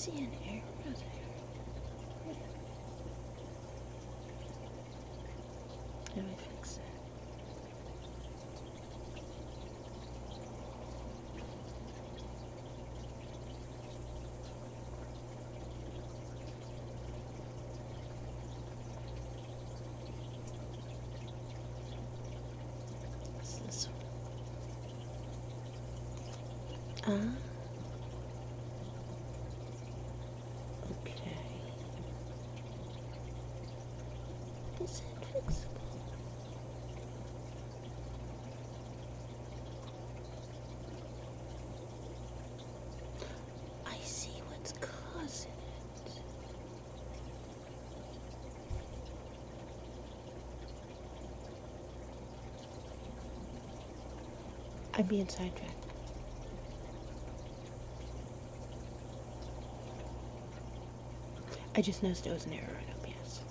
see an arrow there. How do I fix that? What's this one? Okay. Is it fixable? I see what's causing it. I'm being sidetracked. I just noticed there was an error in OBS.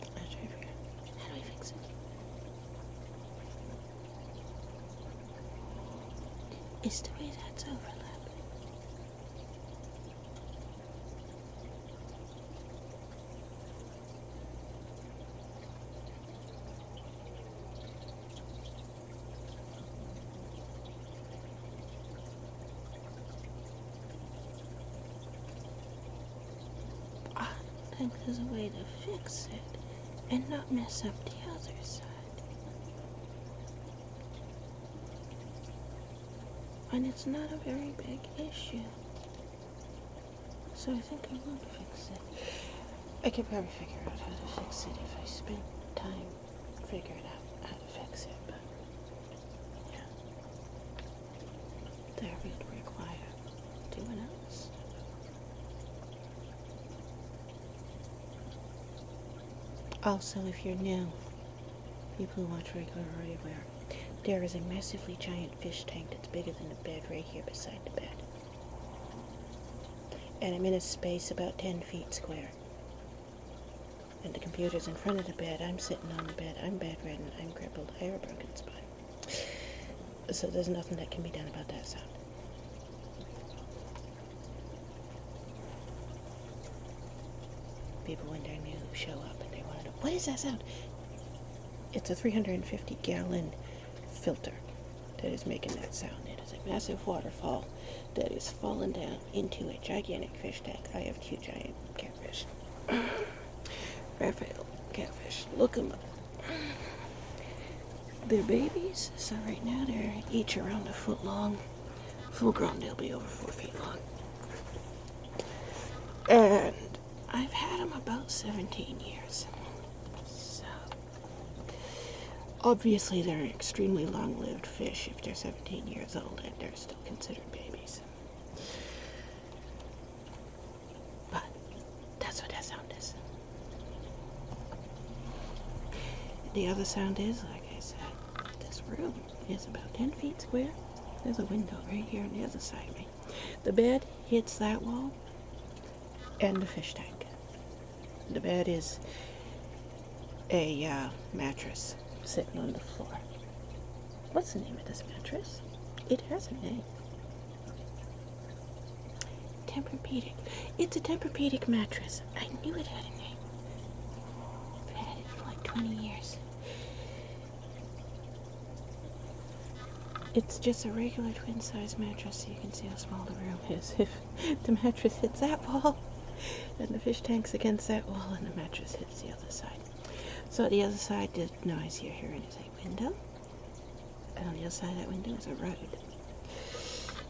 I'll try to figure out how do I fix it. Is the way that's overlapping. I think there's a way to fix it and not mess up the other side. And it's not a very big issue. So I think I will fix it. I could probably figure out how to fix it if I spent time figuring out how to fix it, but yeah. That would require doing else. Also, if you're new, people who watch regular are already aware, there is a massively giant fish tank that's bigger than the bed right here beside the bed. And I'm in a space about 10 feet square. And the computer's in front of the bed. I'm sitting on the bed. I'm bedridden. I'm crippled. I have a broken spine. So there's nothing that can be done about that sound. People when they're new show up and they want to know, what is that sound? It's a 350-gallon filter that is making that sound. It is a massive waterfall that is falling down into a gigantic fish tank. I have 2 giant catfish. Raphael catfish. Look them up. They're babies, so right now they're each around a foot long. Full grown, they'll be over 4 feet long. And I've had them about 17 years. So, obviously they're extremely long-lived fish if they're 17 years old and they're still considered babies. But that's what that sound is. The other sound is, like I said, this room is about 10 feet square. There's a window right here on the other side of me. The bed hits that wall and the fish tank. The bed is a mattress sitting on the floor. What's the name of this mattress? It has a name. Tempur-Pedic. It's a Tempur-Pedic mattress. I knew it had a name. I've had it for like 20 years. It's just a regular twin-size mattress, so you can see how small the room is. If the mattress hits that wall, and the fish tank's against that wall, and the mattress hits the other side. So the other side, the noise you're hearing is a window, and on the other side of that window is a road.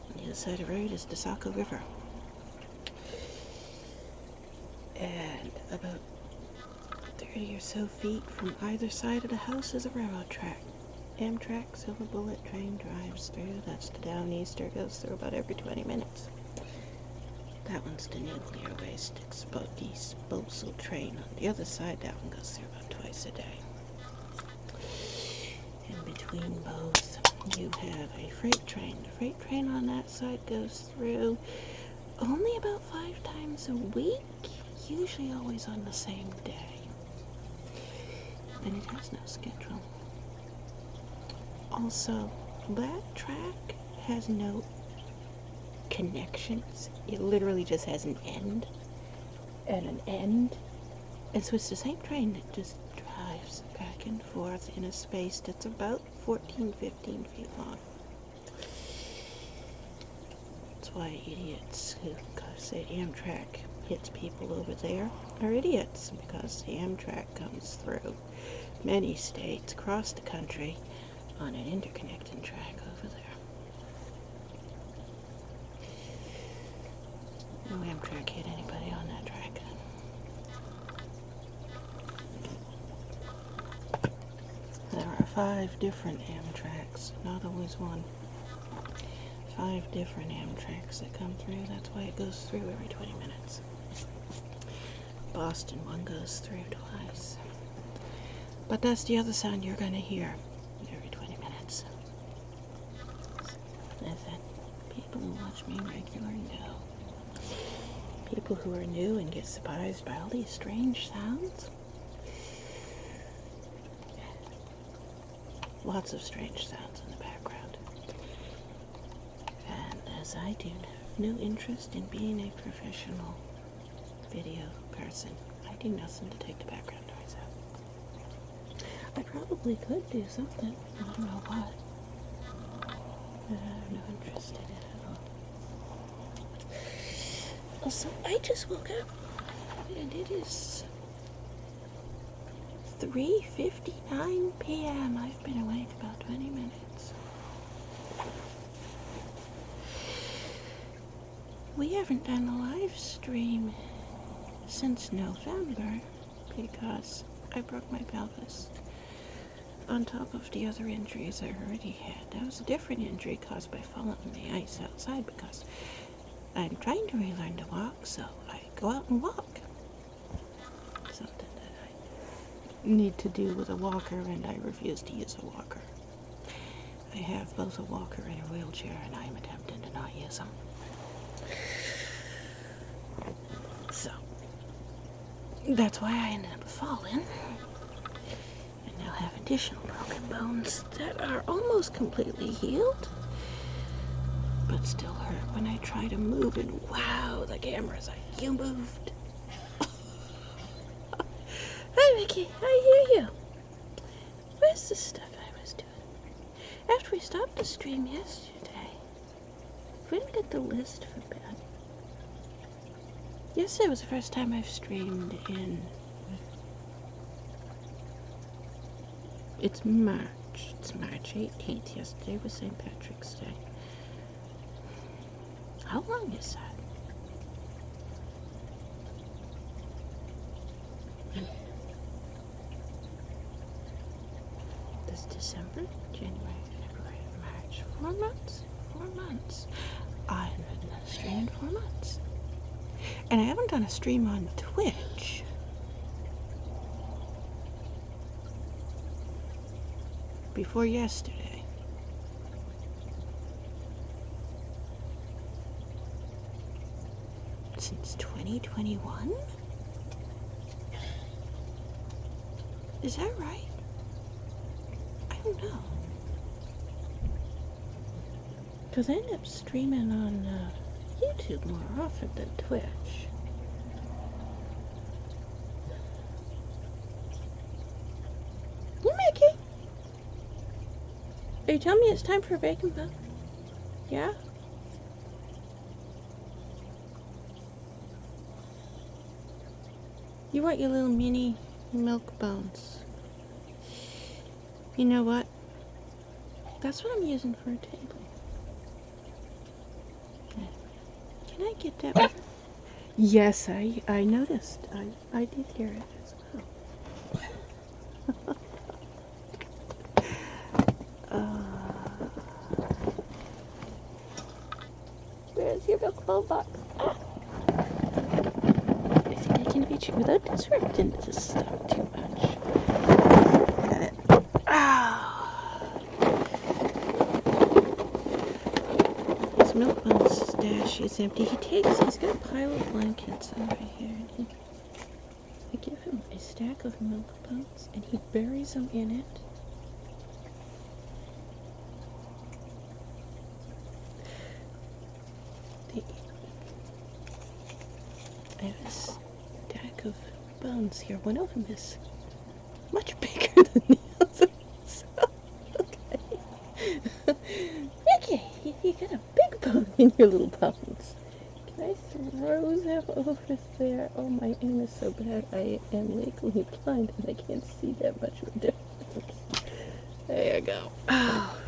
On the other side of the road is the Saco River. And about 30 or so feet from either side of the house is a railroad track. Amtrak Silver Bullet train drives through. That's the Downeaster, goes through about every 20 minutes. That one's the nuclear waste disposal train. On the other side, that one goes through about twice a day. In between both, you have a freight train. The freight train on that side goes through only about 5 times a week, usually always on the same day. And it has no schedule. Also, that track has no connections. It literally just has an end and an end. And so it's the same train that just drives back and forth in a space that's about 14, 15 feet long. That's why idiots who say Amtrak hits people over there are idiots, because the Amtrak comes through many states across the country on an interconnecting track over there. No Amtrak hit anybody on that track. There are 5 different Amtraks, not always one. 5 different Amtraks that come through. That's why it goes through every 20 minutes. Boston one goes through twice. But that's the other sound you're going to hear every 20 minutes. As that people who watch me regularly know. People who are new and get surprised by all these strange sounds. Lots of strange sounds in the background. And as I do have no interest in being a professional video person, I do nothing to take the background noise out. I probably could do something. I don't know what. But I have no interest in it at all. Also, I just woke up and it is 3:59 p.m. I've been awake about 20 minutes. We haven't done a live stream since November because I broke my pelvis on top of the other injuries I already had. That was a different injury caused by falling on the ice outside because I'm trying to relearn to walk, so I go out and walk. Something that I need to do with a walker, and I refuse to use a walker. I have both a walker and a wheelchair, and I am attempting to not use them. So, that's why I ended up falling. And now have additional broken bones that are almost completely healed, but still hurt when I try to move, and wow, the camera's like, you moved. Hi, Mickey, I hear you. Where's the stuff I was doing? After we stopped the stream yesterday, we didn't get the list for bed. Yesterday was the first time I've streamed in... It's March 18th. Yesterday was St. Patrick's Day. How long is that? This December, January, February, March. 4 months? 4 months. I haven't done a stream in 4 months. And I haven't done a stream on Twitch. Before yesterday. Since 2021? Is that right? I don't know. Because I end up streaming on YouTube more often than Twitch. Hey, Mickey! Are you telling me it's time for a bacon bun? Yeah? You want your little mini milk bones. You know what? That's what I'm using for a table. Can I get that one? Yes, I noticed. I did hear it as well. Where's your milk bone box? Ah. I think I can reach it without disrupting this stuff too much. Got it. His milk bone stash is empty. He's got a pile of blankets over here. And I give him a stack of milk bones and he buries them in it. I have this stack of bones here. One of them is much bigger than the other. So, okay. Okay, you got a big bone in your little bones. Can I throw them over there? Oh, my aim is so bad. I am legally blind and I can't see that much of a difference. There you go. Oh.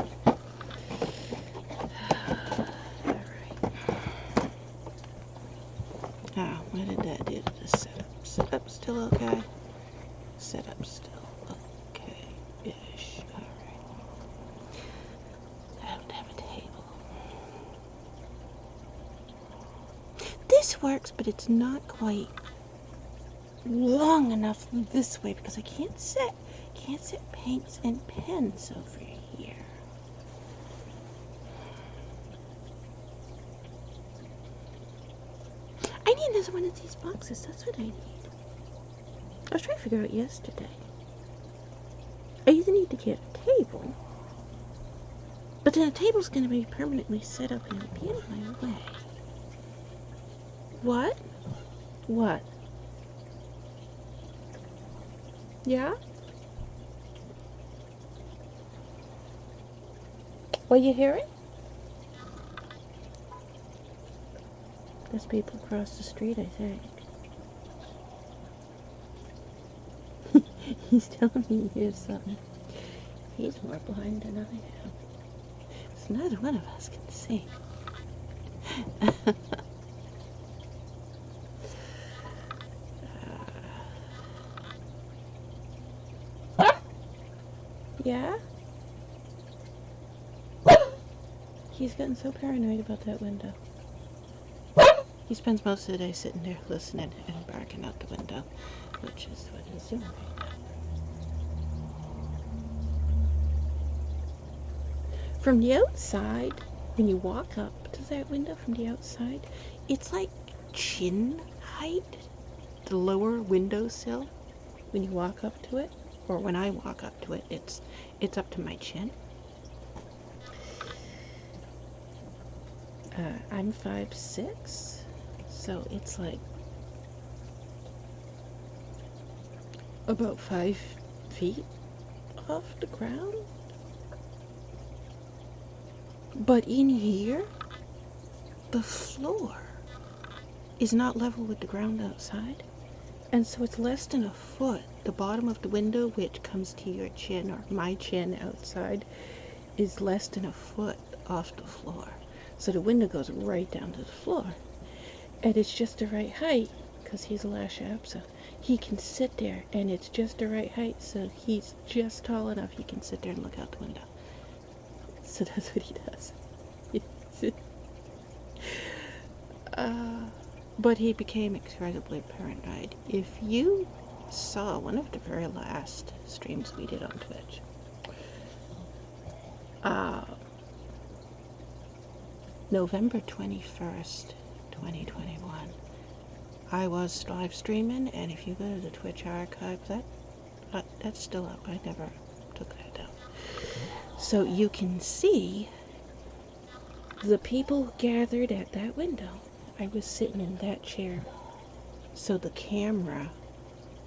Oh, what did that do to the setup? Setup still okay? Setup still okay-ish. Alright. I don't have a table. This works, but it's not quite long enough this way because I can't set paints and pens over here. I need another one of these boxes. That's what I need. I was trying to figure out yesterday. I either need to get a table, but then a table's going to be permanently set up and be in my way. What? What? Yeah? What you hearing? There's people across the street, I think. He's telling me he hears something. He's more blind than I am. So neither one of us can see. Yeah? He's gotten so paranoid about that window. He spends most of the day sitting there listening and barking out the window, which is what he's doing right now. From the outside, when you walk up to that window from the outside, it's like chin height, the lower windowsill. When you walk up to it, or when I walk up to it, it's up to my chin. I'm 5'6", so it's like about 5 feet off the ground. But in here, the floor is not level with the ground outside, and so it's less than a foot. The bottom of the window, which comes to your chin, or my chin outside, is less than a foot off the floor. So the window goes right down to the floor. And it's just the right height, because he's a lash up, so he can sit there, and it's just the right height, so he's just tall enough he can sit there and look out the window. So that's what he does. But he became incredibly paranoid. If you saw one of the very last streams we did on Twitch, November 21st, 2021, I was live streaming, and if you go to the Twitch archive, that's still up. I never took that down. So you can see the people gathered at that window. I was sitting in that chair. So the camera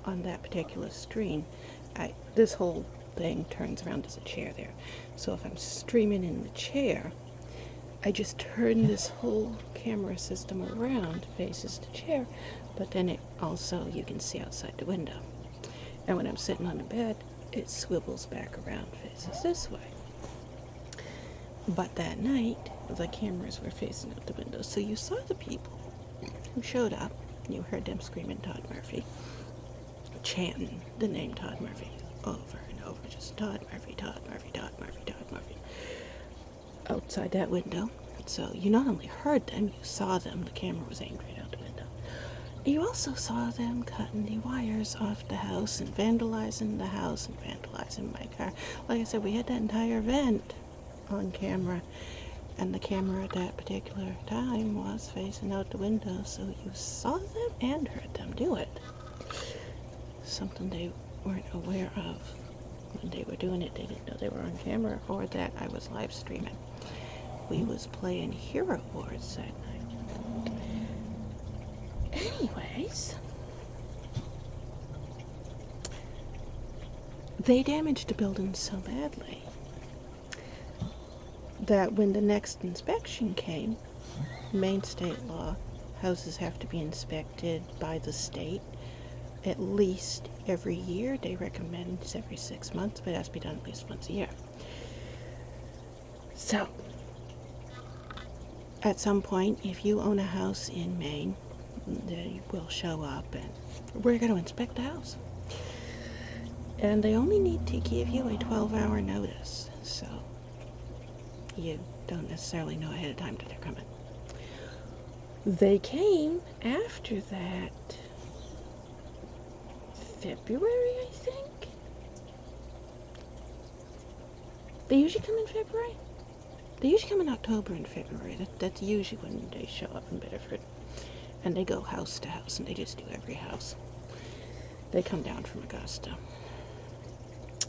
on that particular screen, this whole thing turns around as a chair there. So if I'm streaming in the chair, I just turn this whole camera system around, faces the chair, but then it also, you can see outside the window. And when I'm sitting on the bed, it swivels back around, faces this way. But that night, the cameras were facing out the window, so you saw the people who showed up. You heard them screaming Todd Murphy, chanting the name Todd Murphy over and over, just Todd Murphy, Todd Murphy, Todd Murphy, Todd Murphy, outside that window. So you not only heard them, you saw them. The camera was aimed right out the window. You also saw them cutting the wires off the house and vandalizing the house and vandalizing my car. Like I said, we had that entire event on camera, and the camera at that particular time was facing out the window, so you saw them and heard them do it. Something they weren't aware of when they were doing it. They didn't know they were on camera or that I was live streaming. We was playing Hero Wars that night. guys, they damaged the building so badly that when the next inspection came, Maine state law, houses have to be inspected by the state at least every year. They recommend it's every 6 months, but it has to be done at least once a year. So, at some point, if you own a house in Maine, they will show up and we're going to inspect the house. And they only need to give you a 12-hour notice, so you don't necessarily know ahead of time that they're coming. They came after that February, I think. They usually come in February. They usually come in October and February. That's usually when they show up in Bedford. And they go house to house, and they just do every house. They come down from Augusta.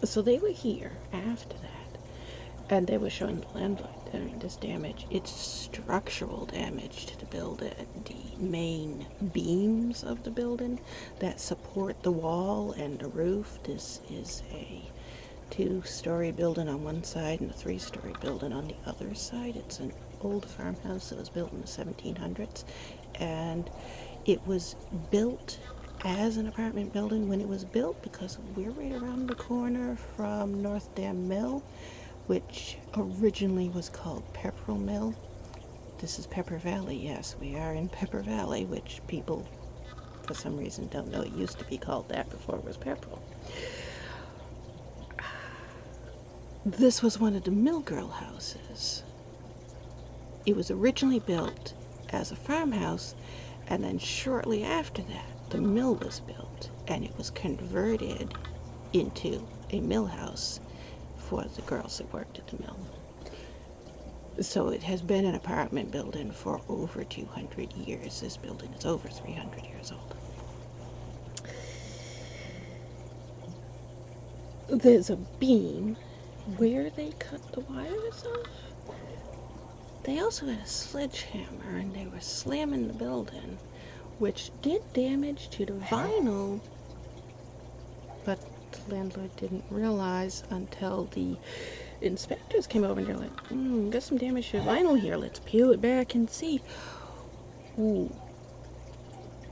So they were here after that, and they were showing the landlord, this damage. It's structural damage to the building. The main beams of the building that support the wall and the roof. This is a 2-story building on one side and a 3-story building on the other side. It's an old farmhouse that was built in the 1700s, and it was built as an apartment building when it was built because we're right around the corner from North Dam Mill, which originally was called Pepperell Mill. This is Pepper Valley. Yes, we are in Pepper Valley, which people for some reason don't know it used to be called that before it was Pepperell. This was one of the Mill Girl houses. It was originally built as a farmhouse, and then shortly after that, the mill was built, and it was converted into a mill house for the girls that worked at the mill. So it has been an apartment building for over 200 years. This building is over 300 years old. There's a beam where they cut the wires off. They also had a sledgehammer, and they were slamming the building, which did damage to the vinyl, but the landlord didn't realize until the inspectors came over and they're like, got some damage to the vinyl here, let's peel it back and see. Ooh,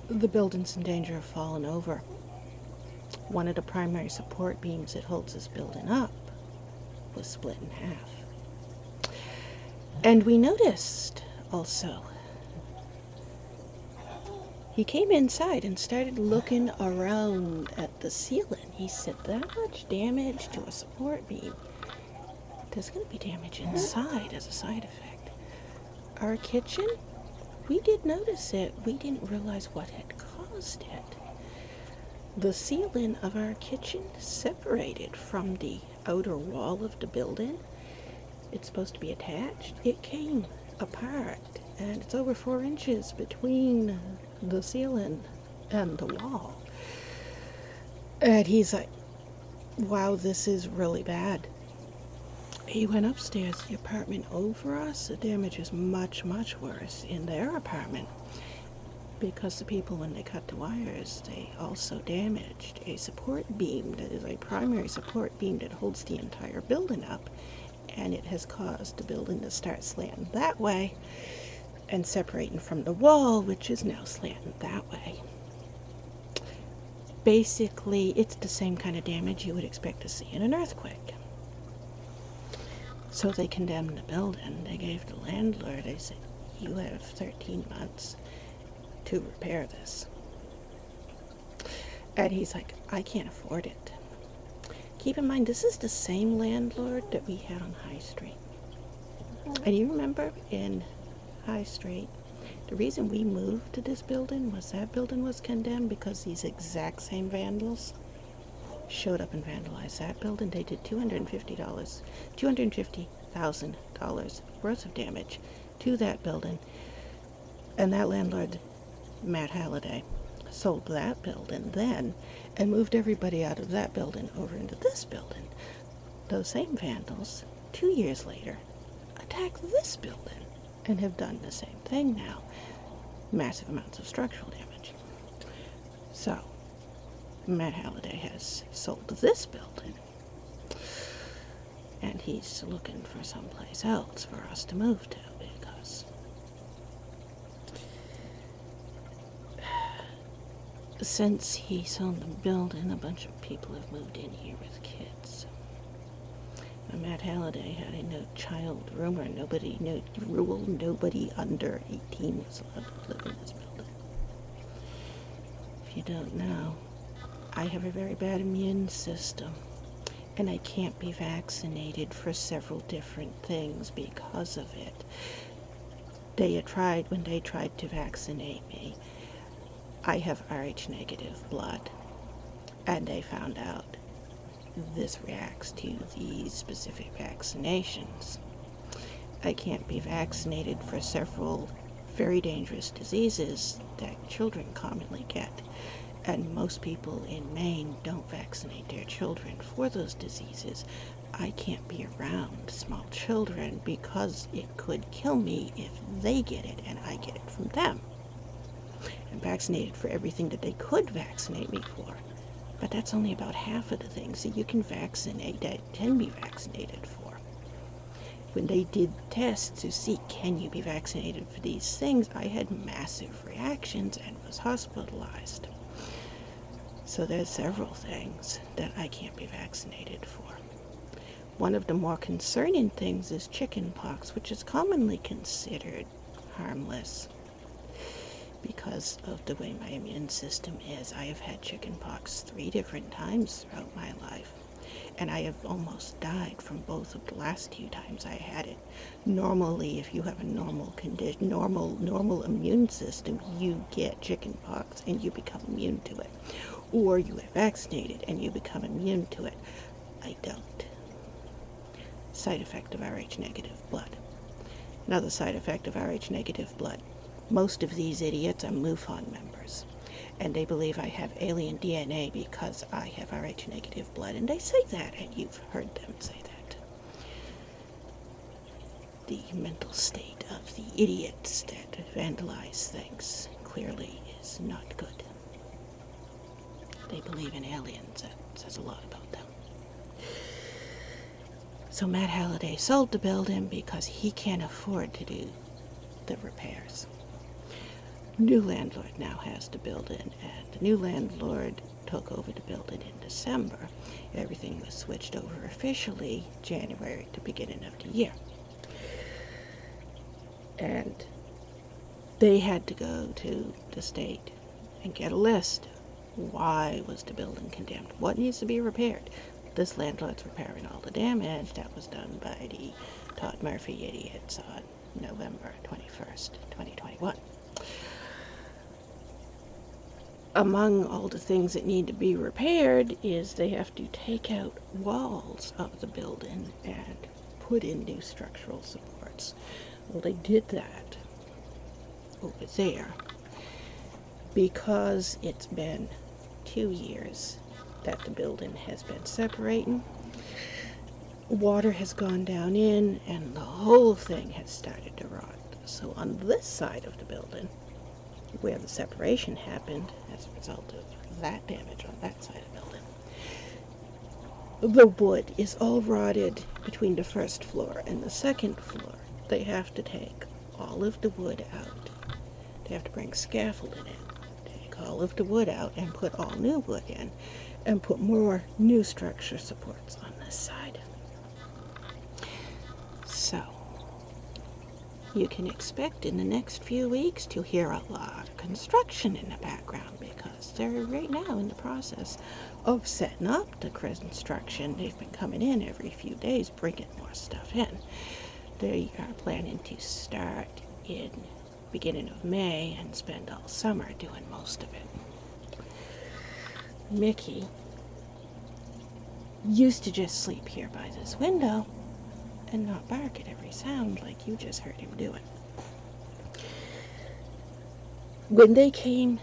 the building's in danger of falling over. One of the primary support beams that holds this building up was split in half. And we noticed also, he came inside and started looking around at the ceiling. He said, that much damage to a support beam. There's going to be damage inside as a side effect. Our kitchen, we did notice it. We didn't realize what had caused it. The ceiling of our kitchen separated from the outer wall of the building. It's supposed to be attached. It came apart, and it's over 4 inches between the ceiling and the wall. And he's like, wow, this is really bad. He went upstairs, the apartment over us. The damage is much, much worse in their apartment, because the people, when they cut the wires, they also damaged a support beam that is a primary support beam that holds the entire building up, and it has caused the building to start slanting that way and separating from the wall, which is now slanting that way. Basically, it's the same kind of damage you would expect to see in an earthquake. So they condemned the building. They gave the landlord, they said, you have 13 months to repair this. And he's like, I can't afford it. Keep in mind, this is the same landlord that we had on High Street. And you remember in High Street, the reason we moved to this building was that building was condemned because these exact same vandals showed up and vandalized that building. They did $250,000 worth of damage to that building. And that landlord, Matt Halliday, sold that building then and moved everybody out of that building over into this building. Those same vandals, 2 years later, attacked this building and have done the same thing now. Massive amounts of structural damage. So, Matt Halliday has sold this building, and he's looking for someplace else for us to move to, because since he sold the building, a bunch of people have moved in here with kids. Now, Matt Halliday had a no child rumor, no rule, nobody under 18 was allowed to live in this building. If you don't know, I have a very bad immune system, and I can't be vaccinated for several different things because of it. When they tried to vaccinate me, I have Rh negative blood, and they found out this reacts to these specific vaccinations. I can't be vaccinated for several very dangerous diseases that children commonly get, and most people in Maine don't vaccinate their children for those diseases. I can't be around small children because it could kill me if they get it and I get it from them. I'm vaccinated for everything that they could vaccinate me for, but that's only about half of the things that you can vaccinate, that can be vaccinated for. When they did tests to see, can you be vaccinated for these things, I had massive reactions and was hospitalized. So there's several things that I can't be vaccinated for. One of the more concerning things is chicken pox, which is commonly considered harmless because of the way my immune system is. I have had chicken pox 3 different times throughout my life, and I have almost died from both of the last 2 times I had it. Normally, if you have a normal condition, normal immune system, you get chicken pox and you become immune to it. Or you get vaccinated and you become immune to it. I don't. Side effect of Rh negative blood. Another side effect of Rh negative blood. Most of these idiots are MUFON members, and they believe I have alien DNA because I have Rh negative blood, and they say that, and you've heard them say that. The mental state of the idiots that vandalize things clearly is not good. They believe in aliens. That says a lot about them. So Matt Halliday sold the building because he can't afford to do the repairs. New landlord now has the building, and the new landlord took over the building in December. Everything was switched over officially January, the beginning of the year. And they had to go to the state and get a list. Why was the building condemned? What needs to be repaired? This landlord's repairing all the damage that was done by the Todd Murphy idiots on November 21st, 2021. Among all the things that need to be repaired is they have to take out walls of the building and put in new structural supports. Well, they did that over there because it's been 2 years that the building has been separating. Water has gone down in and the whole thing has started to rot. So on this side of the building, where the separation happened as a result of that damage on that side of the building, the wood is all rotted between the first floor and the second floor. They have to take all of the wood out. They have to bring scaffolding in, take all of the wood out and put all new wood in, and put more new structure supports on this side. So you can expect in the next few weeks to hear a lot of construction in the background because they're right now in the process of setting up the construction. They've been coming in every few days, bringing more stuff in. They are planning to start in beginning of May and spend all summer doing most of it. Mickey used to just sleep here by this window and not bark at every sound like you just heard him doing. When they came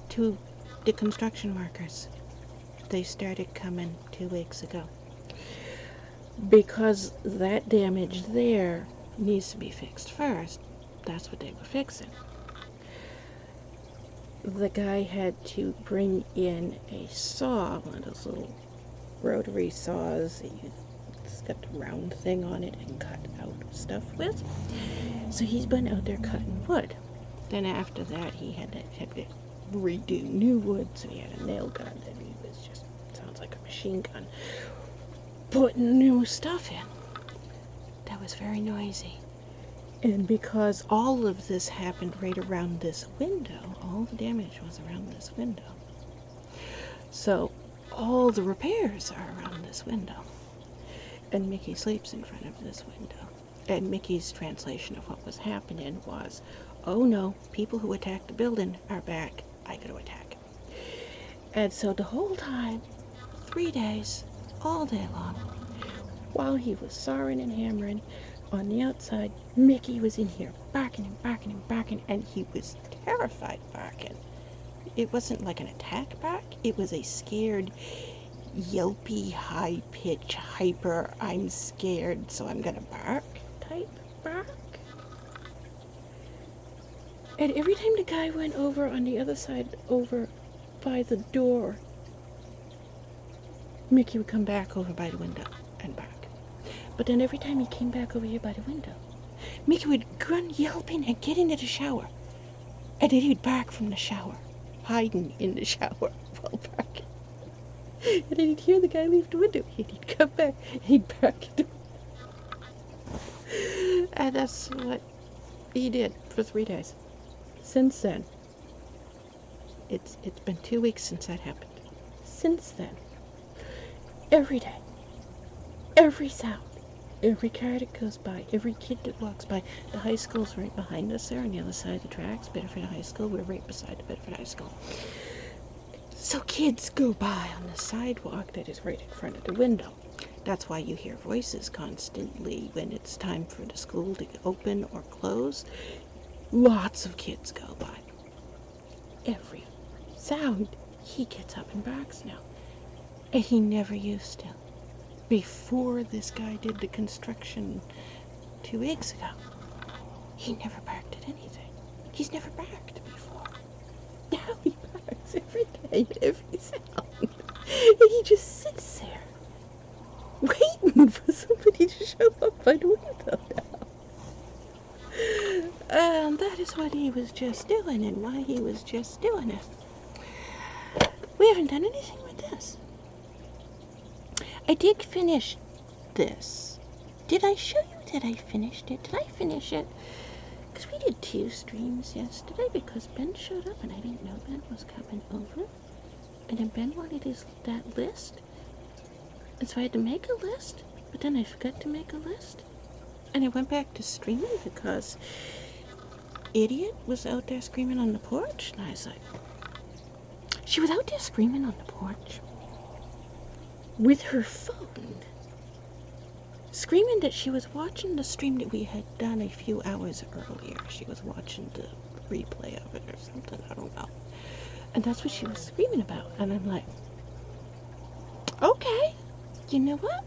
to the construction workers, they started coming 2 weeks ago because that damage there needs to be fixed first. That's what they were fixing. the guy had to bring in a saw, one of those little rotary saws that it's got the round thing on it and cut out stuff with. So he's been out there cutting wood. Then after that, he had to redo new wood, so he had a nail gun that he was just, sounds like a machine gun, putting new stuff in. That was very noisy. And because all of this happened right around this window, all the damage was around this window. So all the repairs are around this window. And Mickey sleeps in front of this window. And Mickey's translation of what was happening was, oh no, people who attacked the building are back. I gotta attack. And so the whole time, 3 days, all day long, while he was sawing and hammering on the outside, Mickey was in here barking and barking and barking, and he was terrified barking. It wasn't like an attack bark, it was a scared, yelpy, high-pitch, hyper, I'm scared, so I'm gonna bark type bark. And every time the guy went over on the other side, over by the door, Mickey would come back over by the window and bark. But then every time he came back over here by the window, Mickey would run yelping and get into the shower. And then he'd bark from the shower, hiding in the shower while barking. And then he'd hear the guy leave the window, and he'd come back, and he'd bark. And that's what he did for 3 days. Since then, it's been 2 weeks since that happened. Since then, every day, every sound, every car that goes by, every kid that walks by, the high school's right behind us there on the other side of the tracks, Bedford High School, we're right beside the Bedford High School. So kids go by on the sidewalk that is right in front of the window. That's why you hear voices constantly when it's time for the school to open or close. Lots of kids go by. Every sound, he gets up and barks now. And he never used to. Before this guy did the construction 2 weeks ago, he never barked at anything. He's never barked before. Now he barks every day at every sound. And he just sits there, waiting for somebody to show up by the window now. And that is what he was just doing and why he was just doing it. We haven't done anything with this. I did finish this. Did I show you that I finished it? Did I finish it? Because we did 2 streams yesterday because Ben showed up and I didn't know Ben was coming over. And then Ben wanted that list. And so I had to make a list. But then I forgot to make a list. And I went back to streaming because Idiot was out there screaming on the porch. And I was like, she was out there screaming on the porch with her phone, screaming that she was watching the stream that we had done a few hours earlier. She was watching the replay of it or something, I don't know. And that's what she was screaming about. And I'm like, okay, you know what?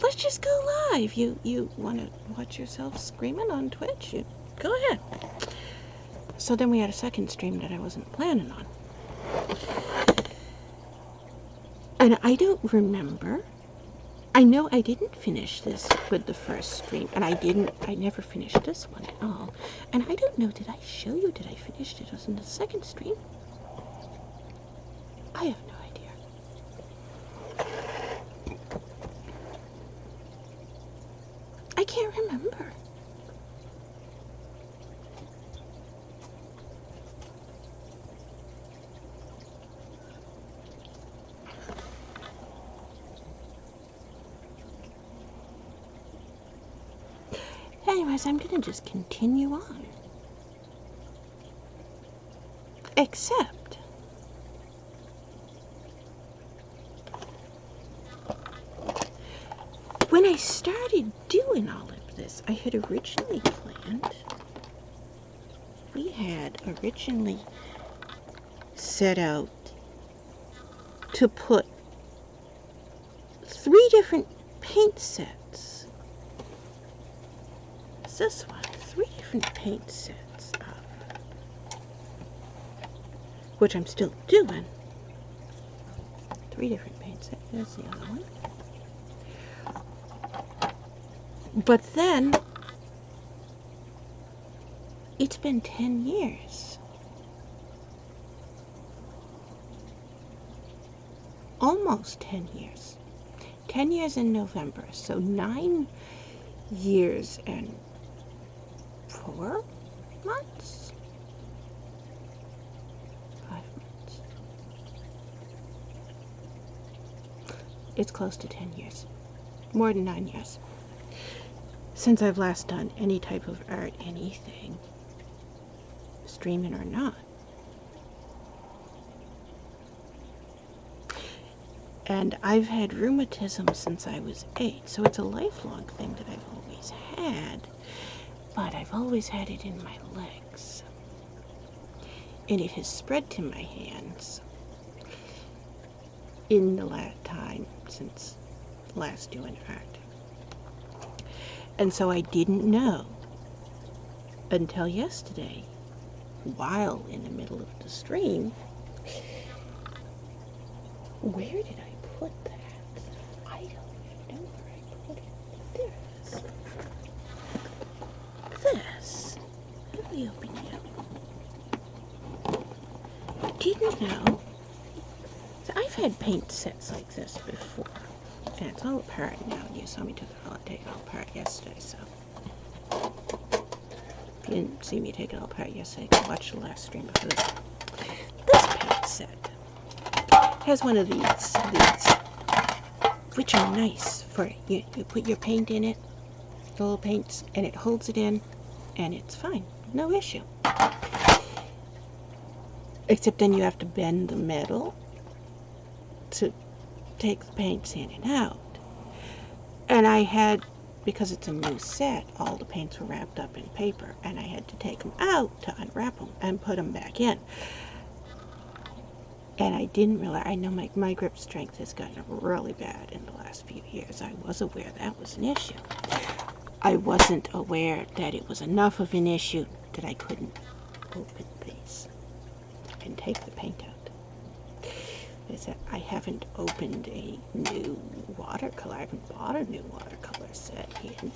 Let's just go live. You want to watch yourself screaming on Twitch? You go ahead. So then we had a second stream that I wasn't planning on. And I don't remember. I know I didn't finish this with the first stream. And I never finished this one at all. And I don't know, did I show you that I finished it? It was in the second stream. I have no idea. I can't remember. Anyways, I'm gonna just continue on. Except when I started doing all of this, I had originally planned, we had originally set out to put 3 different paint sets. It's this one, 3 different paint sets up. which I'm still doing. 3 different paint sets. There's the other one. But then, it's been 10 years. Almost 10 years. 10 years in November, so 9 years and 4 months? 5 months. It's close to 10 years. More than 9 years. Since I've last done any type of art, anything, streaming or not. And I've had rheumatism since I was 8, so it's a lifelong thing that I've always had, but I've always had it in my legs. And it has spread to my hands in the last time since last doing art. And so I didn't know until yesterday, while in the middle of the stream, where did I put that? I don't even know where I put it. This. Let me open it up. Didn't know. So I've had paint sets like this before. And it's all apart now. You saw me take it all apart yesterday, so. If you didn't see me take it all apart yesterday, go watch the last stream before this. This paint set has one of these, which are nice for you. You put your paint in it, the little paints, and it holds it in, and it's fine, no issue. Except then you have to bend the metal to take the paints in and out. And I had, because it's a new set, all the paints were wrapped up in paper, and I had to take them out to unwrap them and put them back in. And I didn't realize, I know my grip strength has gotten really bad in the last few years. I was aware that was an issue. I wasn't aware that it was enough of an issue that I couldn't open these and take the paint out. Is that I haven't opened a new watercolor. I haven't bought a new watercolor set in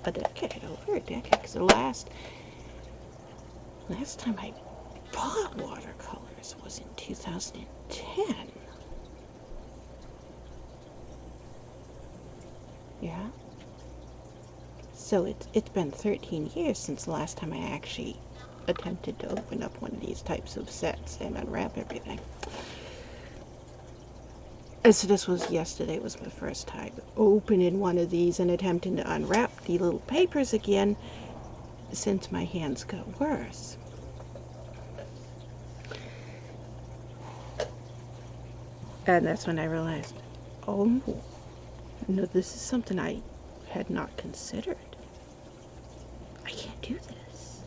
a decade, over a decade, because the last time I bought watercolors was in 2010. Yeah. So it's been 13 years since the last time I actually attempted to open up one of these types of sets and unwrap everything. And so yesterday was my first time opening one of these and attempting to unwrap the little papers again since my hands got worse. And that's when I realized, oh, no, this is something I had not considered. I can't do this.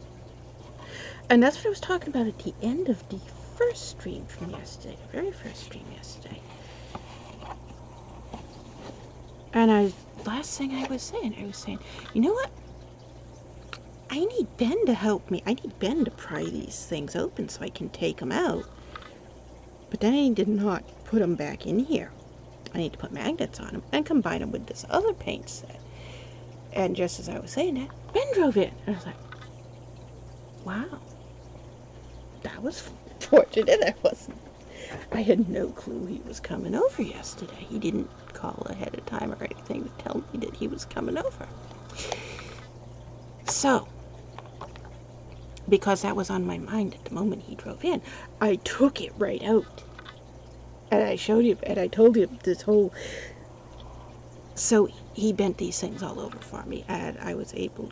And that's what I was talking about at the end of the first stream from yesterday, the very first stream yesterday. And last thing I was saying, you know what? I need Ben to help me. I need Ben to pry these things open so I can take them out. But then I need to not put them back in here. I need to put magnets on them and combine them with this other paint set. And just as I was saying that, Ben drove in. And I was like, wow. That was fortunate. I had no clue he was coming over yesterday. He didn't call ahead of time or anything to tell me that he was coming over. So, because that was on my mind at the moment he drove in, I took it right out. And I showed him, and I told him this whole... So, he bent these things all over for me, and I was able,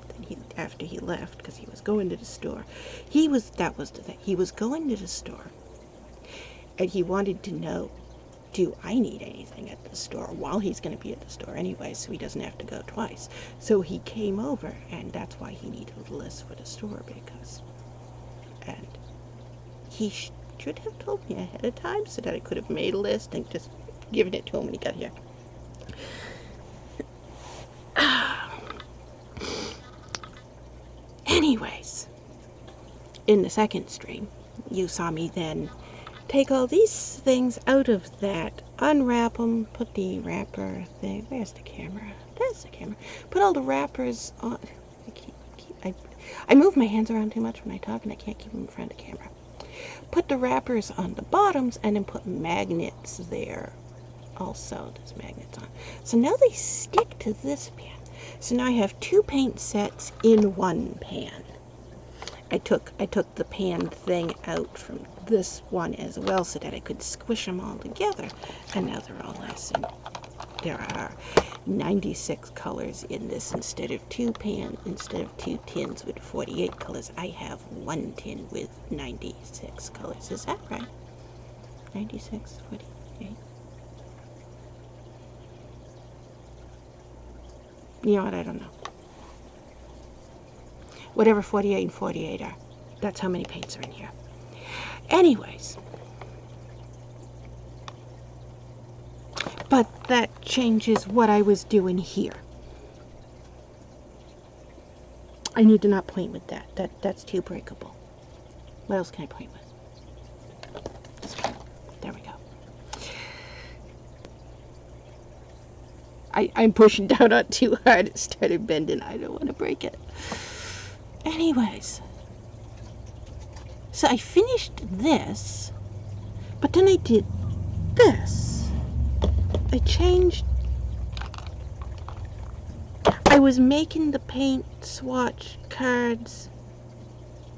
after he left, because he was going to the store, that was the thing, he was going to the store, and he wanted to know, do I need anything at the store while he's going to be at the store anyway, so he doesn't have to go twice. So he came over, and that's why he needed a list for the store, and he should have told me ahead of time so that I could have made a list and just given it to him when he got here. Anyways, in the second stream, you saw me then take all these things out of that, unwrap them, put the wrapper thing, where's the camera? There's the camera. Put all the wrappers on. I move my hands around too much when I talk and I can't keep them in front of the camera. Put the wrappers on the bottoms and then put magnets there also. There's magnets on. So now they stick to this pan. So now I have 2 paint sets in one pan. I took the pan thing out from this one as well so that I could squish them all together. And now they're all nice. And there are 96 colors in this instead of 2 tins with 48 colors. I have 1 tin with 96 colors. Is that right? 96, 48. You know what? I don't know. Whatever 48 and 48 are. That's how many paints are in here. Anyways. But that changes what I was doing here. I need to not paint with that. That's too breakable. What else can I paint with? This one. There we go. I'm pushing down on too hard. It started bending. I don't want to break it. Anyways. So I finished this, but then I did this. I changed. I was making the paint swatch cards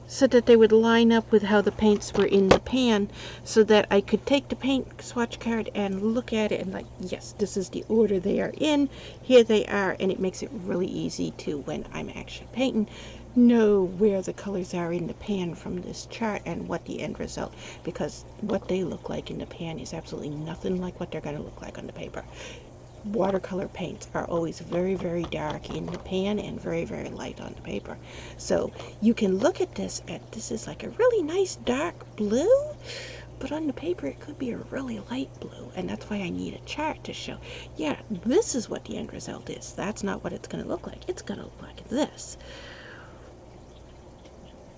so that they would line up with how the paints were in the pan, so that I could take the paint swatch card and look at it and like, yes, this is the order they are in, here they are, and it makes it really easy to, when I'm actually painting, know where the colors are in the pan from this chart and what the end result, because what they look like in the pan is absolutely nothing like what they're going to look like on the paper. Watercolor paints are always very, very dark in the pan and very, very light on the paper. So you can look at this and this is like a really nice dark blue, but on the paper it could be a really light blue, and that's why I need a chart to show, yeah, this is what the end result is. That's not what it's going to look like. It's going to look like this.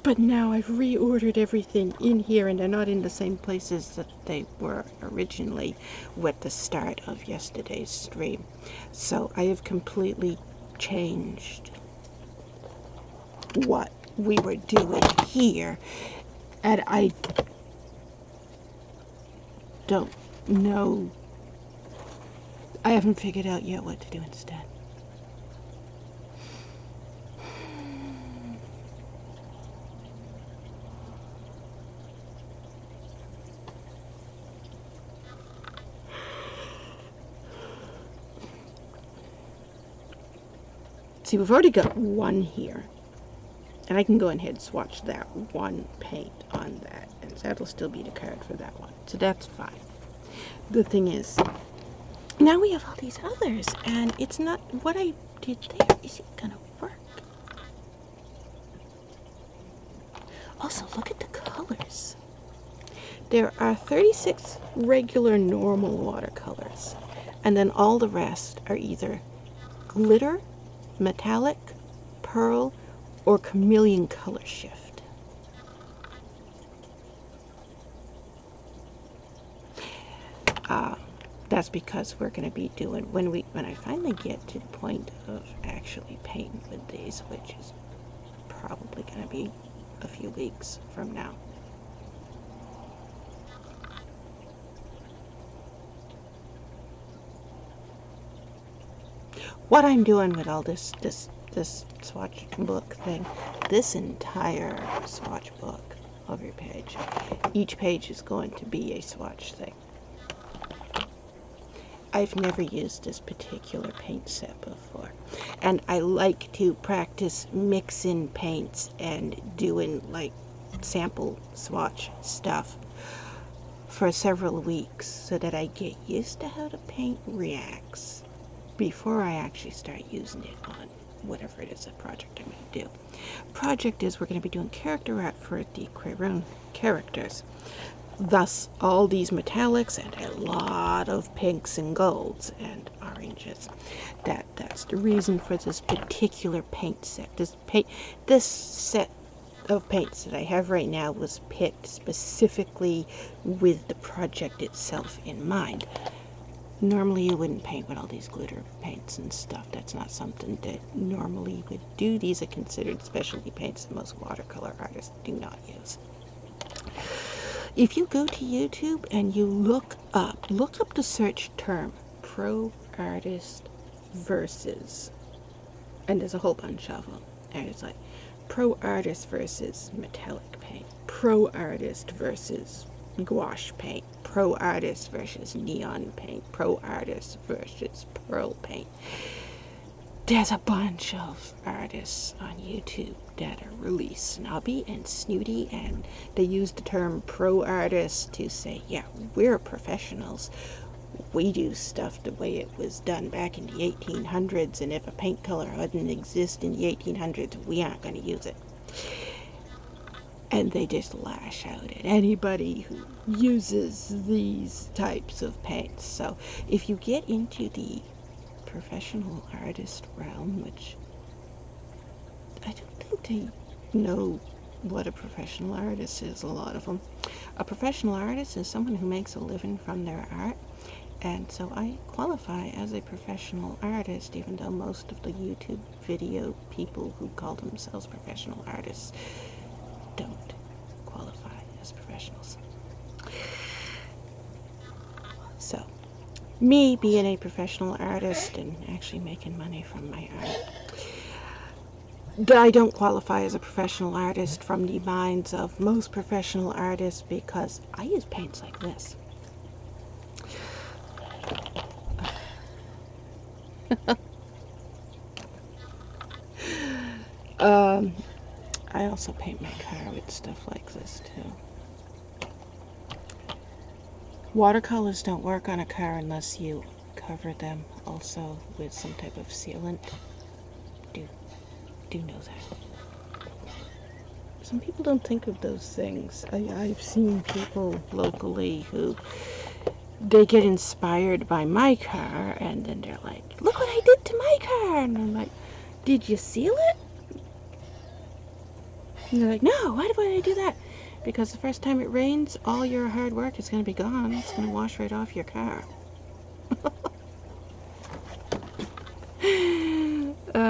But now I've reordered everything in here, and they're not in the same places that they were originally at the start of yesterday's stream. So I have completely changed what we were doing here, and I don't know. I haven't figured out yet what to do instead. See, we've already got one here, and I can go ahead and swatch that one paint on that, and that'll still be the card for that one, so that's fine. The thing is, now we have all these others, and it's not what I did there. Is it gonna work? Also, look at the colors. There are 36 regular normal watercolors, and then all the rest are either glitter, metallic, pearl, or chameleon color shift. That's because we're going to be doing, when I finally get to the point of actually painting with these, which is probably going to be a few weeks from now. What I'm doing with all this swatch book thing, this entire swatch book of your page, each page is going to be a swatch thing. I've never used this particular paint set before, and I like to practice mixing paints and doing like sample swatch stuff for several weeks so that I get used to how the paint reacts before I actually start using it on whatever it is, a project I'm going to do. Project is we're going to be doing character art for the Quirone characters. Thus, all these metallics and a lot of pinks and golds and oranges. That's the reason for this particular paint set. This set of paints that I have right now was picked specifically with the project itself in mind. Normally you wouldn't paint with all these glitter paints and stuff. That's not something that normally would do. These are considered specialty paints that most watercolor artists do not use. If you go to YouTube and you look up the search term pro artist versus, and there's a whole bunch of them, and it's like pro artist versus metallic paint, pro artist versus gouache paint, pro artist versus neon paint, pro artist versus pearl paint. There's a bunch of artists on YouTube that are really snobby and snooty, and they use the term pro artist to say, yeah, we're professionals. We do stuff the way it was done back in the 1800s, and if a paint color didn't exist in the 1800s, we aren't going to use it. And they just lash out at anybody who uses these types of paints. So if you get into the professional artist realm, which I don't think they know what a professional artist is, a lot of them. A professional artist is someone who makes a living from their art, and so I qualify as a professional artist, even though most of the YouTube video people who call themselves professional artists don't qualify as professionals. So, me being a professional artist and actually making money from my art, I don't qualify as a professional artist from the minds of most professional artists because I use paints like this. I also paint my car with stuff like this too. Watercolors don't work on a car unless you cover them also with some type of sealant. Do know that. Some people don't think of those things. I've seen people locally who they get inspired by my car and then they're like, look what I did to my car, and I'm like, did you seal it? And they're like, no, why would I do that? Because the first time it rains, all your hard work is going to be gone. It's going to wash right off your car.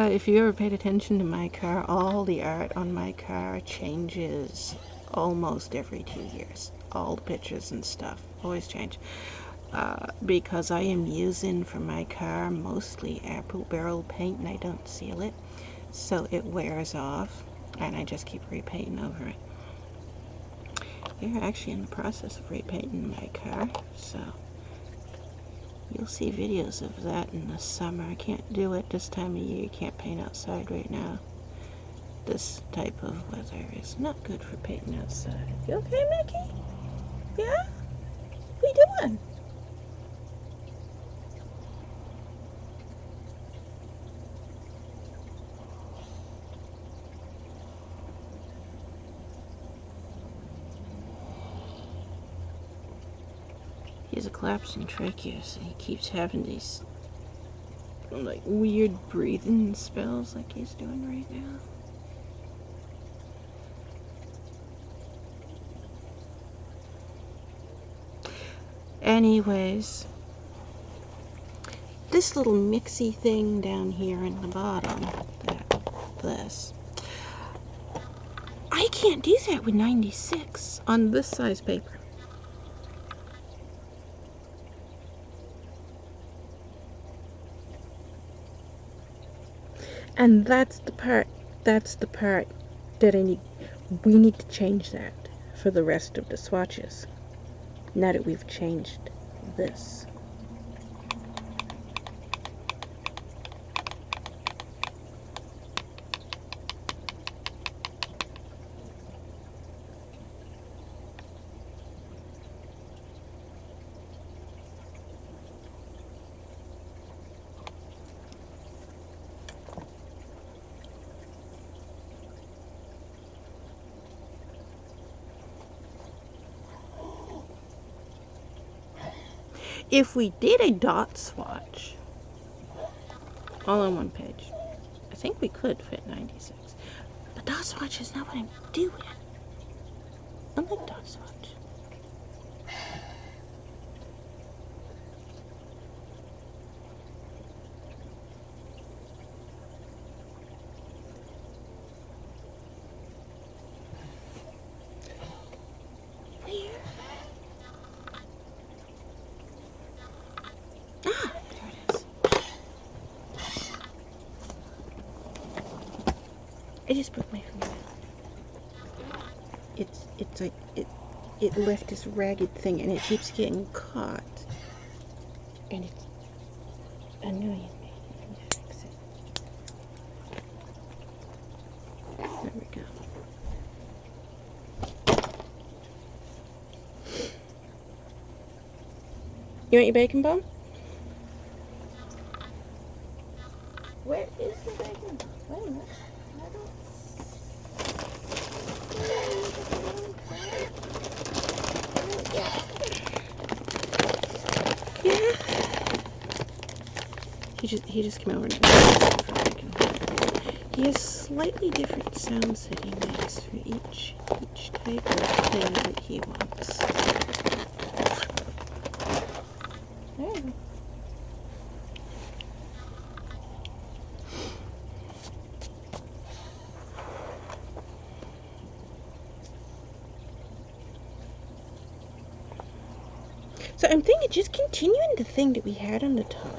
If you ever paid attention to my car, all the art on my car changes almost every 2 years. All the pictures and stuff always change. Because I am using for my car mostly apple barrel paint and I don't seal it. So it wears off and I just keep repainting over it. We're actually in the process of repainting my car, so you'll see videos of that in the summer. I can't do it this time of year. You can't paint outside right now. This type of weather is not good for painting outside. You okay, Mickey? Yeah? What you doing? He has a collapsing trachea, so he keeps having these like weird breathing spells like he's doing right now. Anyways, this little mixy thing down here in the bottom, this, I can't do that with 96 on this size paper. And that's the part that we need to change that for the rest of the swatches. Now that we've changed this. If we did a dot swatch all on one page, I think we could fit 96. But dot swatch is not what I'm doing. I like dot swatch. Where? Ah, there it is. I just broke my finger. It's like it left this ragged thing and it keeps getting caught. And it's annoying me. Let me fix it. There we go. You want your bacon bone? Where is the bacon bone? Wait a minute. I don't. Yeah. He just came over and he has slightly different sounds that he makes for each type of thing that he wants. There you go. So I'm thinking just continuing the thing that we had on the top.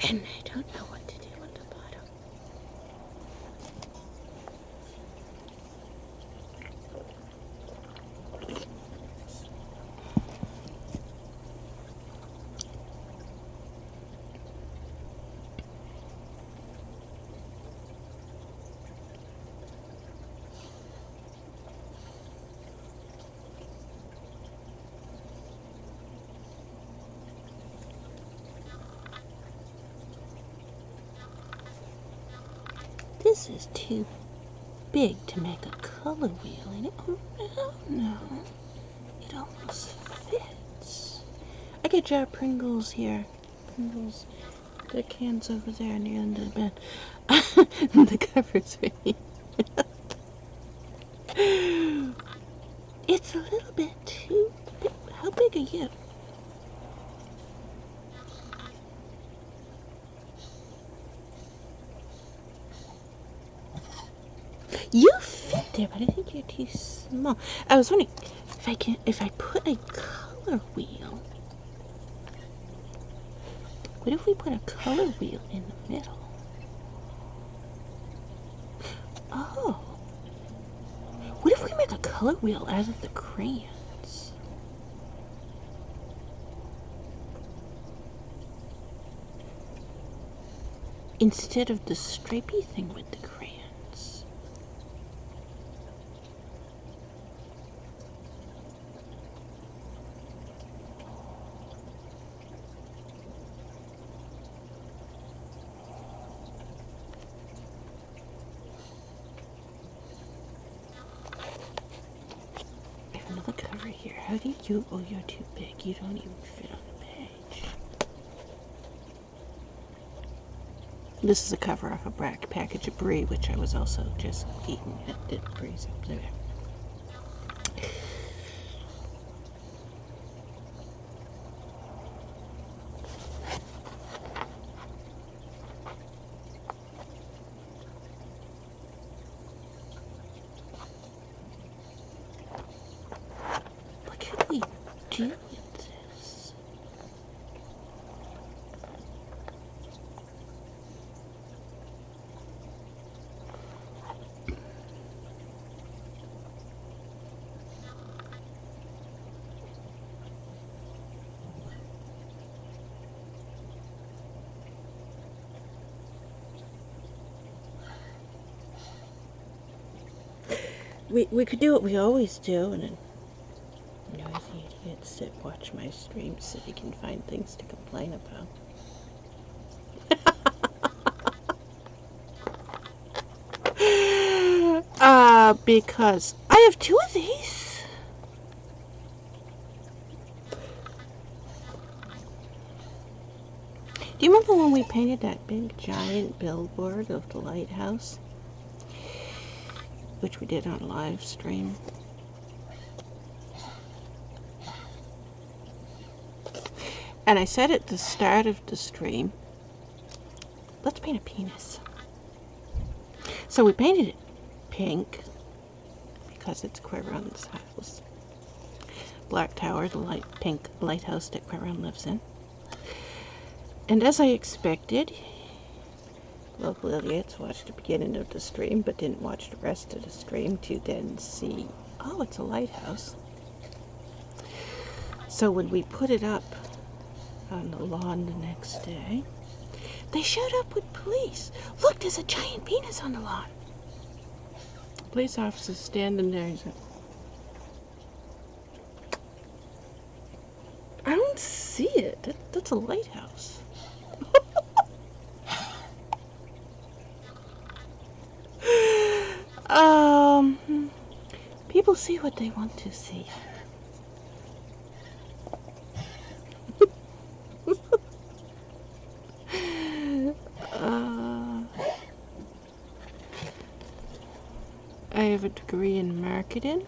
And I don't know what to do on the bottom. This is too big to make a color wheel in it. Oh no, it almost fits. I could draw Pringles here. Pringles. The can's over there near the end of the bed. The cover's right here. It's a little bit too big. How big are you? You fit there, but I think you're too small. I was wondering if I put a color wheel. What if we put a color wheel in the middle? Oh. What if we make a color wheel out of the crayons? Instead of the stripy thing with the crayons. Another cover here. How do you? Oh, you're too big. You don't even fit on the page. This is a cover off a package of brie, which I was also just eating at the brie's up there. What should we do with this? We could do what we always do, and then noisy idiots that watch my streams so they can find things to complain about. Because I have two of these. Do you remember when we painted that big giant billboard of the lighthouse? Which we did on a live stream. And I said at the start of the stream, let's paint a penis. So we painted it pink because it's Quiron's house. Black Tower, the pink lighthouse that Quiron lives in. And as I expected, local idiots watched the beginning of the stream but didn't watch the rest of the stream to then see, oh, it's a lighthouse. So when we put it up on the lawn the next day, they showed up with police. Look, there's a giant penis on the lawn. Police officers standing there. He's like, I don't see it. That's a lighthouse. People see what they want to see. I have a degree in marketing.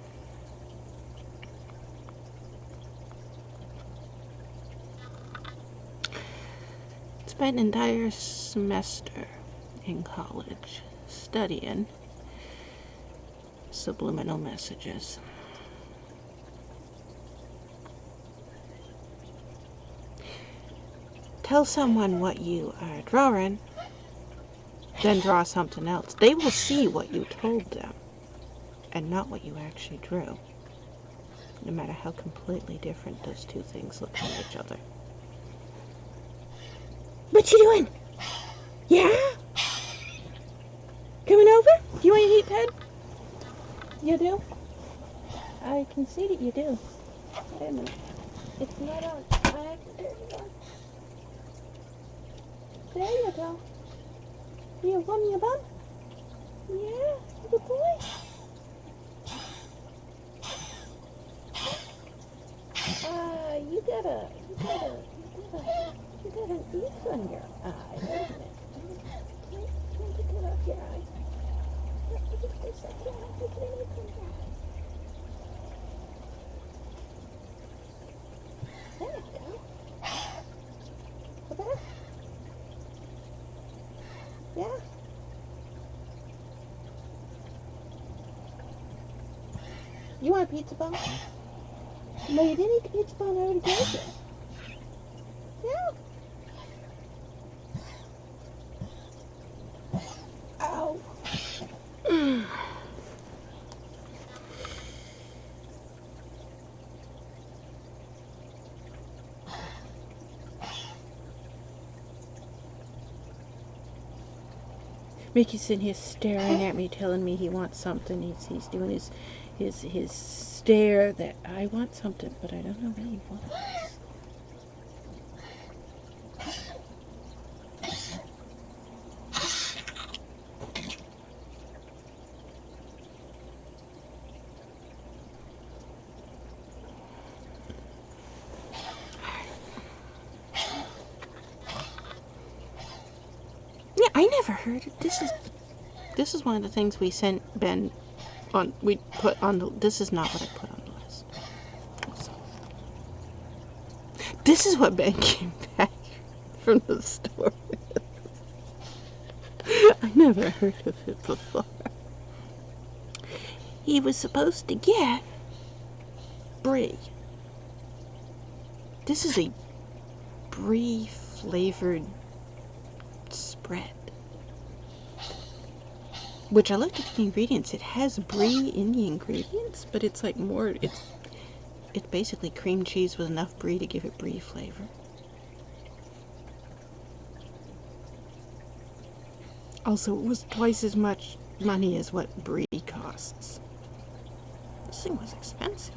Spent an entire semester in college studying subliminal messages. Tell someone what you are drawing, then draw something else. They will see what you told them and not what you actually drew, no matter how completely different those two things look from each other. What you doing? Yeah? Coming over? Do you want to eat, Ted? You do? I can see that you do. Wait a minute. It's not on. I have to turn it on. There you go. You want me a bun? Yeah, good boy. You got an east on your eye, isn't it? Can't get that off your eye. Just a second, I'll take it away from your eye. There you go. Go back. Yeah. You want a pizza bun? No, you didn't eat the pizza bun. I already gave you. Yeah. Ow. Mickey's sitting here staring at me, telling me he wants something. He's doing his stare that I want something, but I don't know what he wants. Yeah, I never heard it. This is one of the things we sent Ben on. We put on the. This is not what I put on the list. So, this is what Ben came back from the store with. I never heard of it before. He was supposed to get brie. This is a brie flavored spread. Which I looked at the ingredients. It has brie in the ingredients, but it's like more. It's basically cream cheese with enough brie to give it brie flavor. Also, it was twice as much money as what brie costs. This thing was expensive.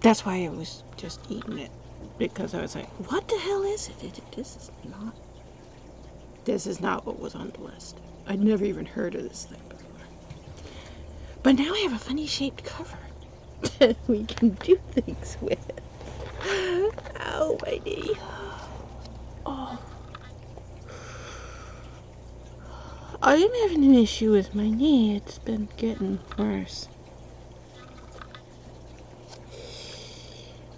That's why I was just eating it. Because I was like, what the hell is it? This is not what was on the list. I'd never even heard of this thing before. But now I have a funny shaped cover that we can do things with. Ow, my knee. Oh. I am having an issue with my knee. It's been getting worse.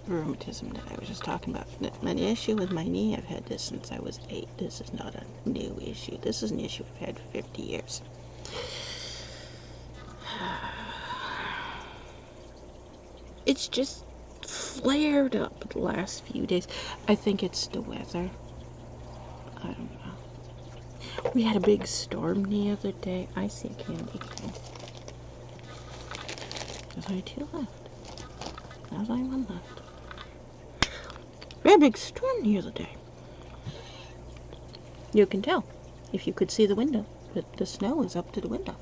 Rheumatism that I was just talking about. My issue with my knee, I've had this since I was 8. This is not a new issue. This is an issue I've had for 50 years. It's just flared up the last few days. I think it's the weather. I don't know. We had a big storm the other day. I see a candy cane. There's only 2 left. There's only 1 left. We had a big storm the other day. You can tell if you could see the window, but the snow is up to the window.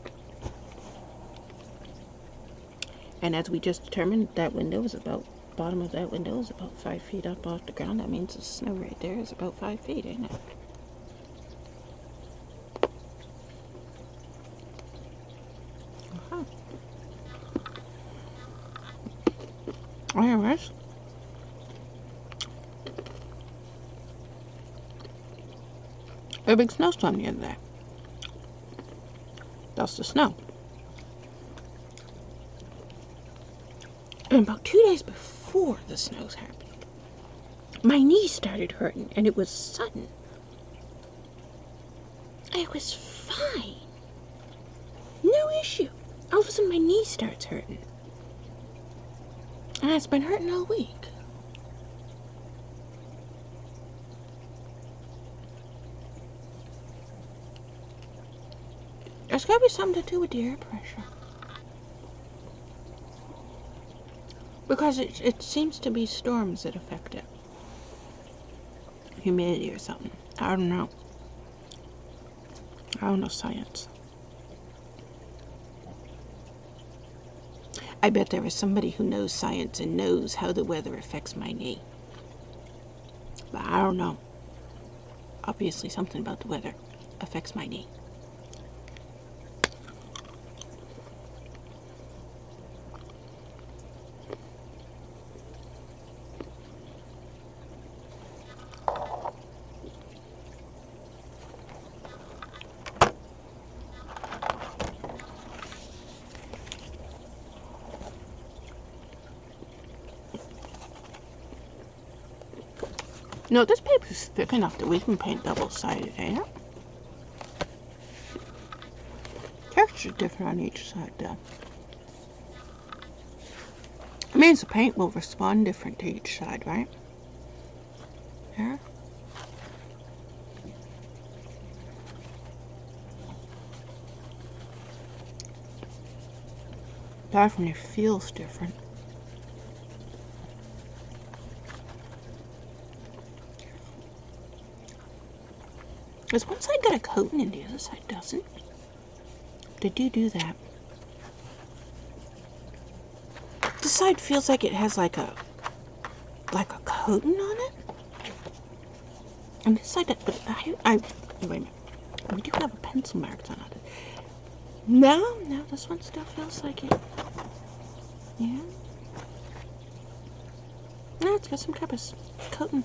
And as we just determined, that window is about, bottom of that window is about 5 feet up off the ground. That means the snow right there is about 5 feet, ain't it? Anyways, a big snowstorm the other day. That's the snow. And about 2 days before the snows happened, my knee started hurting, and it was sudden. I was fine. No issue. All of a sudden my knee starts hurting. And it's been hurting all week. There's gotta be something to do with the air pressure. Because it seems to be storms that affect it. Humidity or something. I don't know. I don't know science. I bet there is somebody who knows science and knows how the weather affects my knee. But I don't know. Obviously something about the weather affects my knee. No, this paper's thick enough that we can paint double-sided, ain't it? Texture's different on each side, though. It means the paint will respond different to each side, right? Yeah. Definitely feels different. Because one side got a coating and the other side doesn't. They do that. This side feels like it has like a coating on it. And this side, but wait a minute. We do have a pencil marks on it. No, this one still feels like it. Yeah. No, it's got some type of coating.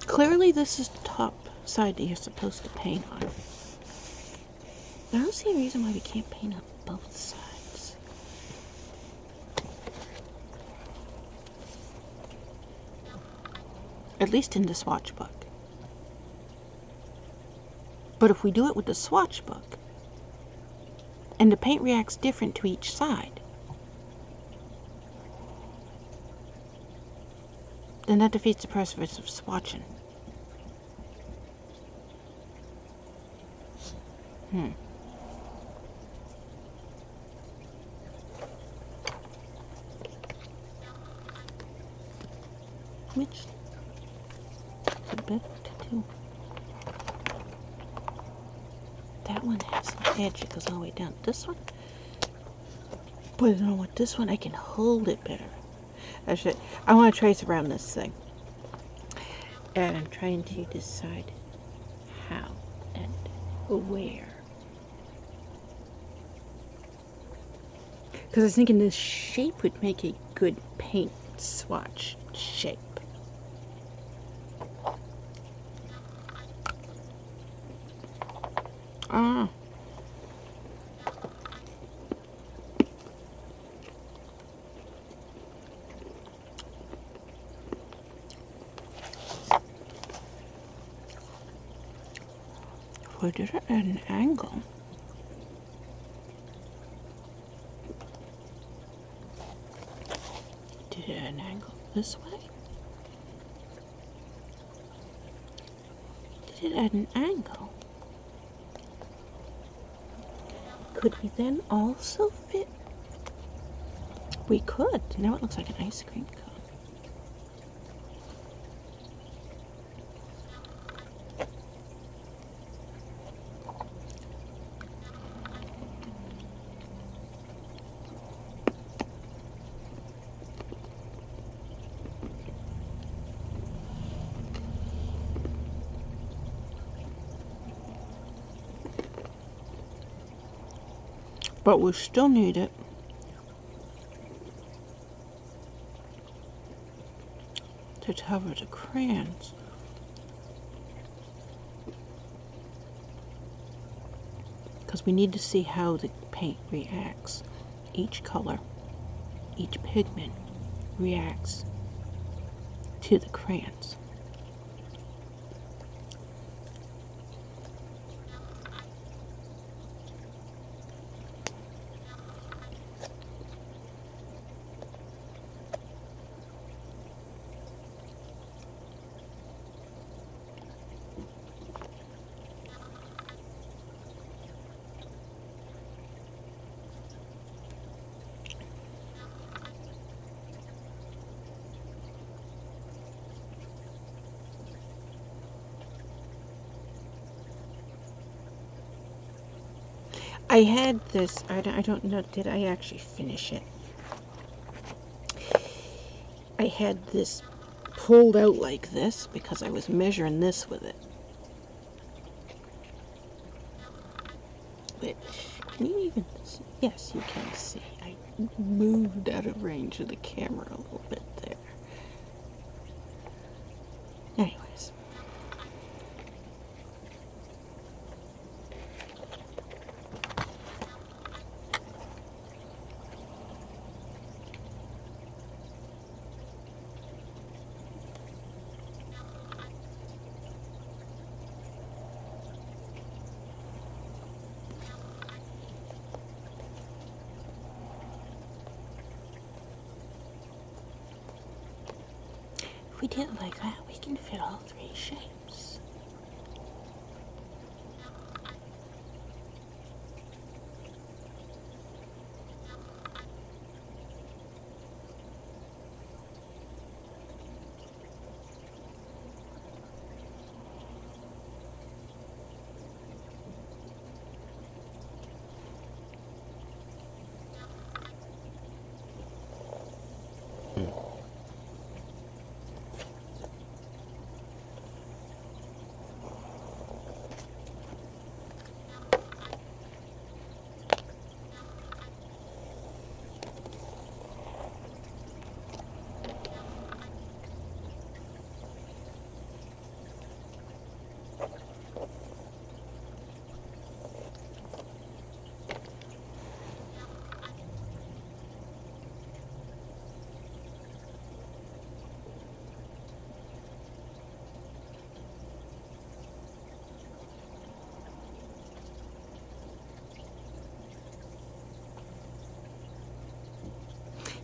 Clearly this is the top side that you're supposed to paint on. I don't see a reason why we can't paint on both sides. At least in the swatch book. But if we do it with the swatch book, and the paint reacts different to each side, then that defeats the purpose of swatching. Which is better to do? That one has an edge that goes all the way down. This one, but you know what? This one I can hold it better. I want to trace around this thing, and I'm trying to decide how and where. Because I was thinking this shape would make a good paint swatch shape. Ah. If we did it at an angle, did it at an angle this way? Did it at an angle? Could we then also fit? We could. Now it looks like an ice cream cone. But we still need it to cover the crayons. Because we need to see how the paint reacts. Each color, each pigment reacts to the crayons. I had this, I don't know, did I actually finish it? I had this pulled out like this because I was measuring this with it. Which, can you even see? Yes, you can see. I moved out of range of the camera a little bit there. Anyways. If we did it like that, we can fit all three shapes.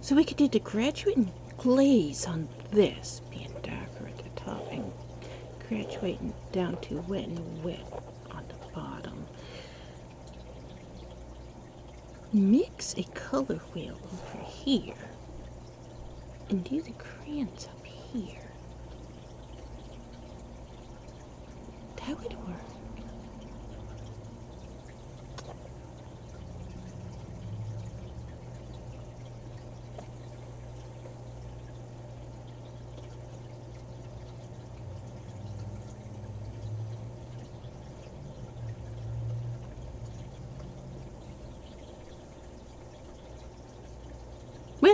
So we could do the graduating glaze on this, being darker at the top, and graduating down to wet and wet on the bottom. Mix a color wheel over here, and do the crayons up here. That would work.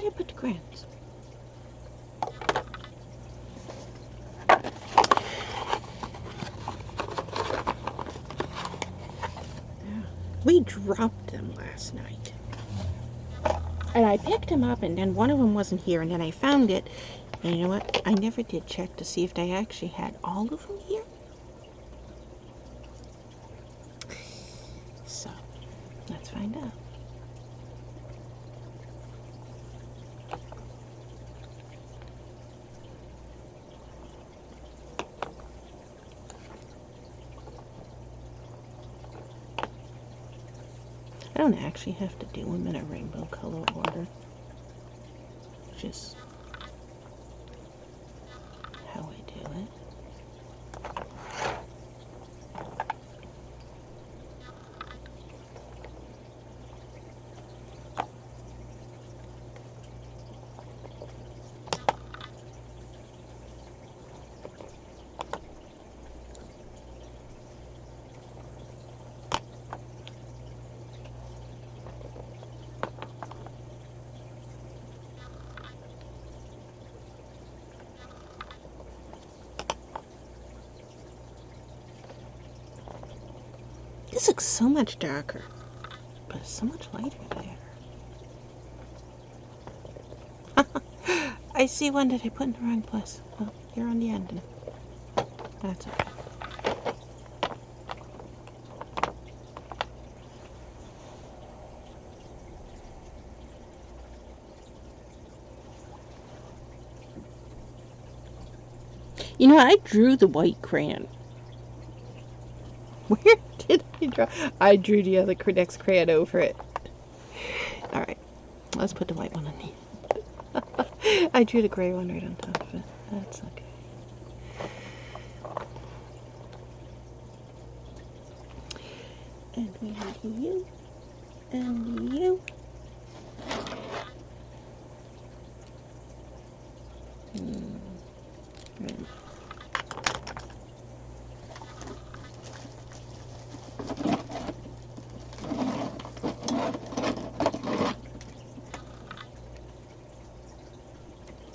did I put the crayons? We dropped them last night. And I picked them up, and then one of them wasn't here, and then I found it. And you know what? I never did check to see if they actually had all of them here. So, let's find out. I don't actually have to do them in a rainbow color order. Just how I do it. This looks so much darker, but it's so much lighter there. I see one that I put in the wrong place. Well, you're on the end, and that's okay. You know, I drew the white crayon. Where did I draw? I drew the other next crayon over it. Alright, let's put the white one on the I drew the gray one right on top of it. That's okay. And we have you and you.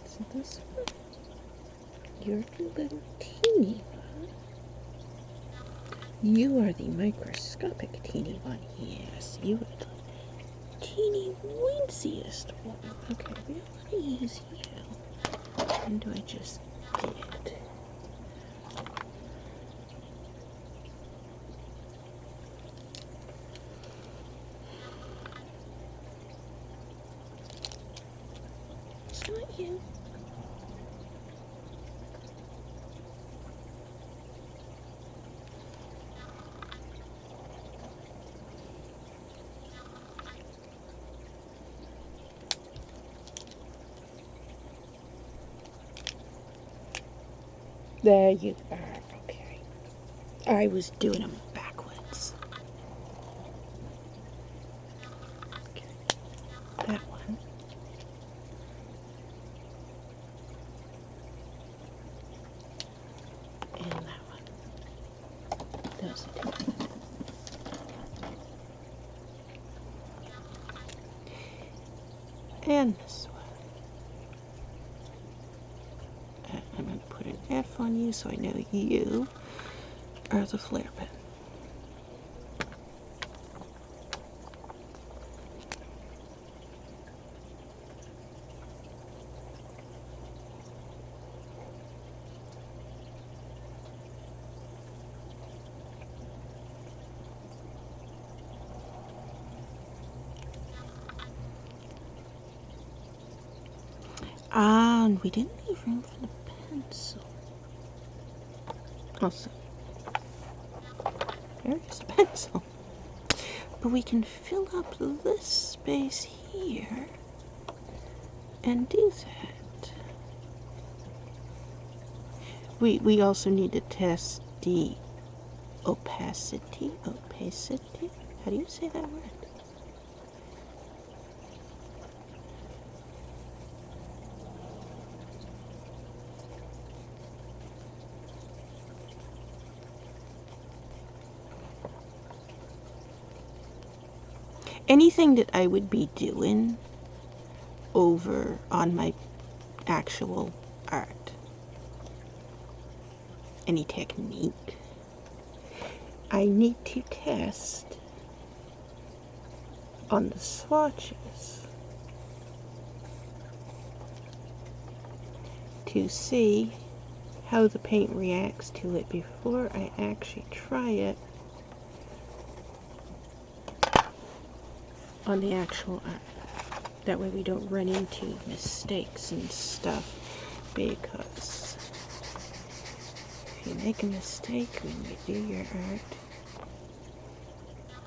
So this one, you're the little teeny one. You are the microscopic teeny one. Yes, you are the teeny winsiest one. Okay, we don't want to use you. And do I just did? It's not you. There you are. Okay. I was doing them backwards. Okay. That one. And that one. Those are two. And this one. I'm going to put an F on you so I know you are the flare pen. And we didn't leave room for the pencil. Also, there is a pencil. But we can fill up this space here and do that. We also need to test the opacity. Opacity? How do you say that word? Anything that I would be doing over on my actual art. Any technique. I need to test on the swatches to see how the paint reacts to it before I actually try it on the actual art. That way we don't run into mistakes and stuff, because if you make a mistake when you do your art,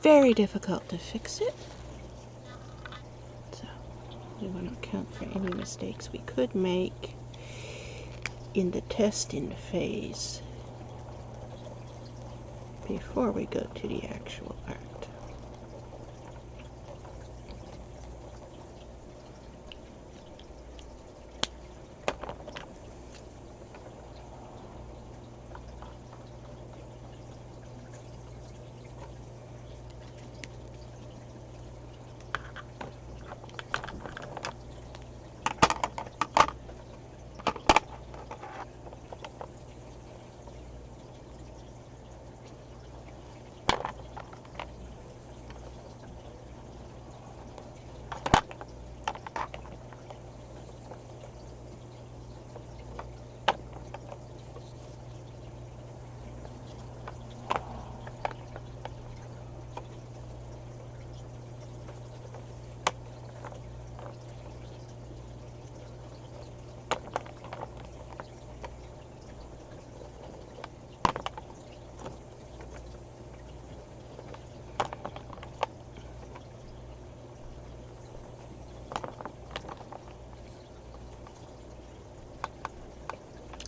very difficult to fix it. So we want to account for any mistakes we could make in the testing phase before we go to the actual art.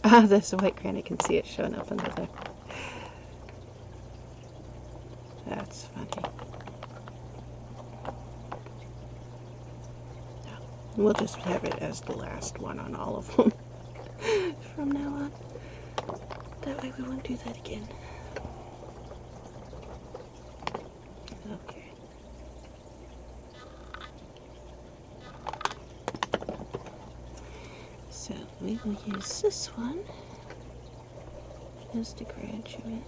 Ah, there's a white granite. I can see it showing up under there. That's funny. We'll just have it as the last one on all of them from now on. That way we won't do that again. Okay. So we will use this one as the graduate.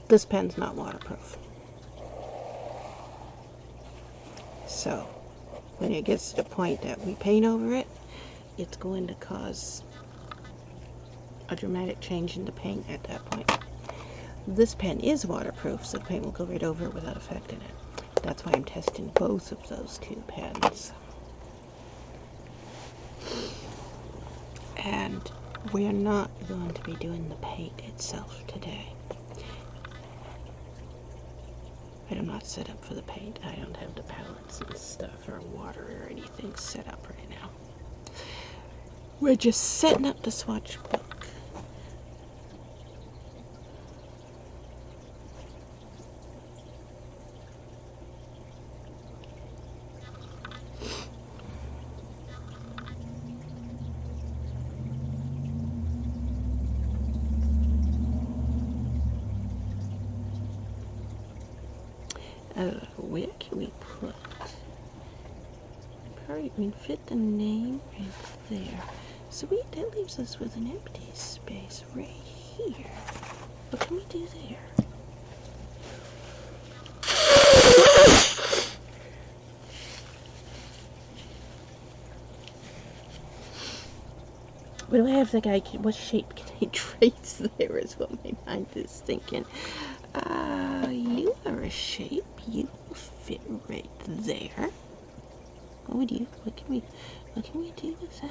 This pen's not waterproof. So when it gets to the point that we paint over it, it's going to cause a dramatic change in the paint at that point. This pen is waterproof, so the paint will go right over it without affecting it. That's why I'm testing both of those two pens. And we're not going to be doing the paint itself today. I'm not set up for the paint. I don't have the palettes and stuff or water or anything set up right now. We're just setting up the swatch book. Where can we put? Probably we can fit the name right there. So that leaves us with an empty space right here. What can we do there? What do I have the guy? What shape can I trace there is what my mind is thinking. You are a shape. You will fit right there. What can we do with that?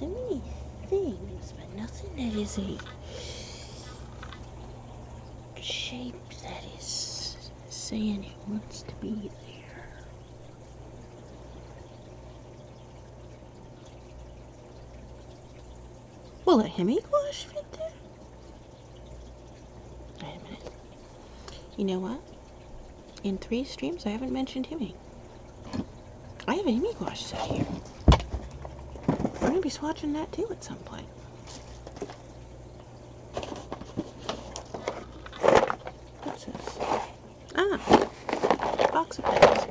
so many things, but nothing that is a shape that is saying it wants to be there. Will a hemi gouache fit there? Wait a minute. You know what? In 3 streams, I haven't mentioned hemi. I have a hemi gouache set here. We're going to be swatching that too at some point. What's this? Ah, box of pens.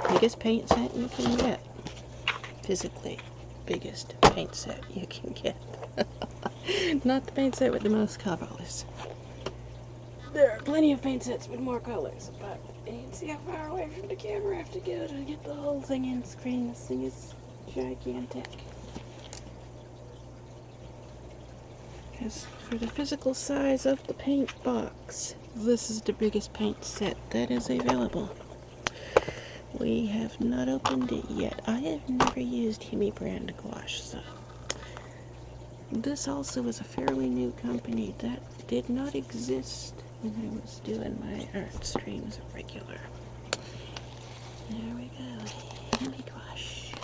Biggest paint set you can get. Physically, biggest paint set you can get. Not the paint set with the most colors. There are plenty of paint sets with more colors, but you can see how far away from the camera I have to go to get the whole thing in screen. This thing is gigantic. Because for the physical size of the paint box, this is the biggest paint set that is available. We have not opened it yet. I have never used Hemi brand gouache, so this also is a fairly new company that did not exist when I was doing my art streams regular. There we go, Hemi gouache.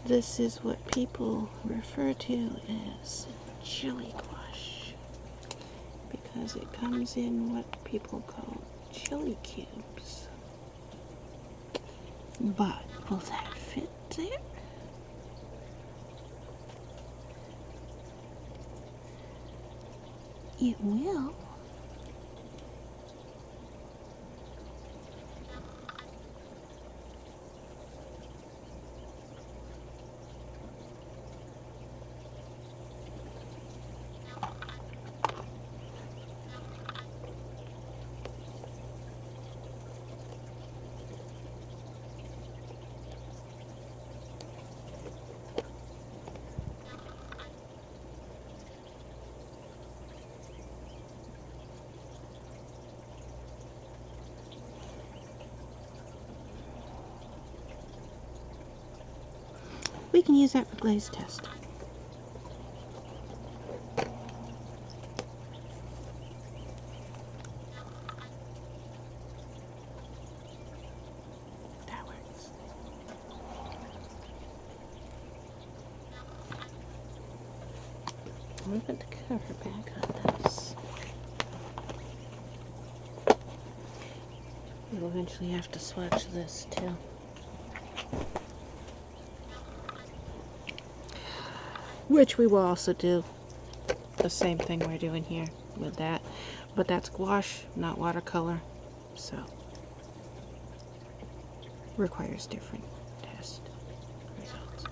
This is what people refer to as chili gouache, because it comes in what people call chili cubes. But will that fit there? It will. We can use that for glaze test. That works. I'm going to put the cover back on this. We'll eventually have to swatch this too. Which we will also do the same thing we're doing here with that. But that's gouache, not watercolor, so requires different test results.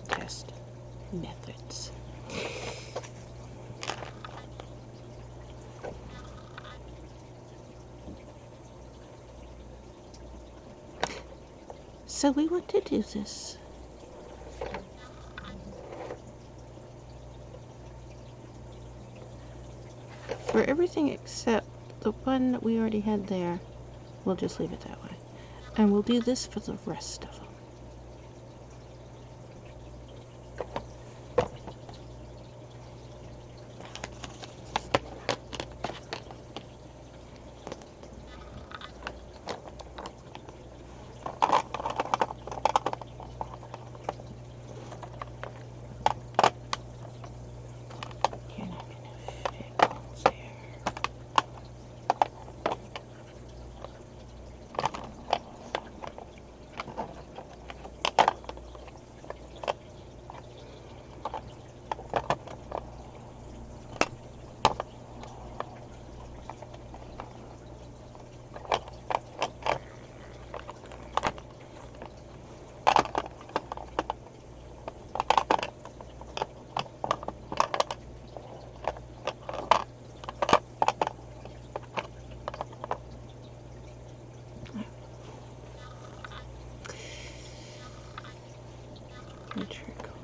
Test methods. So we want to do this. For everything except the one that we already had there, we'll just leave it that way. And we'll do this for the rest of them.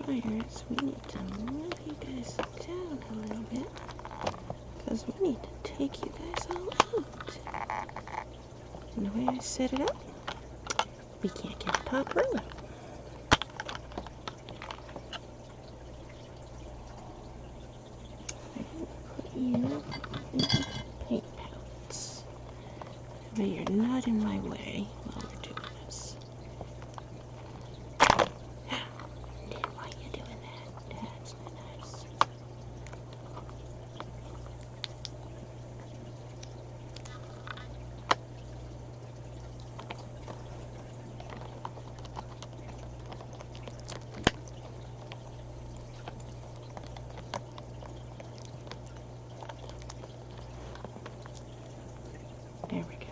wires, we need to move you guys down a little bit, because we need to take you guys all out. And the way I set it up, we can't get the top row out. Put you in the paint palettes. But you're not in my way while we're doing this. Didn't want you doing that. That's not nice. There we go.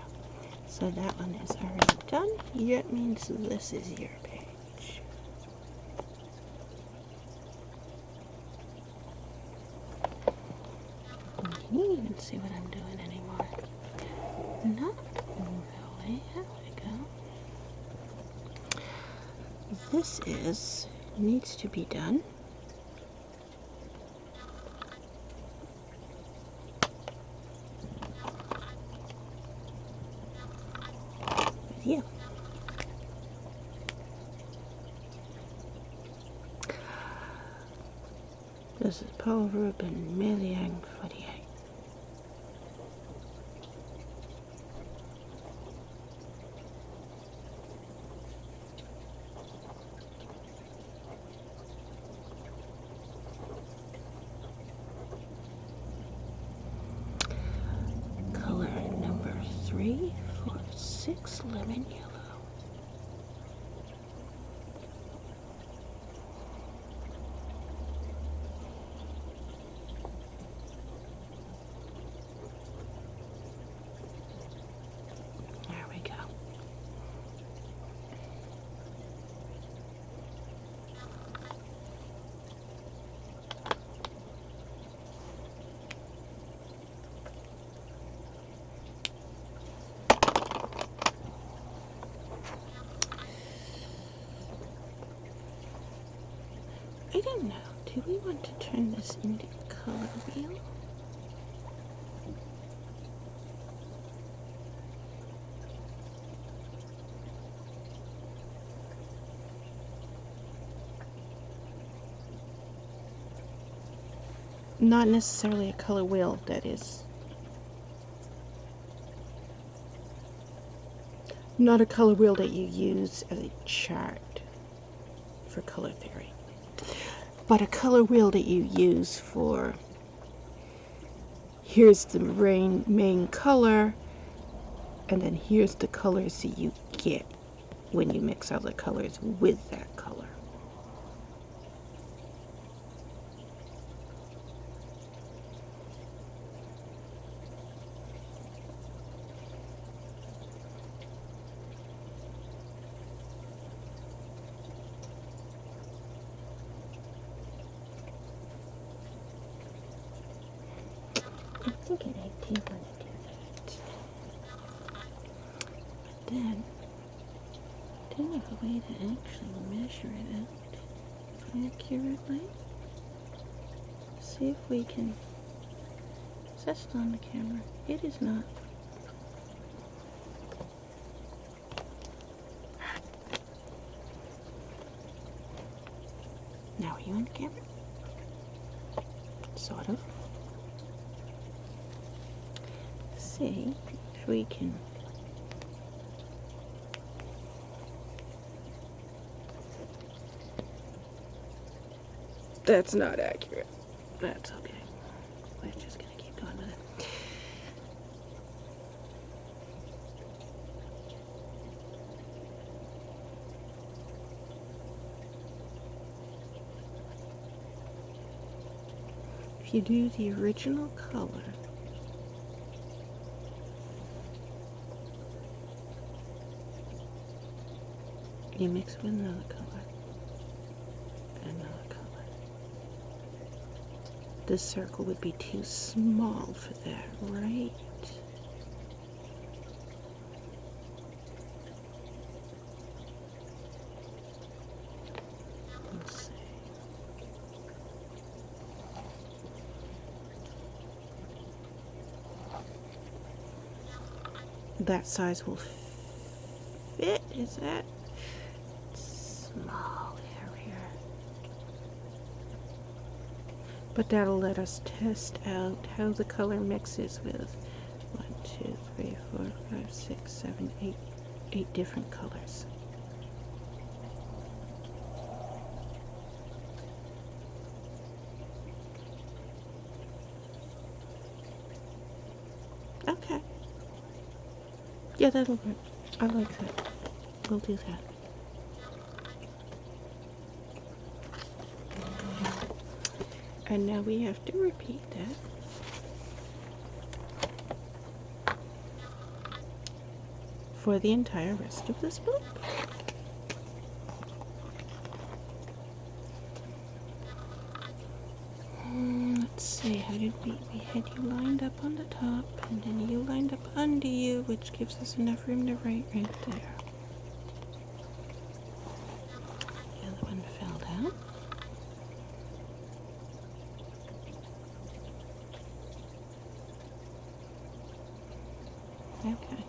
So that one is already done. That means this is your page. Can you even see what I'm doing anymore? Not really. There we go. This needs to be done. Yeah. This is Paul Rubin, Million 48. Color number 3, 4, 6, lemon yellow. There we go. I don't know. Do we want to turn this into a color wheel? Not necessarily a color wheel, that is. Not a color wheel that you use as a chart for color theory, but a color wheel that you use for, here's the main color, and then here's the colors that you get when you mix other colors with that color. I'm thinking I do want to do that. But then, I don't have a way to actually measure it out accurately. See if we can. Is that still on the camera? It is not. Now, are you on the camera? Sort of. See if we can. That's not accurate. That's okay. We're just gonna keep going with it. If you do the original color, you mix with another color, another color. This circle would be too small for that, right? Let's see. that size will fit. Is that small area? But that'll let us test out how the color mixes with 1, 2, 3, 4, 5, 6, 7, 8, 8 different colors. Okay. Yeah, that'll work. I like that. We'll do that. And now we have to repeat that for the entire rest of this book. Let's see, how did we had you lined up on the top, and then you lined up under you, which gives us enough room to write right there. The other one fell down. Okay.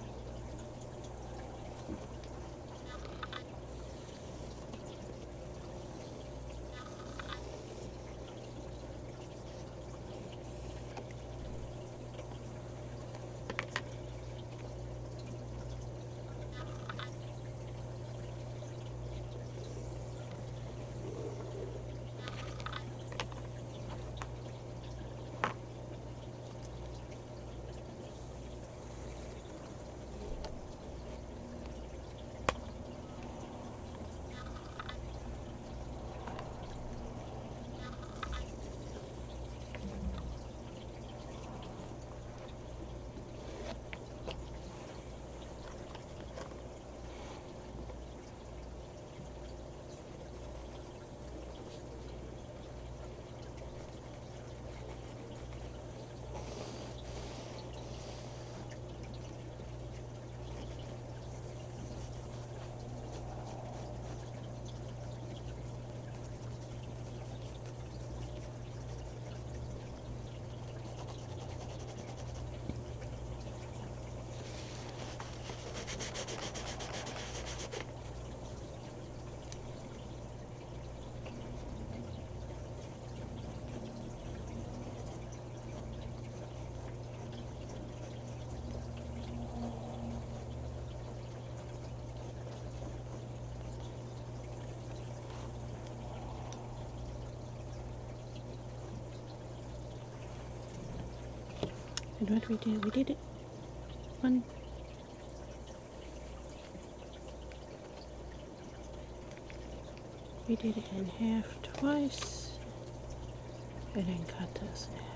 And what did we do? We did it one. We did it in half twice, and then cut this in half.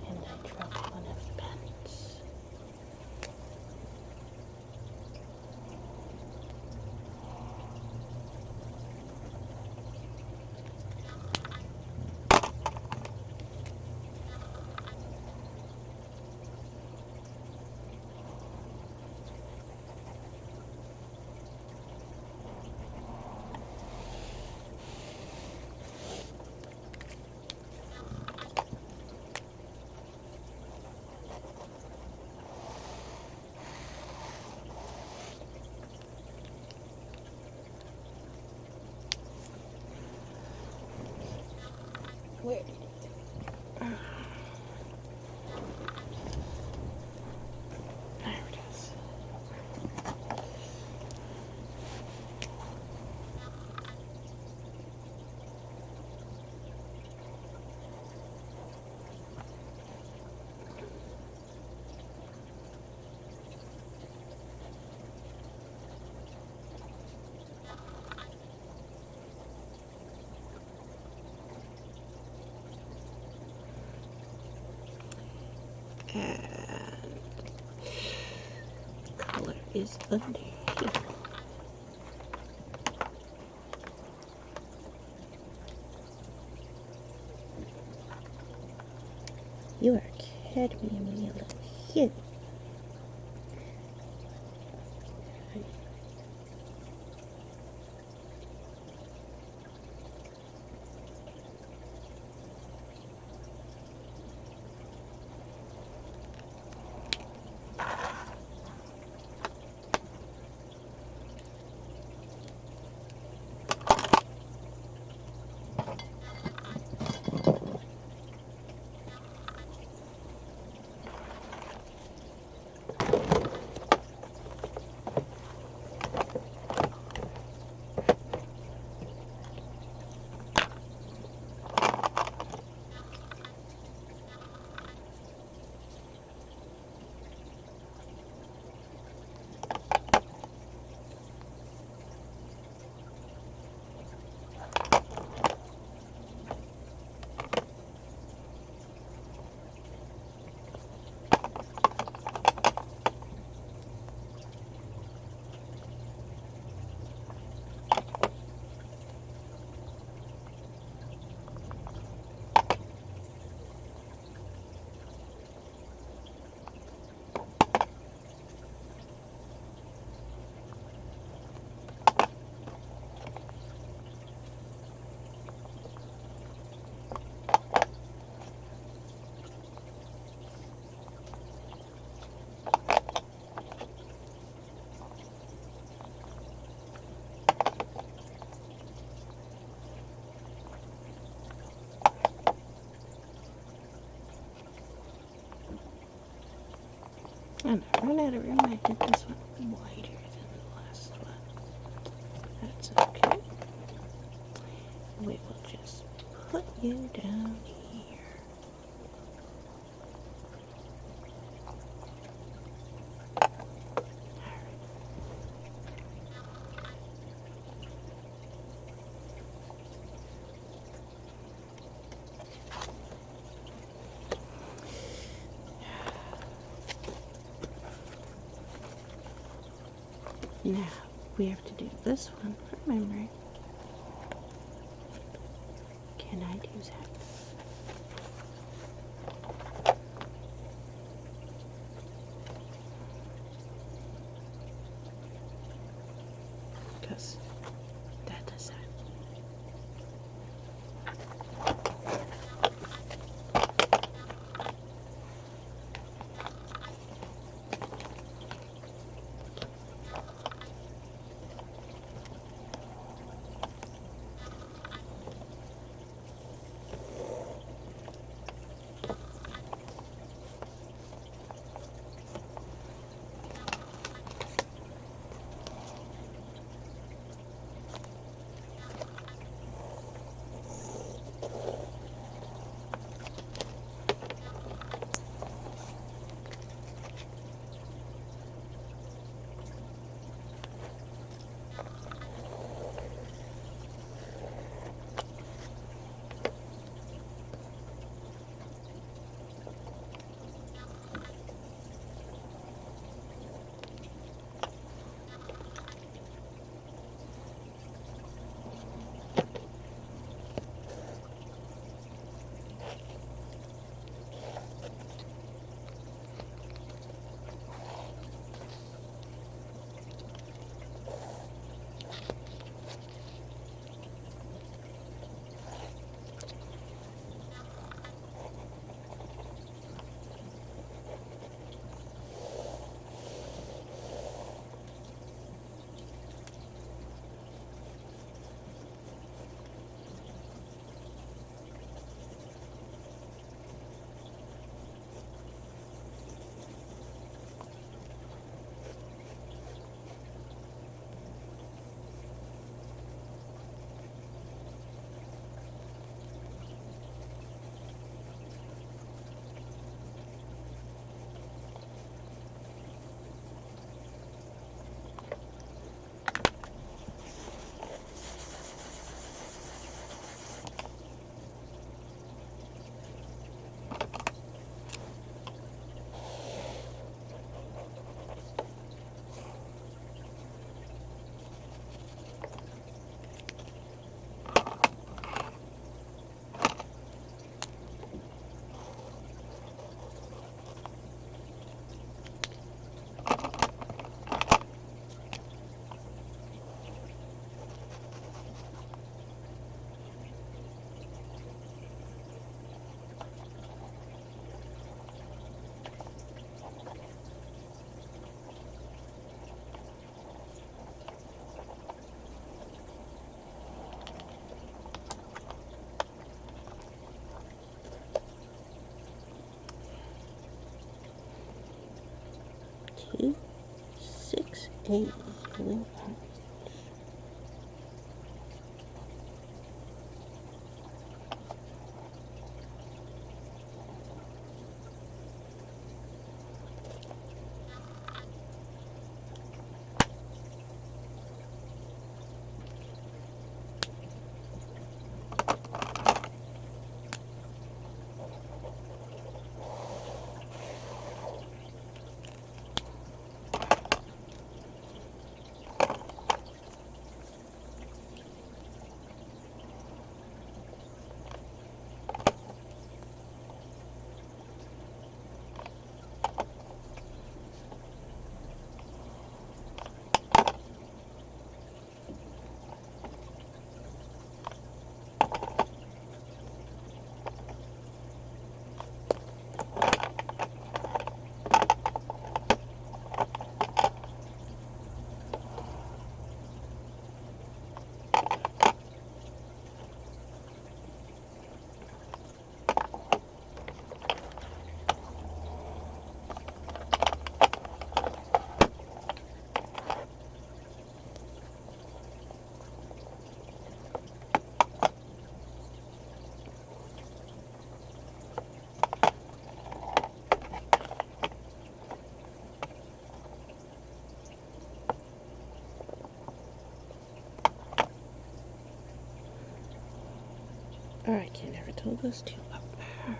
And I dropped one of the pens. Where did it go? There it is. And color is under here. You are kidding me, little kid. And I ran out of room. I did this one wider than the last one. That's okay. We will just put you down here. Now, we have to do this one for memory. Can I do that? Because that does that. 268 million. I can never tell those two apart.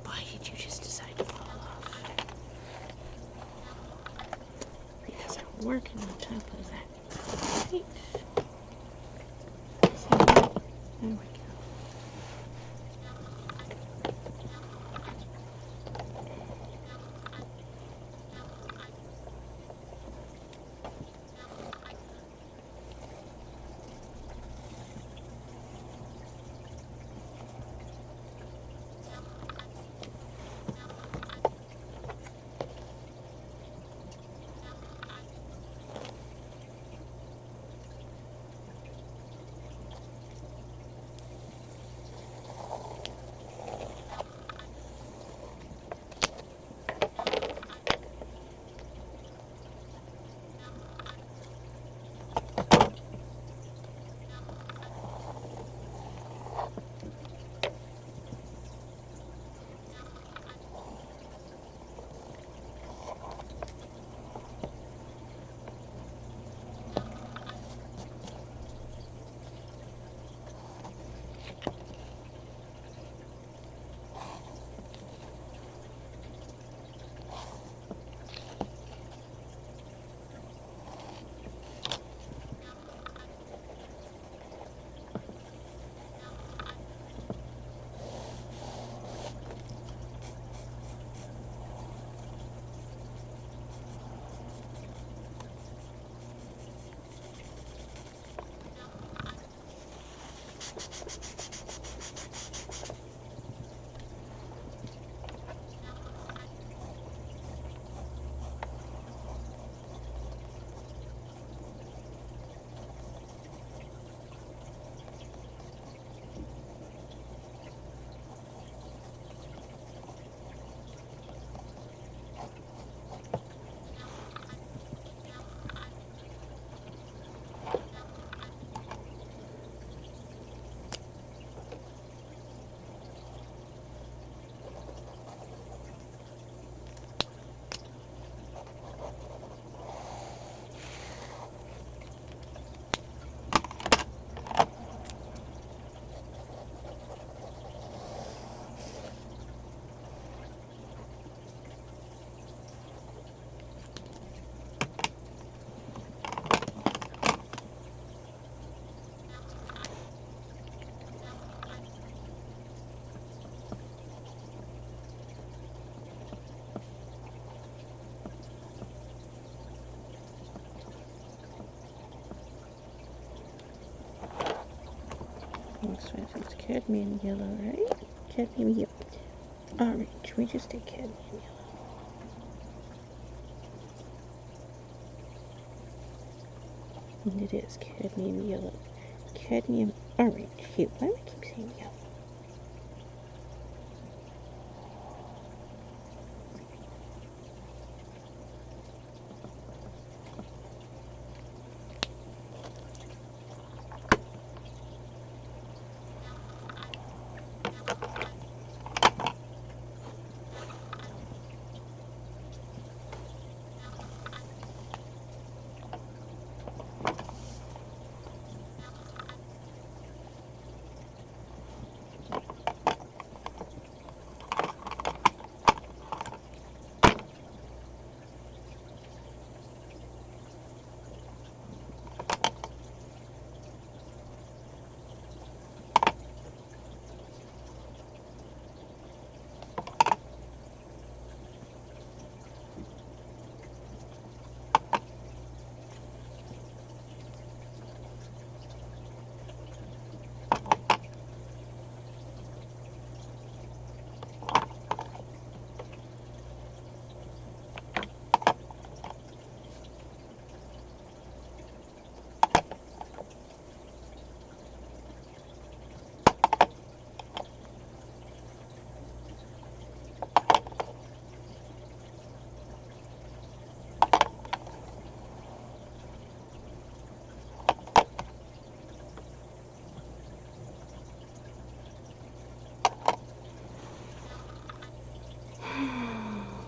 Why did you just decide to fall off? Because I'm working on top of that. Right. So, there we go. Looks like it's cadmium yellow, right? Cadmium yellow. Orange. We just did cadmium yellow. And it is cadmium yellow. Cadmium orange hue. Why do I keep saying yellow?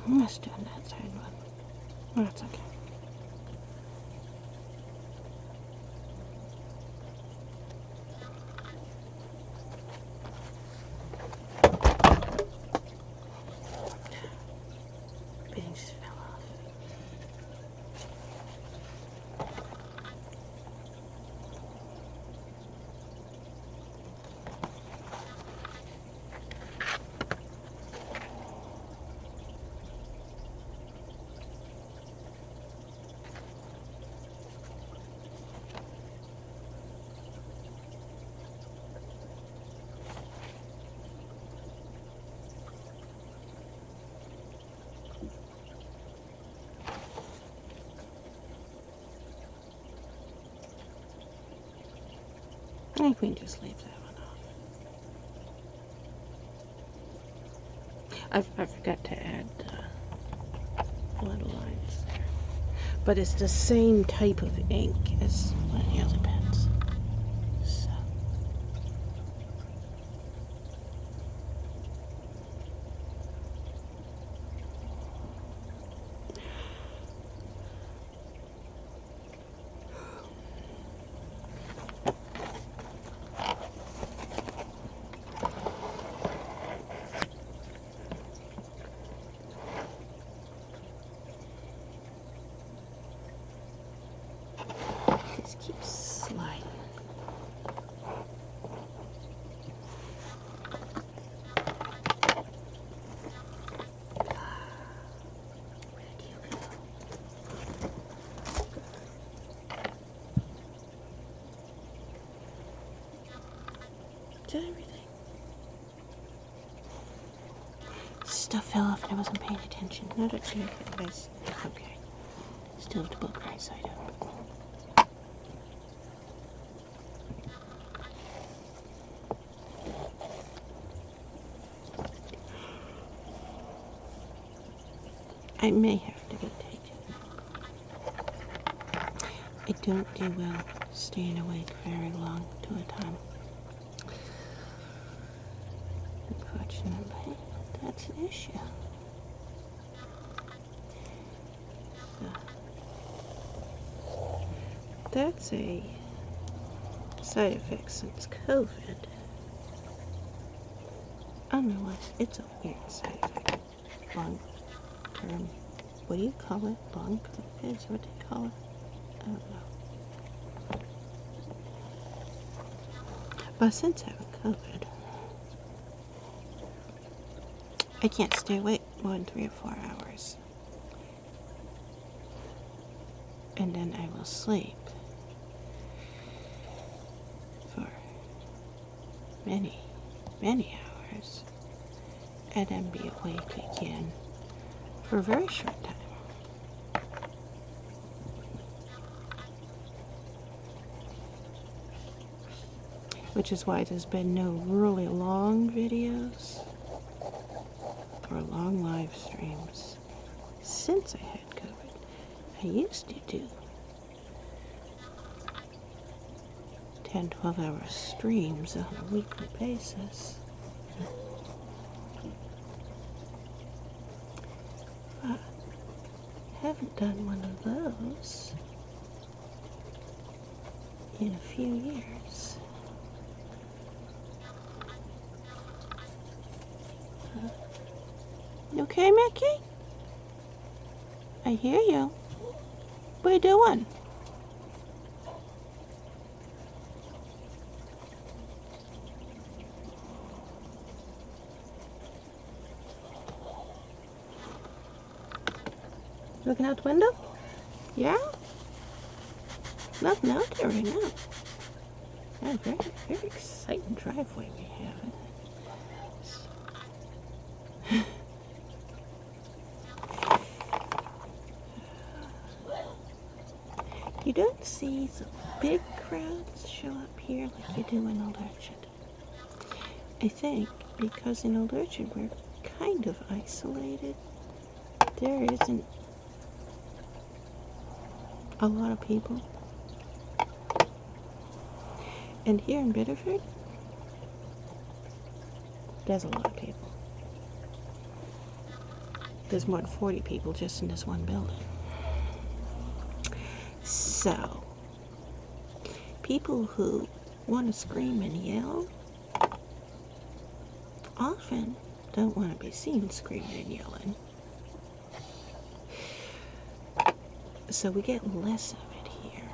I must do on that side one. Oh, that's okay. Base fell off. I think we can just leave that one off. I forgot to add little lines there. But it's the same type of ink as one of the other pens. So. Just keeps sliding. Where'd you go? Did everything? Stuff fell off and I wasn't paying attention. Not a check. Okay. Still have to book right side up. I may have to get taken. I don't do well staying awake very long to a time. Unfortunately, that's an issue. So, that's a side effect since COVID. I don't know what, it's a weird side effect. Long term, what do you call it? Long COVID? Is that what they call it? I don't know. But since having COVID, I can't stay awake more than 3 or 4 hours. And then I will sleep for many, many hours and then be awake again for a very short time. Which is why there's been no really long videos or long live streams since I had COVID. I used to do 10, 12-hour streams on a weekly basis. But I haven't done one of those in a few years. You okay, Mickey? I hear you. What are you doing? Looking out the window? Yeah? Nothing out there right now. Yeah, very, very exciting driveway we have. You don't see the big crowds show up here like you do in Old Orchard. I think because in Old Orchard we're kind of isolated. There isn't a lot of people. And here in Biddeford, there's a lot of people. There's more than 40 people just in this one building. So, people who want to scream and yell often don't want to be seen screaming and yelling. So we get less of it here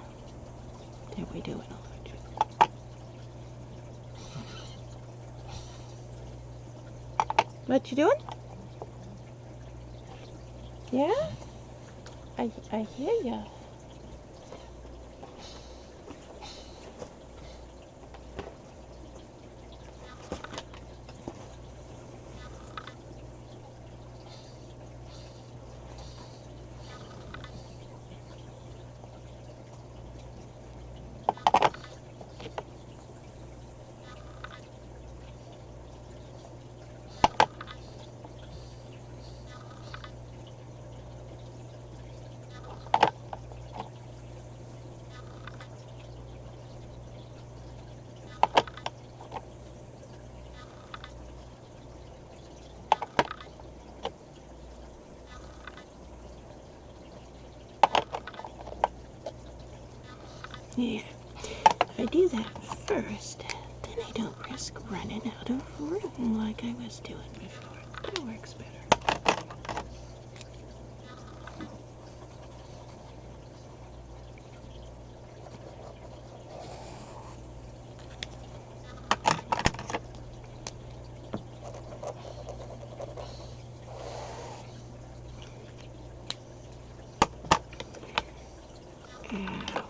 than we do in Old Orchard. What you doing? Yeah? I hear ya. Yeah, if I do that first, then I don't risk running out of room like I was doing before. That works better.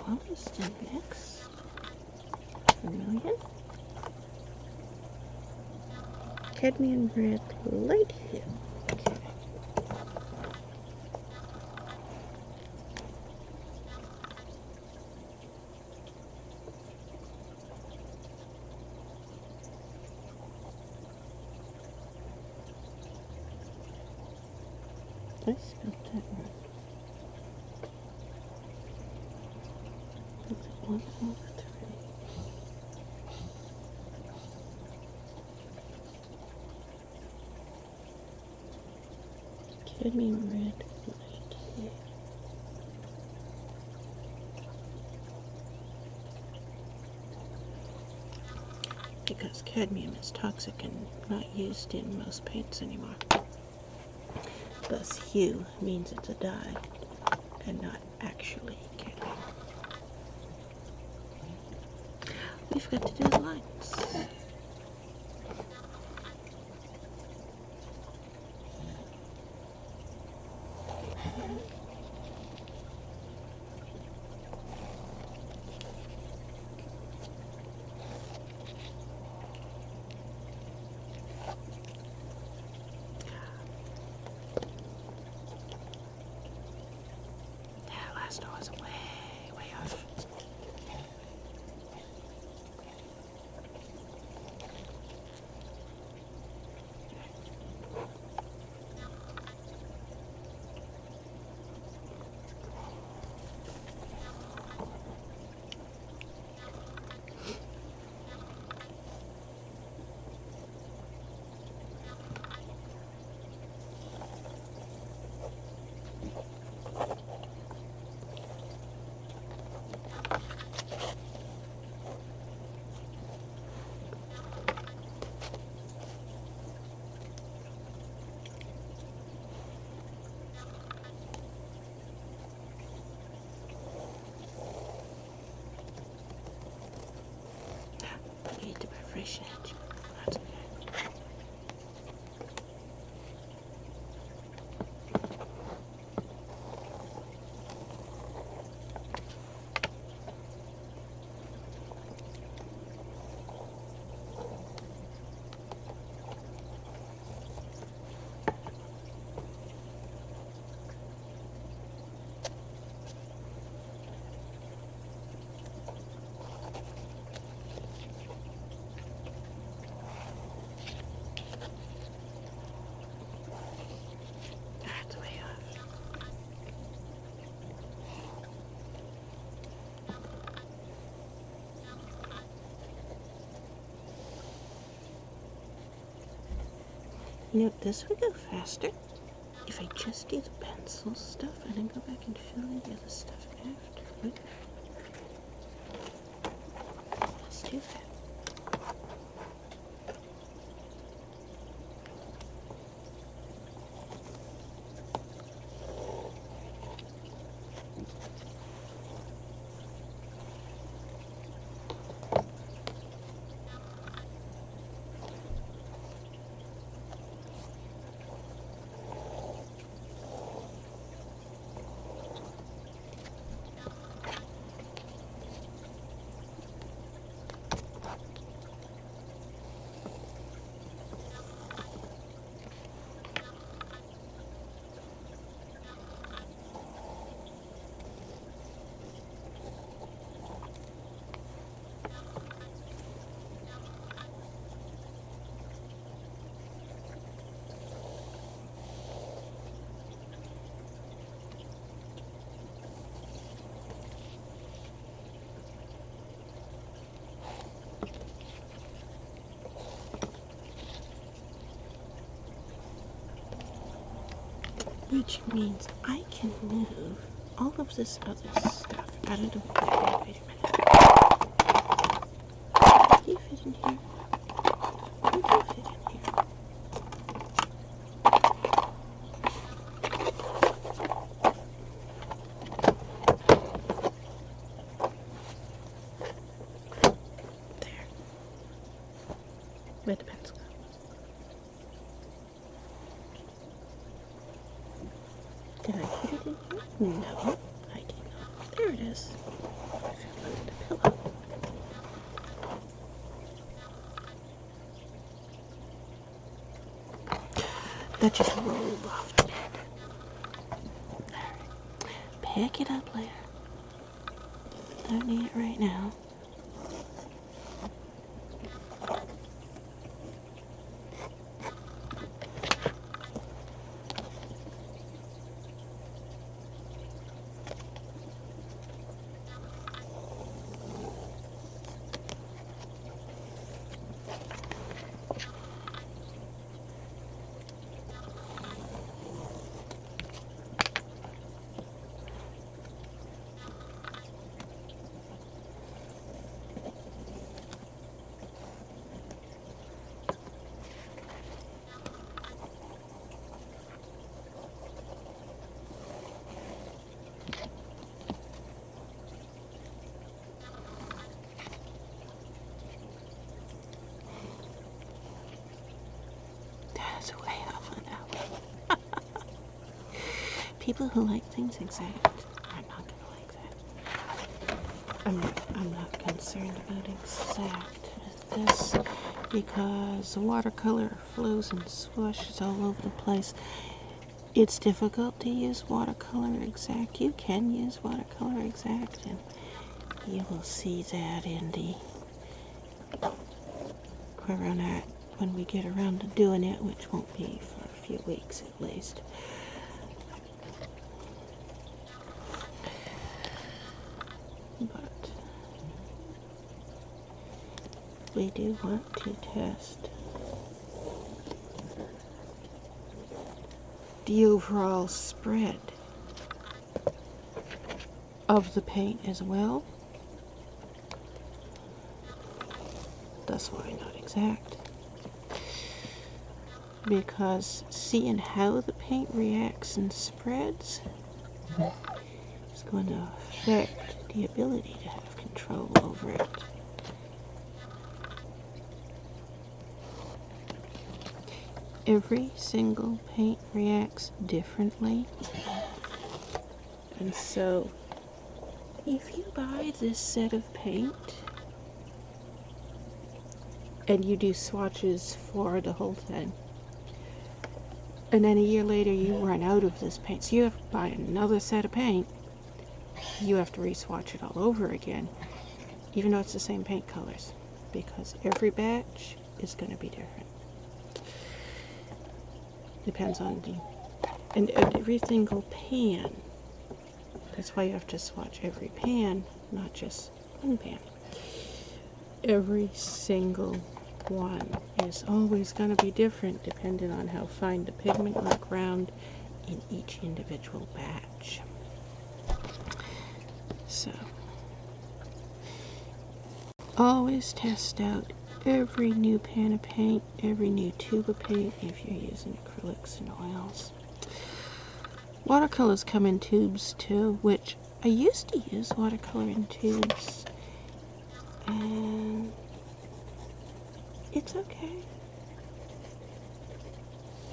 What is the next vermilion? Cadmium red light here. Okay. I spelled that wrong. It's 1/3. Cadmium red light here. Because cadmium is toxic and not used in most paints anymore. Thus, hue means it's a dye and not actually cadmium. We forgot to do the lines. last one was way, way off. Need to fresh edge. That's okay. That's way off. You know, this would go faster if I just do the pencil stuff and then go back and fill in the other stuff after. Let's do that. Which means I can move all of this other stuff out of the way. Wait a minute. Do you fit in here? You do fit in here. There. Where'd the pencil go? Did I put it in here? No, I did not. There it is. I fell under the pillow. That just rolled off the bed. Alright. Pick it up later. Don't need it right now. That's way off on that one. People who like things exact, I'm not gonna like that. I'm not concerned about exact with this because the watercolor flows and swashes all over the place. It's difficult to use watercolor exact. You can use watercolor exact, and you will see that in the Art when we get around to doing it, which won't be for a few weeks at least. But we do want to test the overall spread of the paint as well. That's why not exact, because seeing how the paint reacts and spreads is going to affect the ability to have control over it. Every single paint reacts differently, and so if you buy this set of paint and you do swatches for the whole thing, and then a year later you run out of this paint, so you have to buy another set of paint, you have to re-swatch it all over again, even though it's the same paint colors, because every batch is going to be different. Depends on and every single pan. That's why you have to swatch every pan, not just one pan. Every single one is always going to be different depending on how fine the pigment on the ground in each individual batch. So, always test out every new pan of paint, every new tube of paint if you're using acrylics and oils. Watercolors come in tubes too, which I used to use watercolor in tubes, and it's okay.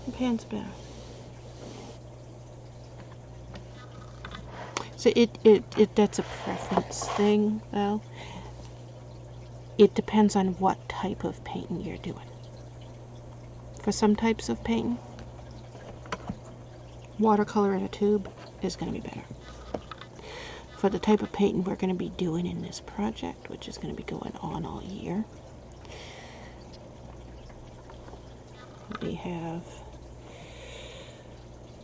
The pan's better. So that's a preference thing though. It depends on what type of painting you're doing. For some types of painting, watercolor in a tube is going to be better. For the type of painting we're going to be doing in this project, which is going to be going on all year, we have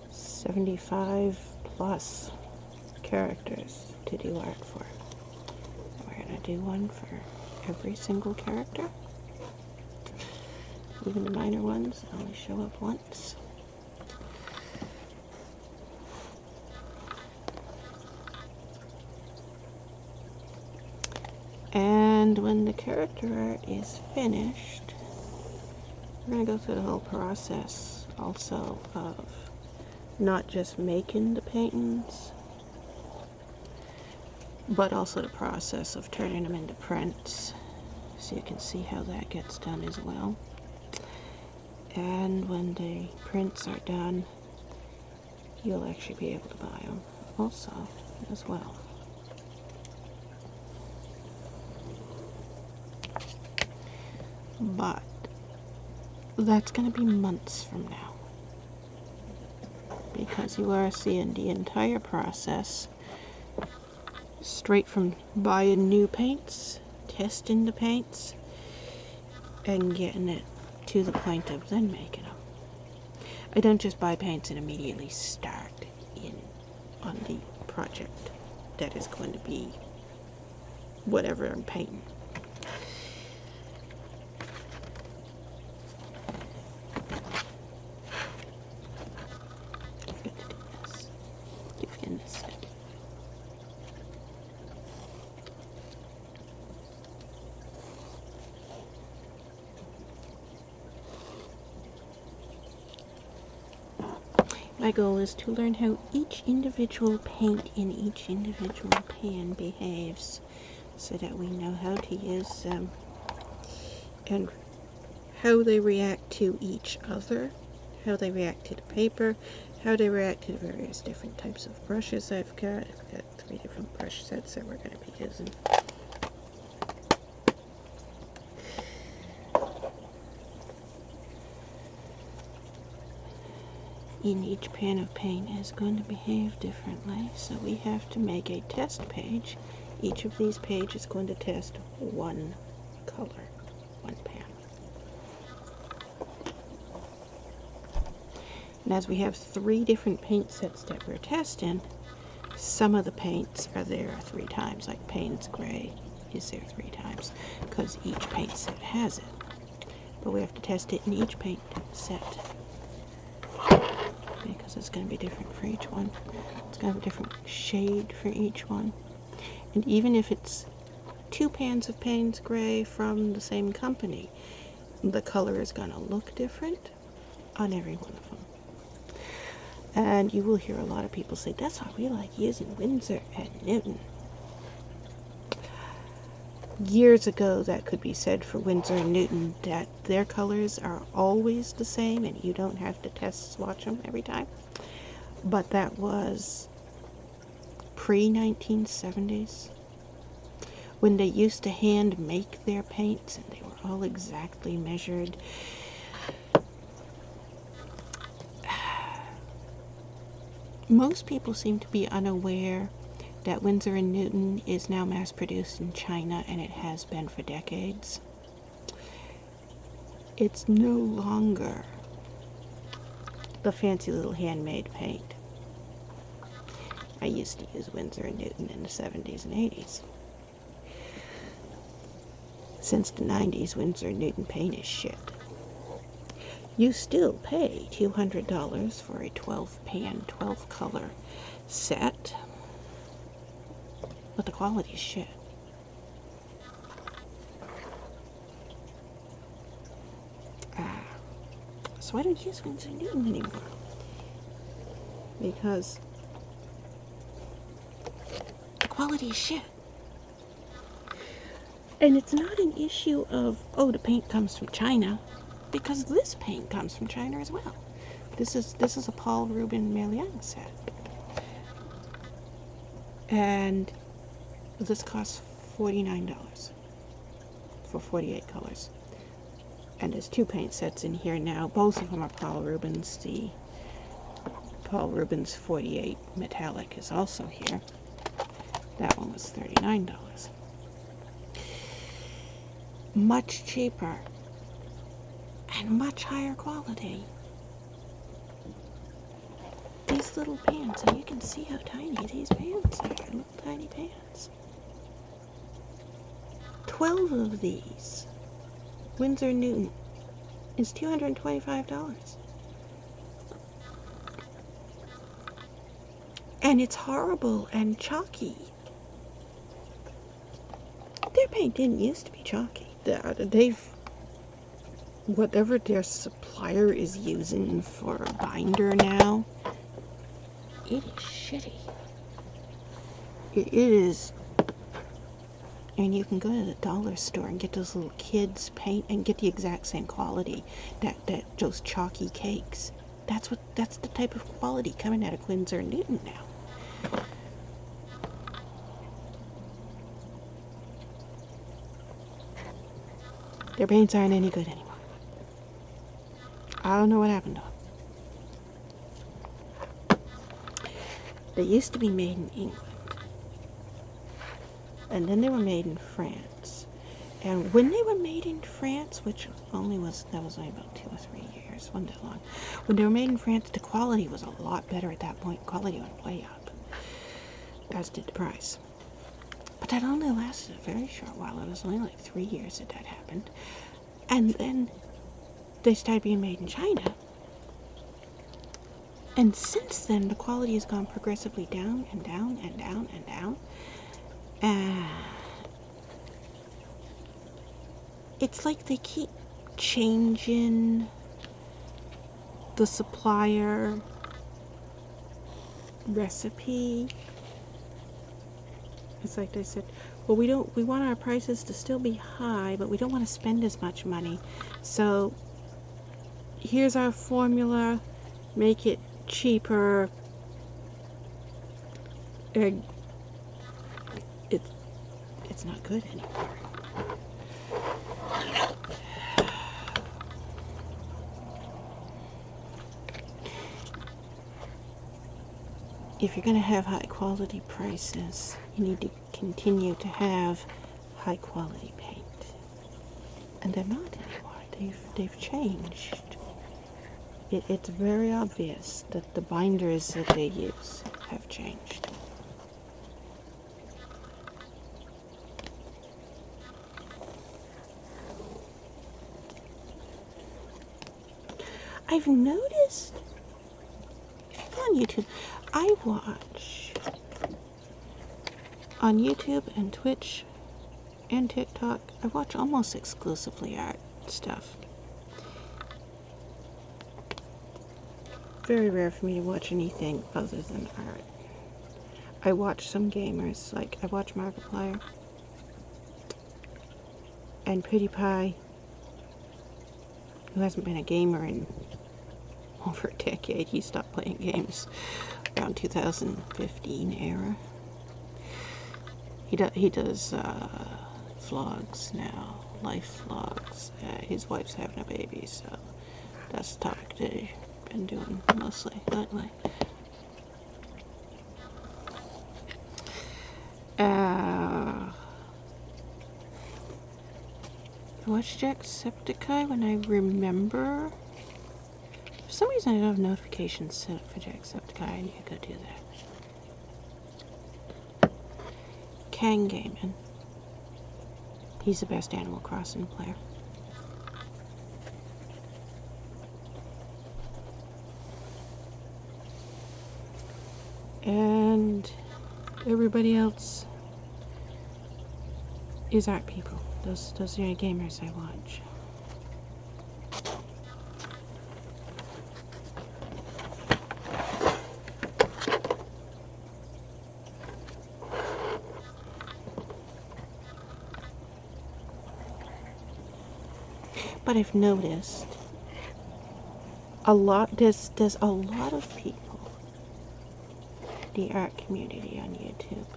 75 plus characters to do art for. We're going to do one for every single character. Even the minor ones only show up once. And when the character art is finished, we're going to go through the whole process also of not just making the paintings, but also the process of turning them into prints, so you can see how that gets done as well. And when the prints are done, you'll actually be able to buy them also as well. But that's going to be months from now, because you are seeing the entire process straight from buying new paints, testing the paints, and getting it to the point of then making them. I don't just buy paints and immediately start on the project that is going to be whatever I'm painting. I forgot to do this. Keep forgetting this step. My goal is to learn how each individual paint in each individual pan behaves, so that we know how to use them and how they react to each other, how they react to the paper, how they react to the various different types of brushes I've got. I've got 3 different brush sets that we're going to be using. in each pan of paint is going to behave differently, so we have to make a test page. Each of these pages is going to test one color, one pan. And as we have 3 different paint sets that we're testing, some of the paints are there 3 times, like Payne's Gray is there 3 times, because each paint set has it. But we have to test it in each paint set, because it's going to be different for each one. It's going to have a different shade for each one. And even if it's 2 pans of Payne's Gray from the same company, the color is going to look different on every one of them. And you will hear a lot of people say, that's why we like using Winsor and Newton. Years ago, that could be said for Winsor and Newton, that their colors are always the same and you don't have to test swatch them every time. But that was pre-1970s, when they used to hand make their paints and they were all exactly measured. Most people seem to be unaware that Winsor & Newton is now mass-produced in China, and it has been for decades. It's no longer the fancy little handmade paint. I used to use Winsor & Newton in the 70s and 80s. Since the 90s, Winsor & Newton paint is shit. You still pay $200 for a 12-pan, 12-color set, but the quality is shit. So I don't use Winsor & Newton anymore, because the quality is shit. And it's not an issue of, oh, the paint comes from China, because this paint comes from China as well. This is a Paul Rubin Meliang set. And this costs $49 for 48 colors. And there's 2 paint sets in here now. Both of them are Paul Rubens. The Paul Rubens 48 metallic is also here. That one was $39. Much cheaper and much higher quality. These little pans, and you can see how tiny these pans are. Little tiny pans. 12 of these Winsor & Newton is $225. And it's horrible and chalky. Their paint didn't used to be chalky. Whatever their supplier is using for a binder now, it is shitty. It is. And you can go to the dollar store and get those little kids paint and get the exact same quality that those chalky cakes. That's the type of quality coming out of Winsor & Newton now. Their paints aren't any good anymore. I don't know what happened to them. They used to be made in England. And then they were made in France. And when they were made in France, which that was only about 2 or 3 years, wasn't that long. When they were made in France, the quality was a lot better at that point. Quality went way up, as did the price. But that only lasted a very short while. It was only like 3 years that happened. And then they started being made in China. And since then, the quality has gone progressively down and down and down and down. It's like they keep changing the supplier recipe. It's like they said, well, we want our prices to still be high, but we don't want to spend as much money. So here's our formula, make it cheaper. It's not good anymore. if you're going to have high quality prices, you need to continue to have high quality paint. And they're not anymore. They've changed. It's very obvious that the binders that they use have changed. I've noticed, if you go on YouTube, I watch on YouTube and Twitch and TikTok, I watch almost exclusively art stuff. Very rare for me to watch anything other than art. I watch some gamers, like I watch Markiplier and PewDiePie, who hasn't been a gamer in over a decade. He stopped playing games around 2015 era. He does vlogs now, life vlogs. His wife's having a baby, so that's the topic they've been doing mostly lately. I watched Jacksepticeye when I remember. For some reason I don't have notifications set up for Jacksepticeye. I need to go do that. Kang Gaming. He's the best Animal Crossing player. And everybody else is art people. Those are the gamers I watch. But I've noticed there's a lot of people, the art community on YouTube,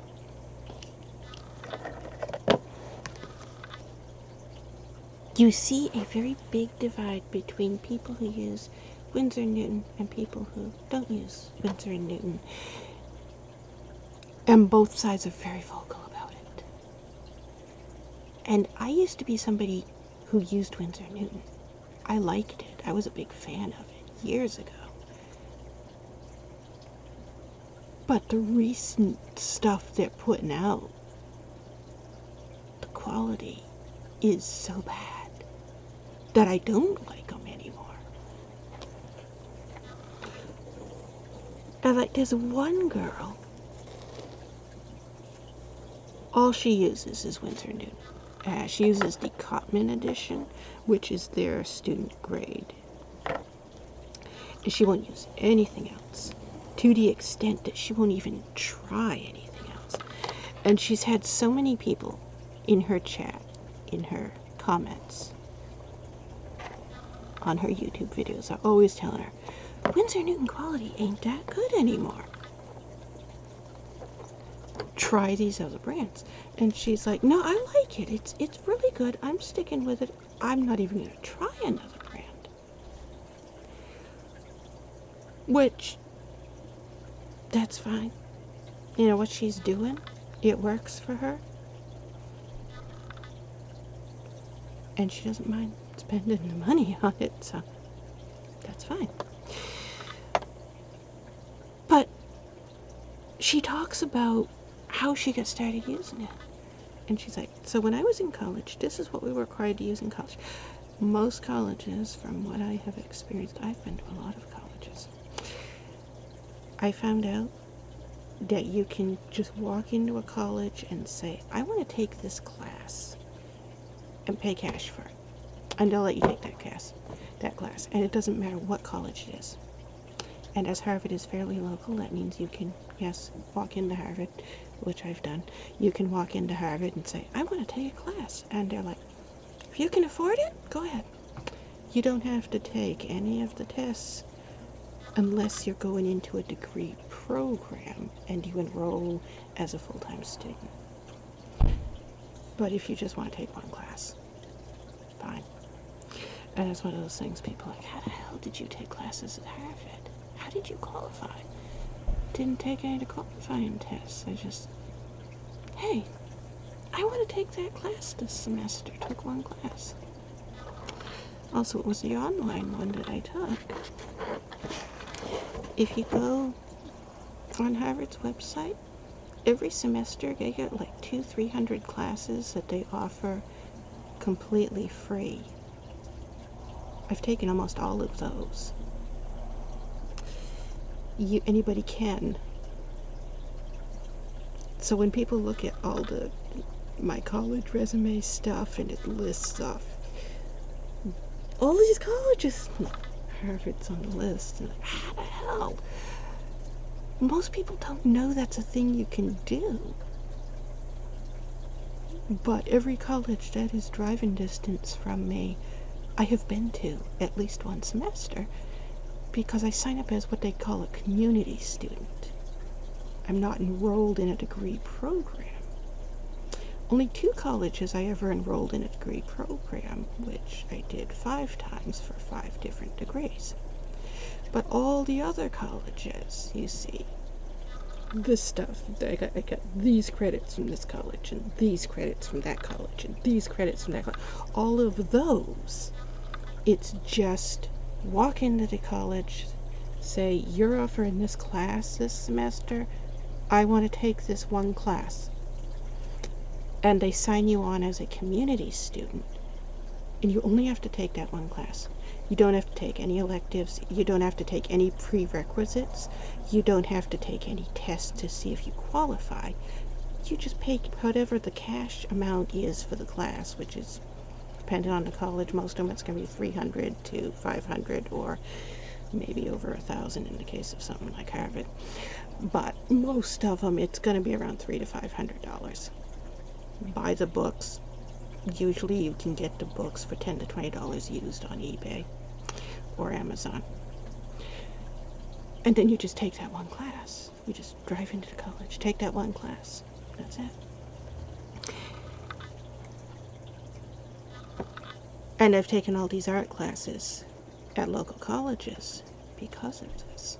you see a very big divide between people who use Winsor & Newton and people who don't use Winsor & Newton. And both sides are very vocal about it. And I used to be somebody who used Winsor & Newton. I liked it. I was a big fan of it years ago. But the recent stuff they're putting out, the quality is so bad that I don't like them anymore. And like, there's one girl, all she uses is Winsor & Newton. She uses the Cotman edition, which is their student grade. And she won't use anything else, to the extent that she won't even try anything else. And she's had so many people in her chat, in her comments, on her YouTube videos are always telling her, Winsor & Newton quality ain't that good anymore. Try these other brands. And she's like, no, I like it. It's really good. I'm sticking with it. I'm not even going to try another brand. Which, that's fine. You know what she's doing? It works for her. And she doesn't mind spending the money on it, so that's fine. But she talks about how she got started using it. And she's like, so when I was in college, this is what we were required to use in college. Most colleges, from what I have experienced, I've been to a lot of colleges, I found out that you can just walk into a college and say, I want to take this class, and pay cash for it. And they'll let you take that class. And it doesn't matter what college it is. And as Harvard is fairly local, that means you can, yes, walk into Harvard, which I've done. You can walk into Harvard and say, I want to take a class. And they're like, if you can afford it, go ahead. You don't have to take any of the tests unless you're going into a degree program and you enroll as a full-time student. But if you just want to take one class, fine. And it's one of those things people are like, how the hell did you take classes at Harvard? How did you qualify? didn't take any of the qualifying tests. I just, hey, I want to take that class this semester. Took one class. Also, it was the online one that I took. If you go on Harvard's website, every semester they get like 200-300 classes that they offer completely free. I've taken almost all of those. Anybody can. So when people look at all my college resume stuff and it lists off all these colleges, Harvard's on the list, and how the hell? Most people don't know that's a thing you can do. But every college that is driving distance from me, I have been to at least one semester, because I sign up as what they call a community student. I'm not enrolled in a degree program. Only 2 colleges I ever enrolled in a degree program, which I did 5 times for 5 different degrees. But all the other colleges, you see, this stuff, I got these credits from this college, and these credits from that college, and these credits from that college. All of those, it's just walk into the college, say, you're offering this class this semester, I want to take this one class. And they sign you on as a community student, and you only have to take that one class. You don't have to take any electives, you don't have to take any prerequisites, you don't have to take any tests to see if you qualify. You just pay whatever the cash amount is for the class, which is, depending on the college, most of them it's going to be $300 to $500, or maybe over $1,000 in the case of something like Harvard. But most of them, it's going to be around $300 to $500. Buy the books. Usually you can get the books for $10 to $20 used on eBay or Amazon. And then you just take that one class. You just drive into the college, take that one class. That's it. And I've taken all these art classes at local colleges because of this.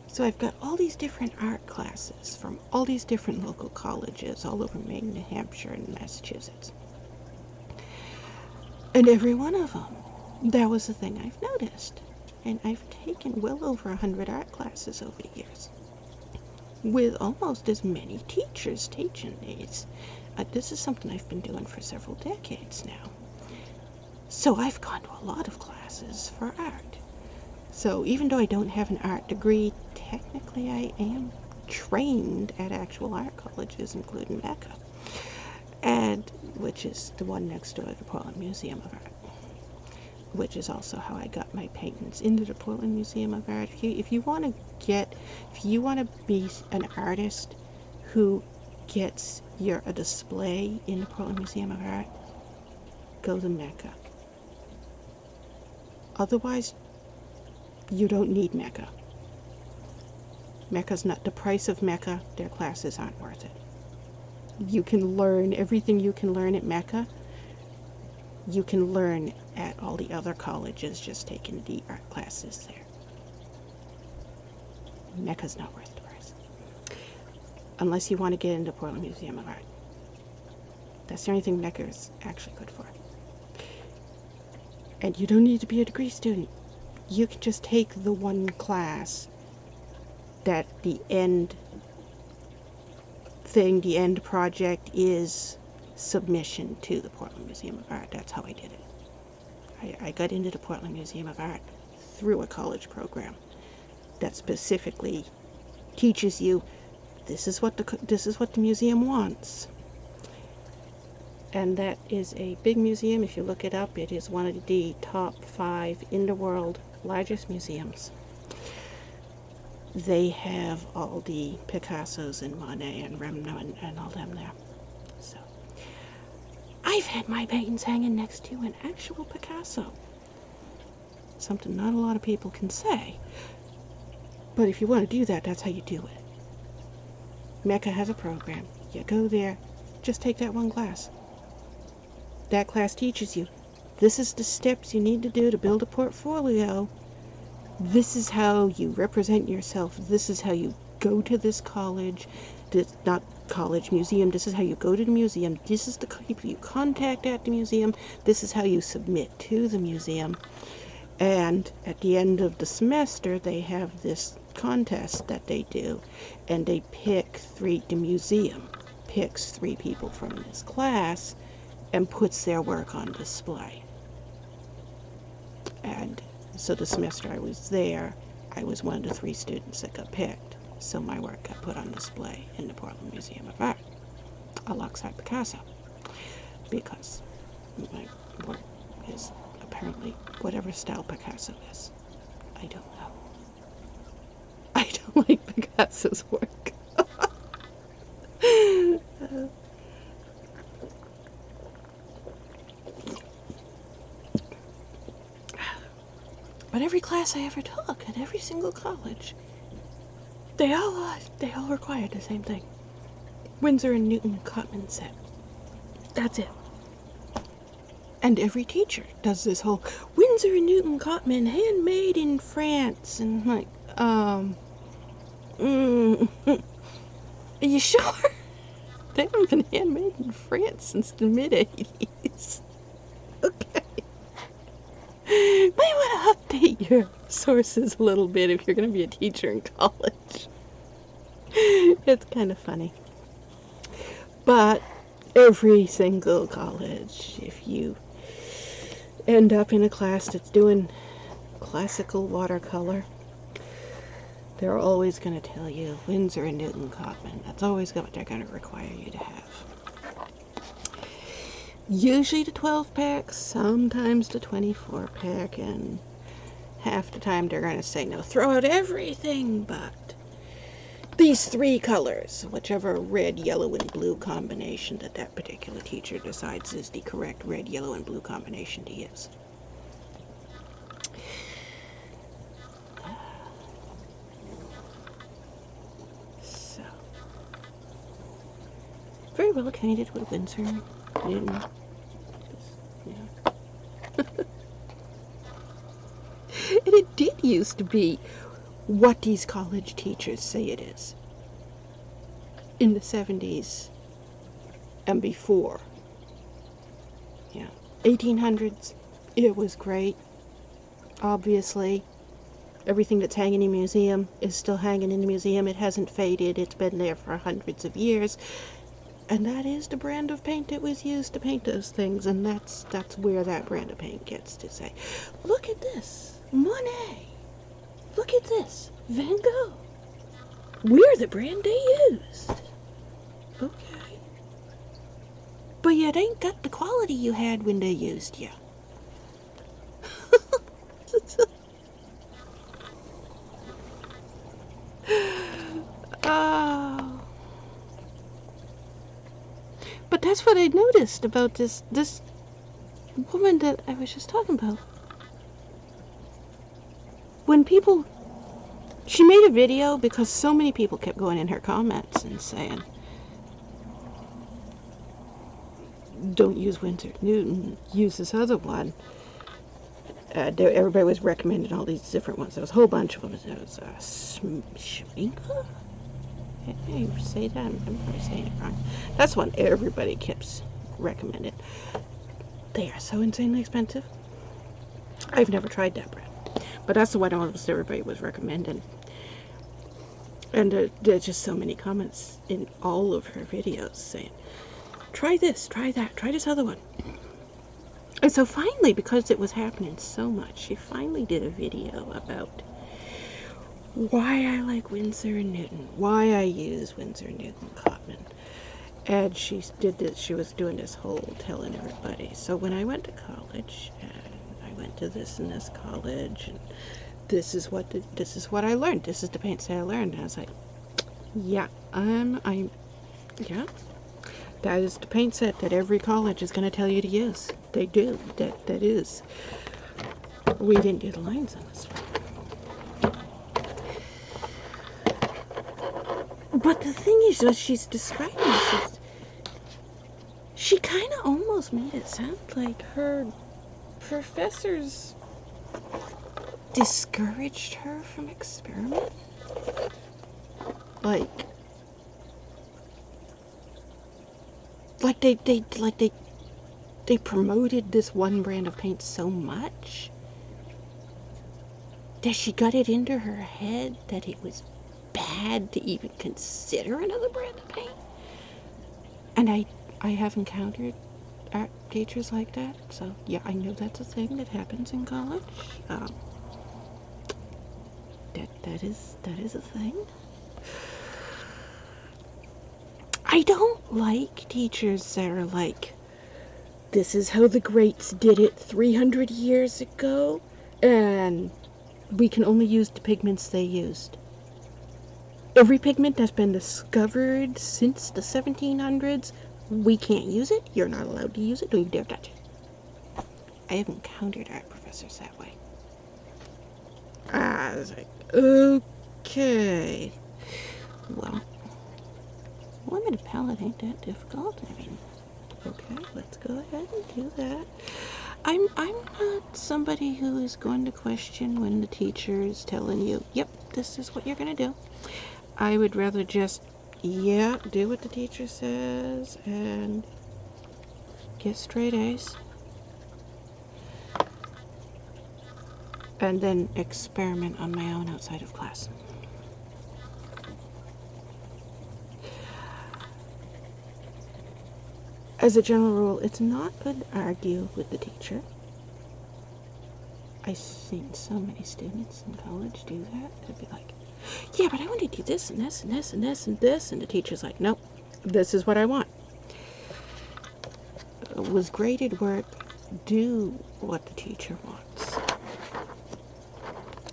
So I've got all these different art classes from all these different local colleges all over Maine, New Hampshire, and Massachusetts. And every one of them, that was the thing I've noticed. And I've taken well over 100 art classes over the years, with almost as many teachers teaching these. This is something I've been doing for several decades now. So I've gone to a lot of classes for art. So even though I don't have an art degree, technically I am trained at actual art colleges, including Mecca, and which is the one next door to the Portland Museum of Art, which is also how I got my paintings into the Portland Museum of Art. If you want to be an artist who gets a display in the Portland Museum of Art, go to Mecca. Otherwise, you don't need Mecca. Mecca's not the price of Mecca. Their classes aren't worth it. You can learn everything you can learn at Mecca. You can learn at all the other colleges just taking the art classes there. Mecca's not worth the price. Unless you want to get into Portland Museum of Art. That's the only thing Mecca is actually good for. And you don't need to be a degree student. You can just take the one class that the end project is submission to the Portland Museum of Art. That's how I did it. I got into the Portland Museum of Art through a college program that specifically teaches you this is what the museum wants. And that is a big museum. If you look it up, it is one of the top 5 in the world largest museums. They have all the Picassos and Monet and Rembrandt and all them there. So I've had my paintings hanging next to an actual Picasso. Something not a lot of people can say. But if you want to do that, that's how you do it. Mecca has a program. You go there, just take that one class. That class teaches you, this is the steps you need to do to build a portfolio. This is how you represent yourself. This is how you go to this college. This, not college, museum. This is how you go to the museum. This is the people you contact at the museum. This is how you submit to the museum. And at the end of the semester, they have this contest that they do. And they pick the museum picks 3 people from this class and puts their work on display. And so the semester I was there, I was one of the 3 students that got picked. So my work got put on display in the Portland Museum of Art, alongside Picasso. Because my work is apparently whatever style Picasso is. I don't know. I don't like Picasso's work. But every class I ever took at every single college, they all required the same thing. Winsor and Newton Cotman set. That's it. And every teacher does this whole Winsor and Newton Cotman handmade in France, and like, are you sure? They haven't been handmade in France since the mid-80s. Okay. Might want to update your sources a little bit if you're going to be a teacher in college. It's kind of funny. But every single college, if you end up in a class that's doing classical watercolor, they're always going to tell you Winsor and Newton Cotman. That's always what they're going to require you to have. Usually the 12-pack, sometimes the 24-pack, and half the time they're going to say, no, throw out everything but these 3 colors, whichever red, yellow, and blue combination that particular teacher decides is the correct red, yellow, and blue combination to use. So, very well acquainted with Winsor Newton. Yeah. And it did used to be what these college teachers say it is. In the 70s and before. Yeah. 1800s, it was great. Obviously, everything that's hanging in the museum is still hanging in the museum. It hasn't faded. It's been there for hundreds of years. And that is the brand of paint that was used to paint those things. And that's where that brand of paint gets to say, look at this, Monet. Look at this, Van Gogh. We're the brand they used. Okay. But you ain't got the quality you had when they used you. Oh. But that's what I noticed about this woman that I was just talking about. When people, she made a video because so many people kept going in her comments and saying, don't use Winsor Newton, use this other one. Everybody was recommending all these different ones. There was a whole bunch of them. There was Schminka? Hey, say that. I'm probably saying it wrong. That's one everybody keeps recommending. They are so insanely expensive. I've never tried that brand. But that's the one almost everybody was recommending. And there's just so many comments in all of her videos saying, try this, try that, try this other one. And so finally, because it was happening so much, she finally did a video about why I like Winsor & Newton, why I use Winsor & Newton Cotman. And she did this, she was doing this whole telling everybody. So when I went to college, and I went to this and this college, and this is what I learned. This is the paint set I learned. And I was like, yeah, yeah. That is the paint set that every college is going to tell you to use. They do. That is. We didn't do the lines on this one. But the thing is, what she's describing this, she kind of almost made it sound like her professors discouraged her from experimenting. Like they promoted this one brand of paint so much that she got it into her head that it was bad to even consider another brand of paint. And I have encountered art teachers like that, so yeah, I know that's a thing that happens in college. That is a thing. I don't like teachers that are like, this is how the greats did it 300 years ago, and we can only use the pigments they used. Every pigment that's been discovered since the 1700s, we can't use it. You're not allowed to use it. Don't you dare touch it. I have encountered art professors that way. I was like, okay. Well, limited palette ain't that difficult. I mean, okay, let's go ahead and do that. I'm not somebody who is going to question when the teacher is telling you, yep, this is what you're going to do. I would rather just, yeah, do what the teacher says and get straight A's. And then experiment on my own outside of class. As a general rule, it's not good to argue with the teacher. I've seen so many students in college do that. They'd be like, yeah, but I want to do this and this and this and this and this. And the teacher's like, nope, this is what I want. With graded work, do what the teacher wants.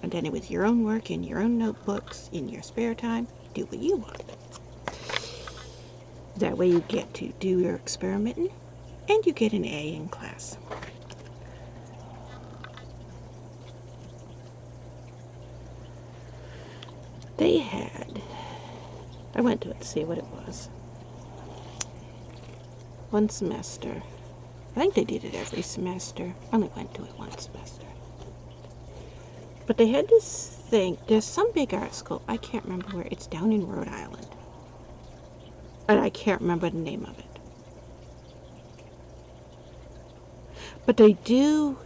And then with your own work, in your own notebooks, in your spare time, do what you want. That way you get to do your experimenting, and you get an A in class. They had, I went to it to see what it was. One semester. I think they did it every semester. I only went to it one semester. But they had this thing, there's some big art school, I can't remember where, it's down in Rhode Island. And I can't remember the name of it. But they do,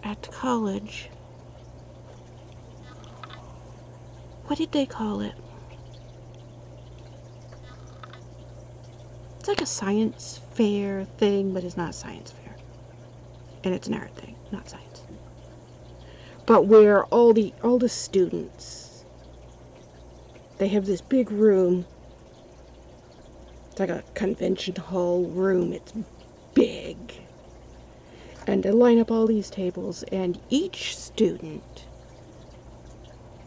at the college, what did they call it? It's like a science fair thing, but it's not a science fair. And it's an art thing, not science. But where all the students, they have this big room. It's like a convention hall room. It's big. And they line up all these tables, and each student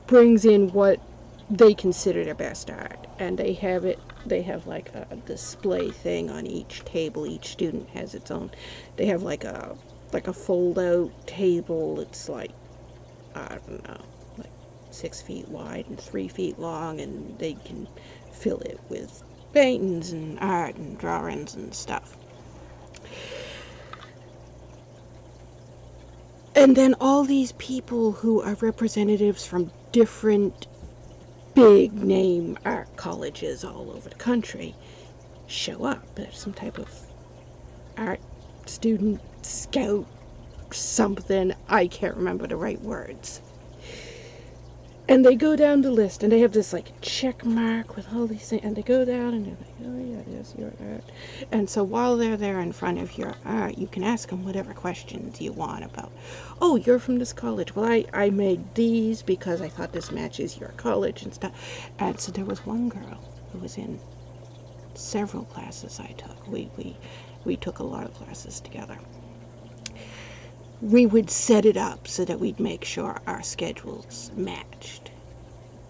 brings in what they consider their best art. And they have like a display thing on each table. Each student has its own. They have like a fold-out table. It's like, I don't know, like 6 feet wide and 3 feet long, and they can fill it with paintings and art and drawings and stuff. And then all these people who are representatives from different big name art colleges all over the country show up. There's some type of art student scout something, I can't remember the right words. And they go down the list, and they have this like check mark with all these things, and they go down and they're like, oh yeah, there's your art. And so while they're there in front of your art, you can ask them whatever questions you want about, oh, you're from this college, well I made these because I thought this matches your college and stuff. And so there was one girl who was in several classes I took. We took a lot of classes together. We would set it up so that we'd make sure our schedules matched,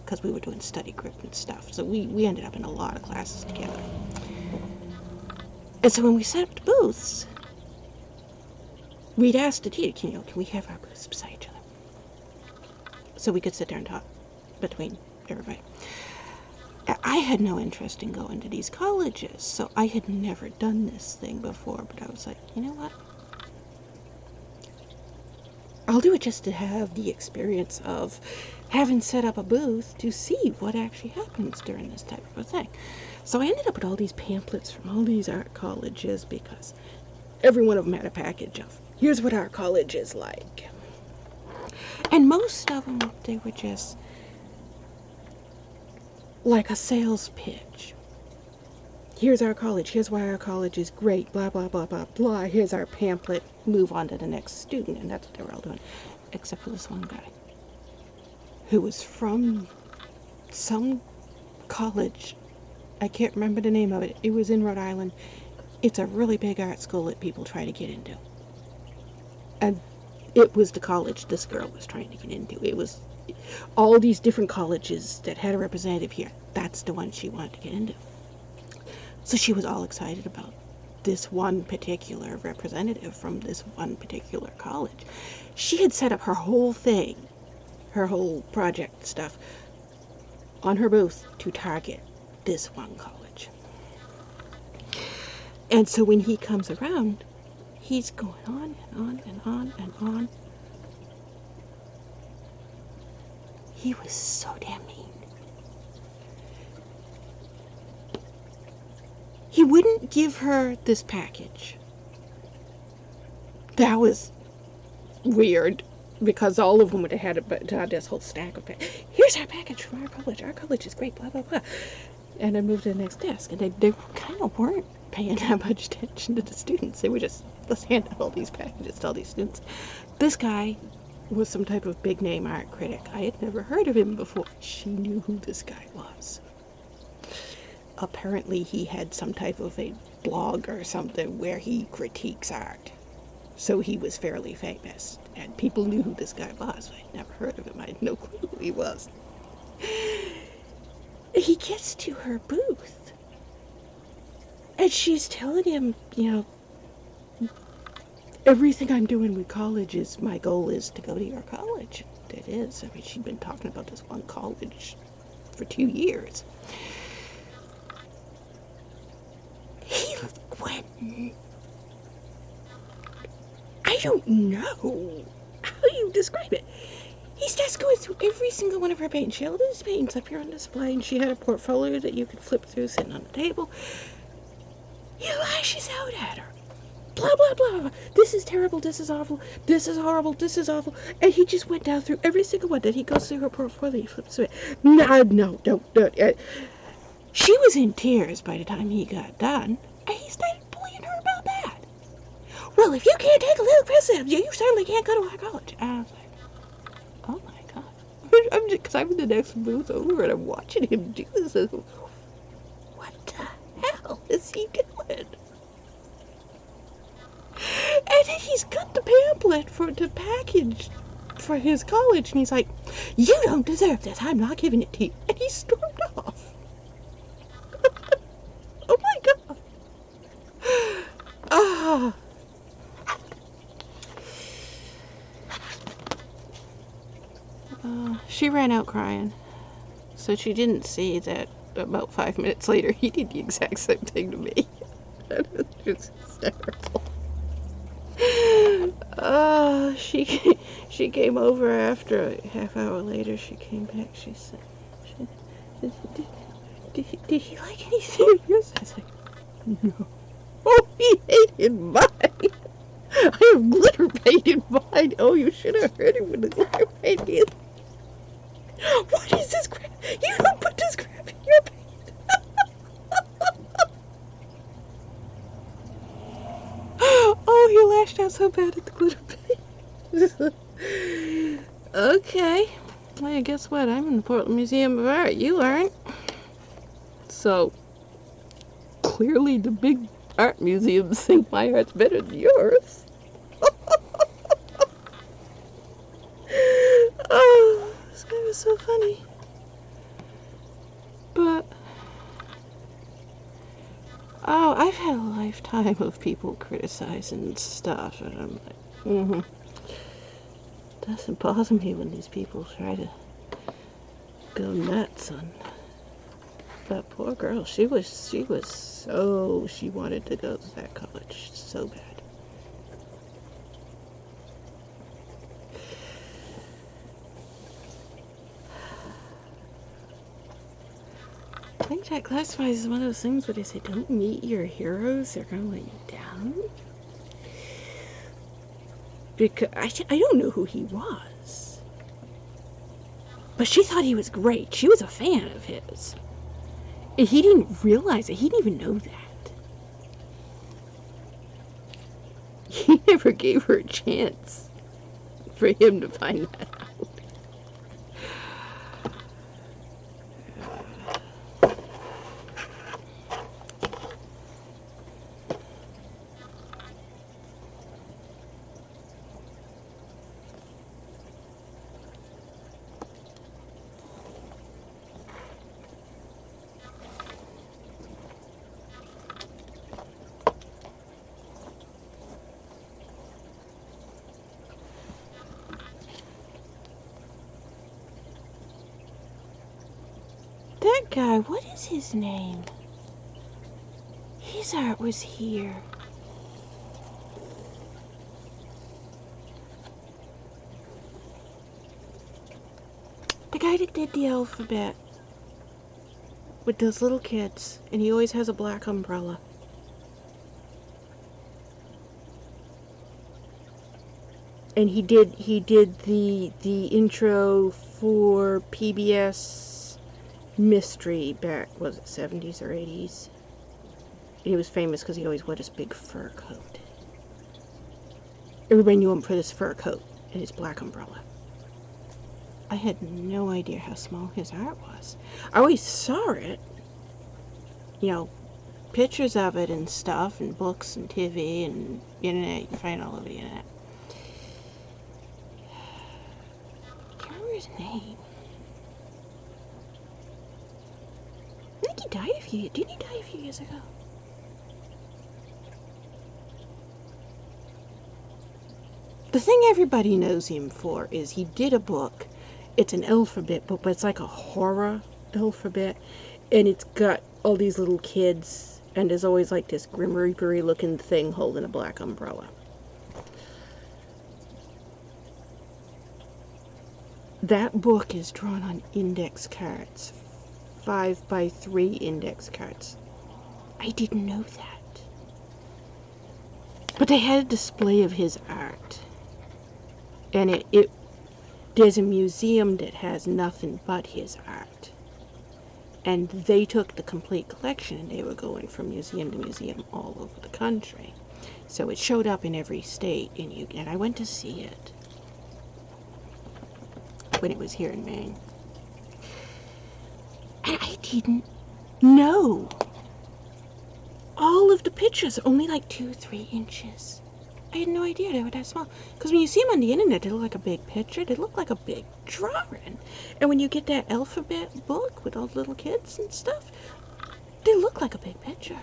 because we were doing study group and stuff. So we ended up in a lot of classes together. And so when we set up the booths, we'd ask the teacher, can we have our booths beside each other? So we could sit there and talk between everybody. I had no interest in going to these colleges, so I had never done this thing before, but I was like, you know what? I'll do it just to have the experience of having set up a booth to see what actually happens during this type of a thing. So I ended up with all these pamphlets from all these art colleges because every one of them had a package of, here's what our college is like. And most of them, they were just like a sales pitch. Here's our college, here's why our college is great, blah, blah, blah, blah, blah. Here's our pamphlet, move on to the next student. And that's what they were all doing, except for this one guy who was from some college. I can't remember the name of it. It was in Rhode Island. It's a really big art school that people try to get into. And it was the college this girl was trying to get into. It was all these different colleges that had a representative here. That's the one she wanted to get into. So she was all excited about this one particular representative from this one particular college. She had set up her whole thing, her whole project stuff, on her booth to target this one college. And so when he comes around, he's going on and on and on and on. He was so damn mean. He wouldn't give her this package. That was weird, because all of them would have had this whole stack of packages. Here's our package from our college. Our college is great, blah, blah, blah. And I moved to the next desk, and they kind of weren't paying that much attention to the students. They were just, let's hand out all these packages to all these students. This guy was some type of big name art critic. I had never heard of him before. She knew who this guy was. Apparently he had some type of a blog or something where he critiques art. So he was fairly famous, and people knew who this guy was. I'd never heard of him. I had no clue who he was. He gets to her booth, and she's telling him, everything I'm doing with college is, my goal is to go to your college. It is. I mean, she'd been talking about this one college for 2 years. He went, I don't know how you describe it. He starts going through every single one of her paintings. She had all these paintings up here on display, and she had a portfolio that you could flip through sitting on the table. He lashes out at her. Blah, blah, blah, blah. This is terrible, this is awful, this is horrible, this is awful. And he just went down through every single one. Then he goes through her portfolio, he flips through it. No, don't. She was in tears by the time he got done, and he started bullying her about that. Well, if you can't take a little criticism, you certainly can't go to our college. And I was like, oh my God. Because I'm in the next booth over, and I'm watching him do this. What the hell is he doing? And then he's got the pamphlet for the package for his college, and he's like, you don't deserve this. I'm not giving it to you. And he stormed off. Oh my God. Ah. She ran out crying. So she didn't see that about 5 minutes later he did the exact same thing to me. That was just hysterical. She came over after a half hour later. She came back. She said, did he like anything of yours? I was like, no. Oh, he hated mine. I have glitter paint in mine. Oh, you should have heard him with the glitter paint in. What is this crap? You don't put this crap in your paint. Oh, he lashed out so bad at the glitter paint. Okay. Well, guess what? I'm in the Portland Museum of Art. You aren't. So, clearly the big art museums think my art's better than yours. Oh, this guy was so funny. But, oh, I've had a lifetime of people criticizing stuff, and I'm like, doesn't bother me when these people try to go nuts on that poor girl. She wanted to go to that college so bad. think that classifies as one of those things where they say, don't meet your heroes, they're going to let you down. Because I don't know who he was. But she thought he was great. She was a fan of his. And he didn't realize it. He didn't even know that. He never gave her a chance for him to find that out. That guy, what is his name? His art was here. The guy that did the alphabet with those little kids, and he always has a black umbrella. And he did the intro for PBS Mystery back, was it 70s or 80s? And he was famous because he always wore this big fur coat. Everybody knew him for this fur coat and his black umbrella. I had no idea how small his art was. I always saw it, you know, pictures of it and stuff, and books and TV and internet. You can find it all over the internet. I can't remember his name. I think he died a few years. Didn't he die a few years ago? The thing everybody knows him for is he did a book. It's an alphabet book, but it's like a horror alphabet. And it's got all these little kids, and there's always like this Grim Reaper-y looking thing holding a black umbrella. That book is drawn on index cards. 5x3 index cards. I didn't know that. But they had a display of his art. And there's a museum that has nothing but his art. And they took the complete collection and they were going from museum to museum all over the country. So it showed up in every state, and I went to see it when it was here in Maine. And I didn't know. All of the pictures are only like 2-3 inches. I had no idea they were that small. Because when you see them on the internet, they look like a big picture. They look like a big drawing. And when you get that alphabet book with all the little kids and stuff, they look like a big picture.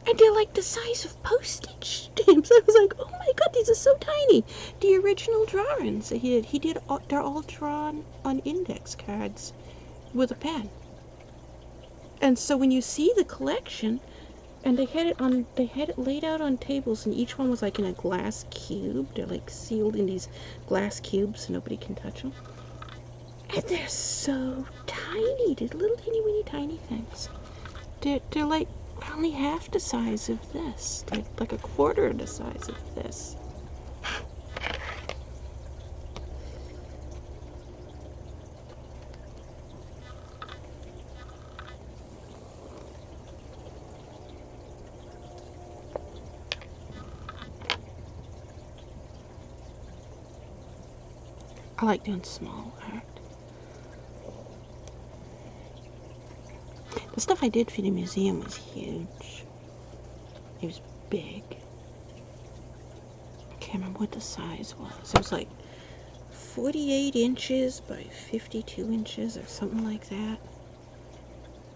And they're like the size of postage stamps. I was like, oh my god, these are so tiny. The original drawings that he did, they're all drawn on index cards with a pen. And so when you see the collection, and they had it laid out on tables, and each one was like in a glass cube. They're like sealed in these glass cubes so nobody can touch them. And they're so tiny. They're little teeny weeny tiny things. They're like only half the size of this. They're like a quarter of the size of this. I like doing small art. The stuff I did for the museum was huge. It was big. I can't remember what the size was. It was like 48 inches by 52 inches or something like that.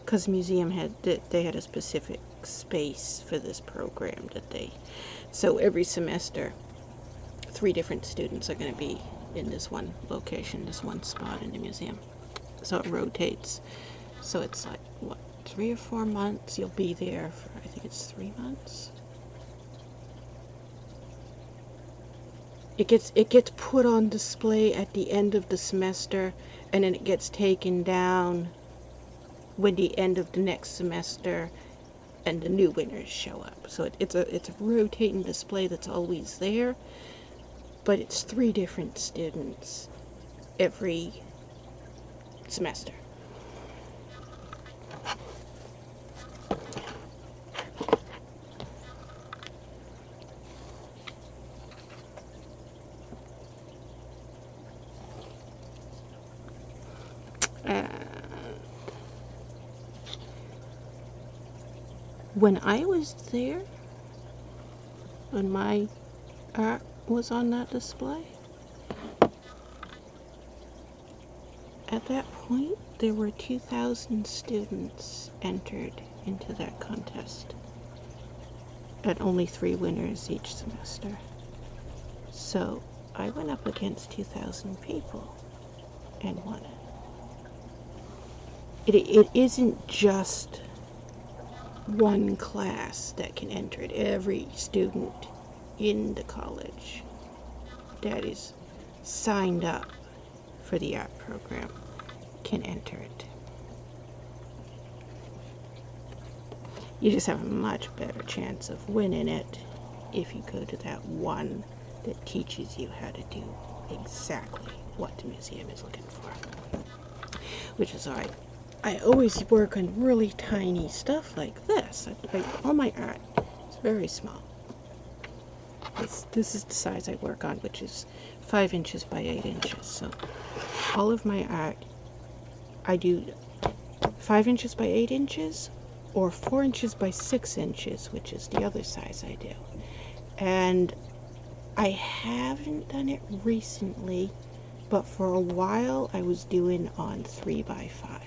Because the museum they had a specific space for this program that so every semester 3 different students are going to be in this one location, this one spot in the museum. So it rotates. So it's like, what, 3 or 4 months you'll be there for, I think it's 3 months. It gets put on display at the end of the semester, and then it gets taken down when the end of the next semester and the new winners show up. So it's a rotating display that's always there, but it's 3 different students every semester. When I was there, when my art was on that display, at that point there were 2,000 students entered into that contest and only 3 winners each semester. So I went up against 2,000 people and won it. It isn't just one class that can enter it. Every student in the college that is signed up for the art program can enter it. You just have a much better chance of winning it if you go to that one that teaches you how to do exactly what the museum is looking for. Which is why I always work on really tiny stuff like this. All my art is very small. This is the size I work on, which is 5 inches by 8 inches. So all of my art, I do 5 inches by 8 inches or 4 inches by 6 inches, which is the other size I do. And I haven't done it recently, but for a while I was doing on 3 by 5.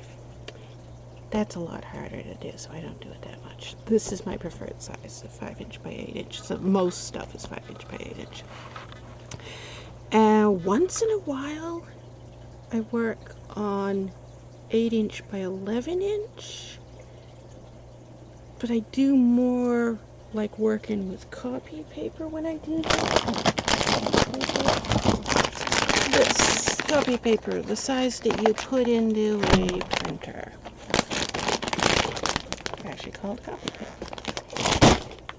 That's a lot harder to do, so I don't do it that much. This is my preferred size, of 5 inch by 8 inch. So most stuff is 5 inch by 8 inch. And once in a while, I work on 8 inch by 11 inch. But I do more like working with copy paper when I do that. This copy paper, the size that you put into a printer. Actually called copy paper.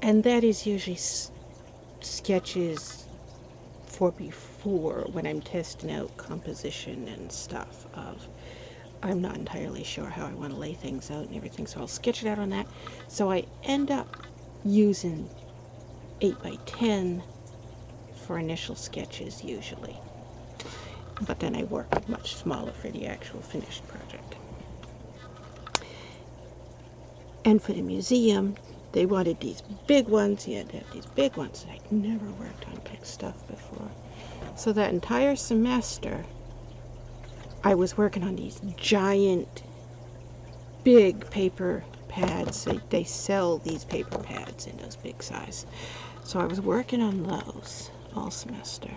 And that is usually sketches for before, when I'm testing out composition and stuff of, I'm not entirely sure how I want to lay things out and everything, so I'll sketch it out on that. So I end up using 8 by 10 for initial sketches usually, but then I work much smaller for the actual finished project. And for the museum, they wanted these big ones. You had to have these big ones. I'd never worked on big stuff before. So that entire semester, I was working on these giant, big paper pads. They sell these paper pads in those big size. So I was working on those all semester.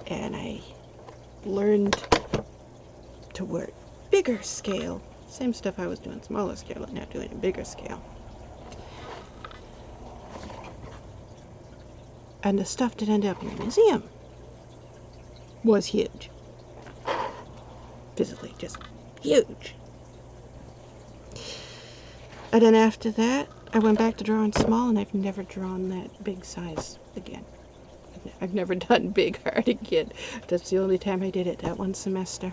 And I learned to work bigger scale. Same stuff I was doing smaller scale, and now doing a bigger scale. And the stuff that ended up in the museum was huge. Physically, just huge. And then after that, I went back to drawing small, and I've never drawn that big size again. I've never done big art again. That's the only time I did it, that one semester.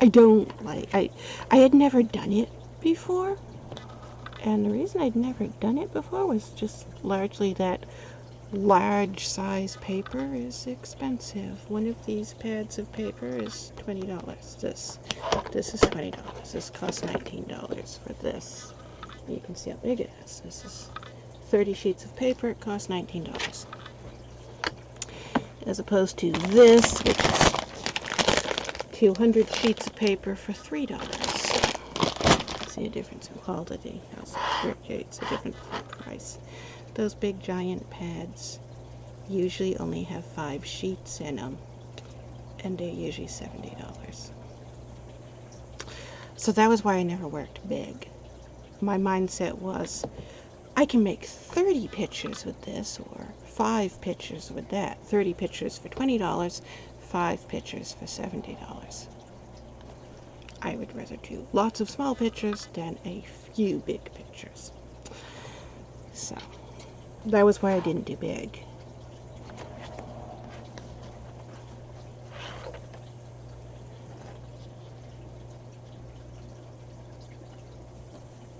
I don't like, I had never done it before, and the reason I'd never done it before was just largely that large size paper is expensive. One of these pads of paper is $20. This is $20. This costs $19 for this. You can see how big it is. This is 30 sheets of paper. It costs $19. As opposed to this, which is 200 sheets of paper for $3. See a difference in quality. It's a different price. Those big giant pads usually only have 5 sheets in them, and they're usually $70. So that was why I never worked big. My mindset was, I can make 30 pictures with this, or 5 pictures with that. 30 pictures for $20, 5 pictures for $70. I would rather do lots of small pictures than a few big pictures. So, that was why I didn't do big.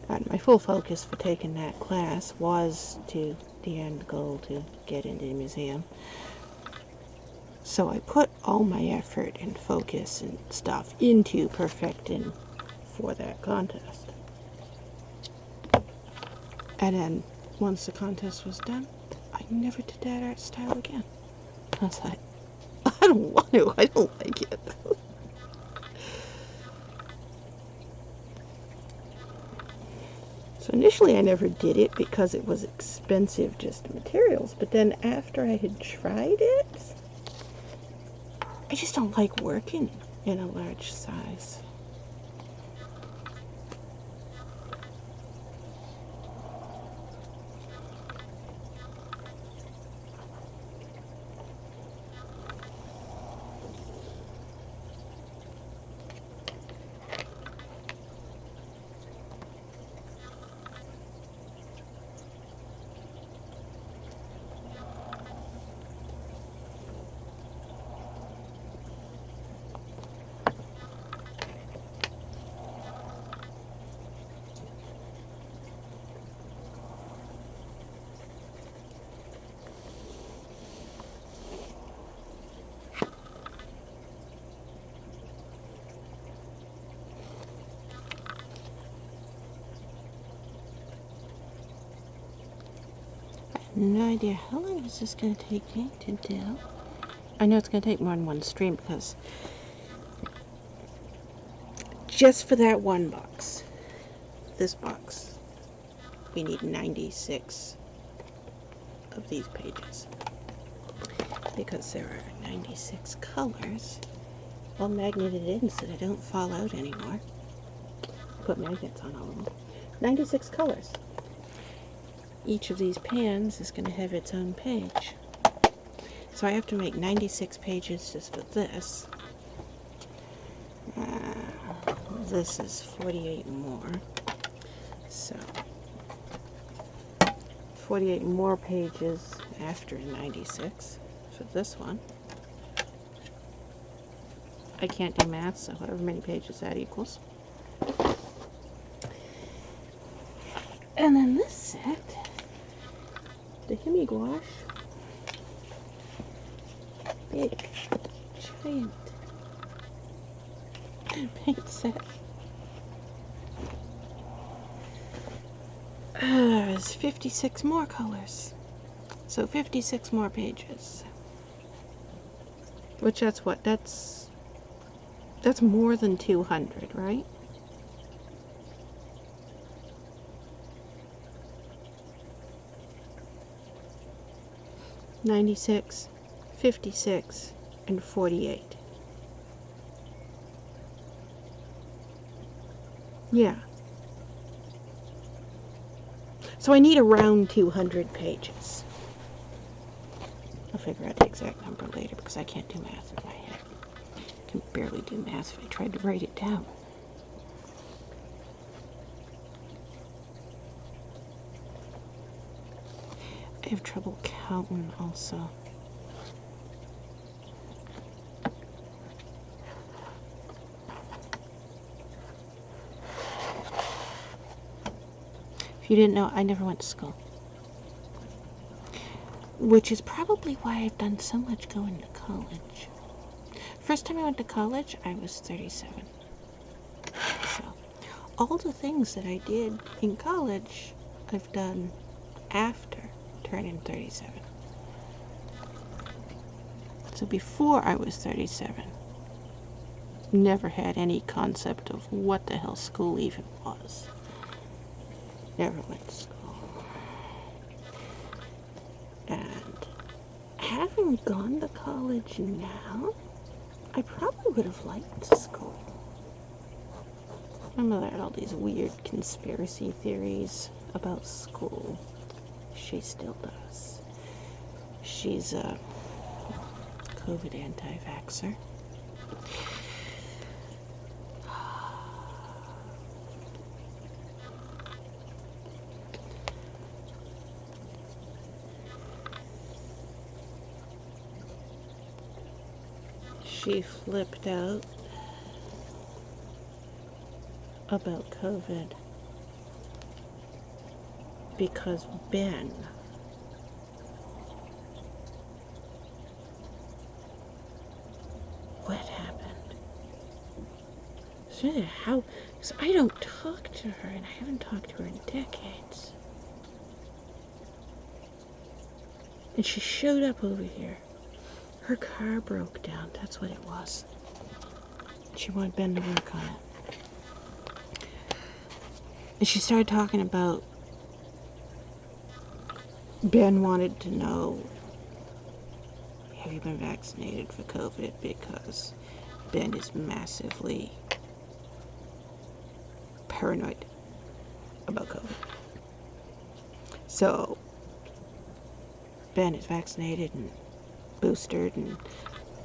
And my full focus for taking that class was to the end goal to get into the museum. So I put all my effort and focus and stuff into perfecting for that contest. And then once the contest was done, I never did that art style again. I was like, I don't want to, I don't like it. So initially I never did it because it was expensive, just materials, but then after I had tried it, I just don't like working in a large size. No idea how long is this going to take me to do. I know it's going to take more than one stream because just for that one box, this box, we need 96 of these pages because there are 96 colors all magneted in so they don't fall out anymore. Put magnets on all of them. 96 colors. Each of these pans is going to have its own page. So I have to make 96 pages just for this. This is 48 more. So 48 more pages after 96 for this one. I can't do math, so however many pages that equals. And then this set, the Hemi gouache, big, giant paint set. There's 56 more colors, so 56 more pages. Which that's what? That's more than 200, right? $96, $56, and $48. Yeah. So I need around 200 pages. I'll figure out the exact number later because I can't do math in my head. I can barely do math if I tried to write it down. I have trouble counting also. If you didn't know, I never went to school. Which is probably why I've done so much going to college. First time I went to college, I was 37. So, all the things that I did in college, I've done after turning 37. So before I was 37, never had any concept of what the hell school even was. Never went to school. And having gone to college now, I probably would have liked school. My mother had all these weird conspiracy theories about school. She still does. She's COVID anti-vaxxer. She flipped out about COVID because Ben what happened? So how? Because I don't talk to her, and I haven't talked to her in decades. And she showed up over here. Her car broke down. That's what it was. She wanted Ben to work on it. And she started talking about Ben wanted to know, have you been vaccinated for COVID? Because Ben is massively paranoid about COVID. So, Ben is vaccinated and boosted and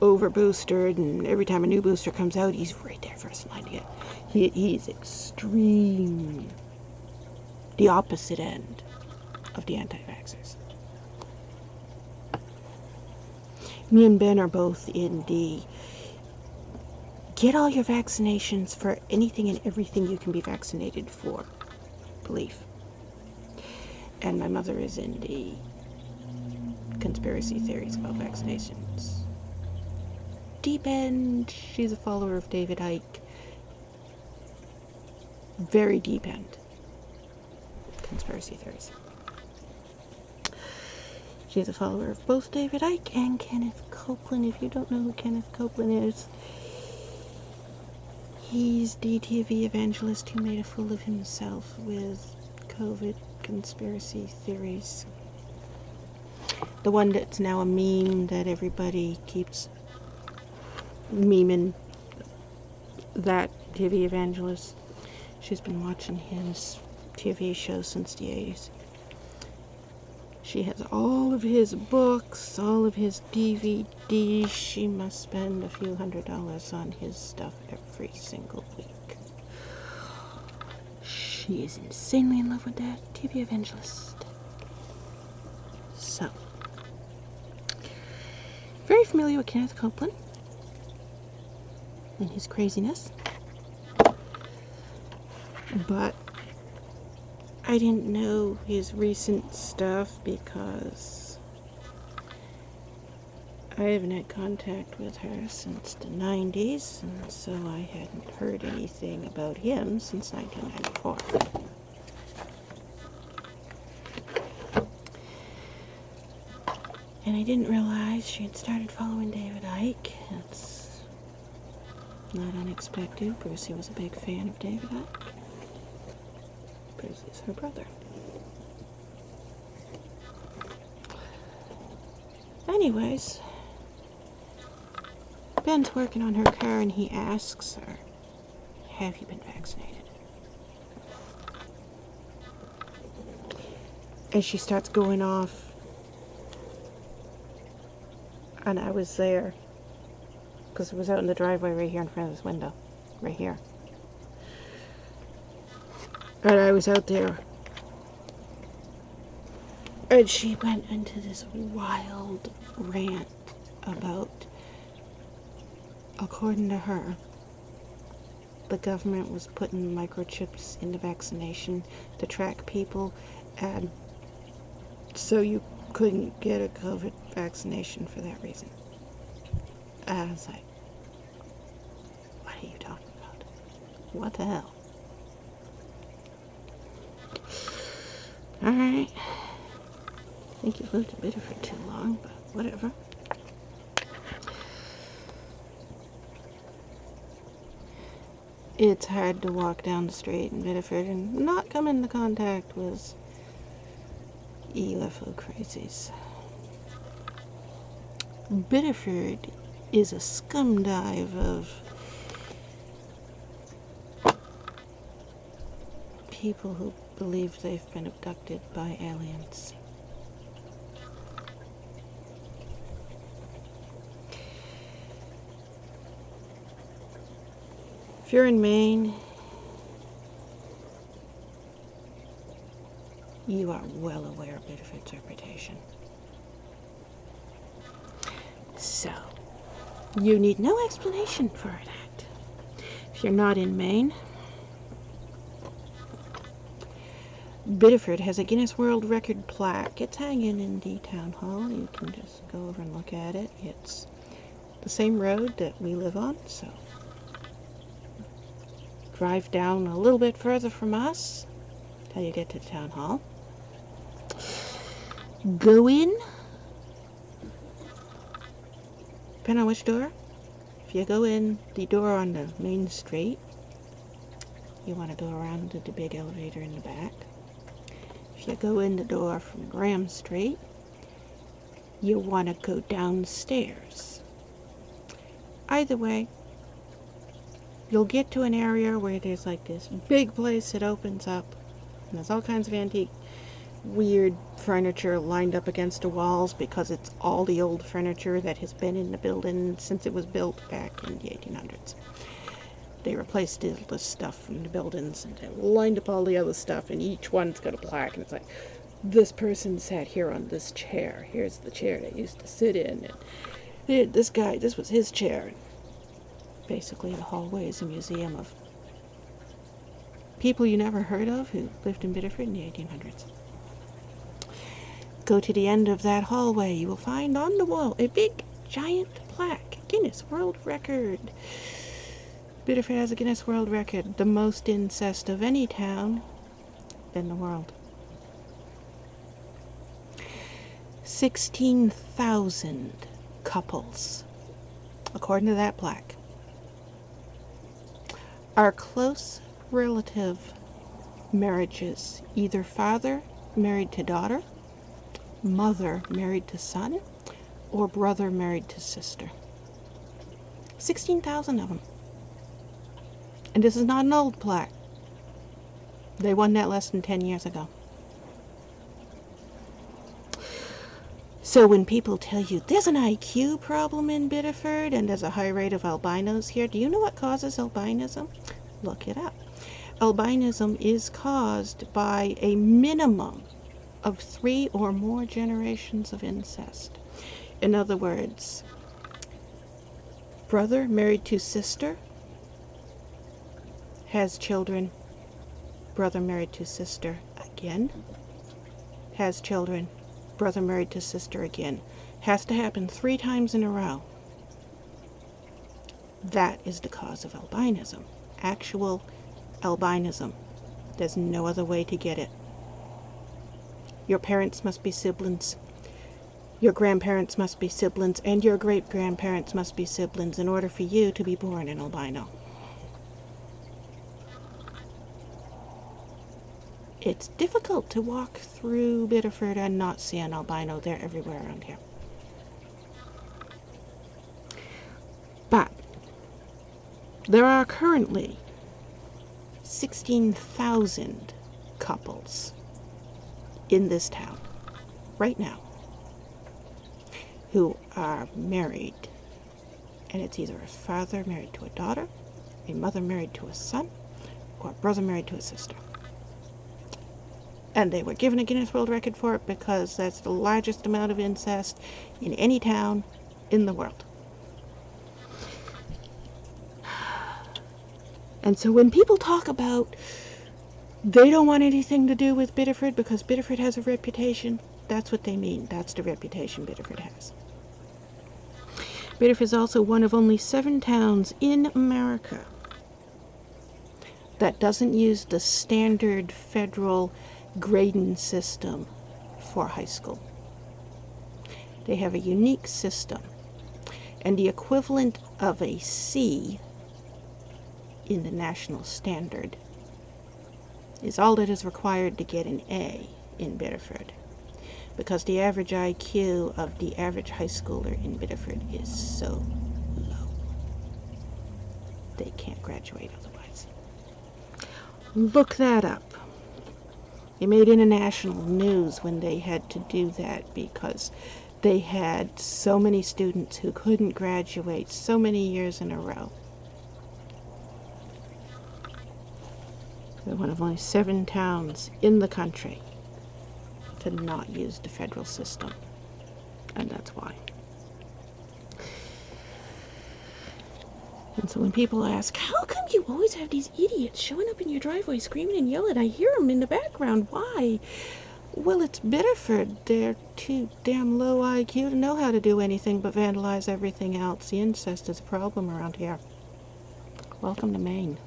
over-boosted, and every time a new booster comes out, he's right there first in line to get. He's extreme, the opposite end of the anti-vaxxers. Me and Ben are both in the get all your vaccinations for anything and everything you can be vaccinated for belief. And my mother is in the conspiracy theories about vaccinations. Deep end, she's a follower of David Icke. Very deep end conspiracy theories. She's a follower of both David Icke and Kenneth Copeland. If you don't know who Kenneth Copeland is, he's the TV evangelist who made a fool of himself with COVID conspiracy theories. The one that's now a meme that everybody keeps memeing, that TV evangelist. She's been watching his TV show since the 80s. She has all of his books, all of his DVDs. She must spend a few $100s on his stuff every single week. She is insanely in love with that TV evangelist. So, very familiar with Kenneth Copeland and his craziness. But I didn't know his recent stuff because I haven't had contact with her since the 90s, and so I hadn't heard anything about him since 1994. And I didn't realize she had started following David Icke. It's not unexpected. Brucey was a big fan of David Icke. Brucey's her brother. Anyways, Ben's working on her car and he asks her, have you been vaccinated? And she starts going off, and I was there because it was out in the driveway right here in front of this window, right here. And I was out there, and she went into this wild rant about, according to her, the government was putting microchips in the vaccination to track people, and so you couldn't get a COVID vaccination for that reason. I was like, what are you talking about? What the hell? Alright. I think you've lived a bit for too long, but whatever. It's hard to walk down the street in Biddeford and not come into contact with UFO crazies. Biddeford is a scum dive of people who believe they've been abducted by aliens. If you're in Maine, you are well aware of Biddeford's reputation. So, you need no explanation for that. If you're not in Maine, Biddeford has a Guinness World Record plaque. It's hanging in the town hall. You can just go over and look at it. It's the same road that we live on, so drive down a little bit further from us till you get to the town hall. Go in. Depending on which door. If you go in the door on the main street, you want to go around to the big elevator in the back. If you go in the door from Graham Street, you want to go downstairs. Either way, you'll get to an area where there's like this big place that opens up, and there's all kinds of antique, weird furniture lined up against the walls because it's all the old furniture that has been in the building since it was built back in the 1800s. They replaced all the stuff from the buildings and they lined up all the other stuff, and each one's got a plaque, and it's like, this person sat here on this chair. Here's the chair they used to sit in. And this guy, this was his chair. Basically, the hallway is a museum of people you never heard of who lived in Biddeford in the 1800s. Go to the end of that hallway. You will find on the wall a big, giant plaque. Guinness World Record. Biddeford has a Guinness World Record, the most incest of any town in the world. 16,000 couples, according to that plaque, are close relative marriages, either father married to daughter, mother married to son, or brother married to sister. 16,000 of them. And this is not an old plaque. They won that less than 10 years ago. So when people tell you there's an IQ problem in Biddeford and there's a high rate of albinos here, do you know what causes albinism? Look it up. Albinism is caused by a minimum of 3 or more generations of incest. In other words, brother married to sister has children, brother married to sister again has children, brother married to sister again. Has to happen 3 times in a row. That is the cause of albinism. Actual albinism. There's no other way to get it. Your parents must be siblings. Your grandparents must be siblings, and your great-grandparents must be siblings in order for you to be born an albino. It's difficult to walk through Biddeford and not see an albino. They're everywhere around here. But there are currently 16,000 couples in this town right now who are married, and it's either a father married to a daughter, a mother married to a son, or a brother married to a sister. And they were given a Guinness World Record for it because that's the largest amount of incest in any town in the world. And so when people talk about they don't want anything to do with Biddeford because Biddeford has a reputation, that's what they mean. That's the reputation Biddeford has. Biddeford is also one of only 7 towns in America that doesn't use the standard federal grading system for high school. They have a unique system, and the equivalent of a C in the national standard is all that is required to get an A in Biddeford, because the average IQ of the average high schooler in Biddeford is so low. They can't graduate otherwise. Look that up. They made international news when they had to do that because they had so many students who couldn't graduate so many years in a row. We're one of only 7 towns in the country to not use the federal system, and that's why. And so when people ask, how come you always have these idiots showing up in your driveway screaming and yelling? I hear them in the background. Why? Well, it's Biddeford. They're too damn low IQ to know how to do anything but vandalize everything else. The incest is a problem around here. Welcome to Maine.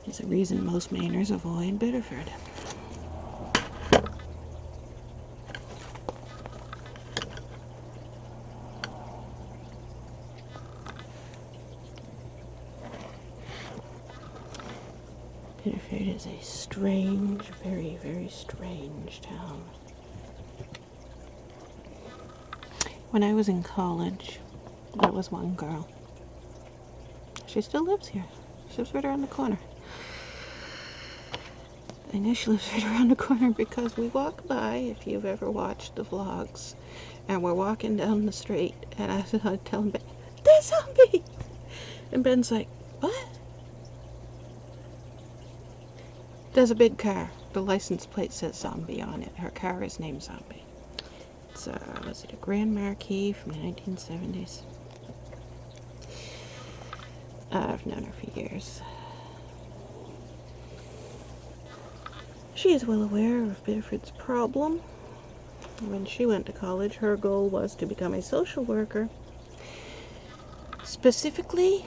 There's a reason most Mainers avoid Biddeford. Biddeford is a strange, very, very strange town. When I was in college, there was one girl. She still lives here. She lives right around the corner. I know she lives right around the corner because we walk by, if you've ever watched the vlogs, and we're walking down the street, and I tell Ben, there's a zombie! And Ben's like, what? There's a big car. The license plate says zombie on it. Her car is named Zombie. It's was it a Grand Marquis from the 1970s? I've known her for years. She is well aware of Biddeford's problem. When she went to college, her goal was to become a social worker. Specifically,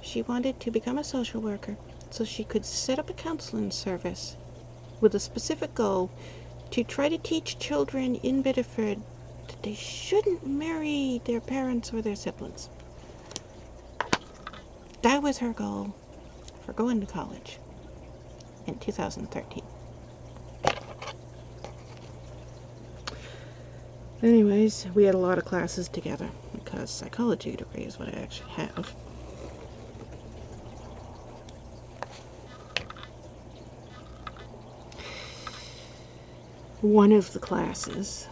she wanted to become a social worker so she could set up a counseling service with a specific goal to try to teach children in Biddeford that they shouldn't marry their parents or their siblings. That was her goal for going to college in 2013. Anyways, we had a lot of classes together because psychology degree is what I actually have. One of the classes,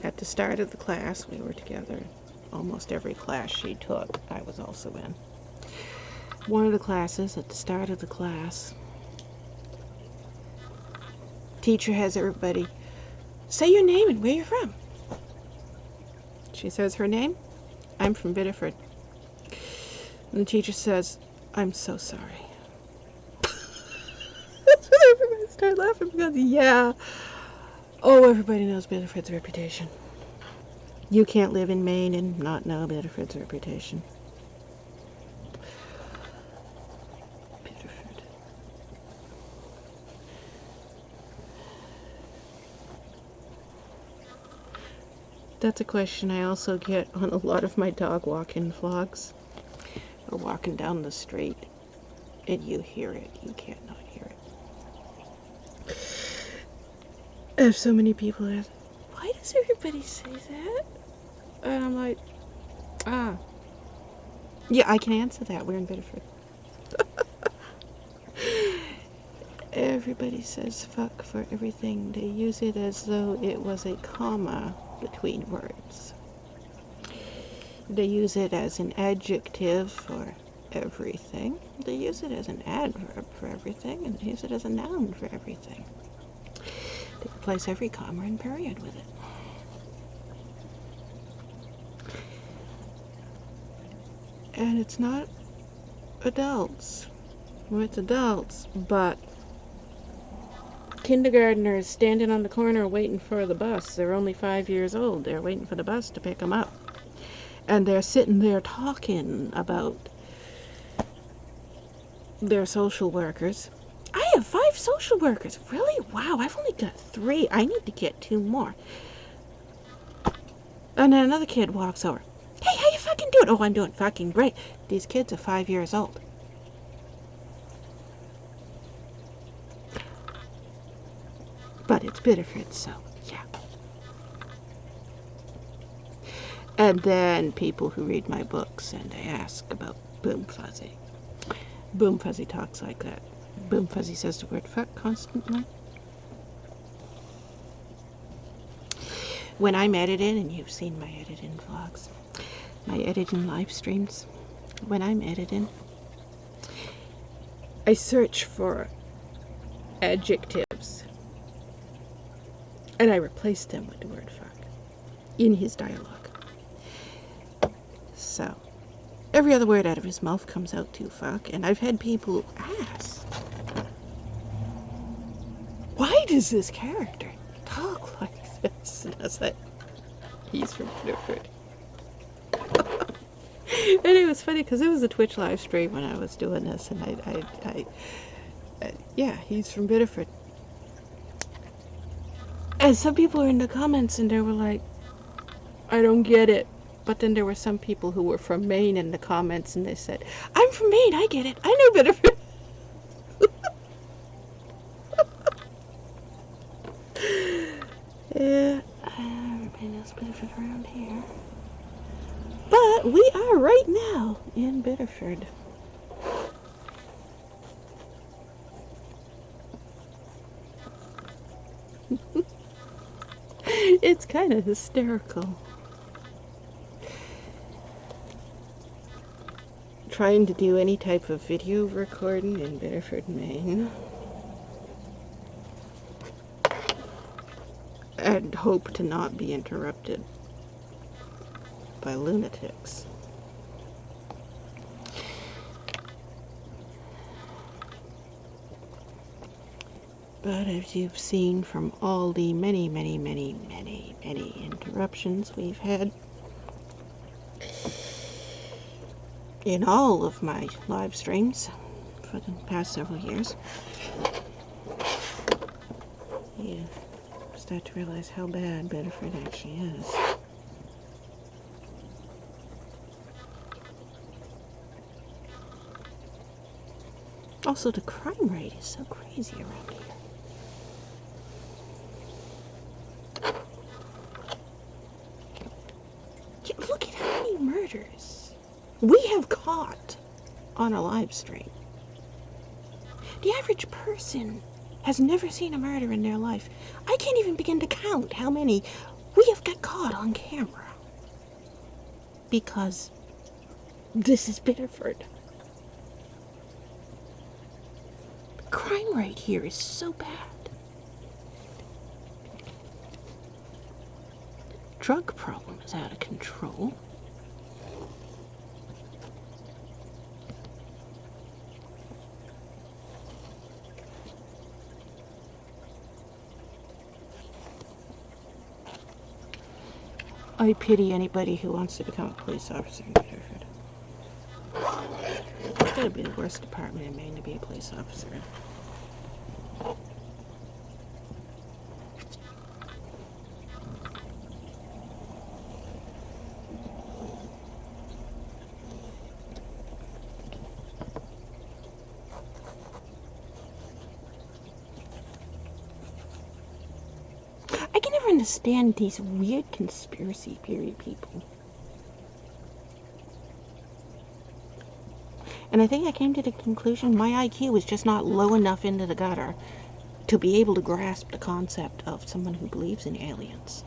at the start of the class, we were together. Almost every class she took, I was also in. One of the classes, at the start of the class, teacher has everybody say your name and where you're from. She says her name. I'm from Biddeford. And the teacher says, I'm so sorry. Everybody started laughing because, yeah. Oh, everybody knows Biddeford's reputation. You can't live in Maine and not know Biddeford's reputation. Biddeford. That's a question I also get on a lot of my dog walking vlogs. We're walking down the street and you hear it. You can't not hear it. I have so many people ask, why does everybody say that? And I'm like, yeah, I can answer that. We're in Biddeford. Everybody says fuck for everything. They use it as though it was a comma between words. They use it as an adjective for everything. They use it as an adverb for everything, and they use it as a noun for everything. They replace every comma and period with it. And it's not adults. Well, it's adults, but kindergartners standing on the corner waiting for the bus. They're only 5 years old. They're waiting for the bus to pick them up. And they're sitting there talking about their social workers. I have 5 social workers. Really? Wow, I've only got 3. I need to get 2 more. And then another kid walks over. Hey, how you fucking doing? Oh, I'm doing fucking great. These kids are 5 years old. But it's Biddeford, so yeah. And then people who read my books and they ask about Boom Fuzzy. Boom Fuzzy talks like that. Boom Fuzzy says the word fuck constantly. when I'm editing, and you've seen my editing vlogs, my editing live streams, when I'm editing, I search for adjectives and I replace them with the word fuck in his dialogue. So every other word out of his mouth comes out to fuck, and I've had people ask, why does this character talk like this? And I was like, he's from Biddeford. And it was funny because it was a Twitch live stream when I was doing this, and yeah, he's from Biddeford. And some people were in the comments and they were like, I don't get it. But then there were some people who were from Maine in the comments and they said, I'm from Maine, I get it. I know Biddeford. Yeah, everybody knows Biddeford around here. But we are right now in Biddeford. It's kind of hysterical. Trying to do any type of video recording in Biddeford, Maine. And hope to not be interrupted by lunatics. But as you've seen from all the many interruptions we've had in all of my live streams for the past several years, you start to realize how bad Biddeford actually is. Also, the crime rate is so crazy around here. Look at how many murders we have caught on a live stream. The average person has never seen a murder in their life. I can't even begin to count how many we have got caught on camera. Because this is Biddeford. The crime rate here is so bad. Drug problem is out of control. I pity anybody who wants to become a police officer in Biddeford. It's gotta be the worst department in Maine to be a police officer in. I can never understand these weird conspiracy theory people. And I think I came to the conclusion my IQ is just not low enough into the gutter to be able to grasp the concept of someone who believes in aliens.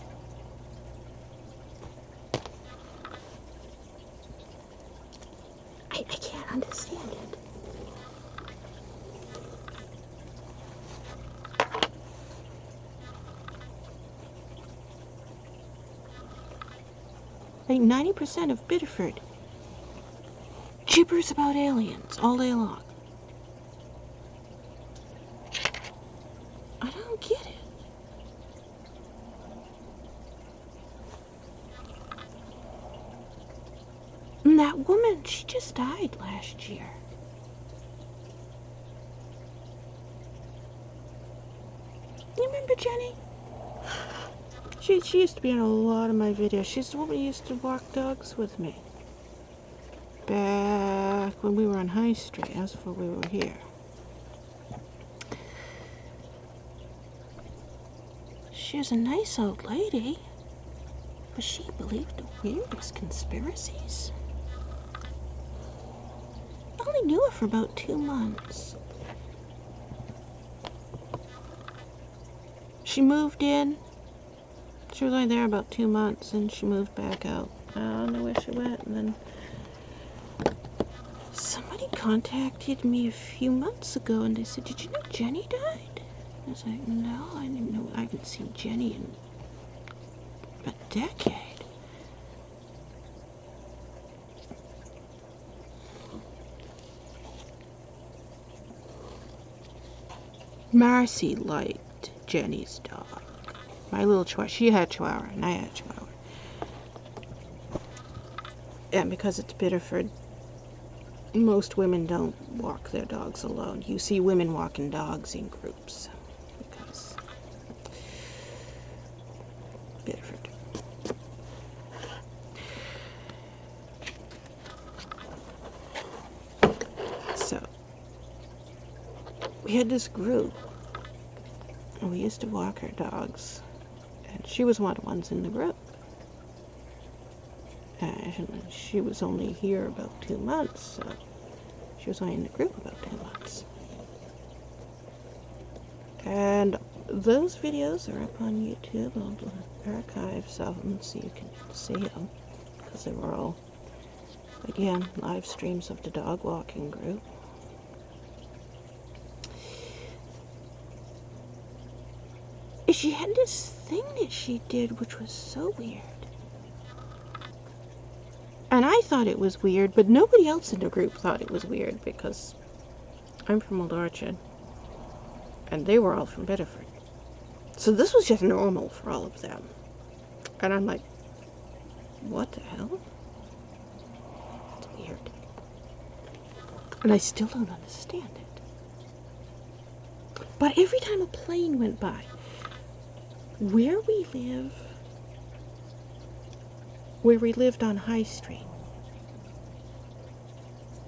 I can't understand it. Like 90% of Biddeford gibbers about aliens all day long. I don't get it. And that woman, she just died last year. You remember Jenny? She used to be in a lot of my videos. She's the one who used to walk dogs with me. Back when we were on High Street, that's before we were here. She was a nice old lady, but she believed the weirdest conspiracies. I only knew her for about 2 months. She moved in. She was only there about 2 months, and she moved back out. I don't know where she went. And then somebody contacted me a few months ago, and they said, "Did you know Jenny died?" I was like, "No, I didn't know. I haven't seen Jenny in a decade." Marcy liked Jenny's dog. My little Chihuahua. She had a Chihuahua, and I had a Chihuahua. And because it's Biddeford, most women don't walk their dogs alone. You see women walking dogs in groups. Because Biddeford. So, we had this group. And we used to walk our dogs. And she was one of the ones in the group. And she was only here about 2 months, so she was only in the group about 2 months. And those videos are up on YouTube. I'll do archives of them so you can see them, because they were all, again, live streams of the dog walking group. She had this thing that she did which was so weird. And I thought it was weird, but nobody else in the group thought it was weird, because I'm from Old Orchard, and they were all from Biddeford. So this was just normal for all of them. And I'm like, what the hell? It's weird. And I still don't understand it. But every time a plane went by, where we lived on High Street,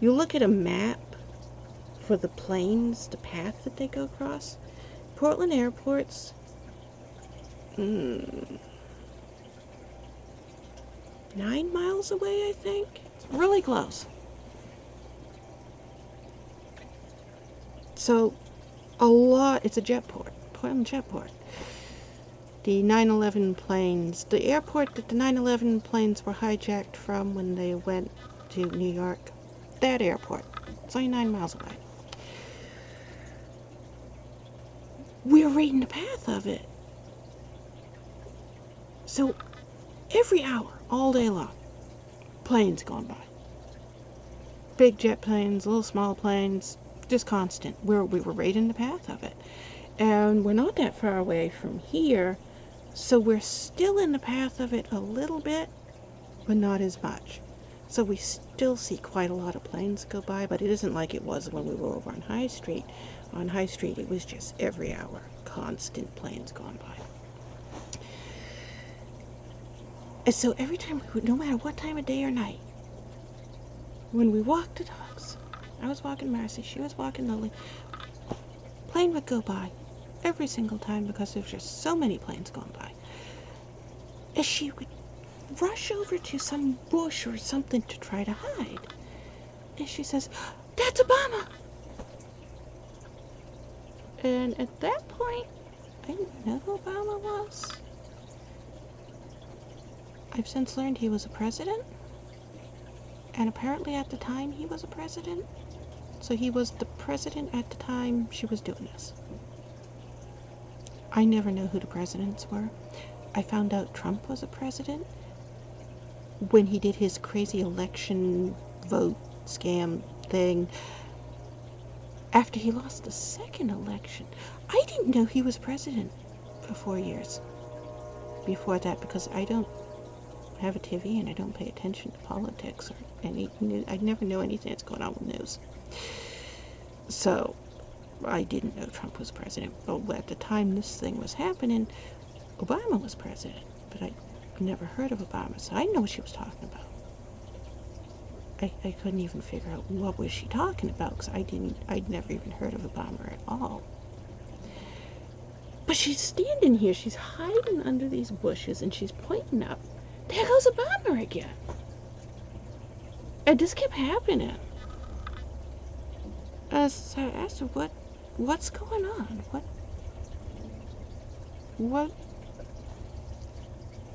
you look at a map for the planes, the path that they go across. Portland Airport's 9 miles away, I think. It's really close. So, it's a jetport, Portland jetport. The 9/11 planes, the airport that the 9/11 planes were hijacked from when they went to New York, that airport, it's only 9 miles away. We're right in the path of it. So, every hour, all day long, planes going by. Big jet planes, little small planes, just constant. We were right in the path of it. And we're not that far away from here, so we're still in the path of it a little bit, but not as much. So we still see quite a lot of planes go by, but it isn't like it was when we were over on High Street. On High Street, it was just every hour, constant planes going by. And so every time, no matter what time of day or night, when we walked the dogs, I was walking Marcy, she was walking Lily, plane would go by every single time because there was just so many planes going by. And she would rush over to some bush or something to try to hide. And she says, "That's Obama!" And at that point, I didn't know who Obama was. I've since learned he was a president. And apparently at the time he was a president. So he was the president at the time she was doing this. I never knew who the presidents were. I found out Trump was a president when he did his crazy election vote scam thing after he lost the second election. I didn't know he was president for 4 years before that, because I don't have a TV and I don't pay attention to politics or any news. I never know anything that's going on with news. So I didn't know Trump was president. But at the time this thing was happening, Obama was president. But I never heard of Obama, so I didn't know what she was talking about. I couldn't even figure out what was she talking about, because I'd never even heard of Obama at all. But she's standing here, she's hiding under these bushes, and she's pointing up. There goes Obama again. And this kept happening. So I asked her, what's going on?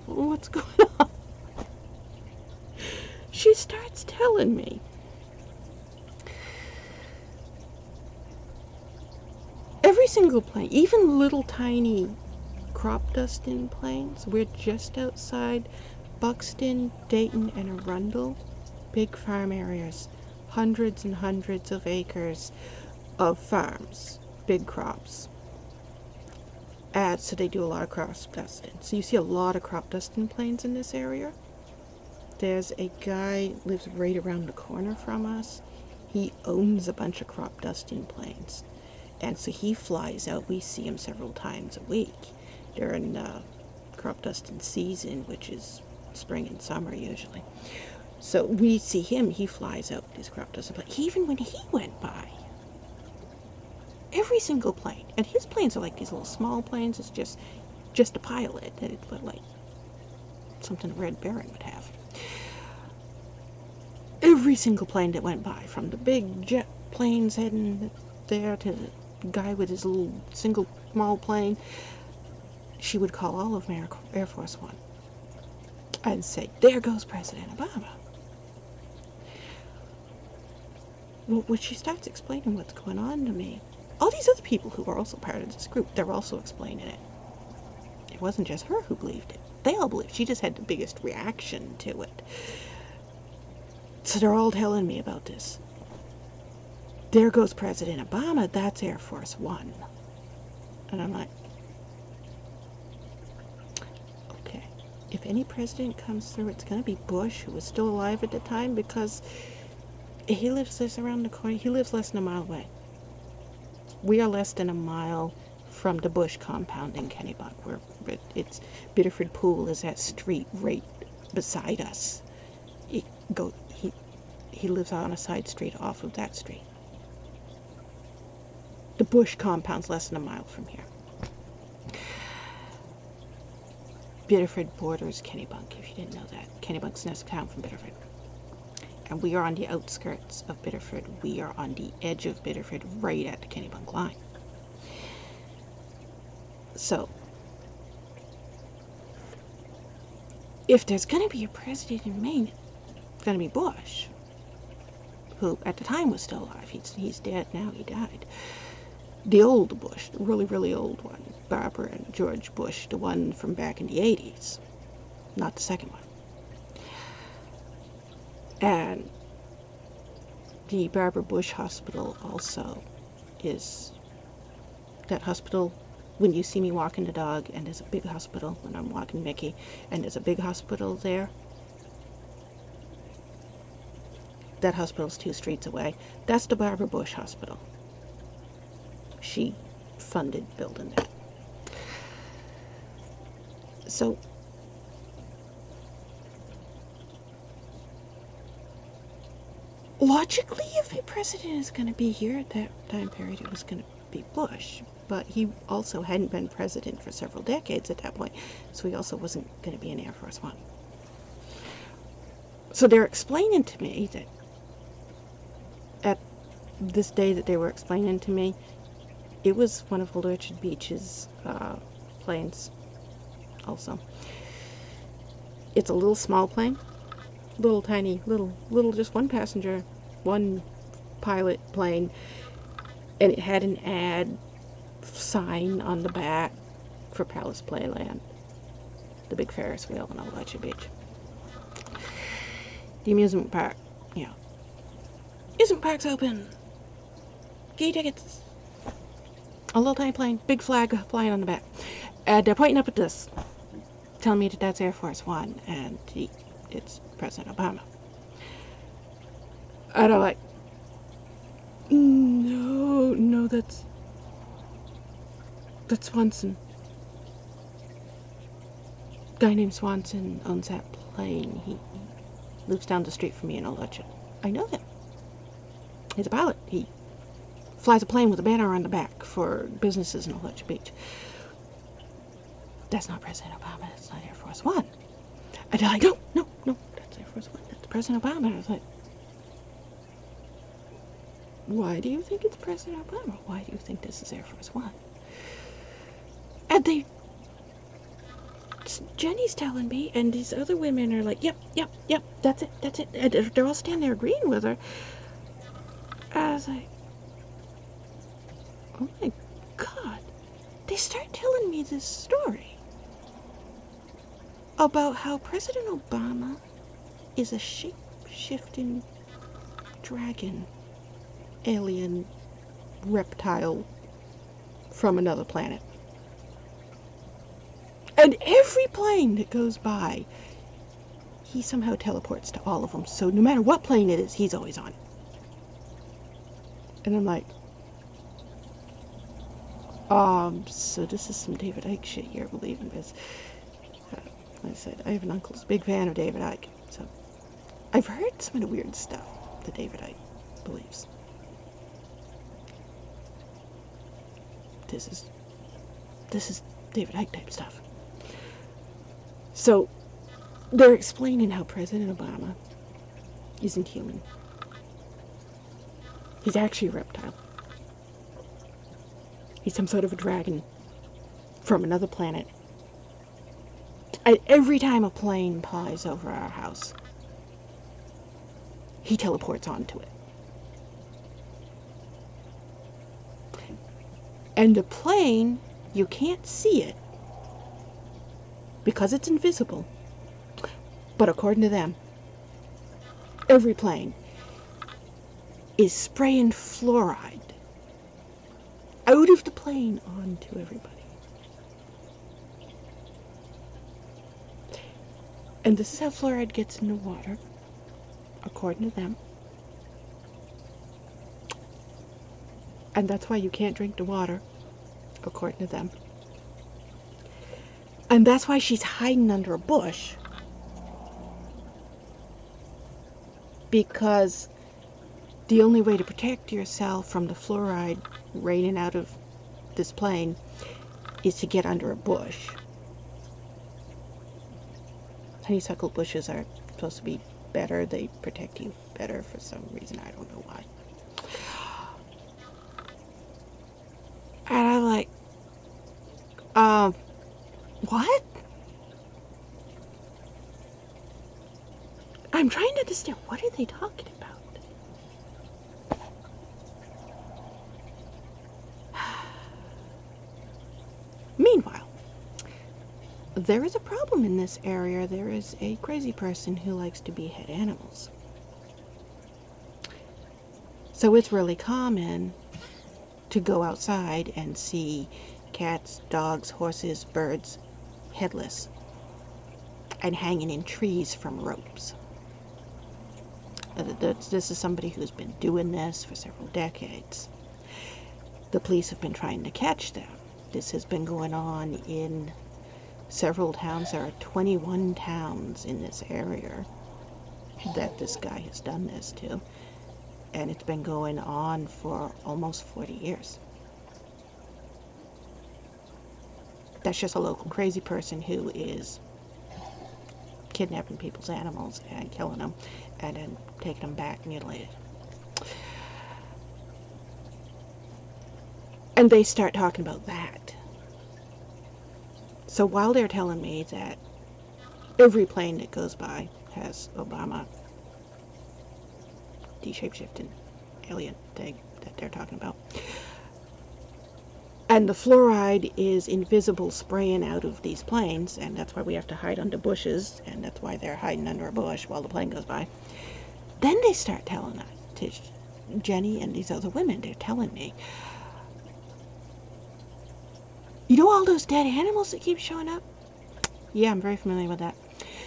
what's going on? She starts telling me. Every single plane, even little tiny crop dusting planes, we're just outside Buxton, Dayton, and Arundel. Big farm areas, hundreds and hundreds of acres of farms, big crops. So they do a lot of crop dusting. So you see a lot of crop dusting planes in this area. There's a guy lives right around the corner from us. He owns a bunch of crop dusting planes. And so he flies out. We see him several times a week during crop dusting season, which is spring and summer usually. So we see him. He flies out with his crop dusting plane. Even when he went by, every single plane, and his planes are like these little small planes. It's just a pilot, that it looked like something a Red Baron would have. Every single plane that went by, from the big jet planes heading there to the guy with his little single small plane, she would call all of Air Force One and say, "There goes President Obama." Well, when she starts explaining what's going on to me, all these other people who are also part of this group, they're also explaining it. It wasn't just her who believed it. They all believed. She just had the biggest reaction to it. So they're all telling me about this. There goes President Obama. That's Air Force One. And I'm like, okay. If any president comes through, it's going to be Bush, who was still alive at the time, because he lives around the corner. He lives less than a mile away. We are less than a mile from the Bush compound in Kennebunk, where it's Biddeford Pool is that street right beside us. He lives on a side street off of that street. The Bush compound's less than a mile from here. Biddeford borders Kennebunk, if you didn't know that. Kennebunk's the next town from Biddeford. And we are on the outskirts of Biddeford. We are on the edge of Biddeford, right at the Kennebunk line. So, if there's going to be a president in Maine, it's going to be Bush, who at the time was still alive. He's dead now. He died. The old Bush, the really, really old one, Barbara and George Bush, the one from back in the 80s, not the second one. And the Barbara Bush Hospital also is that hospital. When you see me walking the dog, and there's a big hospital, when I'm walking Mickey, and there's a big hospital there, that hospital's 2 streets away. That's the Barbara Bush Hospital. She funded building that. So, logically, if a president is going to be here at that time period, it was going to be Bush. But he also hadn't been president for several decades at that point, so he also wasn't going to be in Air Force One. So they're explaining to me that at this day that they were explaining to me, it was one of Old Orchard Beach's planes also. It's a little small plane, little tiny, little just one passenger, one pilot plane, and it had an ad sign on the back for Palace Playland, the big Ferris wheel on Old Orchard Beach. The amusement park, amusement park's open. Get tickets. A little tiny plane, big flag flying on the back. And they're pointing up at this, telling me that that's Air Force One, and it's President Obama. And I'm like, no, that's Swanson. Guy named Swanson owns that plane. He lives down the street from me in Old Orchard. I know him. He's a pilot. He flies a plane with a banner on the back for businesses in Old Orchard Beach. That's not President Obama. That's not Air Force One. And they're like, no, that's Air Force One. That's President Obama. I was like, why do you think it's President Obama? Why do you think this is Air Force One? And they Jenny's telling me, and these other women are like, yep, that's it. And they're all standing there agreeing with her. I was like, oh my God. They start telling me this story about how President Obama is a shape-shifting dragon, alien, reptile from another planet. And every plane that goes by, he somehow teleports to all of them. So no matter what plane it is, he's always on it. And I'm like, so this is some David Icke shit you're believing this. Like I said, I have an uncle who's a big fan of David Icke. So I've heard some of the weird stuff that David Icke believes. This is David Icke type stuff. So they're explaining how President Obama isn't human. He's actually a reptile. He's some sort of a dragon from another planet. And every time a plane flies over our house, he teleports onto it. And the plane, you can't see it because it's invisible. But according to them, every plane is spraying fluoride out of the plane onto everybody. And this is how fluoride gets in the water, according to them. And that's why you can't drink the water, according to them. And that's why she's hiding under a bush. Because the only way to protect yourself from the fluoride raining out of this plane is to get under a bush. Honeysuckle bushes are supposed to be better. They protect you better for some reason. I don't know why. And I'm like, what? I'm trying to understand, what are they talking about? Meanwhile, there is a problem in this area. There is a crazy person who likes to behead animals. So it's really common to go outside and see cats, dogs, horses, birds, headless, and hanging in trees from ropes. This is somebody who's been doing this for several decades. The police have been trying to catch them. This has been going on in several towns. There are 21 towns in this area that this guy has done this to. And it's been going on for almost 40 years. That's just a local crazy person who is kidnapping people's animals and killing them and then taking them back mutilated. And they start talking about that. So while they're telling me that every plane that goes by has Obama, the shape-shifting alien thing that they're talking about, and the fluoride is invisible spraying out of these planes, and that's why we have to hide under bushes, and that's why they're hiding under a bush while the plane goes by. Then they start telling us, to Jenny and these other women, they're telling me, you know all those dead animals that keep showing up? Yeah, I'm very familiar with that.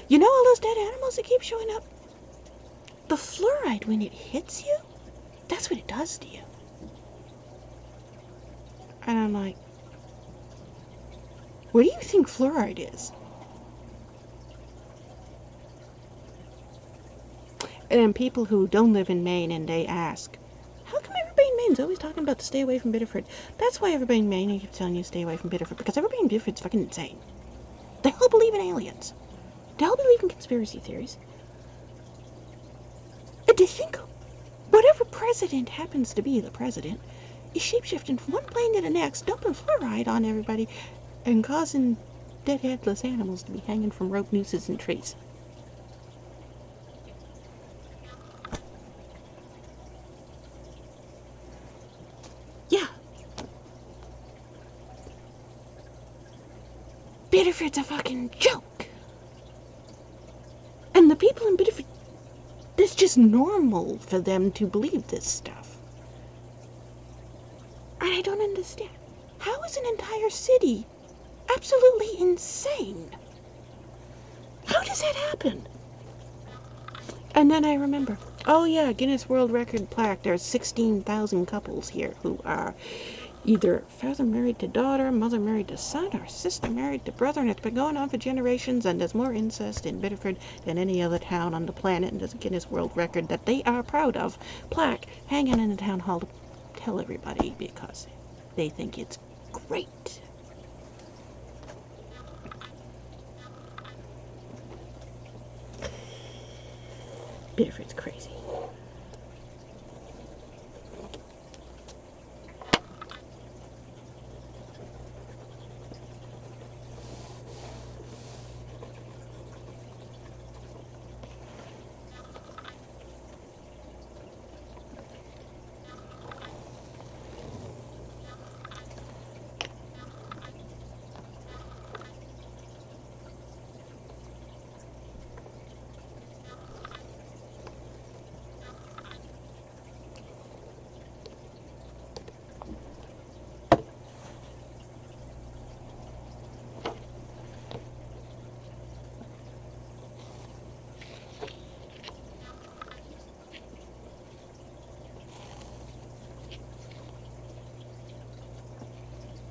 You know all those dead animals that keep showing up? The fluoride, when it hits you, that's what it does to you. And I'm like, what do you think fluoride is? And then people who don't live in Maine and they ask, how come everybody in Maine's always talking about to stay away from Biddeford? That's why everybody in Maine keeps telling you to stay away from Biddeford, because everybody in Biddeford's fucking insane. They all believe in aliens. They all believe in conspiracy theories. And to think whatever president happens to be the president is shapeshifting from one plane to the next, dumping fluoride on everybody and causing dead headless animals to be hanging from rope nooses in trees. Yeah. Biddeford's a fucking joke. And the people in Biddeford, it's just normal for them to believe this stuff. And I don't understand. How is an entire city absolutely insane? How does that happen? And then I remember, oh yeah, Guinness World Record plaque, there's 16,000 couples here who are either father married to daughter, mother married to son, or sister married to brother, and it's been going on for generations, and there's more incest in Biddeford than any other town on the planet, and there's a Guinness World Record that they are proud of, plaque, hanging in the town hall to tell everybody because they think it's great. Biddeford's crazy.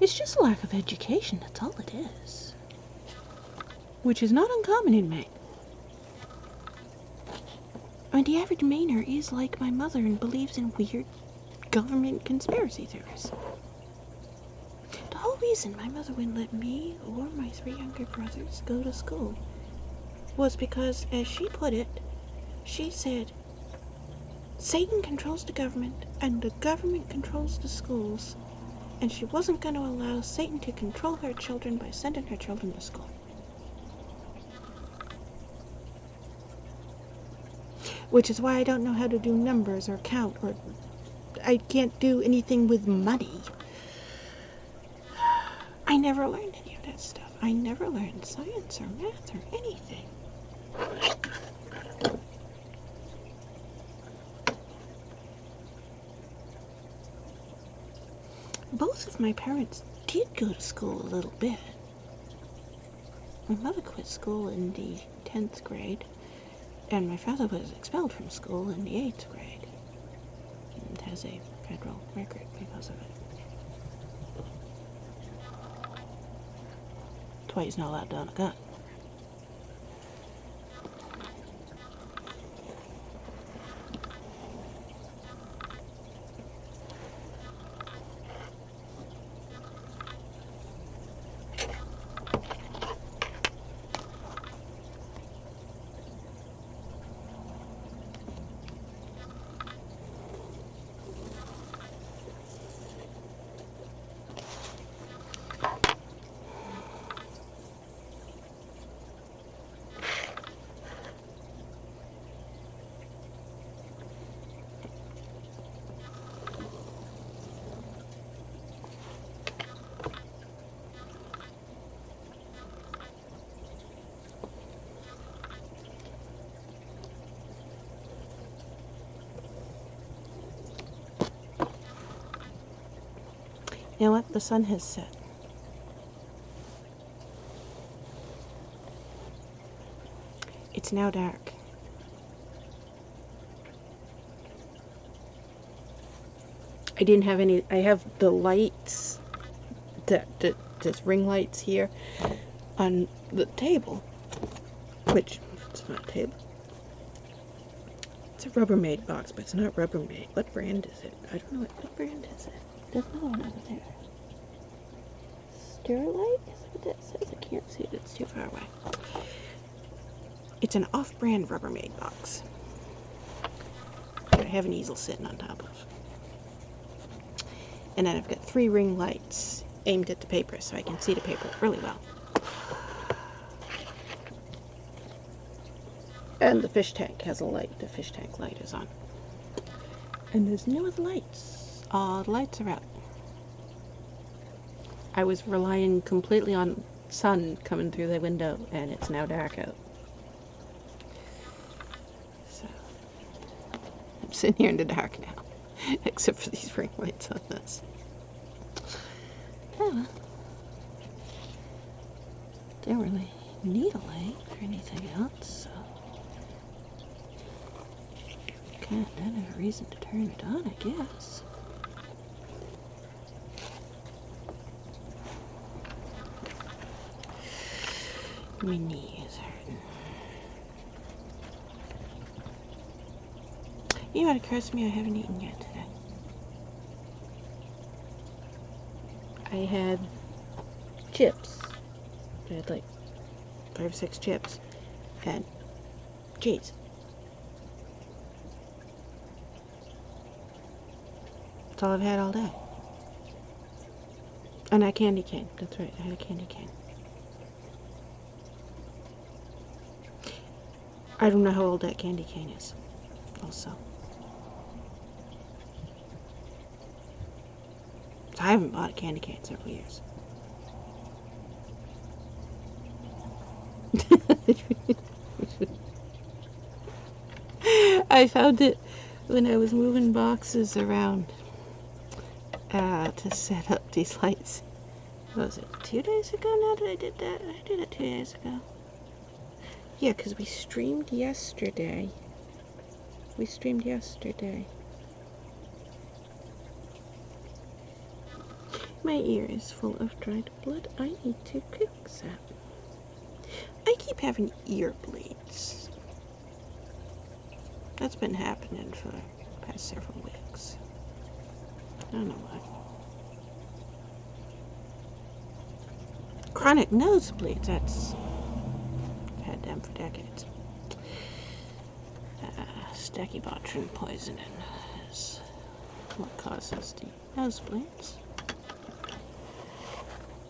It's just a lack of education, that's all it is. Which is not uncommon in Maine. I mean, the average Mainer is like my mother and believes in weird government conspiracy theories. The whole reason my mother wouldn't let me or my 3 younger brothers go to school was because, as she put it, she said, Satan controls the government and the government controls the schools, and she wasn't going to allow Satan to control her children by sending her children to school. Which is why I don't know how to do numbers or count, or I can't do anything with money. I never learned any of that stuff. I never learned science or math or anything. Both of my parents did go to school a little bit. My mother quit school in the 10th grade, and my father was expelled from school in the 8th grade, and has a federal record because of it. That's why he's not allowed to own a gun. You know what? The sun has set. It's now dark. I didn't have any. I have the lights, just ring lights here on the table, which it's not a table. It's a Rubbermaid box, but it's not Rubbermaid. What brand is it? I don't know. What brand is it? There's another one over there. Sterlite? Is that what that says? I can't see it. It's too far away. It's an off-brand Rubbermaid box that I have an easel sitting on top of. And then I've got 3 ring lights aimed at the paper so I can see the paper really well. And the fish tank has a light. The fish tank light is on. And there's no other lights. All the lights are out. I was relying completely on sun coming through the window, and it's now dark out. So, I'm sitting here in the dark now, except for these ring lights on this. Oh, don't really need a light for anything else, so kind of don't have a reason to turn it on, I guess. My knee is hurting. You know what occurs to me? I haven't eaten yet today. I had chips. I had like 5 or 6 chips and cheese. That's all I've had all day. And a candy cane. That's right, I had a candy cane. I don't know how old that candy cane is, also. So I haven't bought a candy cane in several years. I found it when I was moving boxes around to set up these lights. What was it, 2 days ago now that I did that? I did it 2 days ago. Yeah, because we streamed yesterday. My ear is full of dried blood. I need to fix that. I keep having ear bleeds. That's been happening for the past several weeks. I don't know why. Chronic nosebleeds, that's... I've had them for decades. Stachybotryn poisoning is what causes the nosebleeds.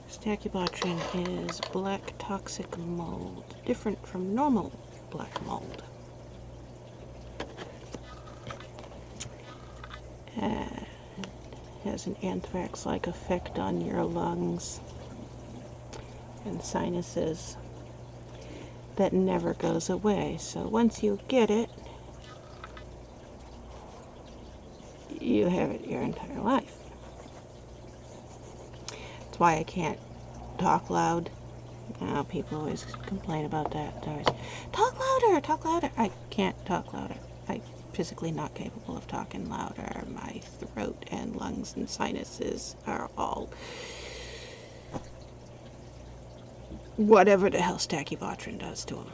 Stachybotryn is black toxic mold, different from normal black mold. Has an anthrax-like effect on your lungs and sinuses that never goes away. So once you get it, you have it your entire life. That's why I can't talk loud. People always complain about that. They're always, talk louder, talk louder. I can't talk louder. I'm physically not capable of talking louder. My throat and lungs and sinuses are all whatever the hell Stachybotryn does to them.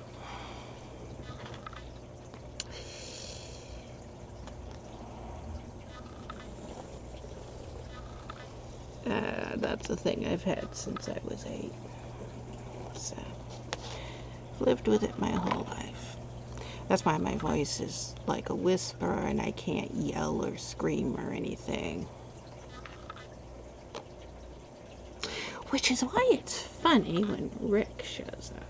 That's a thing I've had since I was 8. So, I've lived with it my whole life. That's why my voice is like a whisper and I can't yell or scream or anything. Which is why it's funny when Rick shows up.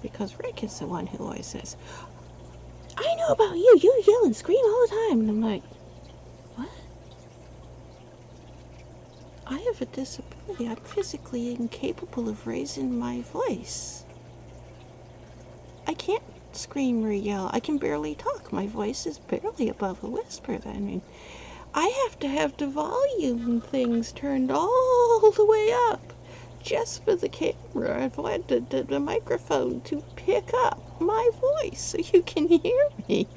Because Rick is the one who always says, I know about you, you yell and scream all the time. And I'm like, what? I have a disability. I'm physically incapable of raising my voice. I can't scream or yell. I can barely talk. My voice is barely above a whisper. I mean, I have to have the volume things turned all the way up just for the camera. I've wanted the microphone to pick up my voice so you can hear me.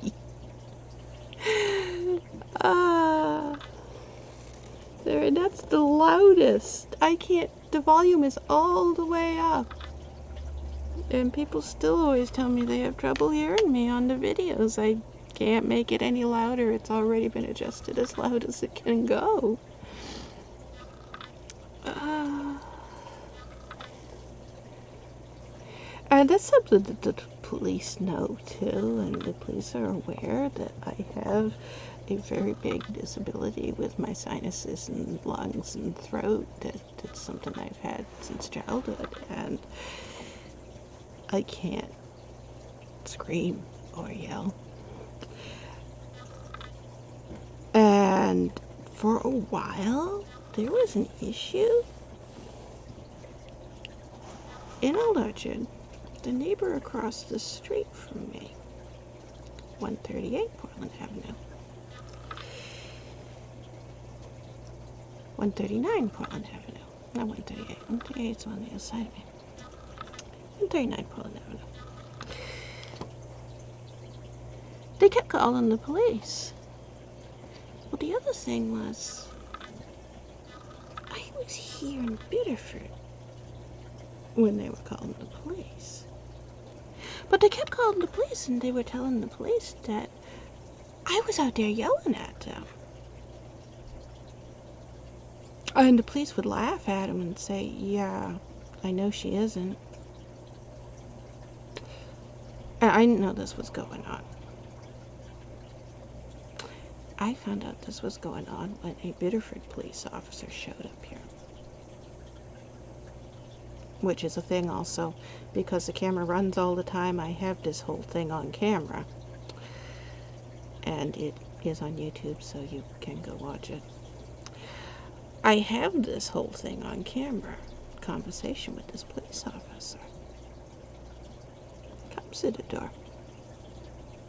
There, that's the loudest. I can't, the volume is all the way up. And people still always tell me they have trouble hearing me on the videos. I can't make it any louder. It's already been adjusted as loud as it can go. And that's something that the police know too, and the police are aware that I have a very big disability with my sinuses and lungs and throat. That's something I've had since childhood, and I can't scream or yell. And for a while, there was an issue. In Old Orchard, the neighbor across the street from me, 138 Portland Avenue, 139 Portland Avenue, not 138, 138 is on the other side of me, 139 Portland Avenue. They kept calling the police. Well, the other thing was, I was here in Biddeford when they were calling the police. But they kept calling the police, and they were telling the police that I was out there yelling at them. And the police would laugh at them and say, yeah, I know she isn't. And I didn't know this was going on. I found out this was going on when a Biddeford police officer showed up here. Which is a thing also, because the camera runs all the time. I have this whole thing on camera. And it is on YouTube, so you can go watch it. I have this whole thing on camera. Conversation with this police officer. Comes to the door.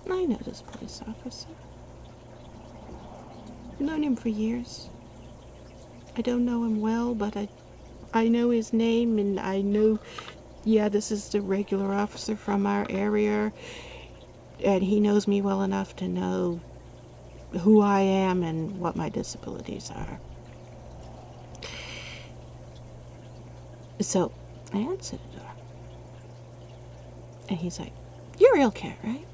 I know this police officer. I've known him for years. I don't know him well, but I know his name, and I know, yeah, this is the regular officer from our area, and he knows me well enough to know who I am and what my disabilities are. So, I answered the door. And he's like, "You're a real cat, right?"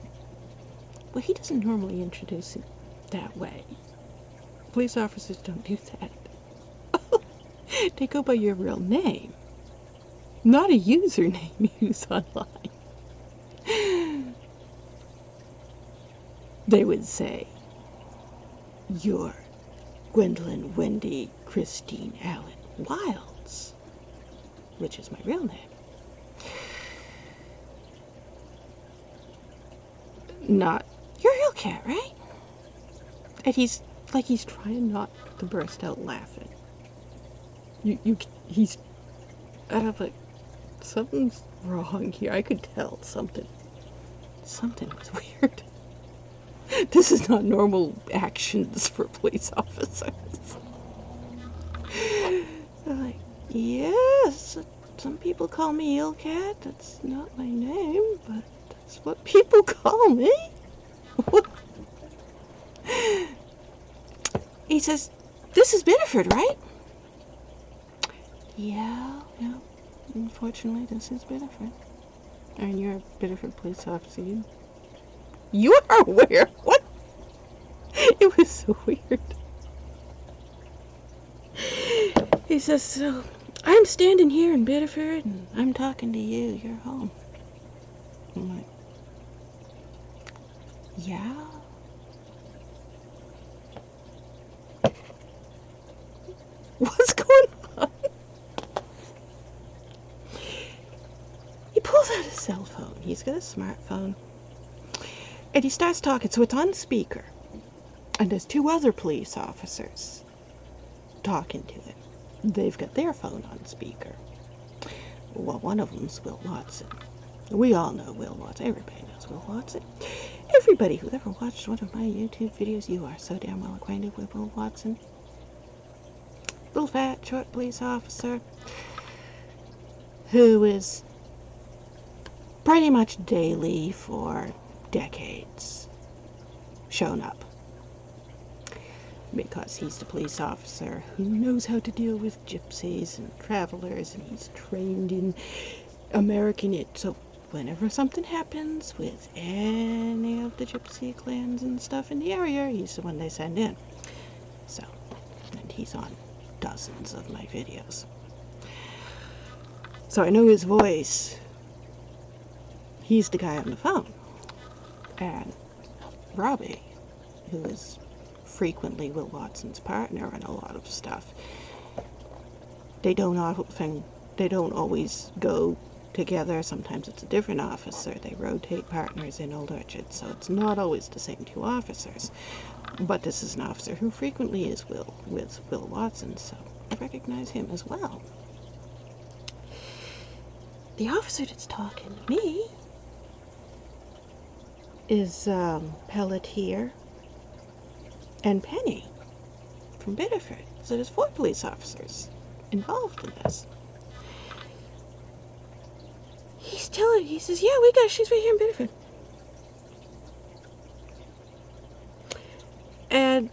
Well, he doesn't normally introduce it that way. Police officers don't do that. They go by your real name, not a username you use online. They would say, "You're Gwendolyn Wendy Christine Allen Wilds," which is my real name. Not, "You're a real cat, right?" And he's trying not to burst out laughing. He's, and I'm like, something's wrong here. I could tell something was weird. This is not normal actions for police officers. I'm like, yes, some people call me Ill Cat. That's not my name, but that's what people call me. He says, "This is Biddeford, right?" Yeah, unfortunately, this is Biddeford. And you're a Biddeford police officer. You are aware. What? It was so weird. He says, "So, I'm standing here in Biddeford, and I'm talking to you. You're home." I'm like, yeah? What's going on? He pulls out his cell phone. He's got a smartphone. And he starts talking, so it's on speaker. And there's two other police officers talking to him. They've got their phone on speaker. Well, one of them's Will Watson. We all know Will Watson. Everybody knows Will Watson. Everybody who ever watched one of my YouTube videos, you are so damn well acquainted with Will Watson. Little fat, short police officer who is pretty much daily for decades shown up. Because he's the police officer who knows how to deal with gypsies and travelers, and he's trained in American it. So whenever something happens with any of the gypsy clans and stuff in the area, he's the one they send in. So, and he's on dozens of my videos. So I know his voice. He's the guy on the phone. And Robbie, who is frequently Will Watson's partner in a lot of stuff, they don't always go together. Sometimes it's a different officer. They rotate partners in Old Orchard, so it's not always the same two officers. But this is an officer who frequently is with Will Watson, so I recognize him as well. The officer that's talking to me is Pelletier and Penny from Biddeford. So there's 4 police officers involved in this. He says, yeah, she's right here in Biddeford. And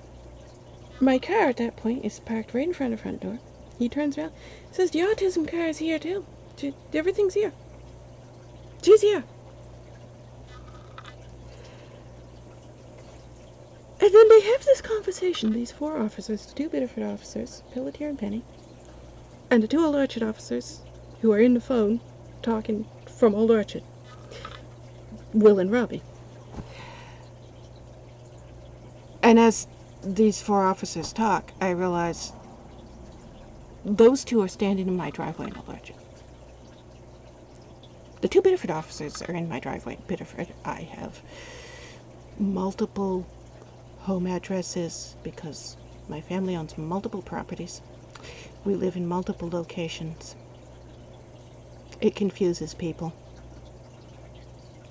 my car at that point is parked right in front of the front door. He turns around, says, the autism car is here too. Everything's here. She's here. And then they have this conversation, these 4 officers, the 2 Biddeford officers, Pelletier and Penny, and the 2 Old Orchard officers who are in the phone talking from Old Orchard, Will and Robbie. And as these 4 officers talk, I realize those 2 are standing in my driveway in Old Orchard. The 2 Biddeford officers are in my driveway in Biddeford. I have multiple home addresses because my family owns multiple properties. We live in multiple locations. It confuses people.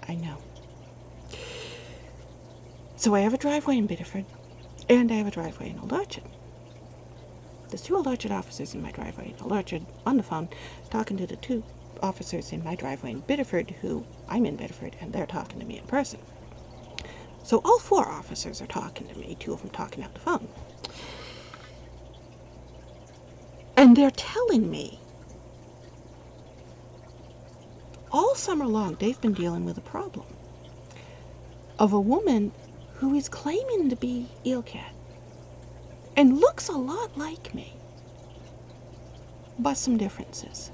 I know. So I have a driveway in Biddeford, and I have a driveway in Old Orchard. There's 2 Old Orchard officers in my driveway in Old Orchard on the phone talking to the 2 officers in my driveway in Biddeford who I'm in Biddeford, and they're talking to me in person. So all 4 officers are talking to me, 2 of them talking out the phone. And they're telling me all summer long they've been dealing with a problem of a woman who is claiming to be Eelcat and looks a lot like me, but some differences.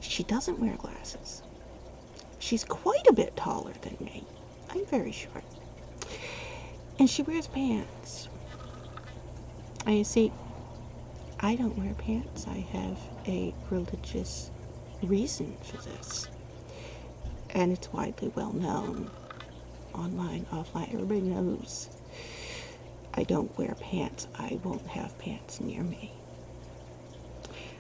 She doesn't wear glasses. She's quite a bit taller than me. I'm very short. And she wears pants. And you see, I don't wear pants. I have a religious reason for this. And it's widely well known, online, offline. Everybody knows I don't wear pants. I won't have pants near me.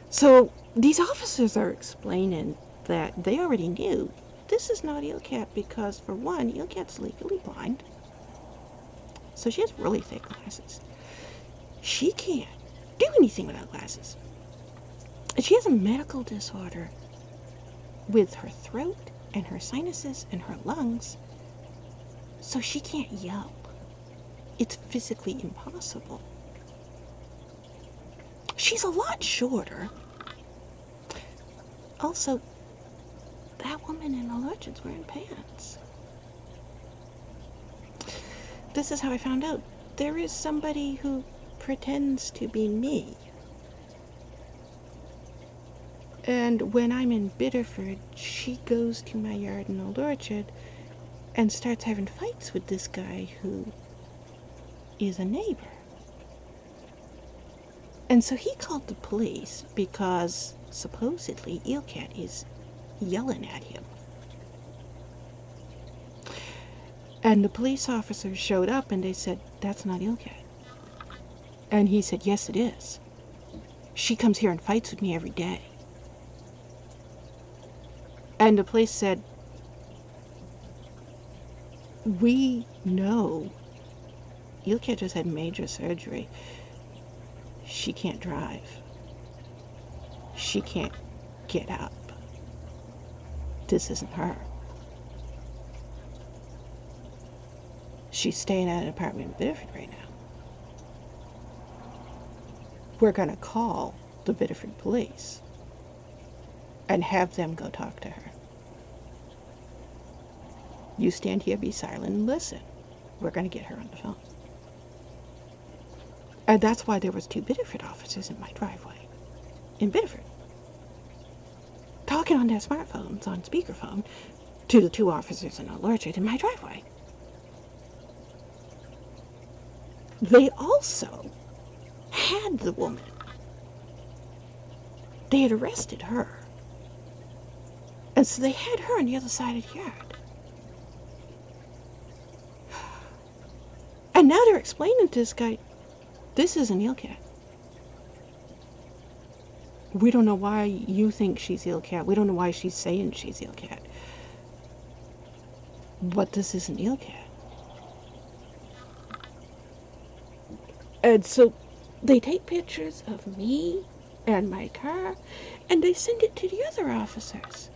So these officers are explaining that they already knew this is not Eelcat because, for one, Eelcat's legally blind. So she has really thick glasses. She can't do anything without glasses. And she has a medical disorder with her throat and her sinuses and her lungs, so she can't yell. It's physically impossible. She's a lot shorter. Also, that woman in Old Orchard's wearing pants. This is how I found out. There is somebody who pretends to be me. And when I'm in Biddeford, she goes to my yard in Old Orchard and starts having fights with this guy who is a neighbor. And so he called the police because supposedly Eelcat is yelling at him. And the police officers showed up and they said, that's not Eelcat. And he said, yes, it is. She comes here and fights with me every day. And the police said, we know Eelcat just had major surgery. She can't drive. She can't get up. This isn't her. She's staying at an apartment in Biddeford right now. We're going to call the Biddeford police and have them go talk to her. You stand here, be silent, and listen. We're going to get her on the phone. And that's why there was 2 Biddeford officers in my driveway in Biddeford, talking on their smartphones on speakerphone to the 2 officers in Old Orchard in my driveway. They also had the woman They had arrested her. And so they had her on the other side of the yard. And now they're explaining to this guy, this is an eelcat. We don't know why you think she's eelcat. We don't know why she's saying she's eelcat. But this is an eelcat. And so they take pictures of me and my car, and they send it to the other officers.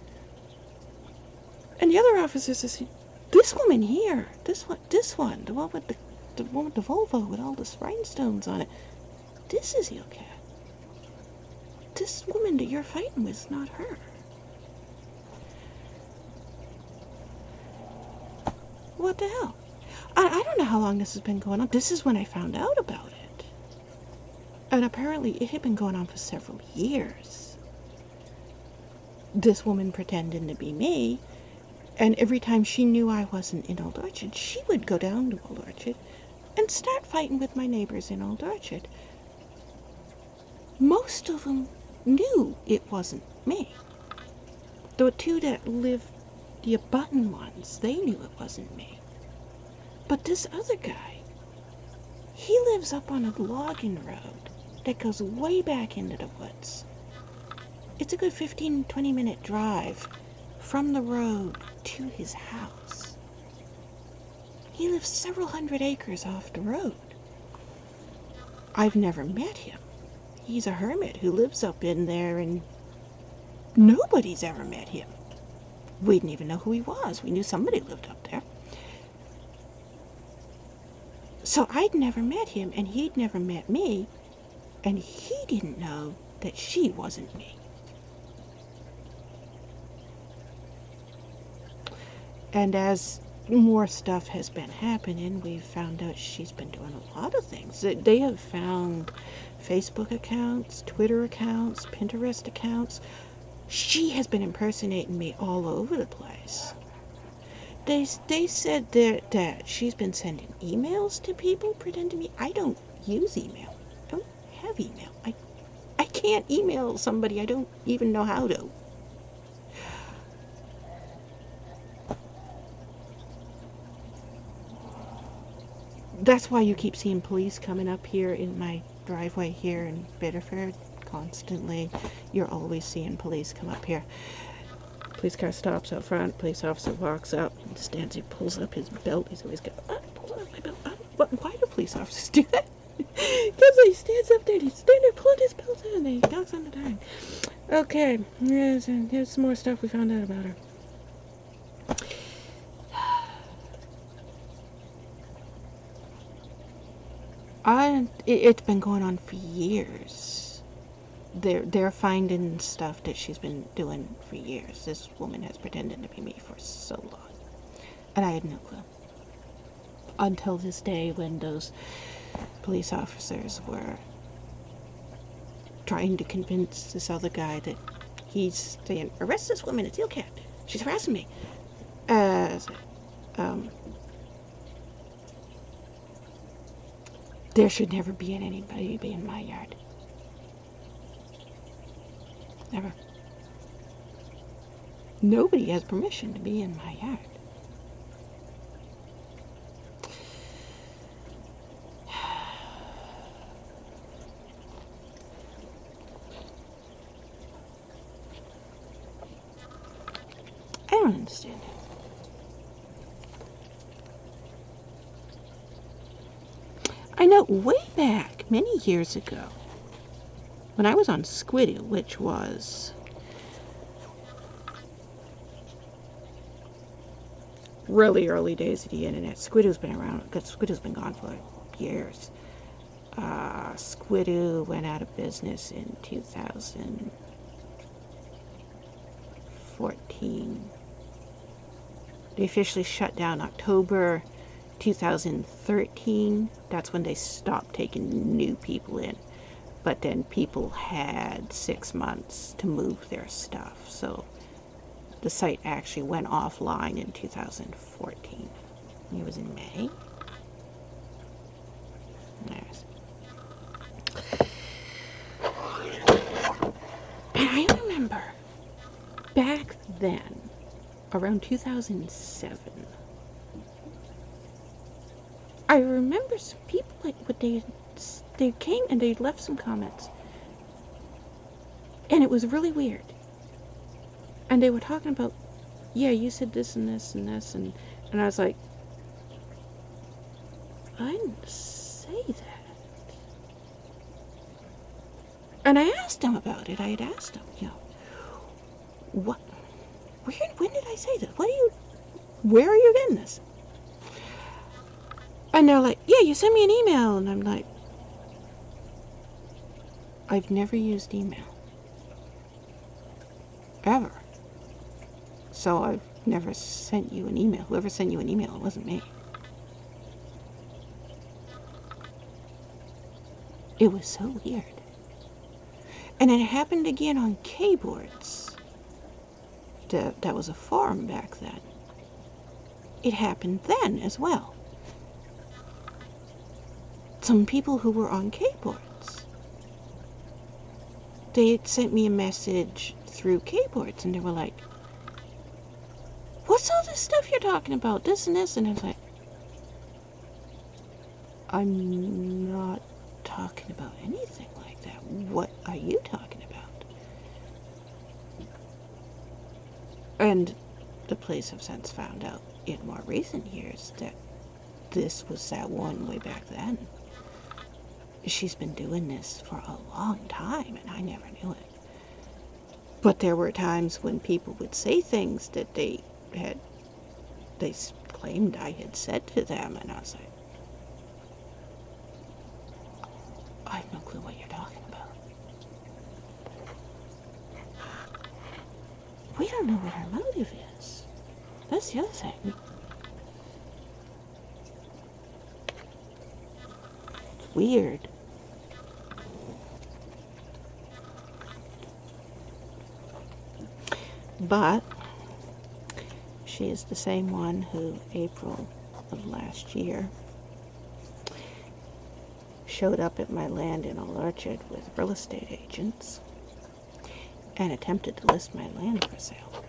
And the other officers say, this woman here, this one, the one with the Volvo with all the rhinestones on it, this is eelcat. This woman that you're fighting with is not her. What the hell? I don't know how long this has been going on. This is when I found out about it. And apparently it had been going on for several years. This woman pretending to be me, and every time she knew I wasn't in Old Orchard, she would go down to Old Orchard and start fighting with my neighbors in Old Orchard. Most of them knew it wasn't me. The two that lived, the abutting ones, they knew it wasn't me. But this other guy, he lives up on a logging road that goes way back into the woods. It's a good 15-20 minute drive from the road to his house. He lives several hundred acres off the road. I've never met him. He's a hermit who lives up in there, and nobody's ever met him. We didn't even know who he was. We knew somebody lived up there. So I'd never met him, and he'd never met me, and he didn't know that she wasn't me. And as more stuff has been happening, we've found out she's been doing a lot of things. They have found Facebook accounts, Twitter accounts, Pinterest accounts. She has been impersonating me all over the place. They said that she's been sending emails to people pretending to be. I don't use email. I don't have email. I can't email somebody. I don't even know how to. That's why you keep seeing police coming up here in my driveway here in Biddeford constantly. You're always seeing police come up here. Police car stops out front. Police officer walks up and stands. He pulls up his belt. He's always got, pulls up my belt. Why do police officers do that? Because he stands up there and he's standing there pulling his belt in and he knocks on the door. Okay, here's some more stuff we found out about her. It's been going on for years. They're finding stuff that she's been doing for years. This woman has pretended to be me for so long. And I had no clue. Until this day when those police officers were trying to convince this other guy that he's saying, arrest this woman, it's eelcat. She's harassing me. There should never be anybody be in my yard. Never. Nobody has permission to be in my yard. I don't understand it. I know way back, many years ago, when I was on Squidoo, which was really early days of the internet. Squidoo's been around, because Squidoo's been gone for years. Squidoo went out of business in 2014. They officially shut down October 2013. That's when they stopped taking new people in. But then people had 6 months to move their stuff. So the site actually went offline in 2014. It was in May. There's. And then, around 2007, I remember some people, like, what they came and they left some comments, and it was really weird. And they were talking about, yeah, you said this and this and this, and I was like, I didn't say that. And I asked them about it. I had asked them, what, when did I say that? Where are you getting this? And they're like, yeah, you sent me an email. And I'm like, I've never used email. Ever. So I've never sent you an email. Whoever sent you an email, it wasn't me. It was so weird. And it happened again on keyboards. That was a forum back then. It happened then as well. Some people who were on keyboards, they had sent me a message through keyboards, and they were like, what's all this stuff you're talking about? This and this. And I was like, I'm not talking about anything like that. What are you talking about? And the police have since found out in more recent years that this was that one way back then. She's been doing this for a long time, and I never knew it. But there were times when people would say things that they claimed I had said to them, and I was like, I have no clue what you're talking about. We don't know what her motive is. That's the other thing. It's weird. But she is the same one who, April of last year, showed up at my land in Old Orchard with real estate agents and attempted to list my land for sale.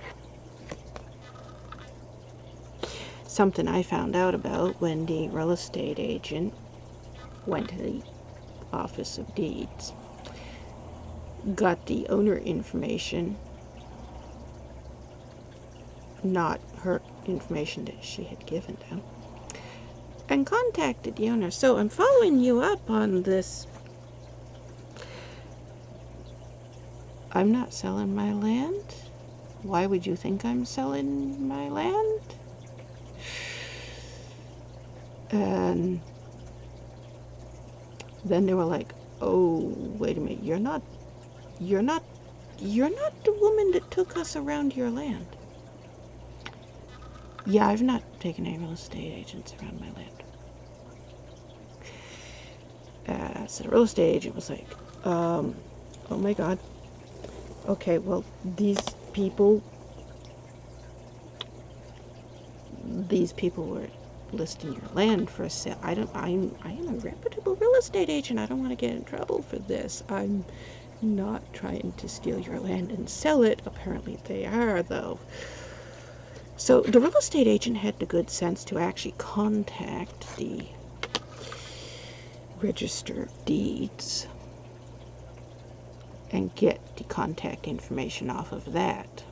Something I found out about when the real estate agent went to the Office of Deeds, got the owner information, not her information that she had given them, and contacted the owner. So I'm following you up on this. I'm not selling my land. Why would you think I'm selling my land? And then they were like, oh, wait a minute, you're not the woman that took us around your land. Yeah, I've not taken any real estate agents around my land. So the real estate agent was like, oh my God. Okay, well, these people were listing your land for sale. I am a reputable real estate agent. I don't want to get in trouble for this. I'm not trying to steal your land and sell it. Apparently they are, though. So the real estate agent had the good sense to actually contact the Register of Deeds and get the contact information off of that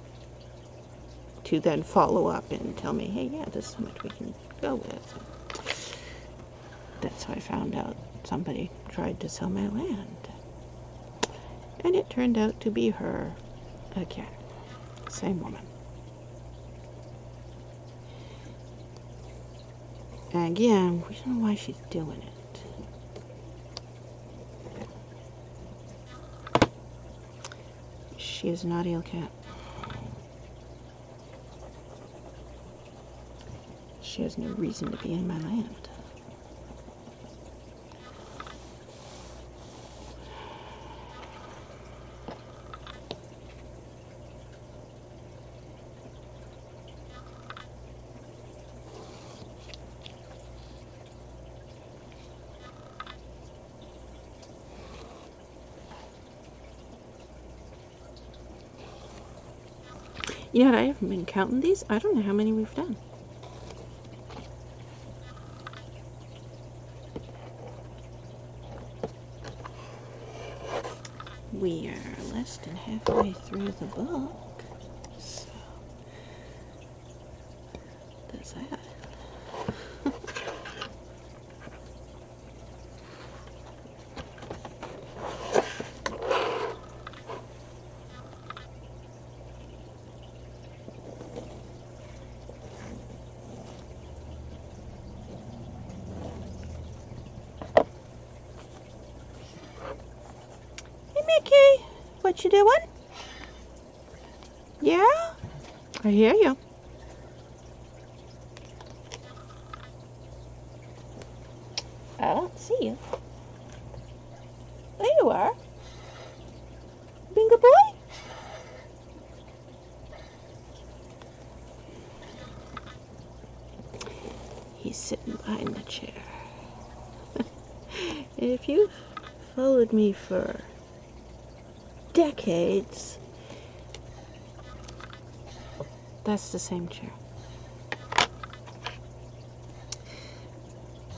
to then follow up and tell me, hey, yeah, this is how much we can go with. That's how I found out somebody tried to sell my land. And it turned out to be her again. Same woman. And again, we don't know why she's doing it. She is not ill cat. She has no reason to be in my land. You know what? I haven't been counting these. I don't know how many we've done. We are less than halfway through the book. So, there's that. Mickey, what you doing? Yeah? I hear you. I don't see you. There you are. Bingo boy? He's sitting behind the chair. If you've followed me for decades, that's the same chair.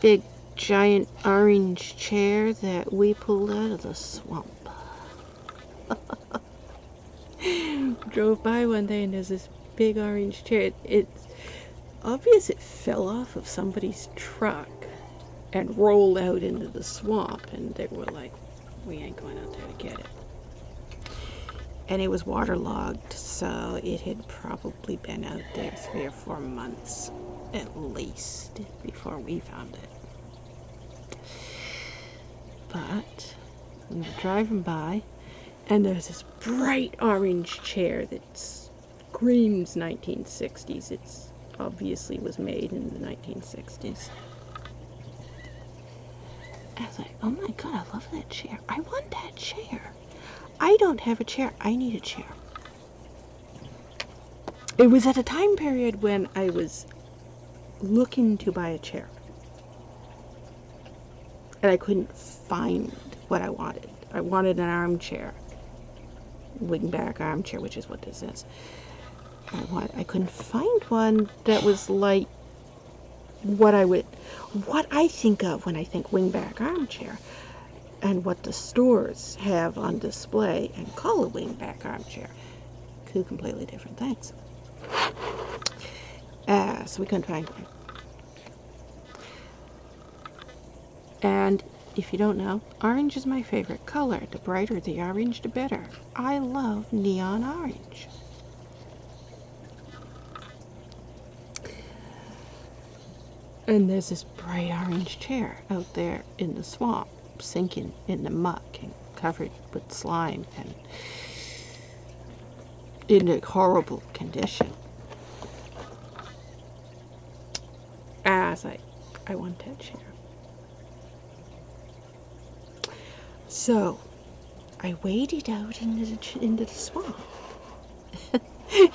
Big, giant orange chair that we pulled out of the swamp. Drove by one day and there's this big orange chair. It's obvious it fell off of somebody's truck and rolled out into the swamp, and they were like, we ain't going out there to get it. And it was waterlogged, so it had probably been out there 3 or 4 months at least before we found it. But we were driving by, and there's this bright orange chair that screams 1960s. It's obviously was made in the 1960s. I was like, oh my god, I love that chair. I want that chair. I don't have a chair. I need a chair. It was at a time period when I was looking to buy a chair. And I couldn't find what I wanted. I wanted an armchair. Wingback armchair, which is what this is. I couldn't find one that was like what I think of when I think wingback armchair, and what the stores have on display and call a wingback armchair. 2 completely different things. So we couldn't find one. And if you don't know, orange is my favorite color. The brighter the orange, the better. I love neon orange. And there's this bright orange chair out there in the swamp, sinking in the muck and covered with slime and in a horrible condition. I was like, I want that chair. So I waded out into the swamp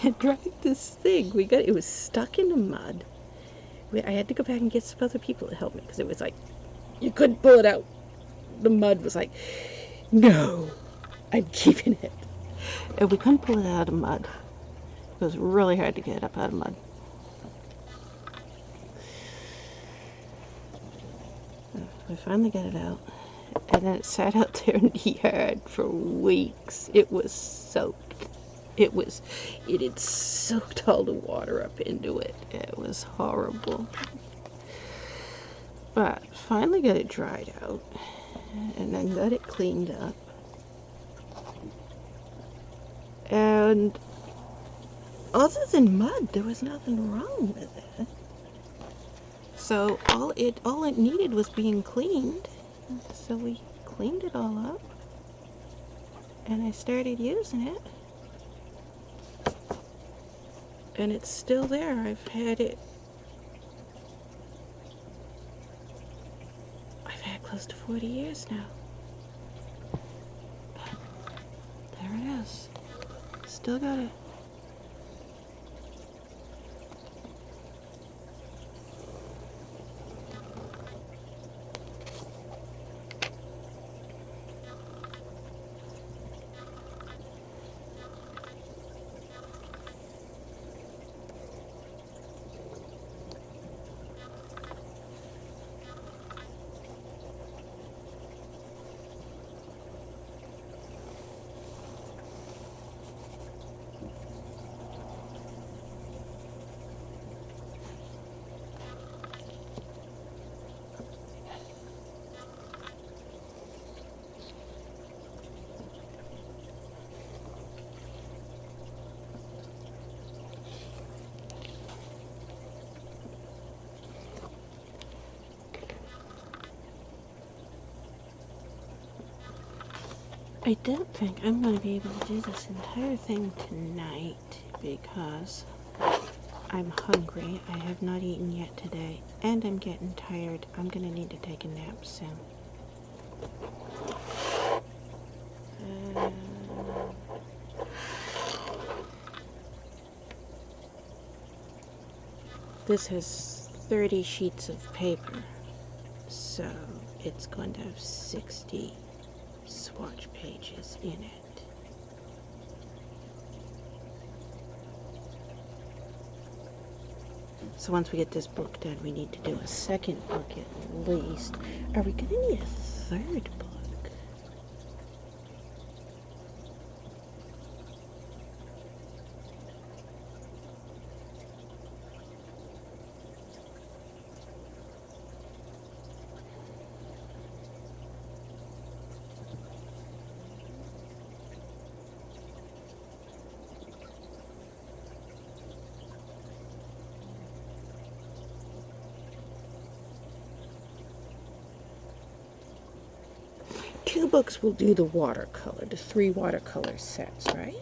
and dragged this thing. It was stuck in the mud. I had to go back and get some other people to help me, because it was like, you couldn't pull it out. The mud was like, no, I'm keeping it. And we couldn't pull it out of mud. It was really hard to get it up out of mud. We finally got it out, and then it sat out there in the yard for weeks. It was soaked. It had soaked all the water up into it. It was horrible. But finally got it dried out, and then got it cleaned up. And other than mud, there was nothing wrong with it. So all it needed was being cleaned. So we cleaned it all up, and I started using it. And it's still there. I've had close to 40 years now. But there it is. Still got it. I don't think I'm going to be able to do this entire thing tonight because I'm hungry. I have not eaten yet today, and I'm getting tired. I'm going to need to take a nap soon. This has 30 sheets of paper, so it's going to have 60 swatch pages in it. So once we get this book done, we need to do a second book at least. Are we going to need a third book? Two books will do the watercolor, the 3 watercolor sets, right?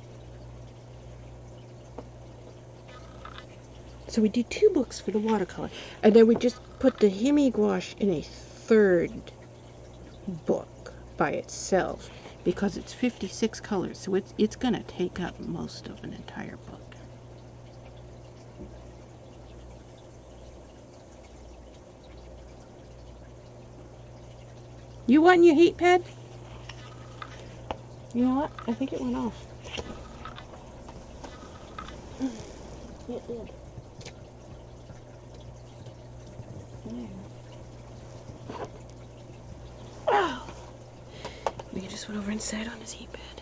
So we do 2 books for the watercolor, and then we just put the hemi-gouache in a third book by itself because it's 56 colors, so it's going to take up most of an entire book. You want your heat pad? You know what? I think it went off. It did. Oh. We just went over and sat on his heat pad.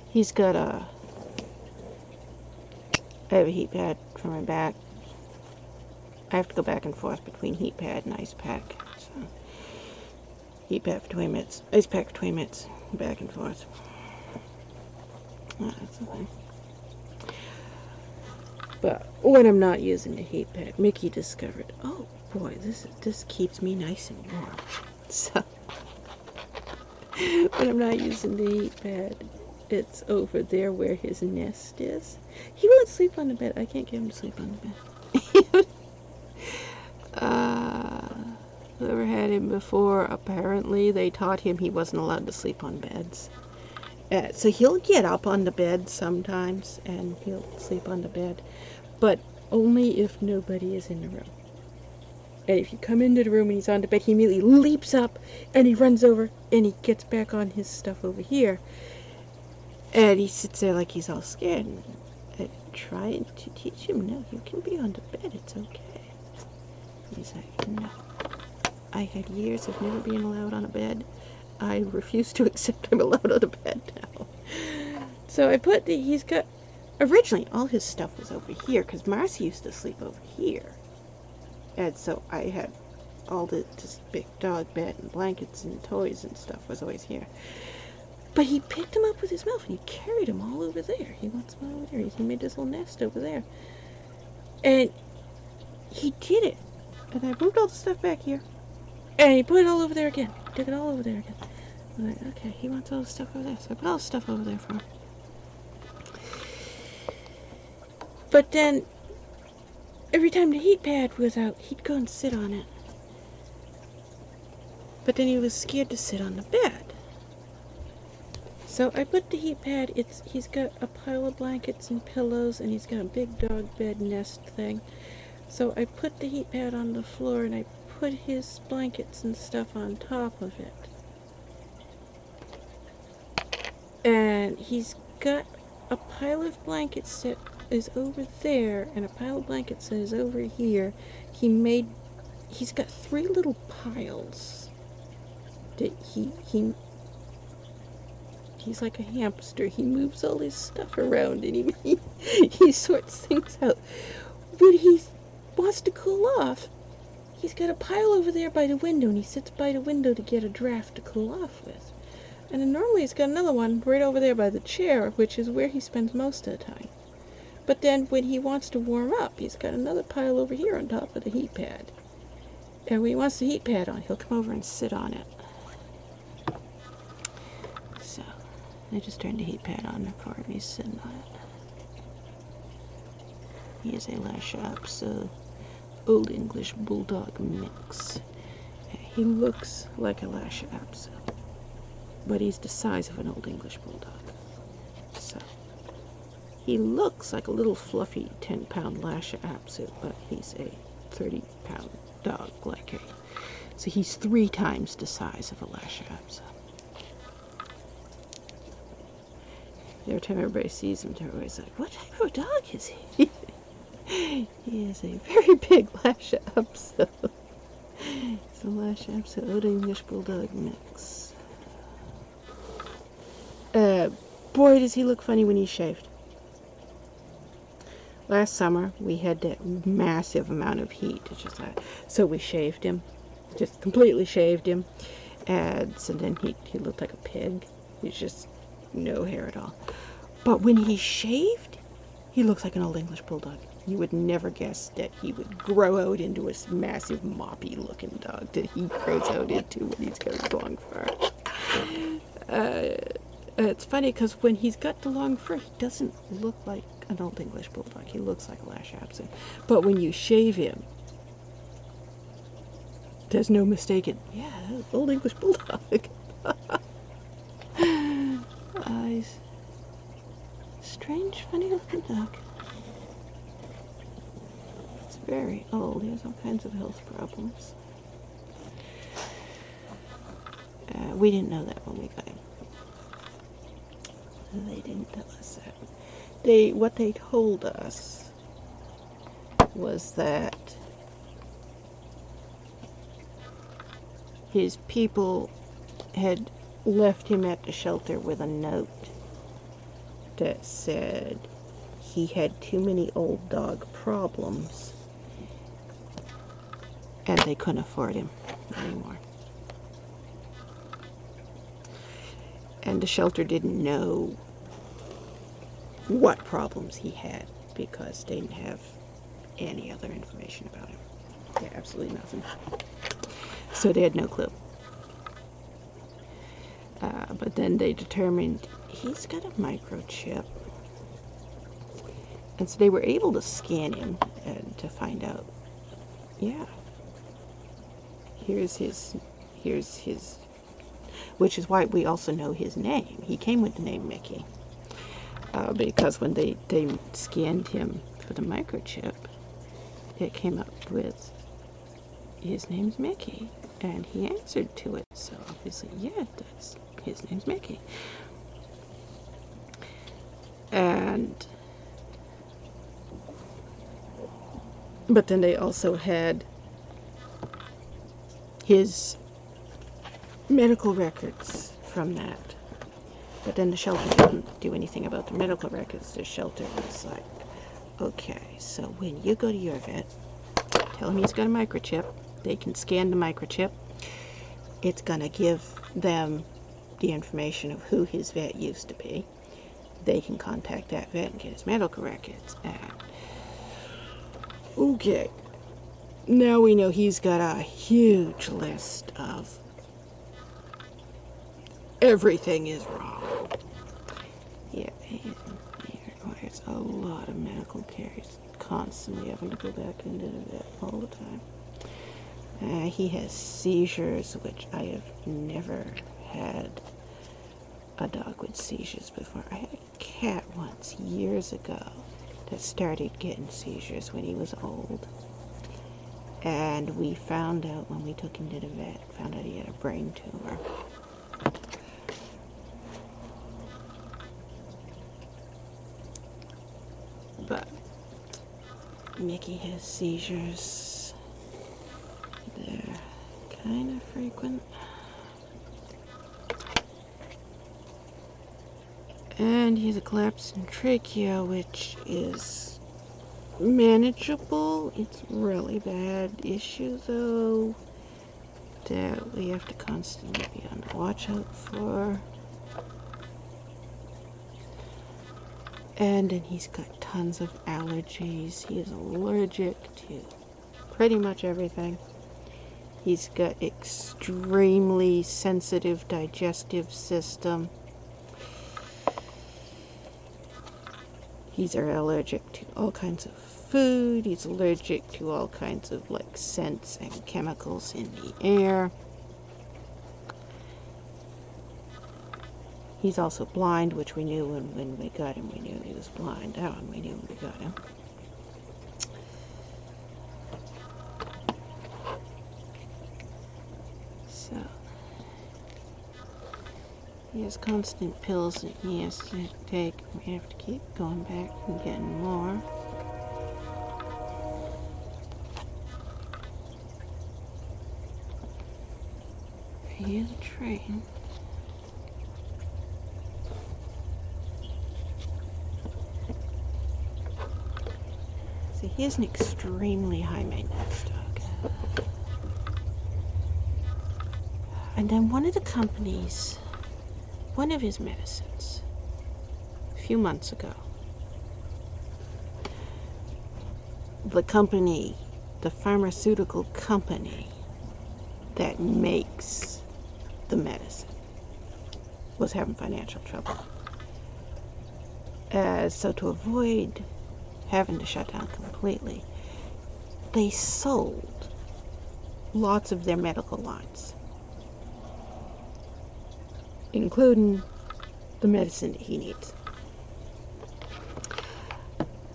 He's got I have a heat pad for my back. I have to go back and forth between heat pad and ice pack. So heat pad for 20 minutes, ice pack for 20 minutes, back and forth. That's okay. But when I'm not using the heat pad, Mickey discovered, oh boy, this keeps me nice and warm. So when I'm not using the heat pad, it's over there where his nest is. He won't sleep on the bed. I can't get him to sleep on the bed. Whoever had him before, apparently they taught him he wasn't allowed to sleep on beds. So he'll get up on the bed sometimes and he'll sleep on the bed, but only if nobody is in the room. And if you come into the room and he's on the bed, he immediately leaps up and he runs over and he gets back on his stuff over here. And he sits there like he's all scared. And I'm trying to teach him, no, you can be on the bed, it's okay. He's like, no. I had years of never being allowed on a bed. I refuse to accept I'm allowed on a bed now. So I put he's got, originally all his stuff was over here, because Marcy used to sleep over here. And so I had all this big dog bed and blankets and toys and stuff was always here. But he picked them up with his mouth and he carried them all over there. He wants them all over there. He made this little nest over there. And he did it. And I moved all the stuff back here. And he put it all over there again. Took it all over there again. I'm like, okay, he wants all the stuff over there. So I put all the stuff over there for him. But then, every time the heat pad was out, he'd go and sit on it. But then he was scared to sit on the bed. So I put the heat pad, he's got a pile of blankets and pillows, and he's got a big dog bed nest thing. So I put the heat pad on the floor, and I put his blankets and stuff on top of it. And he's got a pile of blankets that is over there, and a pile of blankets that is over here. He's got 3 little piles that he's like a hamster. He moves all his stuff around and he sorts things out. When he wants to cool off, he's got a pile over there by the window, and he sits by the window to get a draft to cool off with. And then normally he's got another one right over there by the chair, which is where he spends most of the time. But then when he wants to warm up, he's got another pile over here on top of the heat pad. And when he wants the heat pad on, he'll come over and sit on it. So, I just turned the heat pad on for him. He's sitting on it. He is a Lhasa Apso Old English Bulldog mix. He looks like a Lhasa Apso, but he's the size of an Old English Bulldog. So, he looks like a little fluffy 10-pound Lhasa Apso, but he's a 30-pound dog, so he's 3 times the size of a Lhasa Apso. Every time everybody sees him, they're always like, what type of dog is he? He is a very big Lhasa Apso. It's a Lhasa Apso Old English Bulldog mix. Boy, does he look funny when he's shaved. Last summer, we had that massive amount of heat. It's just so we shaved him. Just completely shaved him. And so then he looked like a pig. He's just no hair at all. But when he's shaved, he looks like an Old English Bulldog. You would never guess that he would grow out into a massive moppy looking dog that he grows out into when he's got his long fur. It's funny because when he's got the long fur, he doesn't look like an Old English Bulldog. He looks like a Lhasa Apso. But when you shave him, there's no mistaking. Yeah, Old English Bulldog. He's strange, funny looking dog. It's very old. He has all kinds of health problems. We didn't know that when we got him. They didn't tell us that. What they told us was that his people had left him at the shelter with a note that said he had too many old dog problems and they couldn't afford him anymore. And the shelter didn't know what problems he had because they didn't have any other information about him. Yeah, absolutely nothing. So they had no clue. But then they determined he's got a microchip. And so they were able to scan him and to find out, yeah, here's his, which is why we also know his name. He came with the name Mickey. Because when they scanned him for the microchip, it came up with his name's Mickey, and he answered to it. So obviously, yeah, his name's Mickey. But then they also had his medical records from that. But then the shelter didn't do anything about the medical records. The shelter was like, okay, so when you go to your vet, tell him he's got a microchip. They can scan the microchip. It's going to give them the information of who his vet used to be. They can contact that vet and get his medical records. And, okay, now we know he's got a huge list of everything is wrong. Yeah, he requires a lot of medical care. He's constantly having to go back into the vet all the time. He has seizures, which I have never had a dog with seizures before. I had a cat once, years ago, that started getting seizures when he was old. And we found out when we took him to the vet, found out he had a brain tumor. But Mickey has seizures. They're kind of frequent. And he has a collapse in trachea, which is manageable. It's really bad issue, though, that we have to constantly be on the watch out for. And then he's got tons of allergies. He is allergic to pretty much everything. He's got extremely sensitive digestive system. He's allergic to all kinds of food. He's allergic to all kinds of like scents and chemicals in the air. He's also blind, which we knew when we got him. We knew he was blind. Oh, and we knew when we got him. So, he has constant pills that he has to take. We have to keep going back and getting more. Here's a train. See, he's an extremely high maintenance dog. And then one of the companies, one of his medicines, a few months ago, the company, the pharmaceutical company that makes the medicine, was having financial trouble. So to avoid having to shut down completely, they sold lots of their medical lines, including the medicine that he needs.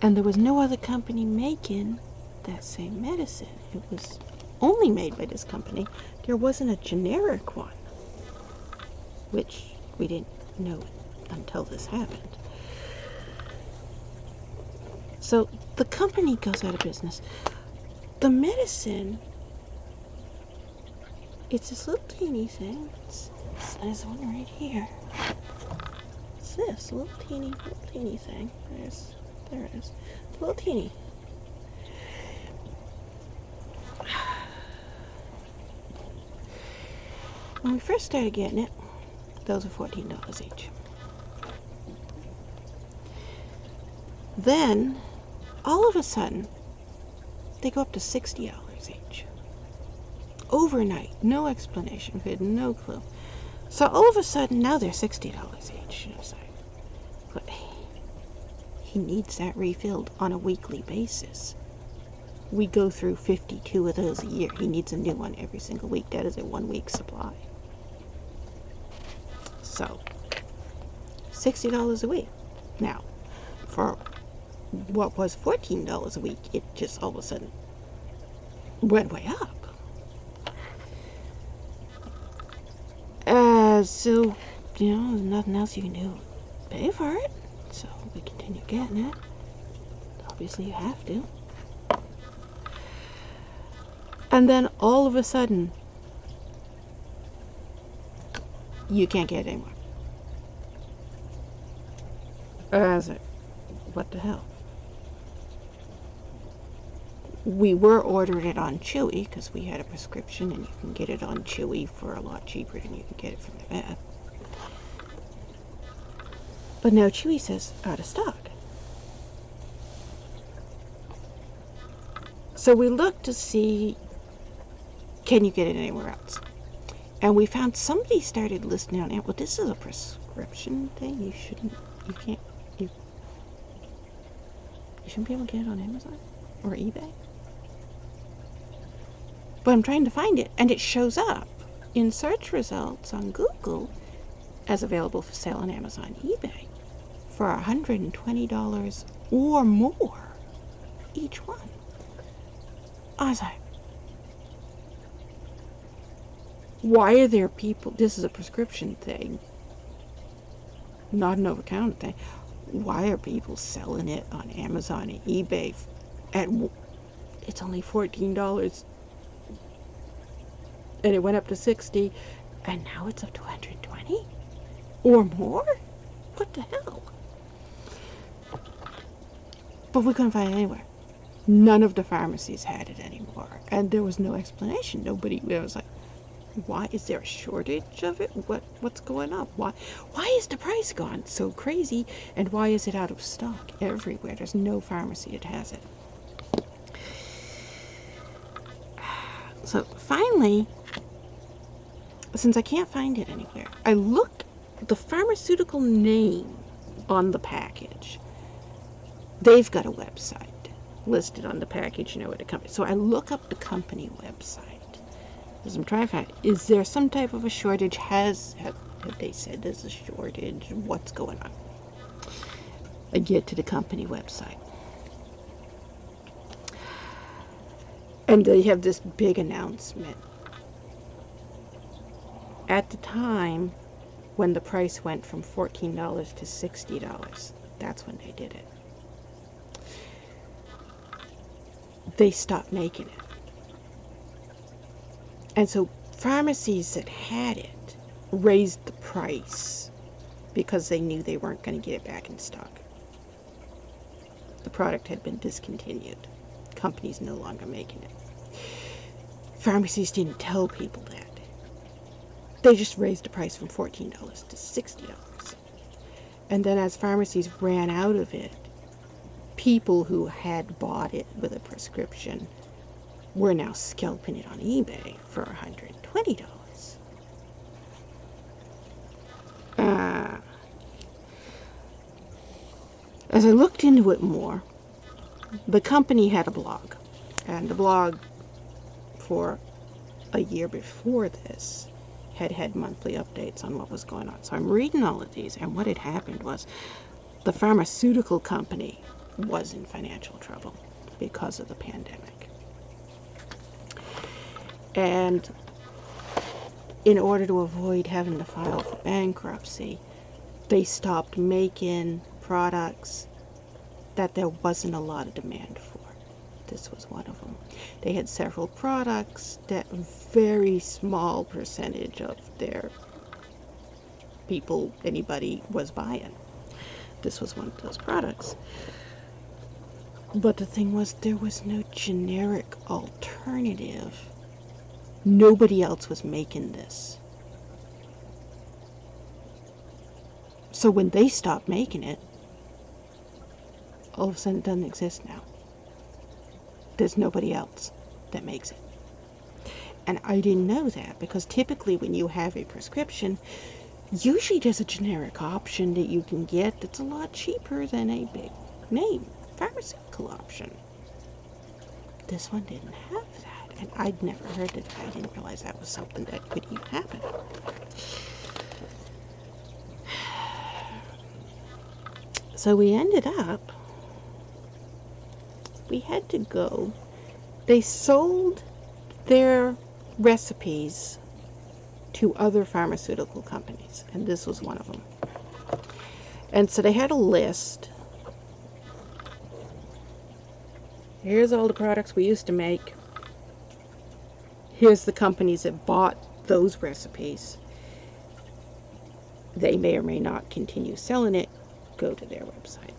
And there was no other company making that same medicine. It was only made by this company. There wasn't a generic one, which we didn't know until this happened. So the company goes out of business. The medicine, it's this little teeny thing. It's this one right here. It's this little teeny thing. There it is. It's a little teeny. When we first started getting it, those were $14 each. Then, all of a sudden, they go up to $60 each. Overnight, no explanation, we had no clue. So all of a sudden, now they're $60 each. And I was like, but he needs that refilled on a weekly basis. We go through 52 of those a year. He needs a new one every single week. That is a 1 week supply. So, $60 a week. Now, for what was $14 a week, it just all of a sudden went way up. So, you know, there's nothing else you can do. Pay for it. So we continue getting it. Obviously you have to. And then all of a sudden, you can't get it anymore. I was like, what the hell? We were ordering it on Chewy because we had a prescription, and you can get it on Chewy for a lot cheaper than you can get it from the vet. But now Chewy says out of stock. So we looked to see, can you get it anywhere else? And we found somebody started listing on it. Well, this is a prescription thing. You shouldn't be able to get it on Amazon or eBay. But I'm trying to find it, and it shows up in search results on Google as available for sale on Amazon, eBay, for $120 or more each one. I was like, why are there people, this is a prescription thing, not an over-the-counter thing, why are people selling it on Amazon and eBay at, it's only $14, and it went up to $60, and now it's up to $120 or more? What the hell? But we couldn't find it anywhere. None of the pharmacies had it anymore, and there was no explanation. Nobody, it was like, Why is there a shortage of it? What's going on? Why is the price gone so crazy? And why is it out of stock everywhere? There's no pharmacy that has it. So finally, since I can't find it anywhere, I look at the pharmaceutical name on the package. They've got a website listed on the package, you know, what a company. So I look up the company website. Because I'm trying to find, is there some type of a shortage? Have they said there's a shortage? What's going on? I get to the company website. And they have this big announcement. At the time, when the price went from $14 to $60, that's when they did it. They stopped making it. And so pharmacies that had it raised the price because they knew they weren't going to get it back in stock. The product had been discontinued. Companies no longer making it. Pharmacies didn't tell people that. They just raised the price from $14 to $60. And then as pharmacies ran out of it, people who had bought it with a prescription were now scalping it on eBay for $120. As I looked into it more, the company had a blog, and the blog for a year before this had monthly updates on what was going on. So I'm reading all of these, and what had happened was the pharmaceutical company was in financial trouble because of the pandemic. And in order to avoid having to file for bankruptcy, they stopped making products that there wasn't a lot of demand for. This was one of them. They had several products that a very small percentage of their people, anybody, was buying. This was one of those products. But the thing was, there was no generic alternative. Nobody else was making this. So when they stopped making it, all of a sudden it doesn't exist now. There's nobody else that makes it. And I didn't know that, because typically when you have a prescription, usually there's a generic option that you can get that's a lot cheaper than a big name pharmaceutical option. This one didn't have that, and I'd never heard of it. I didn't realize that was something that could even happen. So we ended up, we had to go, they sold their recipes to other pharmaceutical companies, and this was one of them. And so they had a list. Here's all the products we used to make. Here's the companies that bought those recipes. They may or may not continue selling it. Go to their website.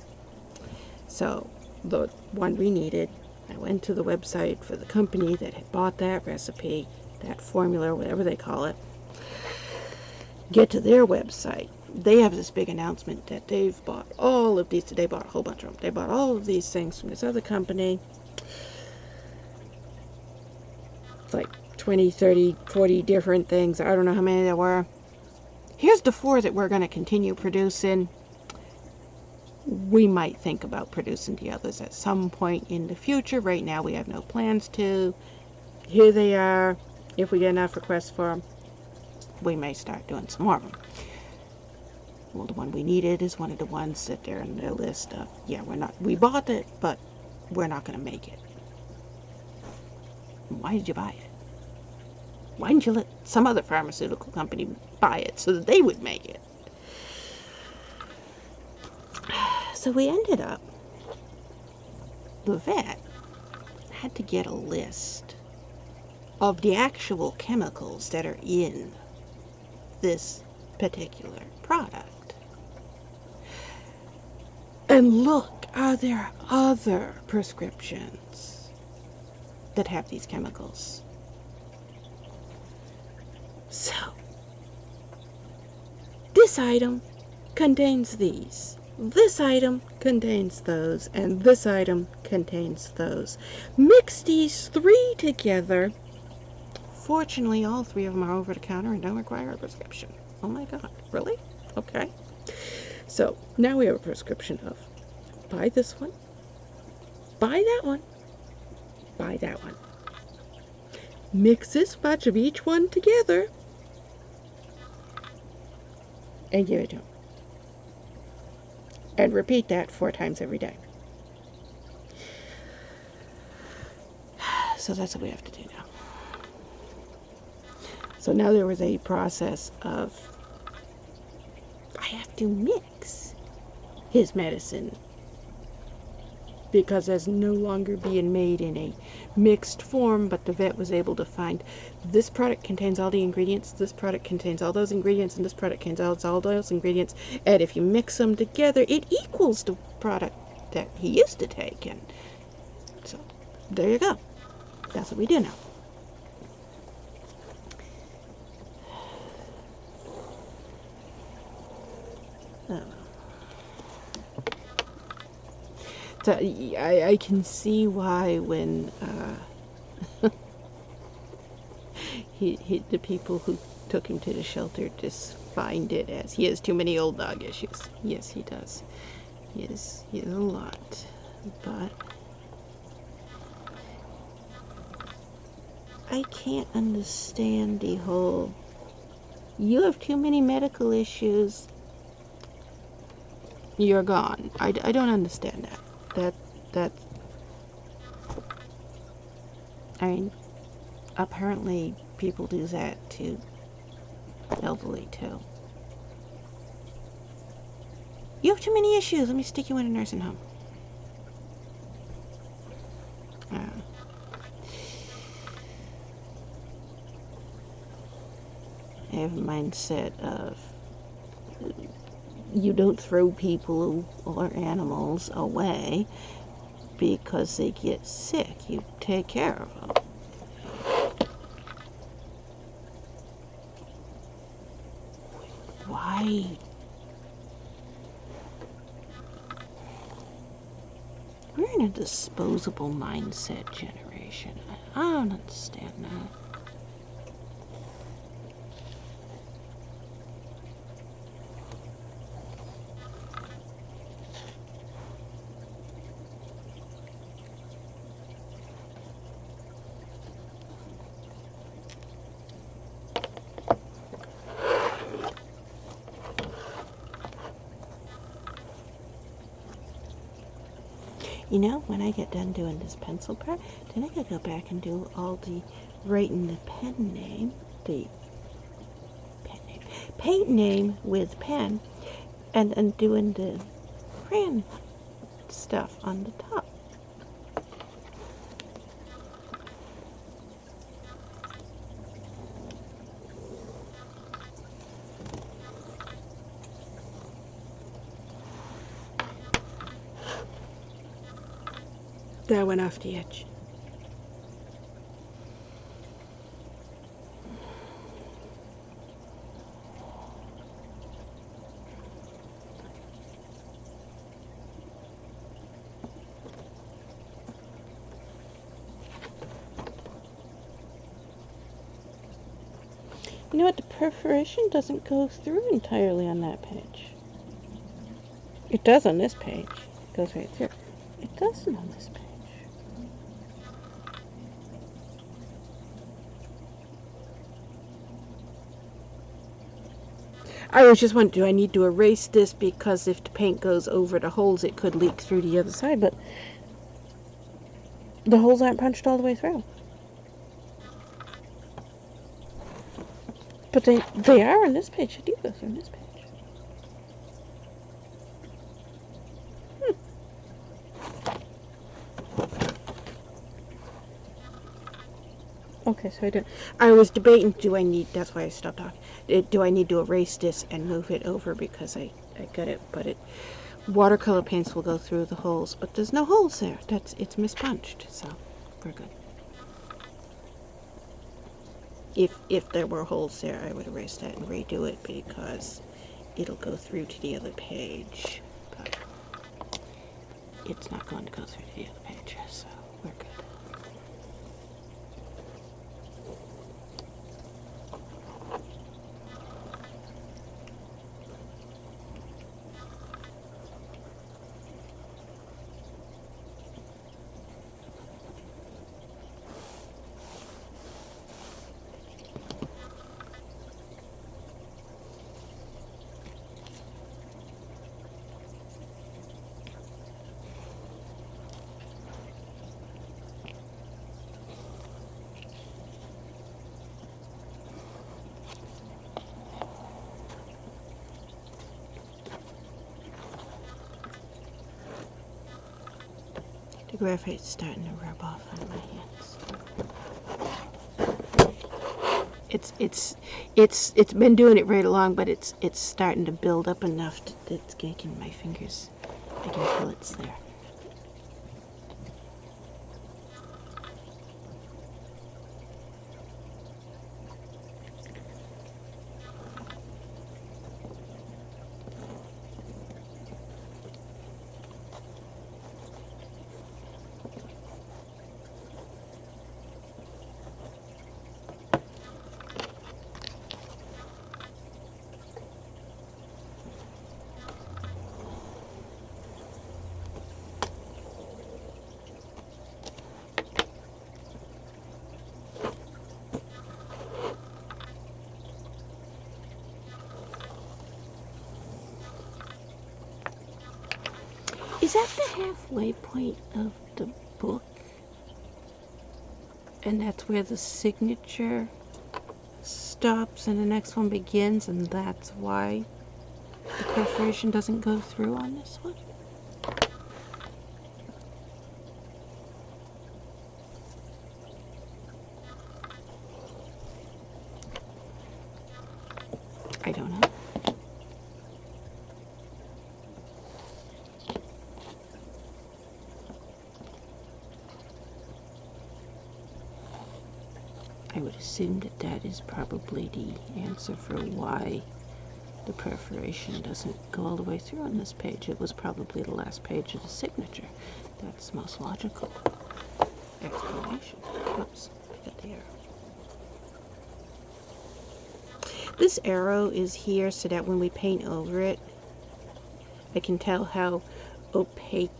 So the one we needed, I went to the website for the company that had bought that recipe, that formula, whatever they call it. Get to their website. They have this big announcement that they've bought all of these. They bought a whole bunch of them. They bought all of these things from this other company. It's like 20, 30, 40 different things. I don't know how many there were. Here's the 4 that we're going to continue producing. We might think about producing the others at some point in the future. Right now we have no plans to. Here they are. If we get enough requests for them, we may start doing some more of them. Well, the one we needed is one of the ones that they're in their list of, yeah, we bought it, but we're not going to make it. Why did you buy it? Why didn't you let some other pharmaceutical company buy it so that they would make it? So we ended up, the vet had to get a list of the actual chemicals that are in this particular product. And look, are there other prescriptions that have these chemicals? this item contains these. This item contains those, and this item contains those. Mix these 3 together. Fortunately, all 3 of them are over the counter and don't require a prescription. Oh my God, really? Okay. So now we have a prescription of buy this one, buy that one, buy that one. Mix this much of each one together and give it to them. And repeat that 4 times every day. So that's what we have to do now. So now there was a process of, I have to mix his medicine because it's no longer being made in a mixed form, but the vet was able to find this product contains all the ingredients, this product contains all those ingredients, and this product contains all those ingredients, and if you mix them together, it equals the product that he used to take. And so there you go. That's what we do now. So I can see why when the people who took him to the shelter just find it as he has too many old dog issues. Yes, he does. He is a lot. But I can't understand the whole, you have too many medical issues, you're gone. I don't understand that. I mean, apparently people do that to elderly too. You have too many issues, let me stick you in a nursing home. I have a mindset of, you don't throw people or animals away because they get sick. You take care of them. Why? We're in a disposable mindset generation. I don't understand that. You know, when I get done doing this pencil part, then I gotta go back and do all the writing the pen name, the paint name with pen, and doing the crayon stuff on the top. That went off the edge. You know what? The perforation doesn't go through entirely on that page. It does on this page. It goes right through. It doesn't on this page. I was just wondering, do I need to erase this because if the paint goes over the holes, it could leak through the other side, but the holes aren't punched all the way through. But they are on this page. They do go through on this page. Okay, so I was debating, that's why I stopped talking. Do I need to erase this and move it over because I got it, but watercolor paints will go through the holes, but there's no holes there. It's mispunched, so we're good. If there were holes there, I would erase that and redo it because it'll go through to the other page, but it's not going to go through to the other page, so we're good. The graphite's starting to rub off on my hands. It's been doing it right along, but it's starting to build up enough that it's making my fingers. I can feel it's there. Is that the halfway point of the book? And that's where the signature stops and the next one begins, and that's why the perforation doesn't go through on this one? I don't know. I would assume that that is probably the answer for why the perforation doesn't go all the way through on this page. It was probably the last page of the signature. That's the most logical explanation. Oops, I got the arrow. This arrow is here so that when we paint over it, I can tell how opaque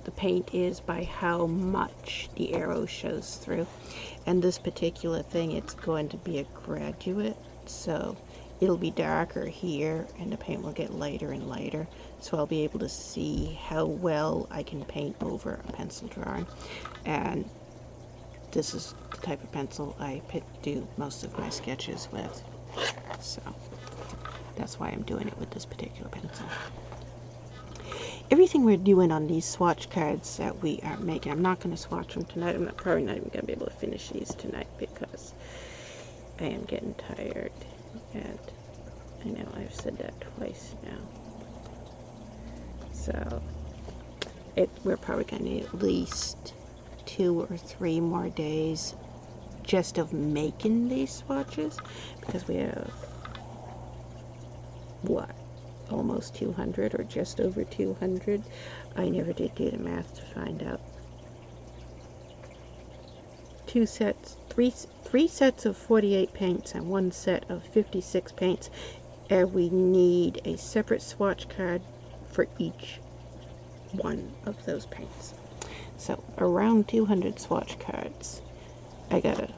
the paint is by how much the arrow shows through. And this particular thing, it's going to be a graduate, so it'll be darker here and the paint will get lighter and lighter, so I'll be able to see how well I can paint over a pencil drawing. And this is the type of pencil I do most of my sketches with, so that's why I'm doing it with this particular pencil. Everything we're doing on these swatch cards that we are making, I'm not going to swatch them tonight. I'm probably not even going to be able to finish these tonight because I am getting tired, and I know I've said that twice now. So we're probably going to need at least 2 or 3 more days just of making these swatches, because we have, what, almost 200 or just over 200. I never did do the math to find out. 3 sets of 48 paints and 1 set of 56 paints, and we need a separate swatch card for each one of those paints. So around 200 swatch cards. I got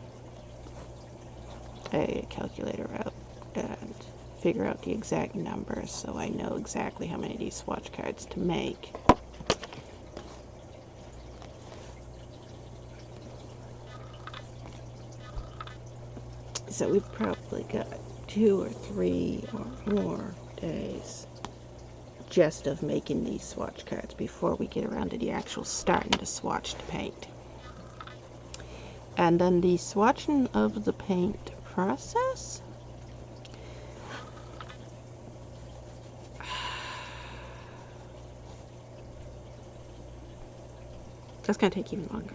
a calculator out and figure out the exact numbers so I know exactly how many of these swatch cards to make. So we've probably got 2 or 3 or more days just of making these swatch cards before we get around to the actual starting to swatch the paint. And then the swatching of the paint process, that's going to take even longer.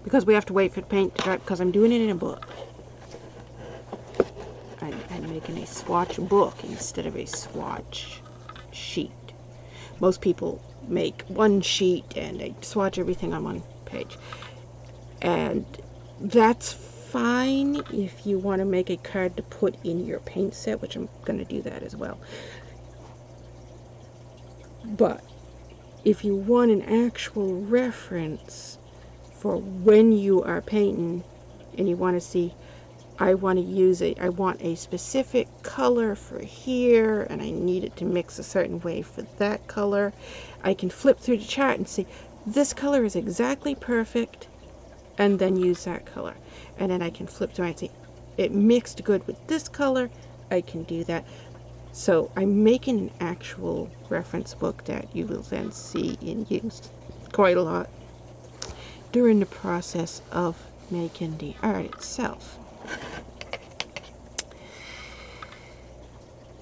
because we have to wait for the paint to dry, because I'm doing it in a book. I'm making a swatch book instead of a swatch sheet. Most people make one sheet and they swatch everything on one page. And that's fine if you want to make a card to put in your paint set, which I'm going to do that as well. But if you want an actual reference for when you are painting and you want to see, I want a specific color for here, and I need it to mix a certain way for that color, I can flip through the chart and see this color is exactly perfect, and then use that color. And then I can flip through and see it mixed good with this color, I can do that. So I'm making an actual reference book that you will then see in use quite a lot during the process of making the art itself.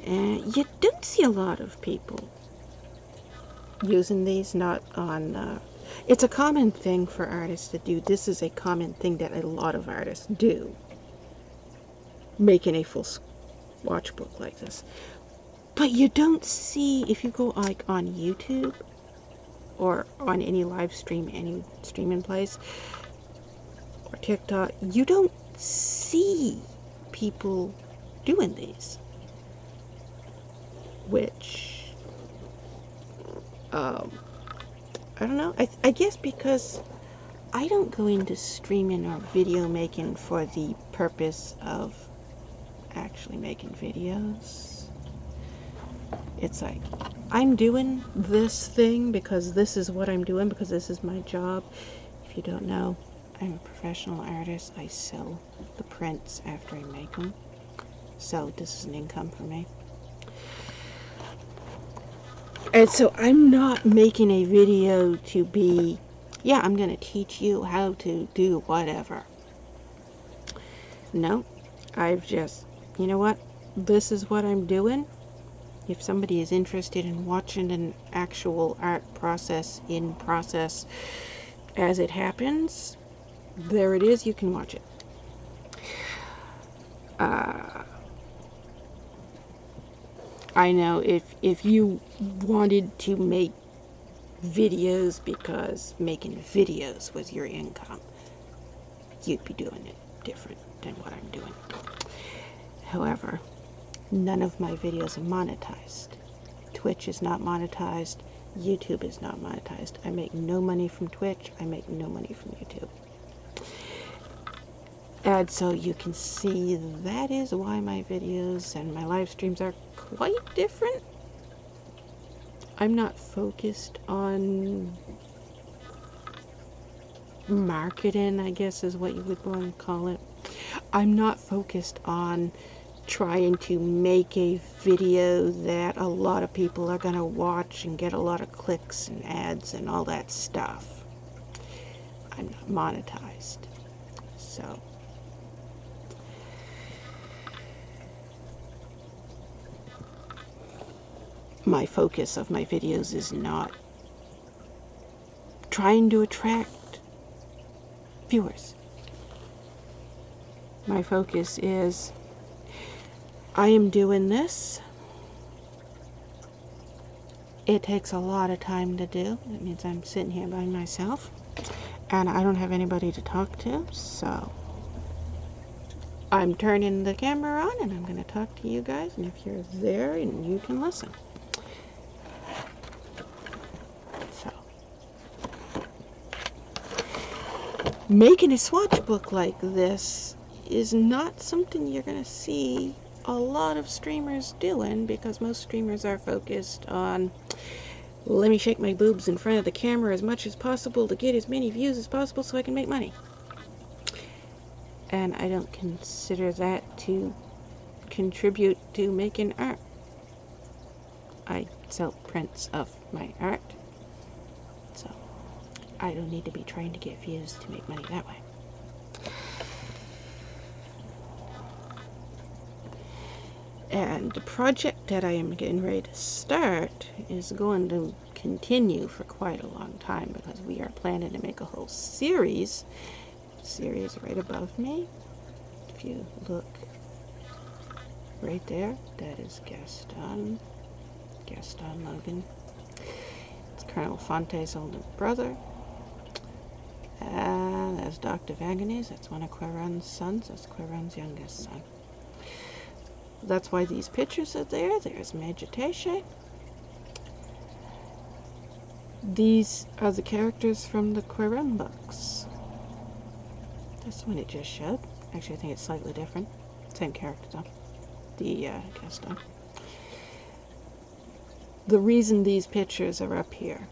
And you don't see a lot of people using these, not on, it's a common thing for artists to do. This is a common thing that a lot of artists do, making a full swatch book like this. But you don't see, if you go like on YouTube or on any live stream, any streaming place, or TikTok, you don't see people doing these. Which, I don't know, I guess because I don't go into streaming or video making for the purpose of actually making videos. It's like, I'm doing this thing because this is what I'm doing, because this is my job. If you don't know, I'm a professional artist. I sell the prints after I make them. So this is an income for me. And so I'm not making a video to be, yeah, I'm going to teach you how to do whatever. No, I've just, you know what, this is what I'm doing. If somebody is interested in watching an actual art process in process as it happens, there it is, you can watch it. I know if you wanted to make videos because making videos was your income, you'd be doing it different than what I'm doing. However, none of my videos are monetized. Twitch is not monetized. YouTube is not monetized. I make no money from Twitch. I make no money from YouTube. And so you can see that is why my videos and my live streams are quite different. I'm not focused on marketing, I guess is what you would want to call it. I'm not focused on trying to make a video that a lot of people are going to watch and get a lot of clicks and ads and all that stuff. I'm not monetized. So my focus of my videos is not trying to attract viewers. My focus is, I am doing this. It takes a lot of time to do. It means I'm sitting here by myself and I don't have anybody to talk to, so I'm turning the camera on and I'm going to talk to you guys, and if you're there, and you can listen. Making a swatch book like this is not something you're going to see a lot of streamers doing, because most streamers are focused on, let me shake my boobs in front of the camera as much as possible to get as many views as possible so I can make money. And I don't consider that to contribute to making art. I sell prints of my art. I don't need to be trying to get views to make money that way. And the project that I am getting ready to start is going to continue for quite a long time, because we are planning to make a whole series series right above me. If you look right there, that is Gaston Logan. It's Colonel Fonte's older brother. And there's Dr. Vanganese, that's one of Quaron's sons, that's Quaron's youngest son. That's why these pictures are there. There's Magitache. These are the characters from the Quaron books. This one it just showed. Actually, I think it's slightly different. Same character though. The Gaston. The reason these pictures are up here.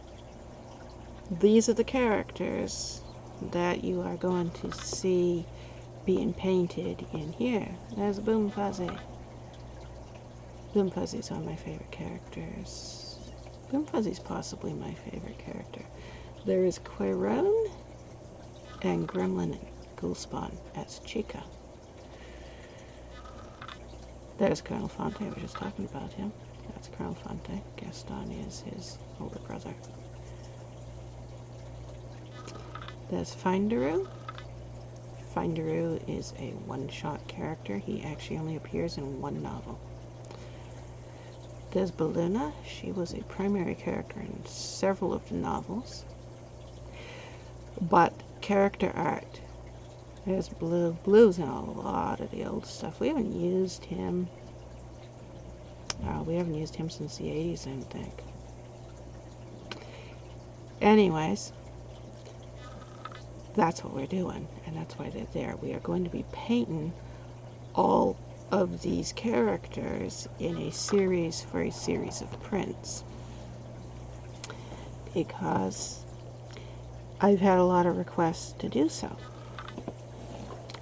These are the characters that you are going to see being painted in here. There's Boom Fuzzy. Boom Fuzzy's one of my favorite characters. Boom Fuzzy's possibly my favorite character. There is Quaron and Gremlin and Ghoulspawn as Chica. There's Colonel Fonte, I was just talking about him. That's Colonel Fonte. Gaston is his older brother. There's Finderoo. Finderoo is a one-shot character. He actually only appears in one novel. There's Baluna. She was a primary character in several of the novels. But character art. There's Blue. Blue's in a lot of the old stuff. We haven't used him. We haven't used him since the 80s, I don't think. Anyways, that's what we're doing, and that's why they're there. We are going to be painting all of these characters in a series for a series of prints, because I've had a lot of requests to do so.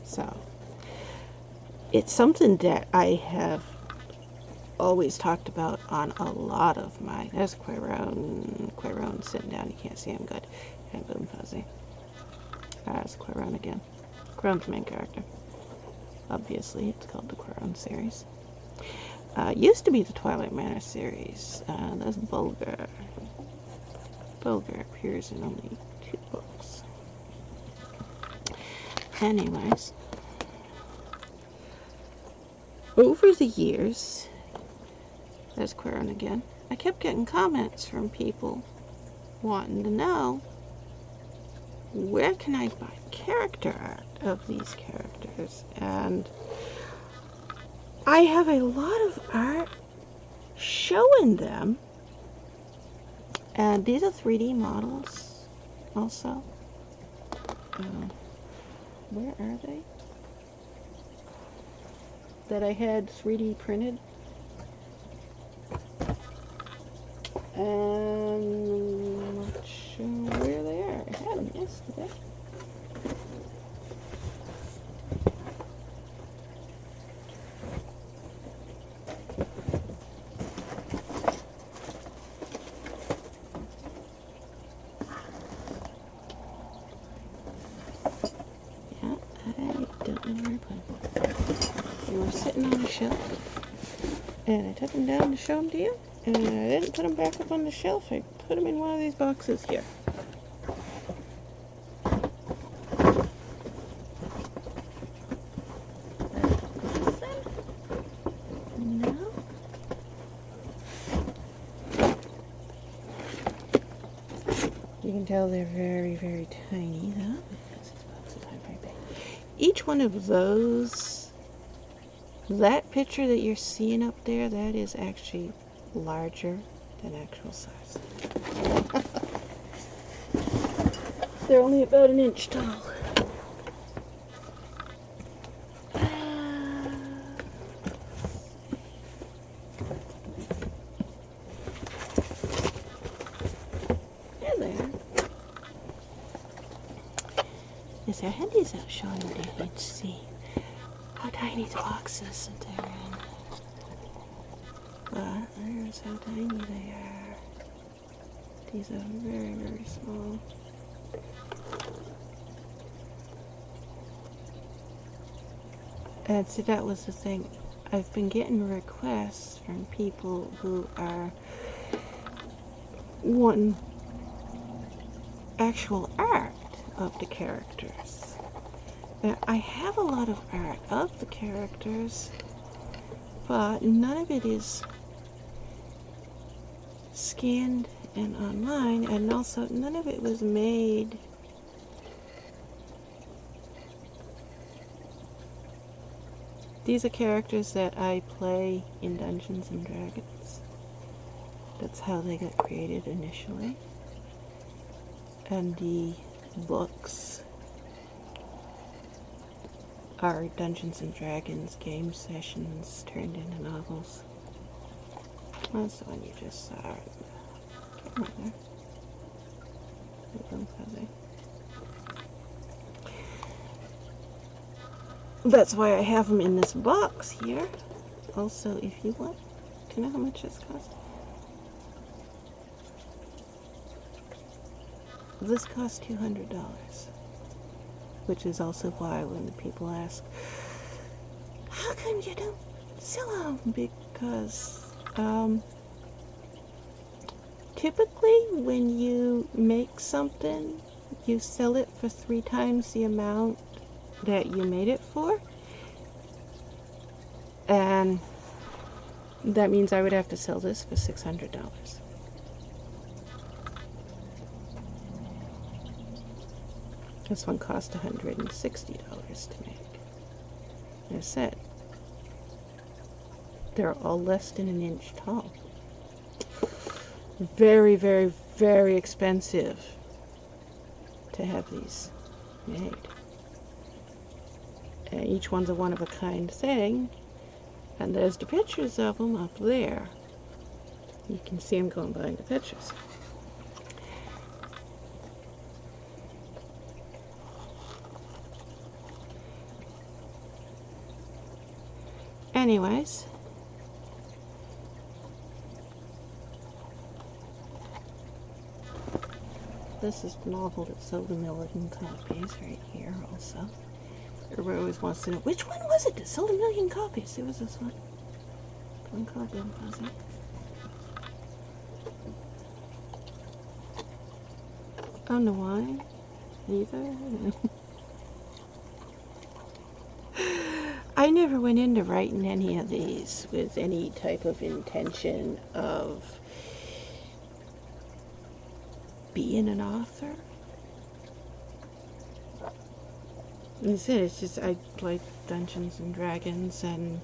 So it's something that I have always talked about on a lot of my... There's Quaron sitting down. You can't see him good. And Boom Fuzzy. There's Quaron again. Quaron's the main character. Obviously, it's called the Quaron series. Used to be the Twilight Manor series. There's Bulgur. Bulgur appears in only 2 books. Anyways, over the years, there's Quaron again. I kept getting comments from people wanting to know, where can I buy character art of these characters? And I have a lot of art showing them. And these are 3D models also. Where are they? That I had 3D printed. And I'm not sure where they are. I had them yesterday. Yeah, I don't know where I put them. They were sitting on a shelf, and I took them down to show them to you. And I didn't put them back up on the shelf. I put them in one of these boxes here. No. You can tell they're very, very tiny, though. Because these boxes are very big. Each one of those, that picture that you're seeing up there, that is actually larger than actual size. They're only about 1 inch tall. There they are. Yes, I had these out showing you to see how tiny the boxes that they're in. But there's how tiny they are. These are very, very small. And see, that was the thing. I've been getting requests from people who are wanting actual art of the characters. I have a lot of art of the characters, but none of it is scanned and online, and also none of it was made these are characters that I play in Dungeons and Dragons. That's how they got created initially. And the books are Dungeons and Dragons game sessions turned into novels. That's the one you just saw. Camera there. That's why I have them in this box here. Also, if you want to know how much this costs, this costs $200, which is also why when the people ask, how come you don't sell them? Because typically when you make something, you sell it for 3 times the amount that you made it for, and that means I would have to sell this for $600. This one cost $160 to make. As I said, they're all less than an inch tall. Very, very, very expensive to have these made. And each one's a one-of-a-kind thing, and there's the pictures of them up there. You can see them going by in the pictures. Anyways, this is the novel that sold 1 million copies right here also. Everybody always wants to know, which one was it that sold 1 million copies? It was this one. One called Bim Fuzzy. I don't know why. Either. I never went into writing any of these with any type of intention of being an author. As I said, it's just I like Dungeons and Dragons, and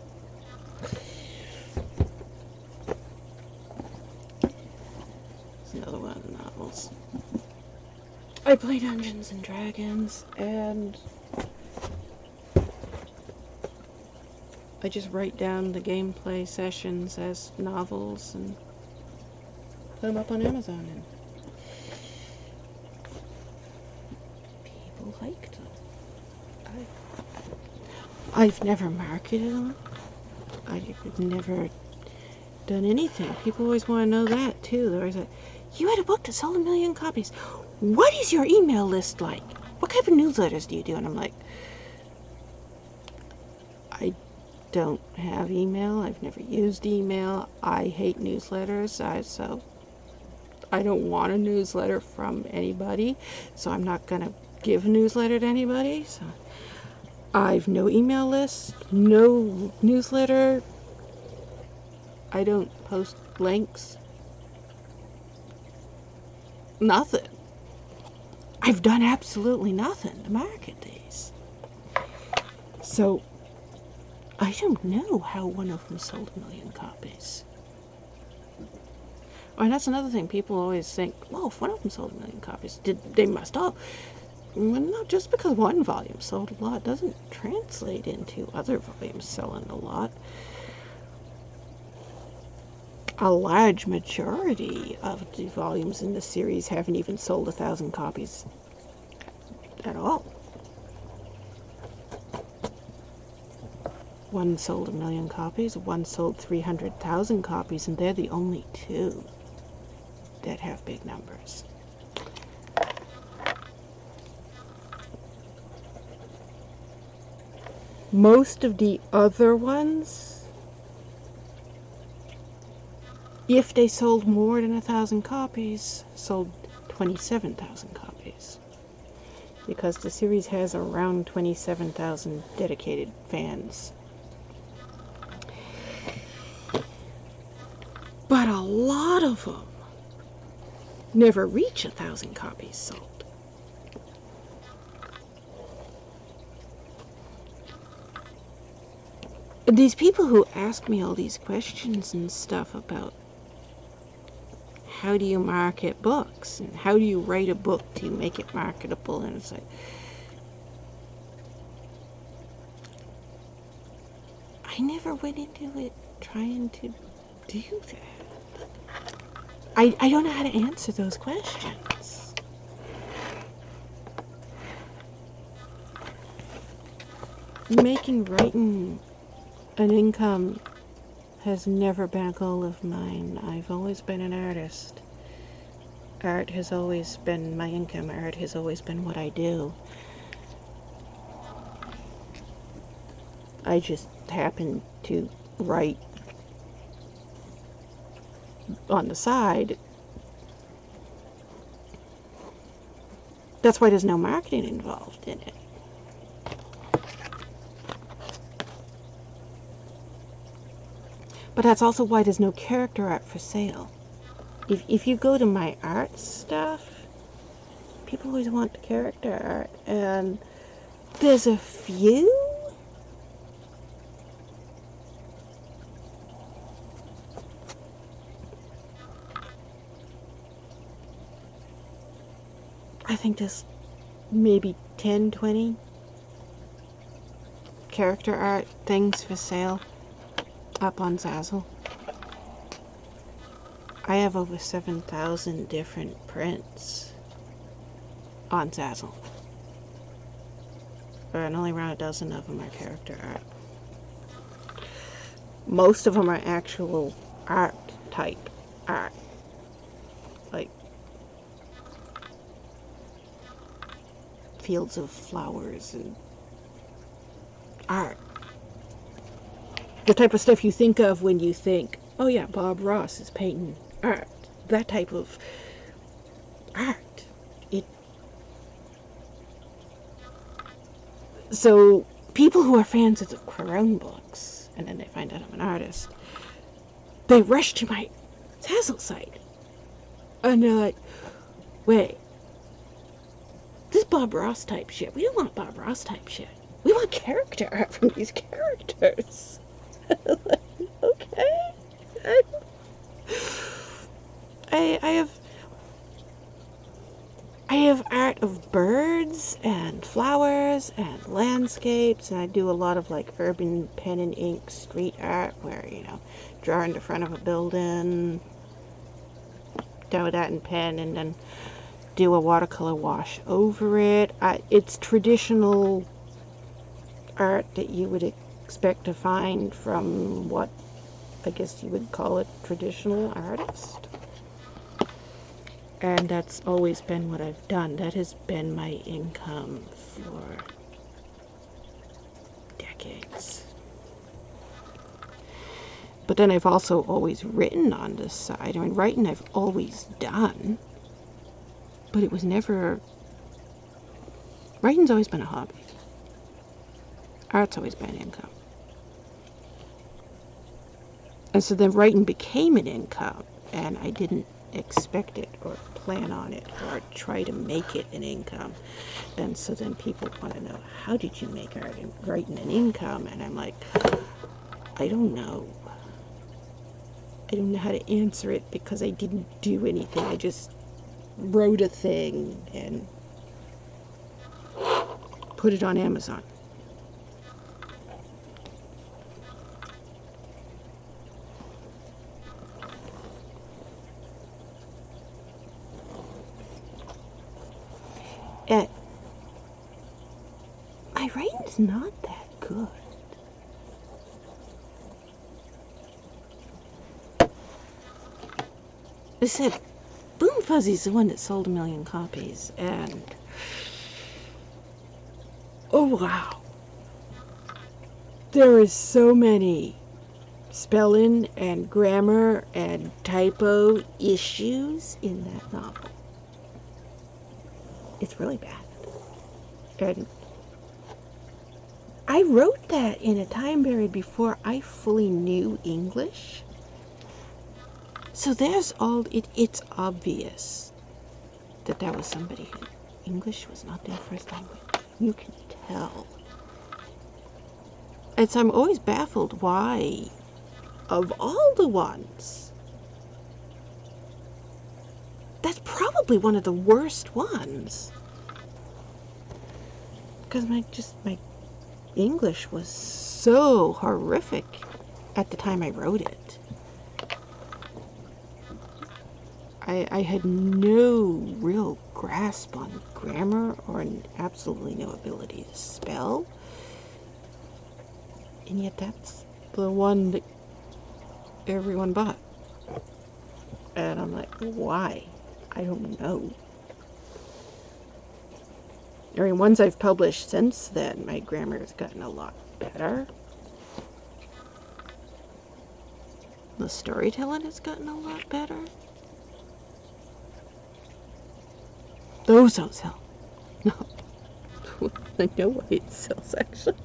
it's another one of the novels. I play Dungeons and Dragons, and I just write down the gameplay sessions as novels and put them up on Amazon, and people liked them. I've never marketed them. I've never done anything. People always want to know that too. They're always like, you had a book that sold 1 million copies. What is your email list like? What type of newsletters do you do? And I'm like, I don't have email. I've never used email. I hate newsletters. So I don't want a newsletter from anybody. So I'm not going to give a newsletter to anybody. So I've no email list, no newsletter. I don't post links. Nothing. I've done absolutely nothing to market these. So I don't know how one of them sold 1 million copies. Oh, and that's another thing. People always think, well, if one of them sold 1 million copies, they must all. Well, no, just because one volume sold a lot doesn't translate into other volumes selling a lot. A large majority of the volumes in the series haven't even sold 1,000 copies at all. One sold 1 million copies, one sold 300,000 copies, and they're the only two that have big numbers. Most of the other ones, if they sold more than 1,000 copies, sold 27,000 copies. because the series has around 27,000 dedicated fans. But a lot of them never reach 1,000 copies sold. These people who ask me all these questions and stuff about how do you market books and how do you write a book to make it marketable, and it's like, I never went into it trying to do that. I don't know how to answer those questions. Writing an income has never been a goal of mine. I've always been an artist. Art has always been my income. Art has always been what I do. I just happen to write on the side. That's why there's no marketing involved in it. But that's also why there's no character art for sale. If you go to my art stuff, people always want the character art, and there's a few. I think there's maybe 10, 20 character art things for sale up on Zazzle. I have over 7,000 different prints on Zazzle, and only around a dozen of them are character art. Most of them are actual art type art, like fields of flowers and art. The type of stuff you think of when you think, oh yeah, Bob Ross is painting art. That type of art. So people who are fans of the Crown books, and then they find out I'm an artist, they rush to my Zazzle site. And they're like, wait, this is Bob Ross type shit. We don't want Bob Ross type shit. We want character art from these characters. Okay. I have art of birds and flowers and landscapes, and I do a lot of like urban pen and ink street art where, draw in the front of a building, do that in pen, and then do a watercolor wash over it. It's traditional art that you would expect to find from what I guess you would call a traditional artist. And that's always been what I've done. That has been my income for decades. But then I've also always written on this side. I mean, writing I've always done, but it was never... Writing's always been a hobby. Art's always been income. And so then writing became an income, and I didn't expect it or plan on it or try to make it an income. And so then people want to know, how did you make art and writing an income? And I'm like, I don't know. I don't know how to answer it because I didn't do anything. I just wrote a thing and put it on Amazon. And my writing's not that good. I said, Boom Fuzzy's the one that sold 1 million copies, and oh wow, there is so many spelling and grammar and typo issues in that novel. It's really bad. And I wrote that in a time period before I fully knew English. So there's it's obvious that was somebody who English was not their first language. You can tell. And so I'm always baffled why, of all the ones, that's probably one of the worst ones. Because my English was so horrific at the time I wrote it. I had no real grasp on grammar or absolutely no ability to spell. And yet that's the one that everyone bought. And I'm like, why? I don't know. I mean, ones I've published since then, my grammar has gotten a lot better. The storytelling has gotten a lot better. Those don't sell. No. I know why it sells, actually.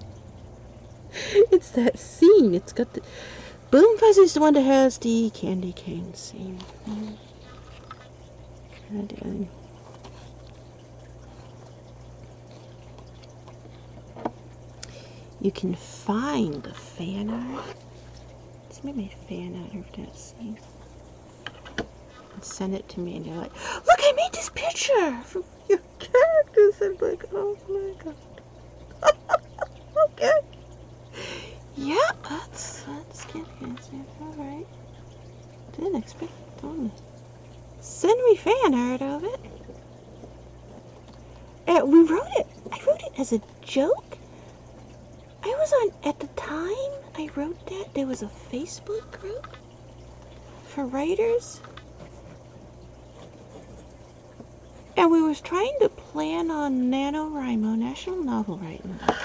It's that scene. It's got the... Boom Fuzzy's the one that has the candy cane scene. And, you can find the fan art. Let's make my fan art of that scene. And send it to me, and you're like, look, I made this picture from your characters. I'm like, oh my god. Okay. Yeah, that's candy canes. Alright. Didn't expect it, totally. Send me fan art of it. We wrote it. I wrote it as a joke. I was on, at the time I wrote that, there was a Facebook group for writers. And we was trying to plan on NaNoWriMo, National Novel Writing Month.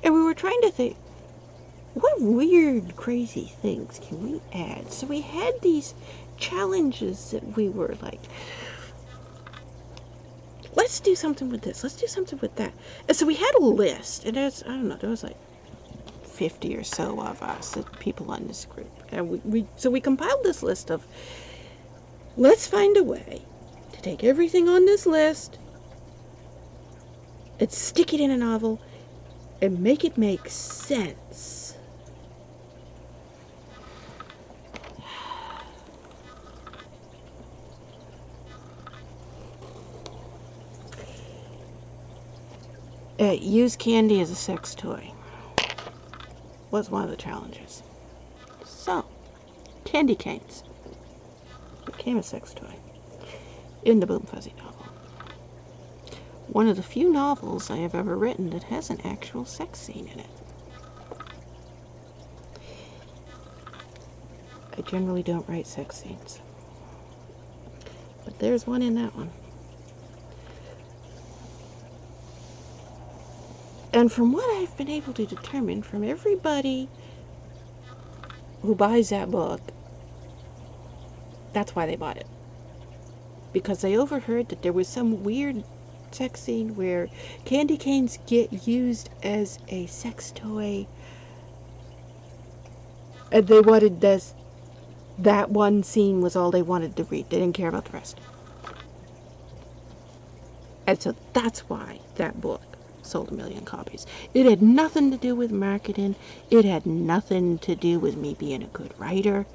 And we were trying to think, what weird, crazy things can we add? So we had these challenges that we were like, let's do something with this, let's do something with that. And so we had a list, and there's, I don't know, there was like 50 or so of us, people on this group. And we compiled this list of, let's find a way to take everything on this list and stick it in a novel and make it make sense. Use candy as a sex toy was one of the challenges. So, candy canes became a sex toy in the Boom Fuzzy novel. One of the few novels I have ever written that has an actual sex scene in it. I generally don't write sex scenes, but there's one in that one. And from what I've been able to determine from everybody who buys that book, that's why they bought it. Because they overheard that there was some weird sex scene where candy canes get used as a sex toy. And they wanted this. That one scene was all they wanted to read. They didn't care about the rest. And so that's why that book sold 1 million copies. It had nothing to do with marketing. It had nothing to do with me being a good writer.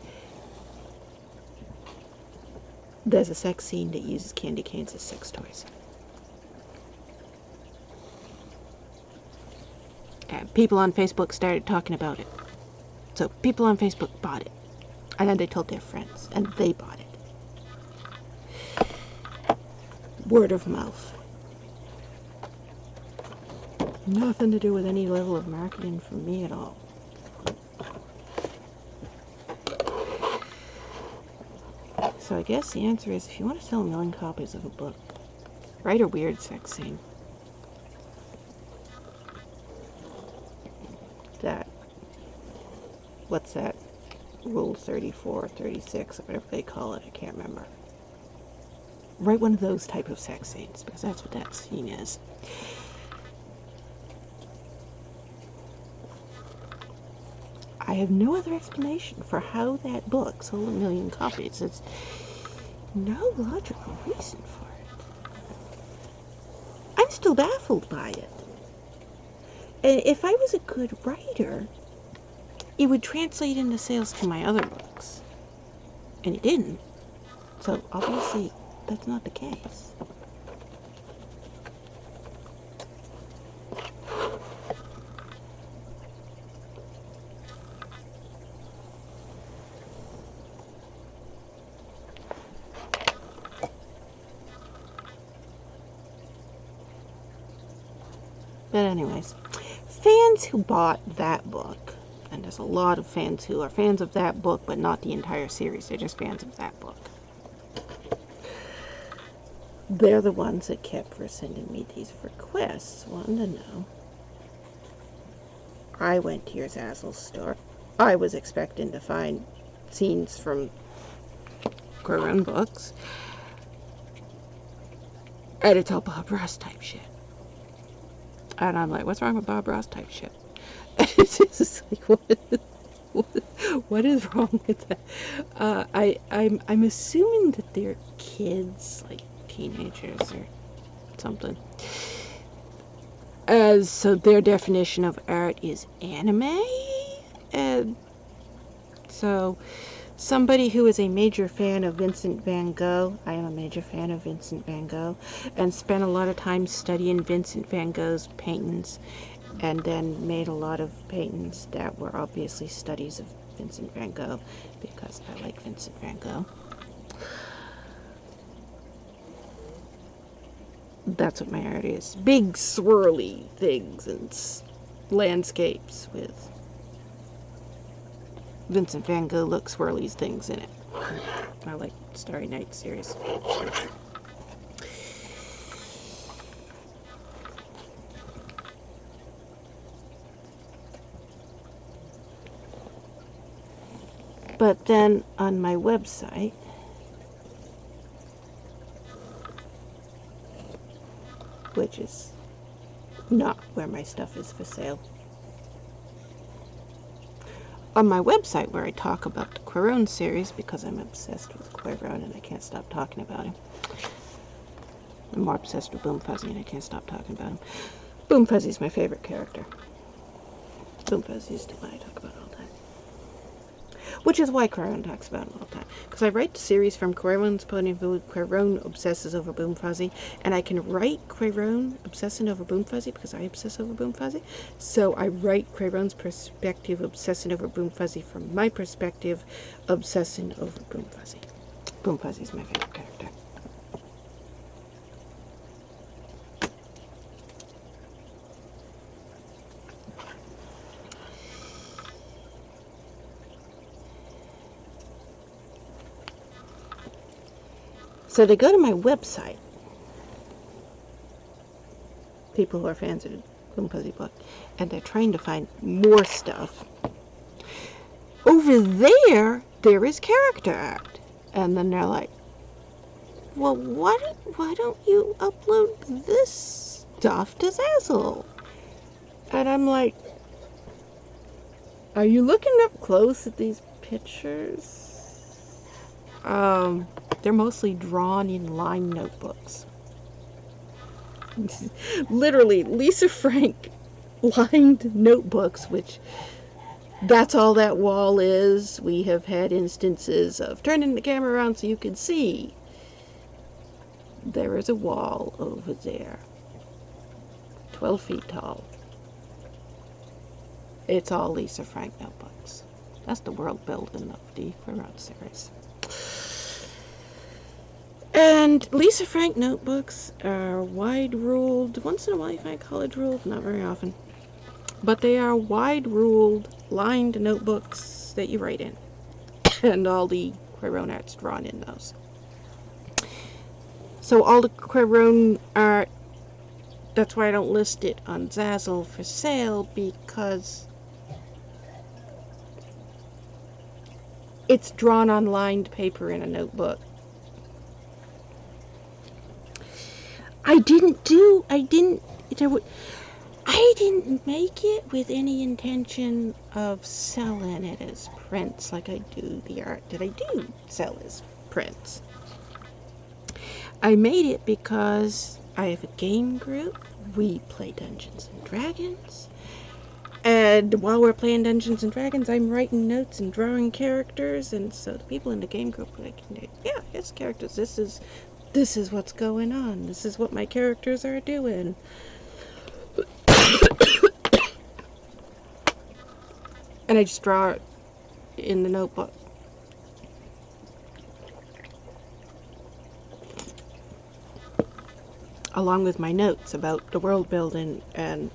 There's a sex scene that uses candy canes as sex toys. And people on Facebook started talking about it. So people on Facebook bought it. And then they told their friends, and they bought it. Word of mouth. Nothing to do with any level of marketing from me at all. So I guess the answer is, if you want to sell 1 million copies of a book, write a weird sex scene. What's that? Rule 34, 36, or whatever they call it, I can't remember. write one of those type of sex scenes, because that's what that scene is. I have no other explanation for how that book sold 1 million copies. There's no logical reason for it. I'm still baffled by it. And if I was a good writer, it would translate into sales to my other books. And it didn't. So obviously, that's not the case. But anyways, fans who bought that book, and there's a lot of fans who are fans of that book, but not the entire series, they're just fans of that book. They're the ones that kept for sending me these requests, wanting to know. I went to your Zazzle store. I was expecting to find scenes from Quirone books. And it's all Bob Ross type shit. And I'm like, what's wrong with Bob Ross type shit? And it's just like, what is wrong with that? I'm assuming that they're kids, like teenagers or something. So their definition of art is anime. And so somebody who is a major fan of Vincent van Gogh, I am a major fan of Vincent van Gogh, and spent a lot of time studying Vincent van Gogh's paintings, and then made a lot of paintings that were obviously studies of Vincent van Gogh, because I like Vincent van Gogh. That's what my art is. Big swirly things and landscapes with Vincent van Gogh look swirlies things in it. I like Starry Night series. But then on my website, which is not where my stuff is for sale, on my website where I talk about the Quirone series, because I'm obsessed with Quirone and I can't stop talking about him. I'm more obsessed with Boom Fuzzy and I can't stop talking about him. Boom Fuzzy's my favorite character. Boom Fuzzy is the one I talk about all the time. Which is why Quirone talks about him all the time. Because I write the series from Quirone's point of view. Quirone obsesses over Boom Fuzzy. And I can write Quirone obsessing over Boom Fuzzy because I obsess over Boom Fuzzy. So I write Quirone's perspective obsessing over Boom Fuzzy from my perspective obsessing over Boom Fuzzy. Boom Fuzzy's my favorite character. So they go to my website, people who are fans of the Boom Fuzzy book, and they're trying to find more stuff. Over there is character art. And then they're like, well, why don't you upload this stuff to Zazzle? And I'm like, are you looking up close at these pictures? They're mostly drawn in lined notebooks. Literally, Lisa Frank lined notebooks, which that's all that wall is. We have had instances of turning the camera around so you can see. There is a wall over there, 12 feet tall. It's all Lisa Frank notebooks. That's the world building of the Quirone series. And Lisa Frank notebooks are wide-ruled. Once in a while you find college-ruled, not very often. But they are wide-ruled, lined notebooks that you write in. And all the Quirone art's drawn in those. So all the Quirone art, that's why I don't list it on Zazzle for sale, because it's drawn on lined paper in a notebook. I didn't make it with any intention of selling it as prints like I do the art that I do sell as prints. I made it because I have a game group. We play Dungeons and Dragons. And while we're playing Dungeons and Dragons, I'm writing notes and drawing characters, and so the people in the game group are like, yeah, it's characters. This is what's going on. This is what my characters are doing. And I just draw it in the notebook. Along with my notes about the world building. And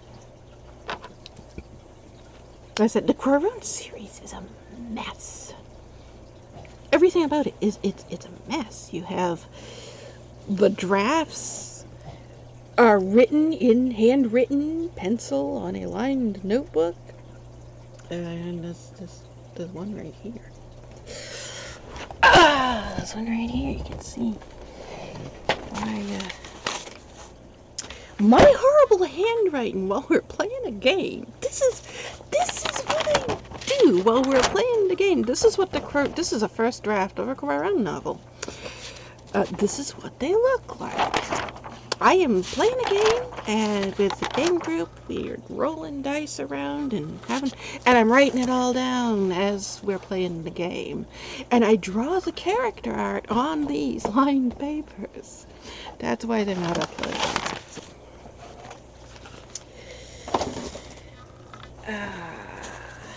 I said, the Quaron series is a mess. Everything about it is, it's a mess. You have the drafts are written in handwritten pencil on a lined notebook. And there's one right here. There's one right here. You can see my horrible handwriting while we're playing a game. This is what I do while we're playing the game. This is a first draft of a Quaron novel. This is what they look like. I am playing a game, and with the game group, we're rolling dice around and I'm writing it all down as we're playing the game. And I draw the character art on these lined papers. That's why they're not uploaded.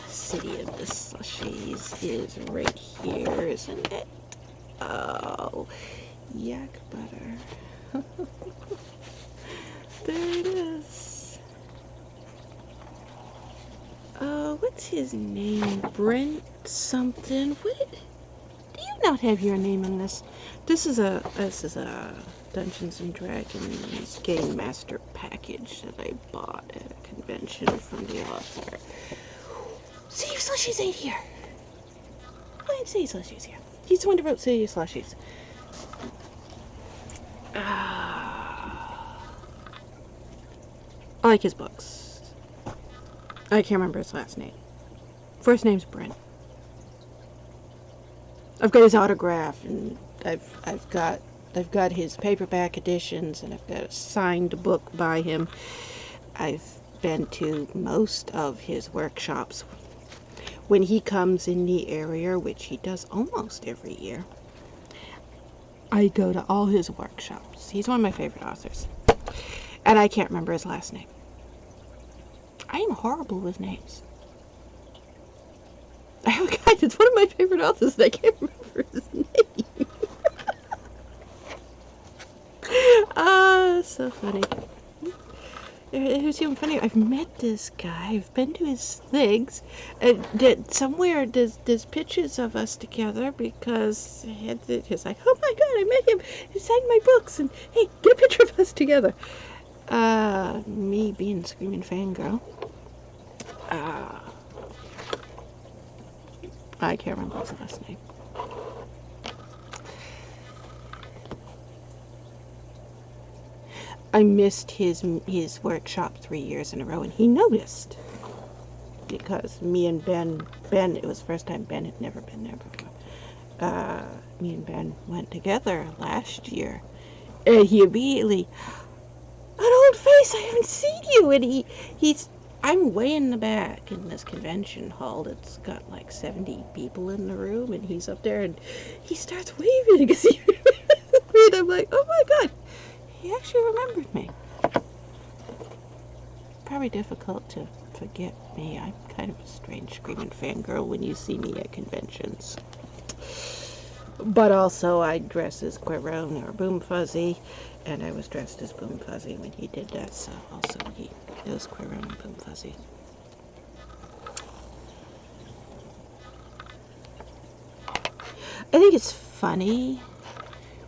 City of the Slushies is right here, isn't it? Oh, yak butter. There it is. What's his name? Brent something. What? Do you not have your name in this? This is a Dungeons and Dragons Game Master package that I bought at a convention from the author. City of Slushies ain't here. Why ain't City of Slushies here? He's the one who wrote City of Slushies. I like his books. I can't remember his last name. First name's Brent. I've got his autograph, and I've got his paperback editions, and I've got a signed book by him. I've been to most of his workshops. When he comes in the area, which he does almost every year, I go to all his workshops. He's one of my favorite authors. And I can't remember his last name. I am horrible with names. I have a guy that's one of my favorite authors and I can't remember his name. So funny. Here's even funnier. I've met this guy. I've been to his things. Somewhere there's pictures of us together because he's like, oh my god, I met him. He signed my books. And hey, get a picture of us together. Me being screaming fangirl. I can't remember his last name. I missed his workshop 3 years in a row, and he noticed. Because me and Ben, it was the first time Ben had never been there before. Me and Ben went together last year. And he immediately, an old face, I haven't seen you. And I'm way in the back in this convention hall that's got like 70 people in the room, and he's up there, and he starts waving because he remembers me, and I'm like, oh my god. He actually remembered me. Probably difficult to forget me. I'm kind of a strange screaming fangirl when you see me at conventions. But also, I dress as Quaron or Boom Fuzzy, and I was dressed as Boom Fuzzy when he did that, so also he knows Quaron and Boom Fuzzy. I think it's funny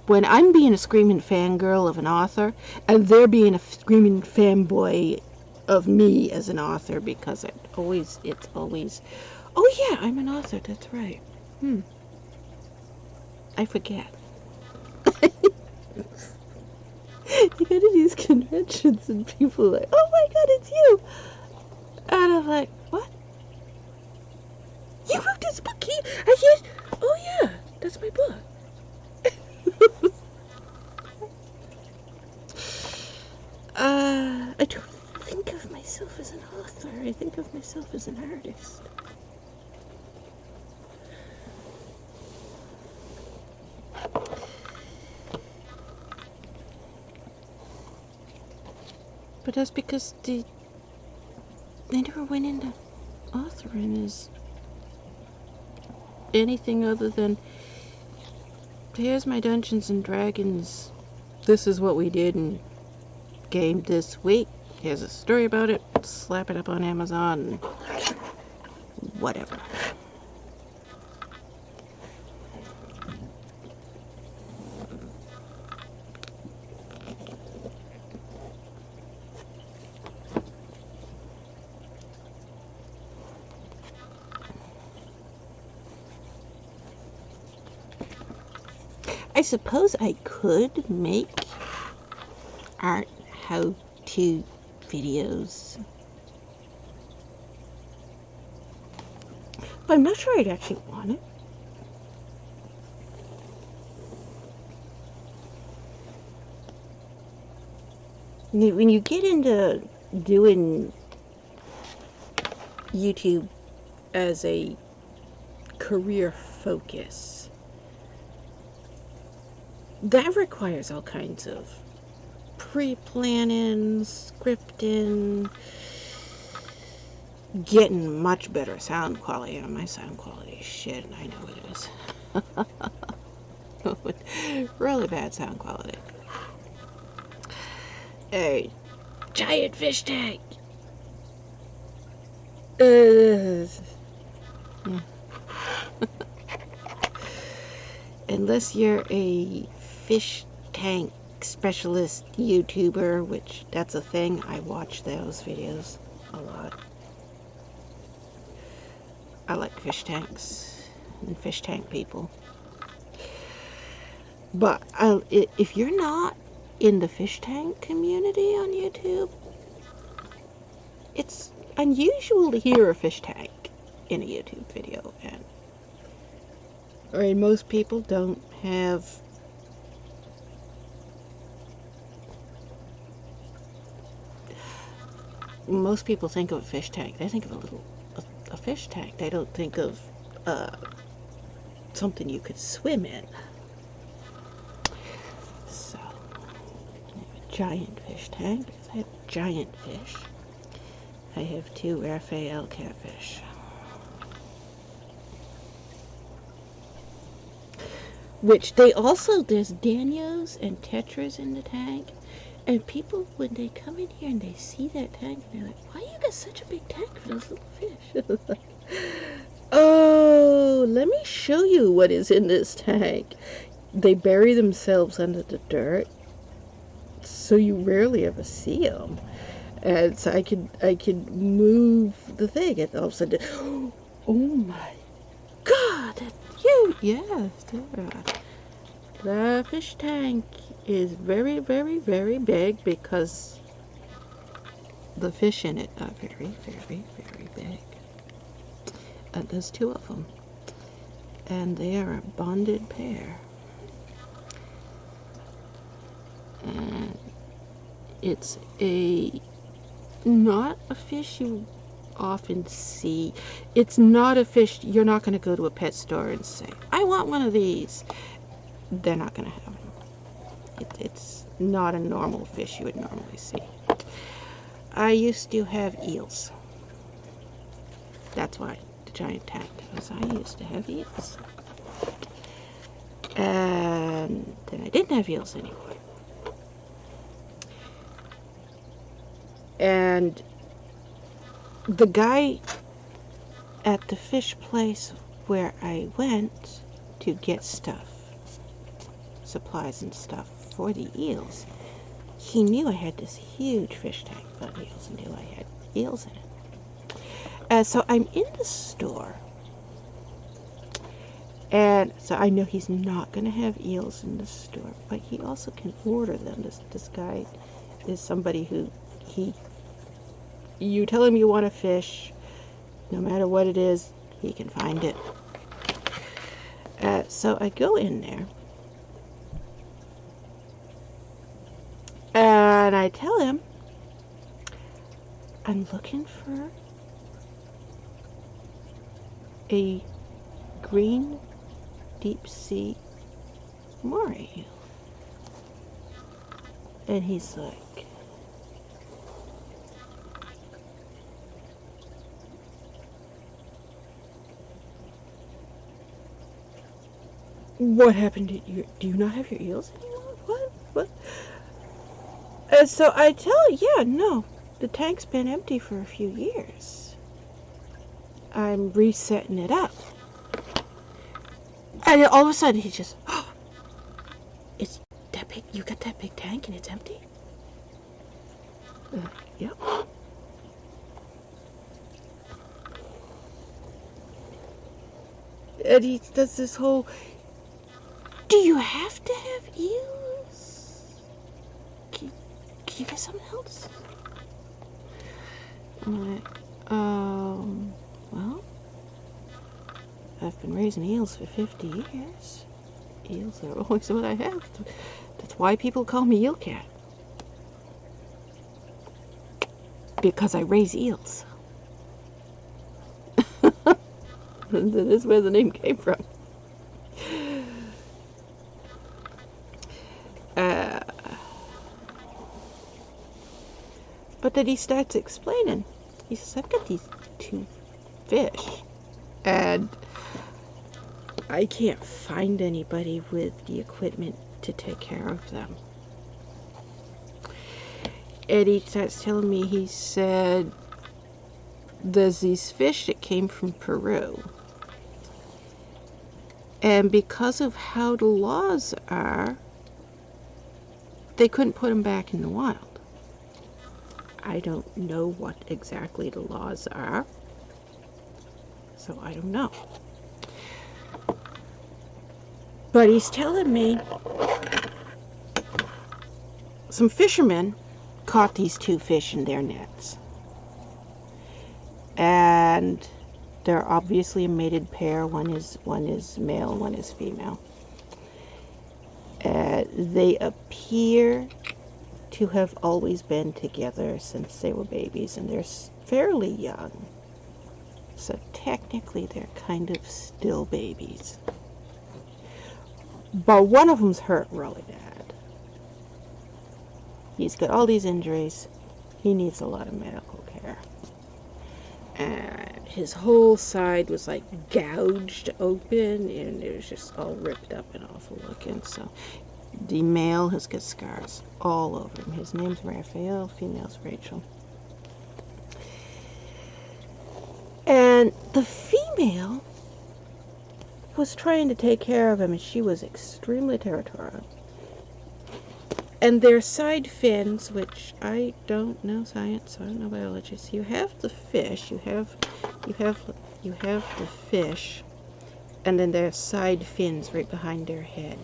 when I'm being a screaming fangirl of an author, and they're being a screaming fanboy of me as an author, because it's always, oh yeah, I'm an author, that's right. I forget. You go to these conventions and people are like, oh my god, it's you! And I'm like, what? You wrote this book? I said, oh yeah, that's my book. I don't think of myself as an author. I think of myself as an artist. But that's because they never went into authoring as anything other than, here's my Dungeons and Dragons. This is what we did in game this week. Here's a story about it. Slap it up on Amazon. Whatever. I suppose I could make art how-to videos, but I'm not sure I'd actually want it. When you get into doing YouTube as a career focus, that requires all kinds of pre-planning, scripting, getting much better sound quality. And my sound quality is shit, and I know it is. Really bad sound quality. A giant fish tank. Yeah. Unless you're a fish tank specialist YouTuber, which that's a thing. I watch those videos a lot. I like fish tanks and fish tank people. But if you're not in the fish tank community on YouTube, it's unusual to hear a fish tank in a YouTube video. And I mean, most people don't have most people think of a fish tank. They think of a fish tank. They don't think of something you could swim in. So, I have a giant fish tank. I have giant fish. I have 2 Raphael catfish. Which they also, there's Danios and Tetras in the tank. And people, when they come in here and they see that tank, they're like, why you got such a big tank for those little fish? Oh, let me show you what is in this tank. They bury themselves under the dirt, so you rarely ever see them. And so I could move the thing, and all of a sudden, oh my God, that's huge! Yes, the fish tank is very, very, very big because the fish in it are very, very, very big. And there's 2 of them, and they are a bonded pair. And it's not a fish you often see. It's not a fish, you're not going to go to a pet store and say, I want one of these. They're not going to have them. It's not a normal fish you would normally see. I used to have eels. That's why the giant tank, because I used to have eels. And then I didn't have eels anymore. And the guy at the fish place where I went to get stuff, supplies and stuff for the eels, he knew I had this huge fish tank full of eels and knew I had eels in it. So I'm in the store, And so I know he's not going to have eels in the store, but he also can order them. This guy is somebody who you tell him you want a fish, no matter what it is, he can find it. So I go in there, and I tell him I'm looking for a green deep sea moray eel. And he's like, what happened to you? Do you not have your eels anymore? What? And so I tell her, yeah, no, the tank's been empty for a few years. I'm resetting it up. And all of a sudden he just, oh, it's that big, you got that big tank and it's empty? Yep. And he does this whole, do you have to have eels? Can you get something else? I'm like, well, I've been raising eels for 50 years. Eels are always what I have. That's why people call me Eel Cat. Because I raise eels. That is where the name came from. But then he starts explaining. He says, I've got these 2 fish, and I can't find anybody with the equipment to take care of them. And he starts telling me, he said, there's these fish that came from Peru. And because of how the laws are, they couldn't put them back in the wild. I don't know what exactly the laws are, so I don't know. But he's telling me some fishermen caught these 2 fish in their nets. And they're obviously a mated pair. One is male, one is female. They appear to have always been together since they were babies, and they're fairly young. So technically they're kind of still babies. But one of them's hurt really bad. He's got all these injuries. He needs a lot of medical care. And his whole side was like gouged open, and it was just all ripped up and awful looking. So the male has got scars all over him. His name's Raphael, female's Rachel. And the female was trying to take care of him, and she was extremely territorial. And their side fins, which I don't know science, I don't know biology. So you have the fish, you have the fish, and then their side fins right behind their head.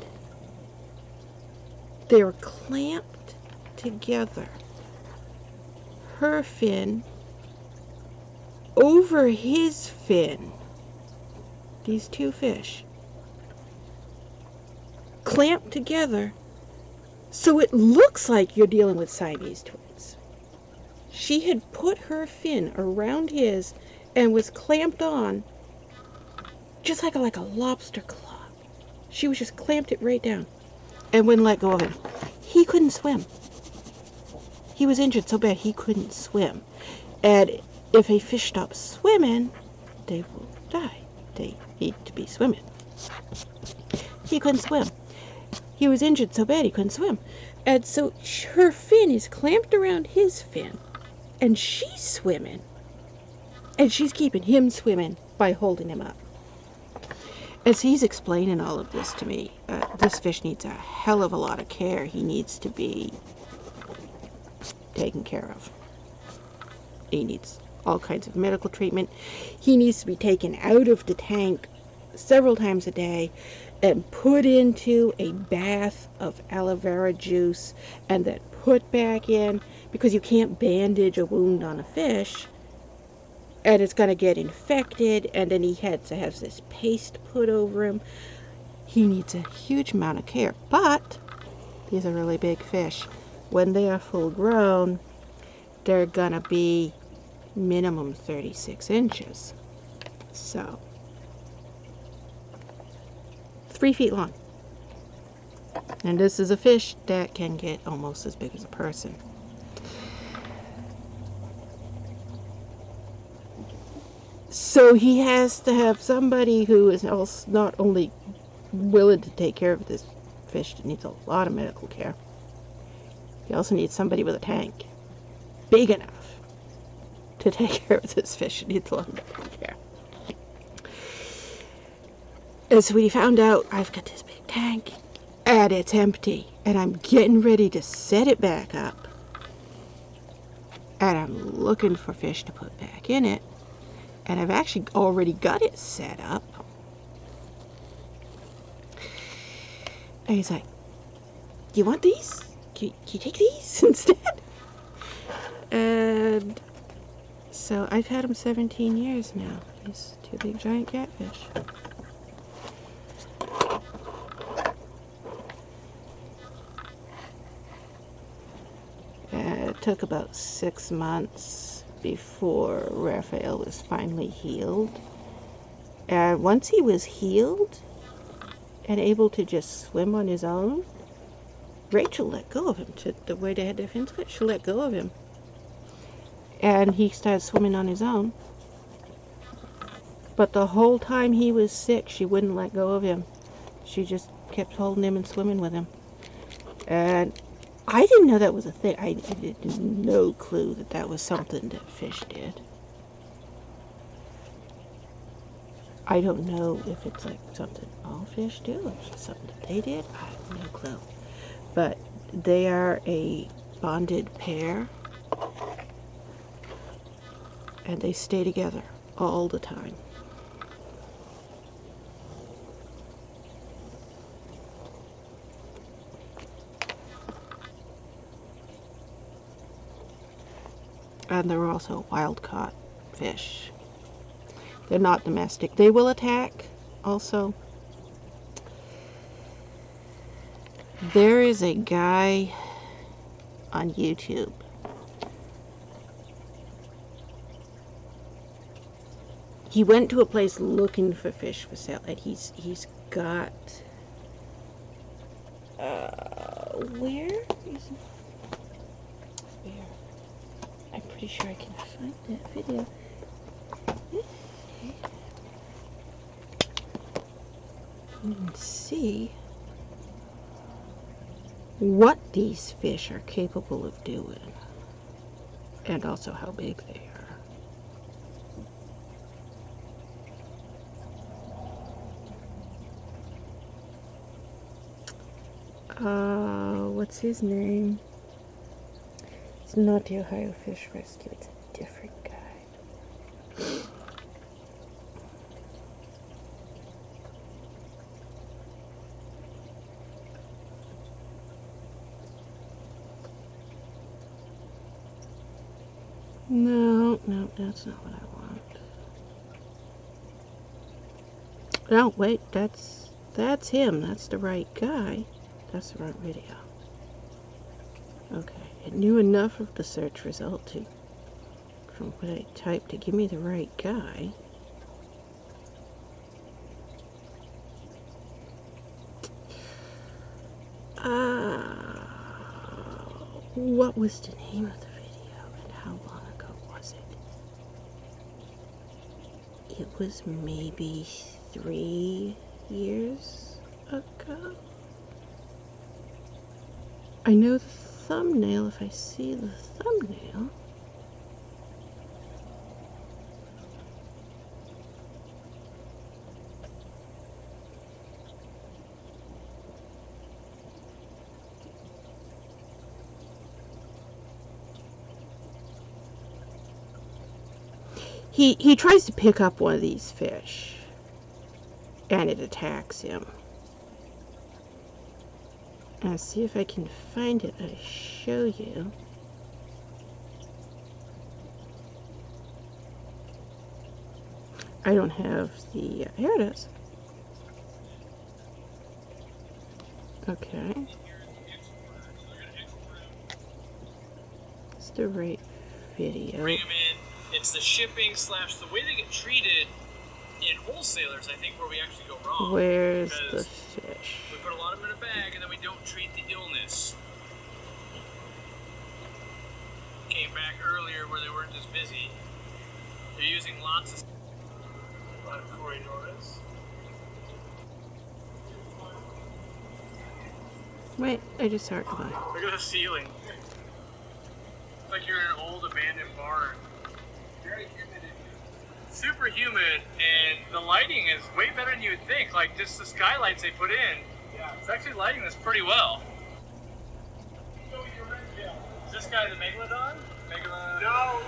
They're clamped together. Her fin over his fin. These 2 fish clamped together, so it looks like you're dealing with Siamese twins. She had put her fin around his and was clamped on just like a lobster claw. She was just clamped it right down and wouldn't let go of him. He couldn't swim. He was injured so bad he couldn't swim. And if a fish stops swimming, they will die. They need to be swimming. He couldn't swim. He was injured so bad he couldn't swim. And so her fin is clamped around his fin, and she's swimming. And she's keeping him swimming by holding him up. And so he's explaining all of this to me. This fish needs a hell of a lot of care. He needs to be taken care of. He needs all kinds of medical treatment. He needs to be taken out of the tank several times a day and put into a bath of aloe vera juice and then put back in, because you can't bandage a wound on a fish and it's going to get infected, and then he had to have this paste put over him. He needs a huge amount of care, but these are really big fish. When they are full grown, they're going to be minimum 36 inches. So 3 feet long. And this is a fish that can get almost as big as a person. So he has to have somebody who is also not only willing to take care of this fish that needs a lot of medical care, he also needs somebody with a tank big enough to take care of this fish that needs a lot of medical care. And so when he found out, I've got this big tank and it's empty, and I'm getting ready to set it back up, and I'm looking for fish to put back in it, and I've actually already got it set up. And he's like, "Do you want these? Can you take these instead?" And so I've had him 17 years now. He's 2 big giant catfish. It took about 6 months before Raphael was finally healed. And once he was healed and able to just swim on his own, Rachel let go of him. The way they had their fins cut, she let go of him. And he started swimming on his own. But the whole time he was sick, she wouldn't let go of him. She just kept holding him and swimming with him. And I didn't know that was a thing. I had no clue that that was something that fish did. I don't know if it's like something all fish do, or if it's something that they did. I have no clue. But they are a bonded pair, and they stay together all the time. And they're also wild-caught fish. They're not domestic. They will attack also. There is a guy on YouTube. He went to a place looking for fish for sale, and he's got where is it? Where? I'm pretty sure I can find that video. You can see what these fish are capable of doing, and also how big they are. What's his name? It's not the Ohio Fish Rescue, it's a different guy. No, that's not what I want. No, wait, that's him. That's the right guy. That's the wrong video. Okay, it knew enough of the search result from what I typed to give me the right guy. What was the name of the video and how long ago was it? It was maybe 3 years ago. I know the thumbnail if I see the thumbnail. He tries to pick up one of these fish, and it attacks him. I'll see if I can find it and show you. I don't have the, here it is. Okay. It's the right video. Bring them in. It's the shipping / the way they get treated in wholesalers, I think, where we actually go wrong. Where's the fish? We put a lot of them in a bag and then we don't treat the illness. Came back earlier where they weren't as busy. They're using lots of corridors. Wait, I just saw it come by. Look at the ceiling. It's like you're in an old abandoned barn. Very humid in here. Super humid, and the lighting is way better than you would think. Like just the skylights they put in. Yeah. It's actually lighting this pretty well. Is this guy the Megalodon? No,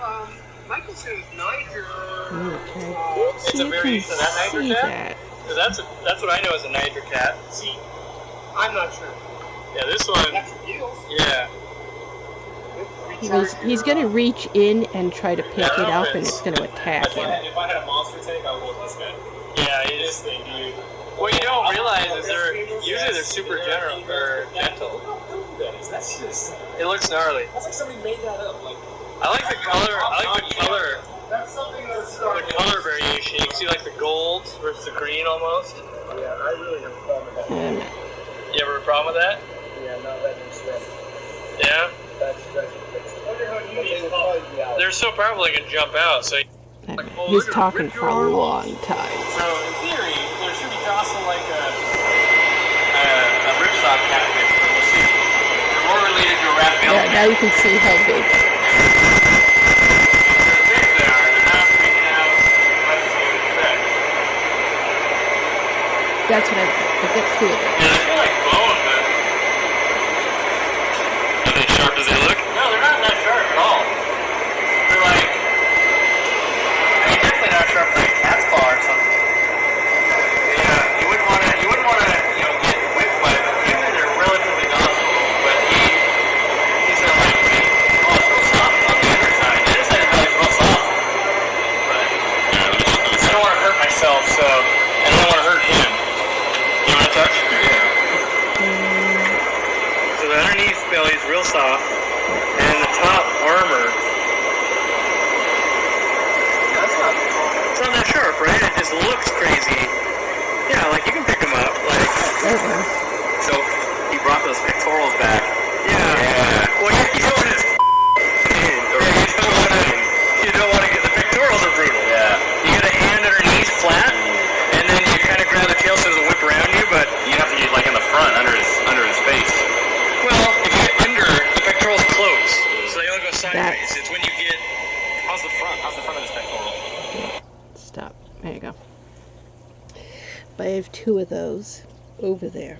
Michelson's Niger. Okay. It's a variation of that Niger cat? Because that's what I know as a Niger cat. See, I'm not sure. Yeah, this one. That's Gills. Yeah. He's going to reach in and try to pick it up, and it's going to attack him. If I had a monster tank, I would go with this guy. Yeah, he This is. thing, dude. What you don't realize is they're super gentle. That's just. It looks gnarly. That's like somebody made that up. Like. I like the color. That's something that's. The color variation. You can see like the gold versus the green almost. Yeah, I really have a problem with that. You ever have a problem with that? Yeah, no, that makes sense. Yeah. That's They're so powerful they can jump out. So. He's talking for a long time. So in theory, there should be docile like a ripsaw catfish. We'll see. They're more related to a rat bill. Yeah, now you can see how big. They're big they are. They're not freaking out much as you would expect. That's what I get two of them. Yeah, they feel like bone, but are they sharp as they look? No, they're not that sharp at all. They're like, I mean, definitely not sharp like a cat's claw or something. Yeah, you wouldn't want to, get whipped by them. Usually they're relatively docile, but he's not like me. Oh, it's real soft on the underside. The inside of the belly's real soft. But I don't want to hurt myself, so I don't want to hurt him. You want to touch? Yeah. So the underneath belly is real soft, and the top armor. It's not that sharp, right? It just looks crazy. Yeah, like you can pick them up. Like, so he brought those pectorals back. Yeah. Well, you don't want to. You don't want to get the pectorals are brutal. Yeah. You get a hand underneath flat, and then you kind of grab the tail so it doesn't whip around you, but you have to get like in the front under his face. Well, if you get under, the pectorals close, so they only go sideways. It's when you get. How's the front? How's the front of this pectoral? Stop. There you go. But I have two of those over there.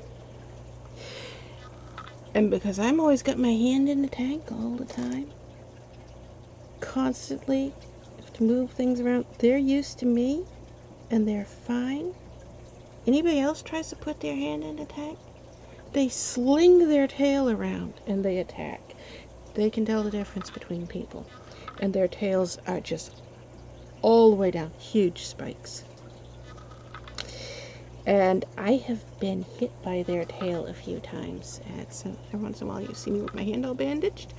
And because I'm always got my hand in the tank all the time, constantly have to move things around, they're used to me and they're fine. Anybody else tries to put their hand in the tank, they sling their tail around and they attack. They can tell the difference between people. And their tails are just all the way down, huge spikes. And I have been hit by their tail a few times. And so every once in a while you see me with my hand all bandaged.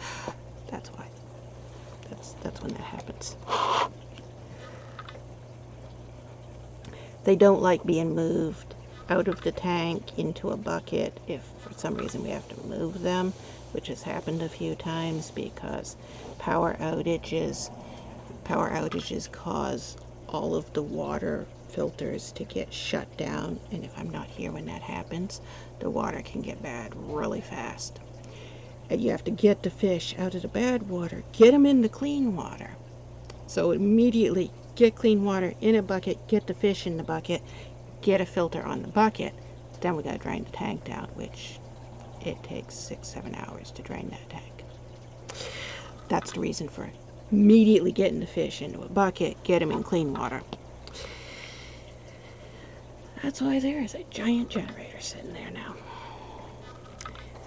That's why. That's when that happens. They don't like being moved out of the tank into a bucket if for some reason we have to move them, which has happened a few times because power outages cause all of the water filters to get shut down, and if I'm not here when that happens, the water can get bad really fast. And you have to get the fish out of the bad water, get them into clean water. So immediately get clean water in a bucket, get the fish in the bucket, get a filter on the bucket, then we gotta drain the tank down, which it takes 6-7 hours to drain that tank. That's the reason for immediately getting the fish into a bucket, get them in clean water. That's why there is a giant generator sitting there now.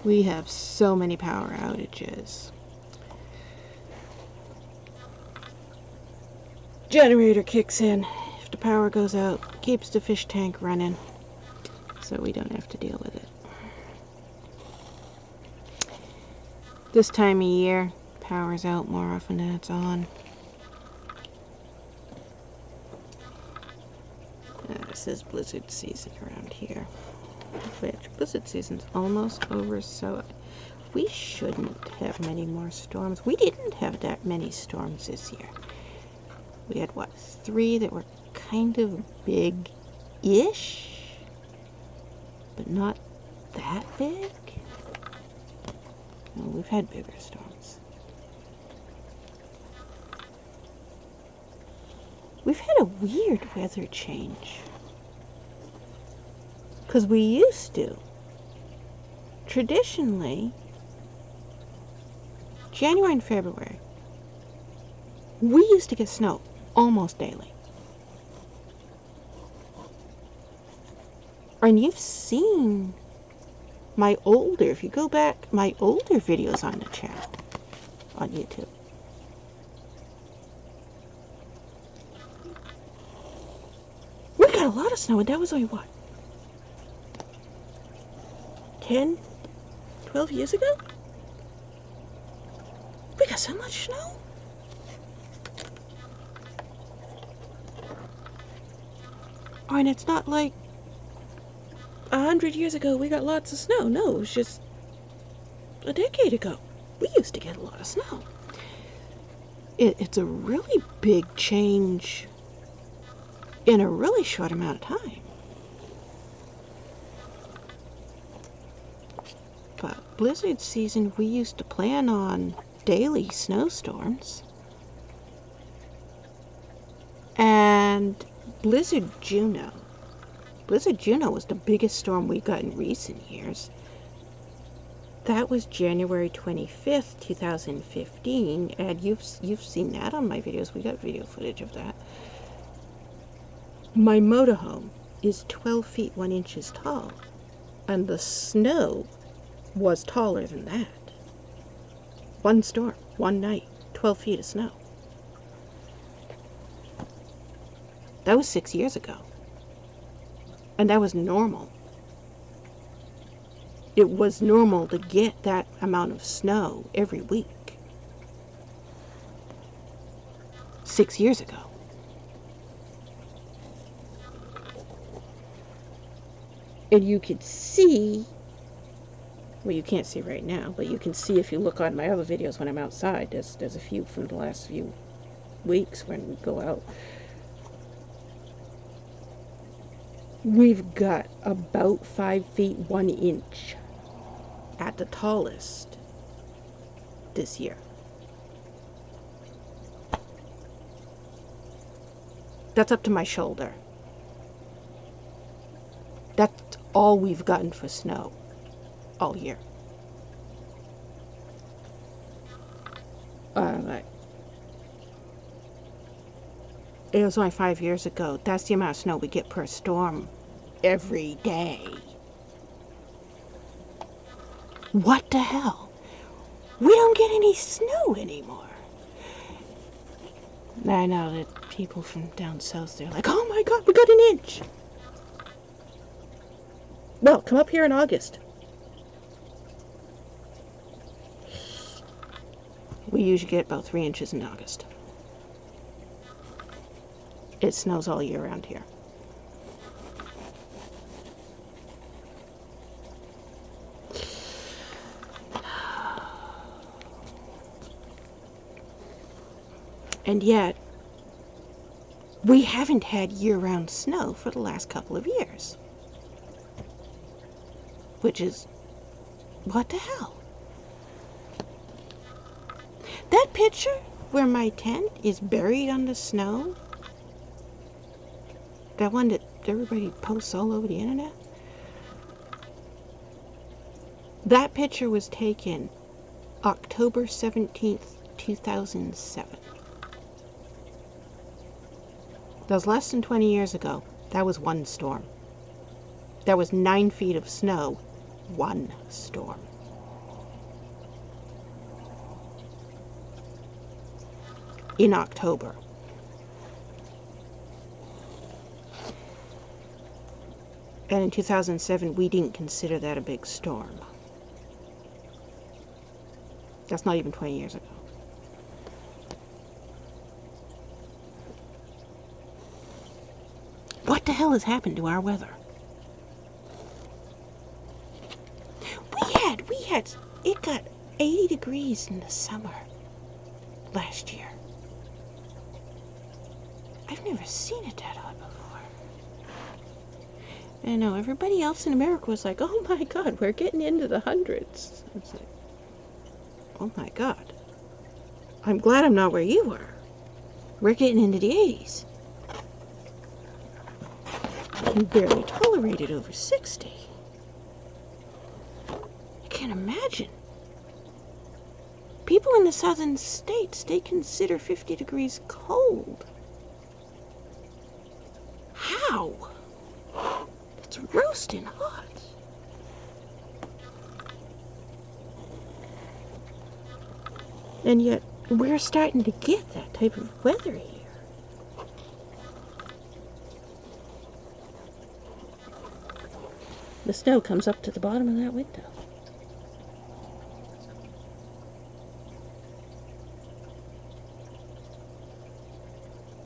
We have so many power outages. Generator kicks in if the power goes out, keeps the fish tank running, so we don't have to deal with it. This time of year, power's out more often than it's on. This is blizzard season around here. Which, blizzard season's almost over, so we shouldn't have many more storms. We didn't have that many storms this year. We had, what, 3 that were kind of big-ish, but not that big? No, we've had bigger storms. We've had a weird weather change. Because we used to. Traditionally, January and February, we used to get snow almost daily. And you've seen my older, if you go back, my older videos on the channel, on YouTube. We got a lot of snow, and that was only, what, 10, 12 years ago? We got so much snow. Oh, and it's not like 100 years ago we got lots of snow. No, it was just a decade ago. We used to get a lot of snow. It's a really big change in a really short amount of time. But blizzard season, we used to plan on daily snowstorms. And Blizzard Juno was the biggest storm we got in recent years. That was January 25th, 2015, and you've seen that on my videos. We got video footage of that. My motorhome is 12 feet 1 inches tall, and the snow was taller than that. One storm, one night, 12 feet of snow. That was 6 years ago. And that was normal. It was normal to get that amount of snow every week. 6 years ago. And you could see, well, you can't see right now, but you can see if you look on my other videos when I'm outside. There's a few from the last few weeks when we go out. We've got about 5 feet 1 inch at the tallest this year. That's up to my shoulder. That's all we've gotten for snow all year. It was only 5 years ago. That's the amount of snow we get per storm every day. What the hell? We don't get any snow anymore. I know that people from down south, they're like, oh my god, we got an inch. Well, come up here in August. We usually get about 3 inches in August. It snows all year round here. And yet, we haven't had year-round snow for the last couple of years. Which is, what the hell? That picture where my tent is buried under snow, that one that everybody posts all over the internet, that picture was taken October 17th, 2007. That was less than 20 years ago. That was one storm. That was 9 feet of snow, one storm. In October. And in 2007, we didn't consider that a big storm. That's not even 20 years ago. What the hell has happened to our weather? It got 80 degrees in the summer last year. I've never seen it that hot before. And I know everybody else in America was like, oh my God, we're getting into the hundreds. It's like, oh my God. I'm glad I'm not where you were. We're getting into the 80s. I can barely tolerate it over 60. I can't imagine. People in the southern states, they consider 50 degrees cold. How? It's roasting hot. And yet, we're starting to get that type of weather here. The snow comes up to the bottom of that window.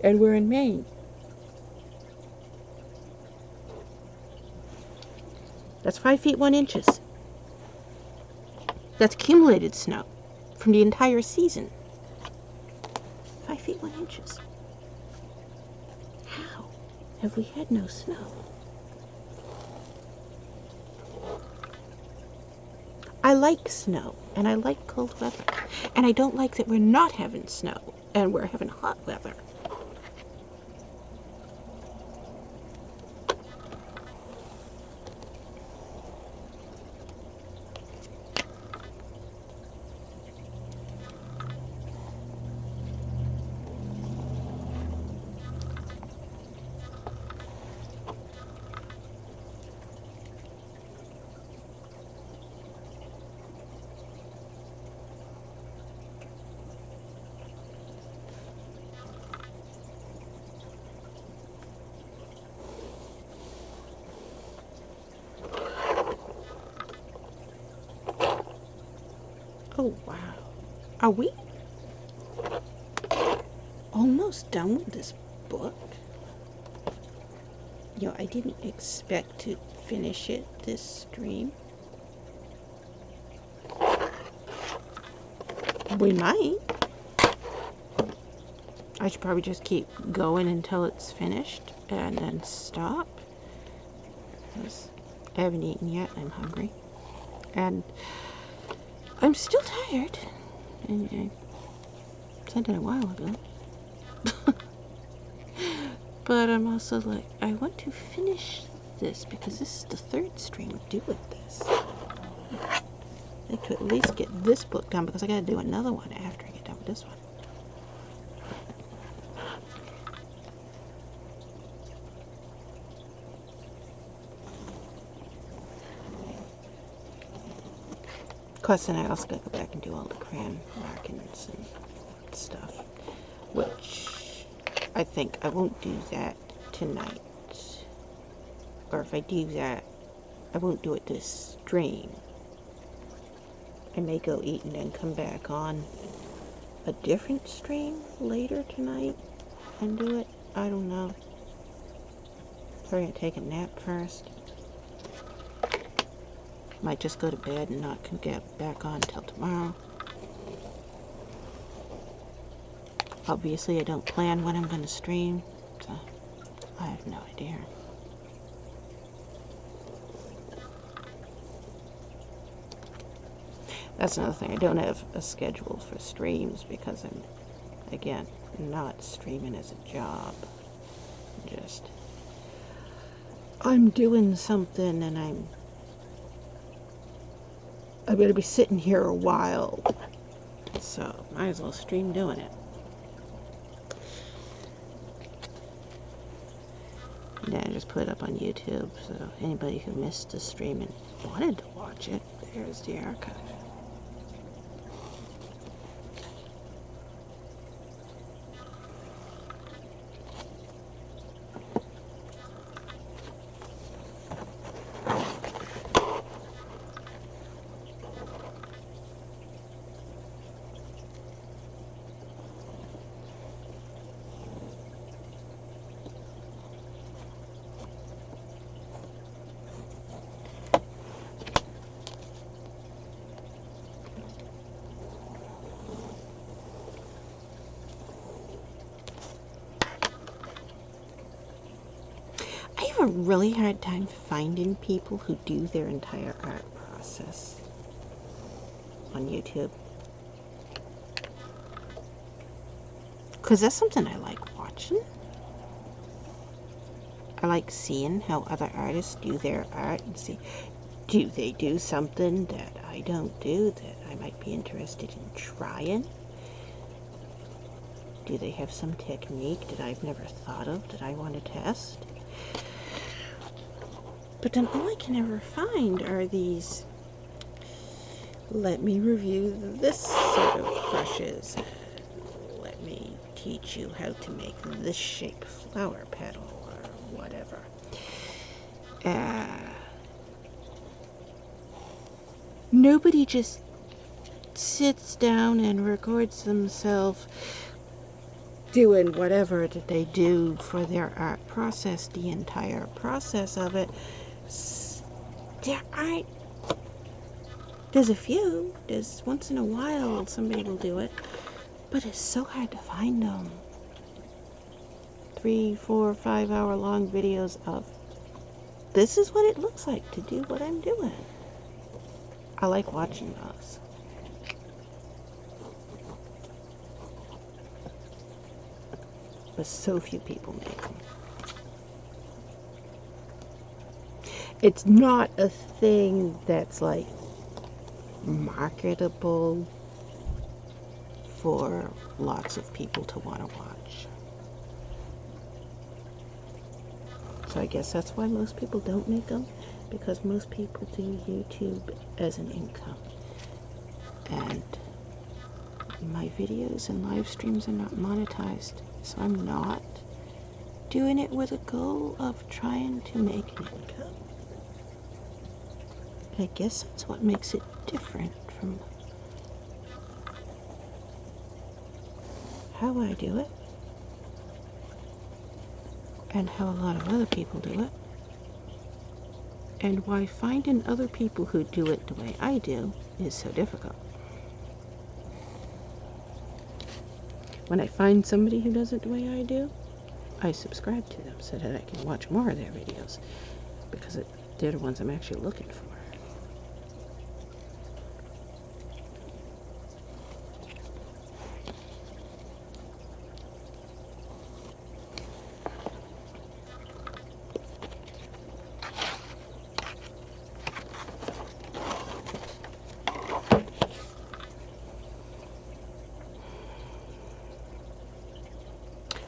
And we're in Maine. That's 5 feet 1 inches. That's accumulated snow from the entire season. 5 feet 1 inches. How have we had no snow? I like snow, and I like cold weather. And I don't like that we're not having snow, and we're having hot weather. Oh, wow. Are we almost done with this book? You know, I didn't expect to finish it this stream. We might. I should probably just keep going until it's finished and then stop. Because I haven't eaten yet. I'm hungry. And I'm still tired. And I said that a while ago. But I'm also like, I want to finish this because this is the 3rd stream doing this. I like to at least get this book done because I gotta do another one after I get done with this one. Of course, then I also gotta go back and do all the crayon markings and stuff, which I think I won't do that tonight. Or if I do that, I won't do it this stream. I may go eat and then come back on a different stream later tonight and do it. I don't know. Probably gonna take a nap first. Might just go to bed and not get back on until tomorrow. Obviously, I don't plan when I'm going to stream, so I have no idea. That's another thing. I don't have a schedule for streams because I'm, again, not streaming as a job. I'm doing something and I'm going to be sitting here a while, so might as well stream doing it. And then just put it up on YouTube, so anybody who missed the stream and wanted to watch it, there's the archive. I have a really hard time finding people who do their entire art process on YouTube. Because that's something I like watching. I like seeing how other artists do their art and see, do they do something that I don't do that I might be interested in trying? Do they have some technique that I've never thought of that I want to test? But then all I can ever find are these, let me review this set of brushes. Let me teach you how to make this shape flower petal or whatever. Nobody just sits down and records themselves doing whatever that they do for their art process, the entire process of it. There's a few, there's once in a while somebody will do it, but it's so hard to find them. 3, 4, 5 hour long videos of this is what it looks like to do what I'm doing. I like watching those. But so few people make them. It's not a thing that's like marketable for lots of people to want to watch. So I guess that's why most people don't make them, because most people do YouTube as an income. And my videos and live streams are not monetized, so I'm not doing it with a goal of trying to make an income. I guess that's what makes it different from how I do it and how a lot of other people do it, and why finding other people who do it the way I do is so difficult. When I find somebody who does it the way I do, I subscribe to them so that I can watch more of their videos, because they're the ones I'm actually looking for.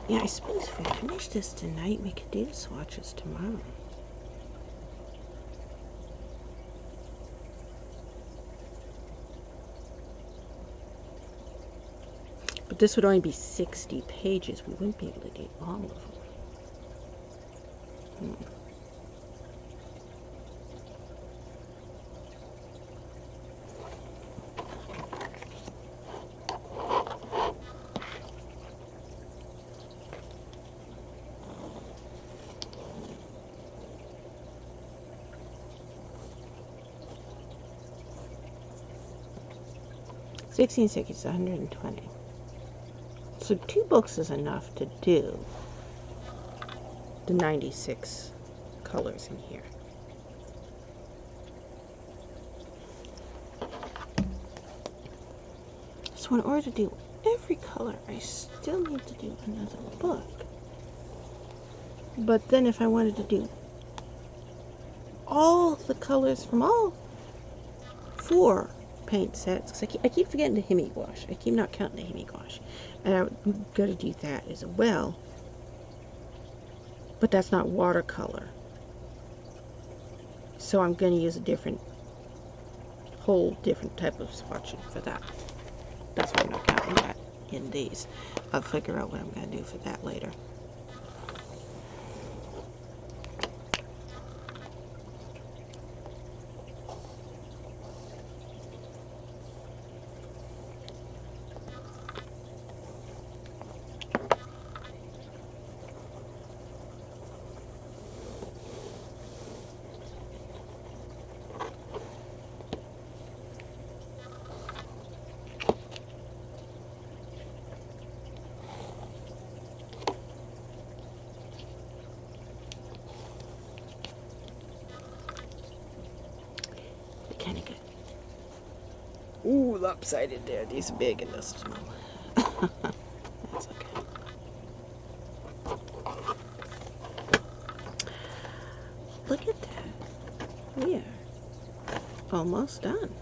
Yeah, I suppose if we finish this tonight, we could do the swatches tomorrow. But this would only be 60 pages. We wouldn't be able to do all of them. 16 is 120. So 2 books is enough to do the 96 colors in here. So in order to do every color, I still need to do another book. But then if I wanted to do all the colors from all 4 paint sets, because I keep forgetting the Hemi gouache. I keep not counting the Hemi gouache. And I've got to do that as well. but that's not watercolor. So I'm going to use a whole different type of swatching for that. That's why I'm not counting that in these. I'll figure out what I'm going to do for that later. Kind of good. Ooh, lopsided there. These are big and this small. That's okay. Look at that. We are almost done.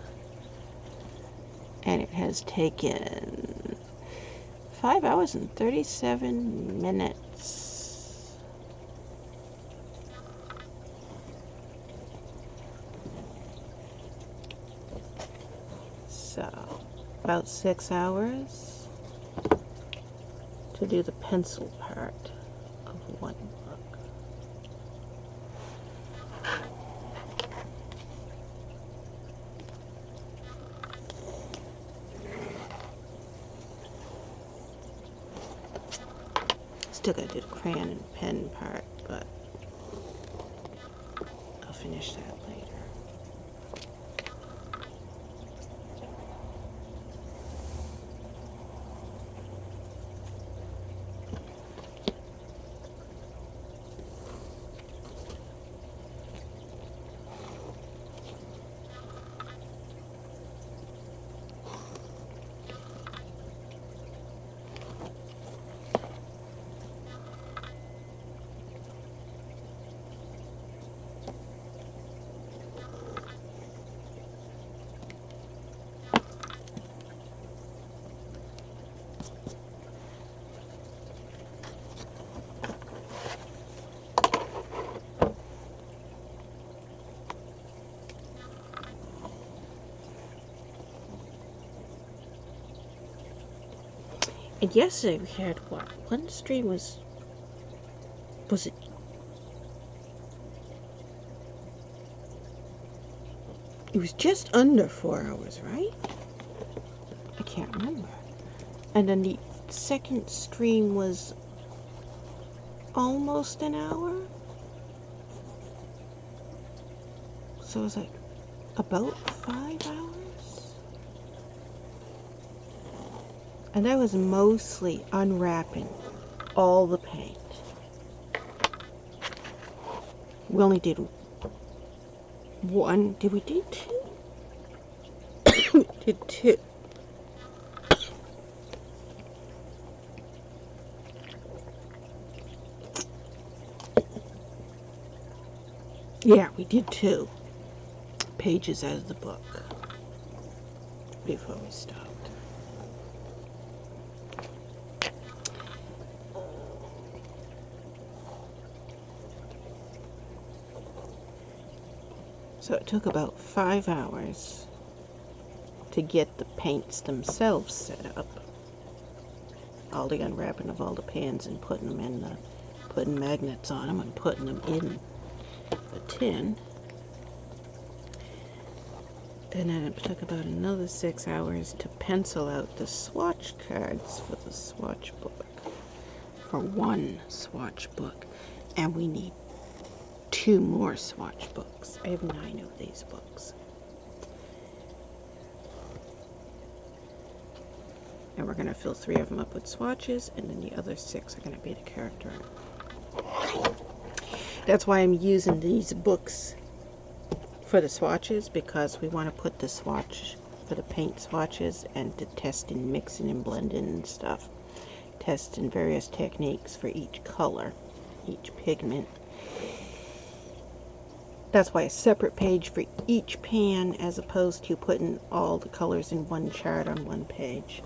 And it has taken 5 hours and 37 minutes. So, about 6 hours to do the pencil part of one book. Still gotta do the crayon and pen part, but I'll finish that later. And yesterday we had what? One stream was it? It was just under 4 hours, right? I can't remember. And then the second stream was almost an hour. So it was like about 5 hours. And I was mostly unwrapping all the paint. We only did one. Did we do two? We did two. Yeah, we did 2 pages out of the book before we stopped. So it took about 5 hours to get the paints themselves set up. All the unwrapping of all the pans and putting them in putting magnets on them and putting them in the tin. And then it took about another 6 hours to pencil out the swatch cards for the swatch book. For one swatch book. And we need 2 more swatch books. I have 9 of these books. And we're going to fill 3 of them up with swatches, and then the other 6 are going to be the character. That's why I'm using these books for the swatches, because we want to put the swatch for the paint swatches and to test in mixing and blending and stuff. Testing various techniques for each color, each pigment. That's why a separate page for each pan as opposed to putting all the colors in one chart on one page.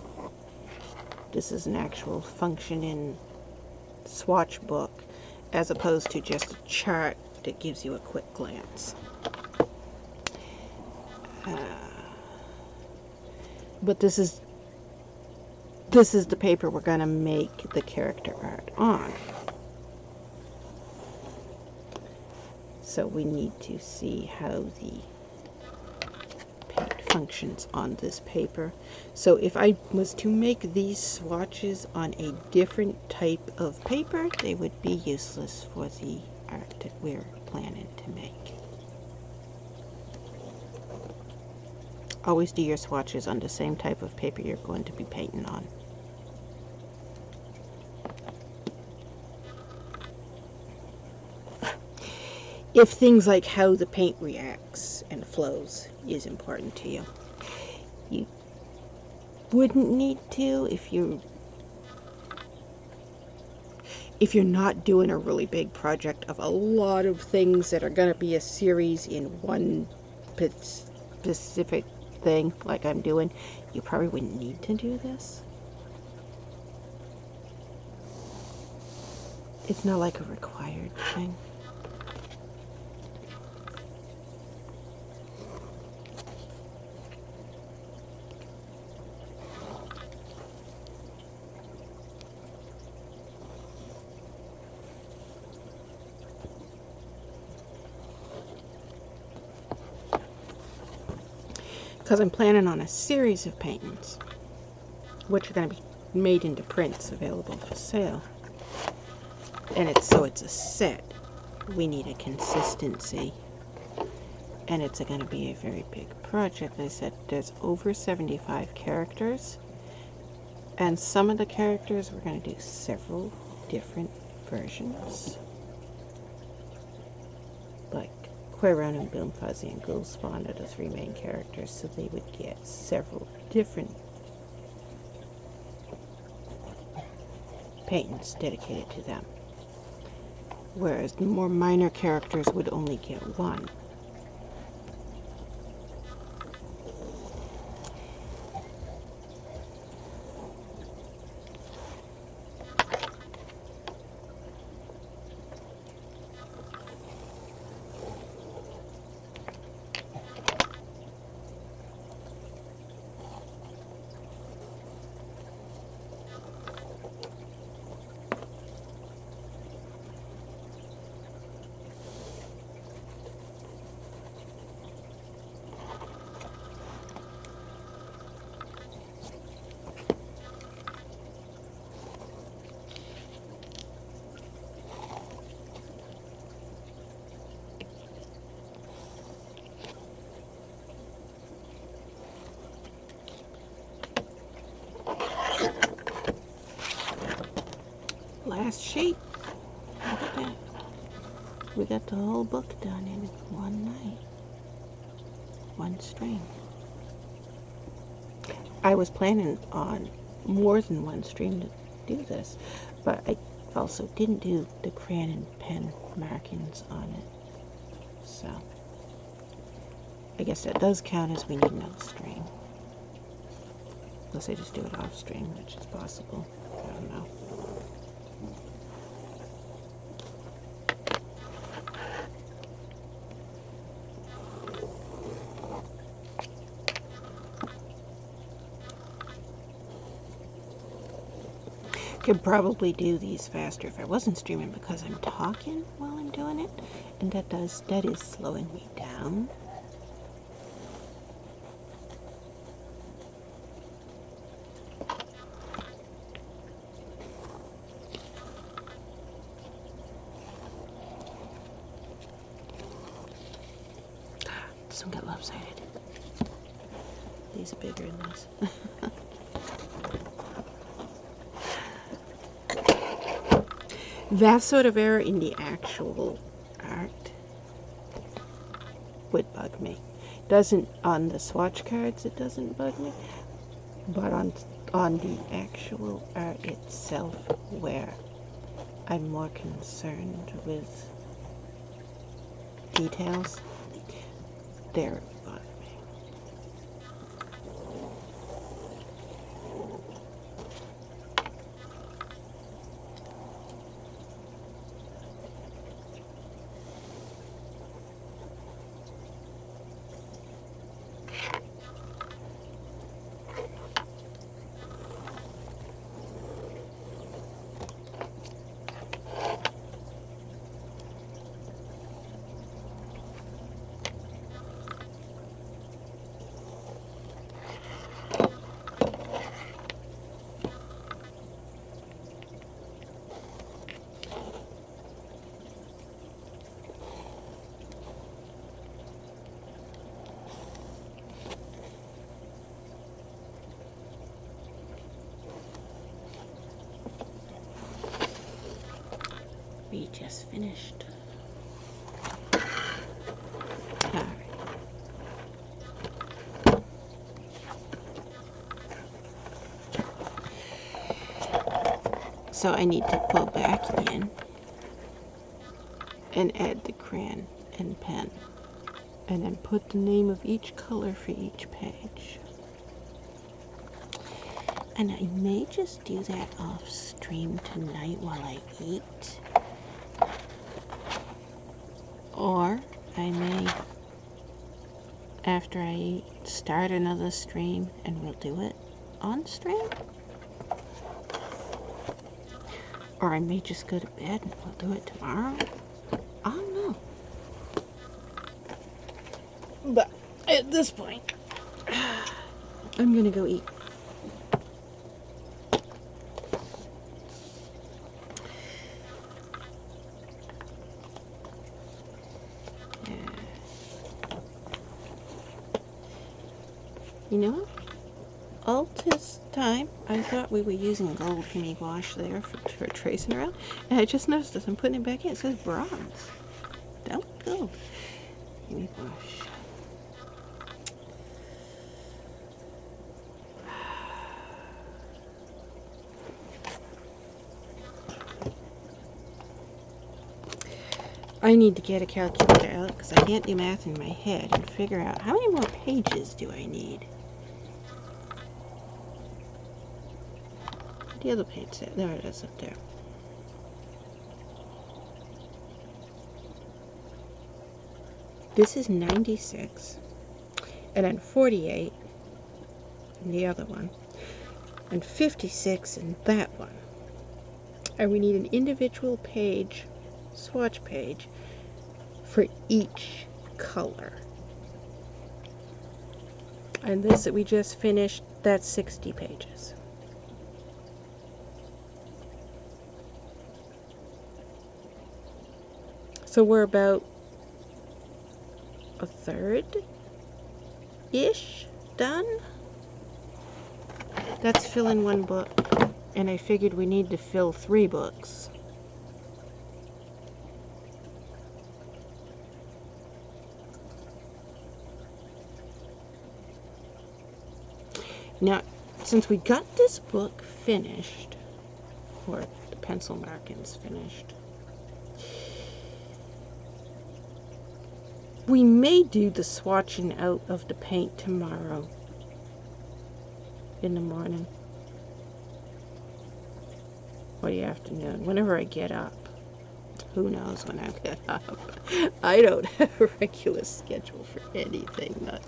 This is an actual functioning swatch book, as opposed to just a chart that gives you a quick glance. But this is the paper we're going to make the character art on. So we need to see how the paint functions on this paper. So if I was to make these swatches on a different type of paper, they would be useless for the art that we're planning to make. Always do your swatches on the same type of paper you're going to be painting on. If things like how the paint reacts and flows is important to you, you wouldn't need to if you're not doing a really big project of a lot of things that are going to be a series in one specific thing like I'm doing. You probably wouldn't need to do this. It's not like a required thing. Because I'm planning on a series of paintings, which are going to be made into prints available for sale. And it's a set. We need a consistency. And it's going to be a very big project. I said there's over 75 characters. And some of the characters we're going to do several different versions. Like Quairon and Boom Fuzzy and Ghoul Spawn are the three main characters, so they would get several different paintings dedicated to them. Whereas the more minor characters would only get one. Last sheet. Look at that. We got the whole book done in one night. One stream. I was planning on more than one stream to do this, but I also didn't do the crayon and pen markings on it. So, I guess that does count as we need another stream. Unless I just do it off stream, which is possible. I don't know. Could probably do these faster if I wasn't streaming because I'm talking while I'm doing it, and that is slowing me down. This one got lopsided. These are bigger than this. That sort of error in the actual art would bug me. Doesn't on the swatch cards, it doesn't bug me, but on the actual art itself, where I'm more concerned with details, there it would bug me. we just finished. Alright. So I need to pull back in and add the crayon and pen, and then put the name of each color for each page. And I may just do that off stream tonight while I eat, or I may, after I eat, start another stream and we'll do it on stream. Or I may just go to bed and we'll do it tomorrow. I don't know. But at this point, I'm gonna go eat. You know what? All this time, I thought we were using gold penny wash there for tracing around, and I just noticed as I'm putting it back in, it says bronze. Don't go. Penny wash. I need to get a calculator out because I can't do math in my head and figure out how many more pages do I need. The other page there. There it is up there. This is 96, and then 48 in the other one, and 56 in that one. And we need an individual page, swatch page, for each color. And this that we just finished, that's 60 pages. So we're about a third-ish done. That's filling one book, and I figured we need to fill 3 books. Now, since we got this book finished, or the pencil markings finished, we may do the swatching out of the paint tomorrow in the morning or the afternoon, whenever I get up. Who knows when I get up? I don't have a regular schedule for anything, not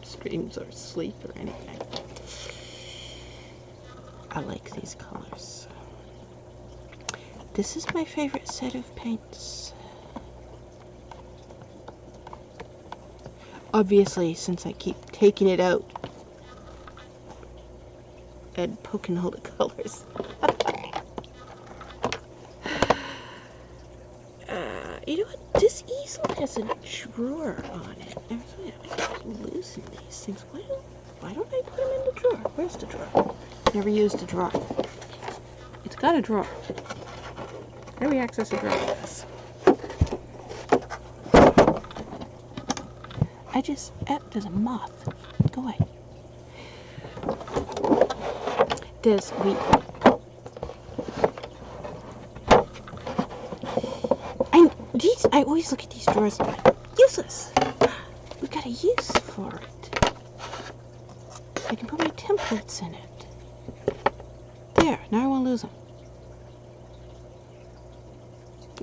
streams or sleep or anything. I like these colors. This is my favorite set of paints. Obviously, since I keep taking it out and poking all the colors. You know what? This easel has a drawer on it. I loosen these things. Why don't I put them in the drawer? Where's the drawer? Never used a drawer. It's got a drawer. How do we access a drawer with this? There's a moth. Go away. I always look at these drawers and I'm like, useless. We got a use for it. I can put my templates in it. There, now I won't lose them.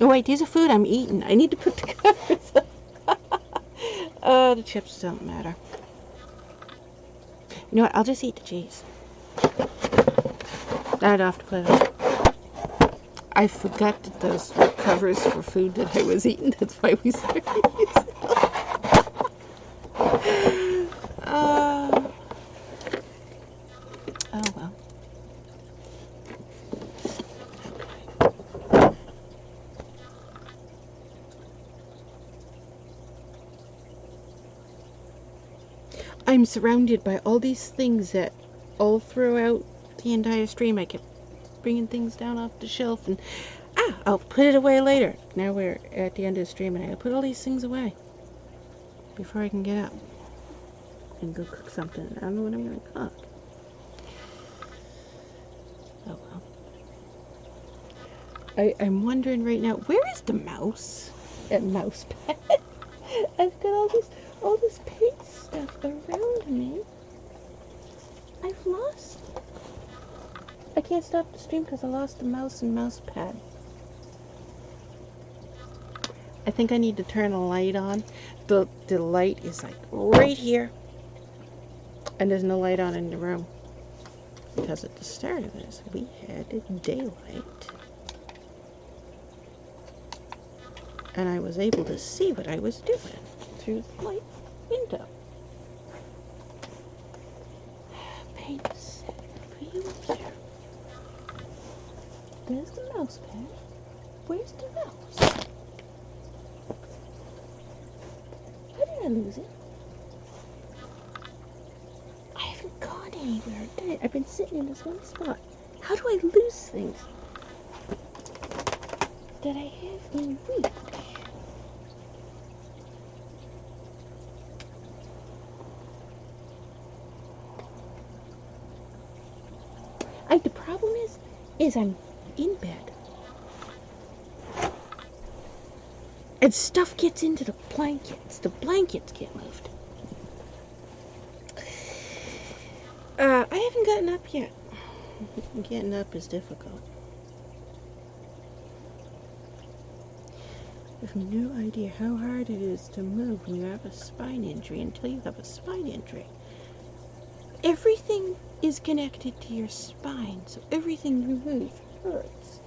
Oh wait, these are food I'm eating. I need to put the covers up. The chips don't matter. You know what? I'll just eat the cheese. I don't have to put it on. I forgot that those were covers for food that I was eating. That's why we started using them. Oh well. I'm surrounded by all these things that all throughout the entire stream I kept bringing things down off the shelf and Yeah, I'll put it away later. Now we're at the end of the stream, and I gotta put all these things away before I can get up and go cook something. I don't know what I'm gonna cook. Oh well. I'm wondering right now, where is the mouse? That mouse pad. I've got all this paint stuff around me. I've lost. I can't stop the stream because I lost the mouse and mouse pad. I think I need to turn a light on. The light is like right here. And there's no light on in the room. Because at the start of this, we had daylight. And I was able to see what I was doing through the light window. Paint set for you there. There's the mouse pad. Where's the mouse? How did I lose it? I haven't gone anywhere, did I? I've been sitting in this one spot. How do I lose things that I have in reach? The problem is I'm in bed. And stuff gets into the blankets. The blankets get moved. I haven't gotten up yet. Getting up is difficult. I have no idea how hard it is to move when you have a spine injury until you have a spine injury. Everything is connected to your spine, so everything you move hurts.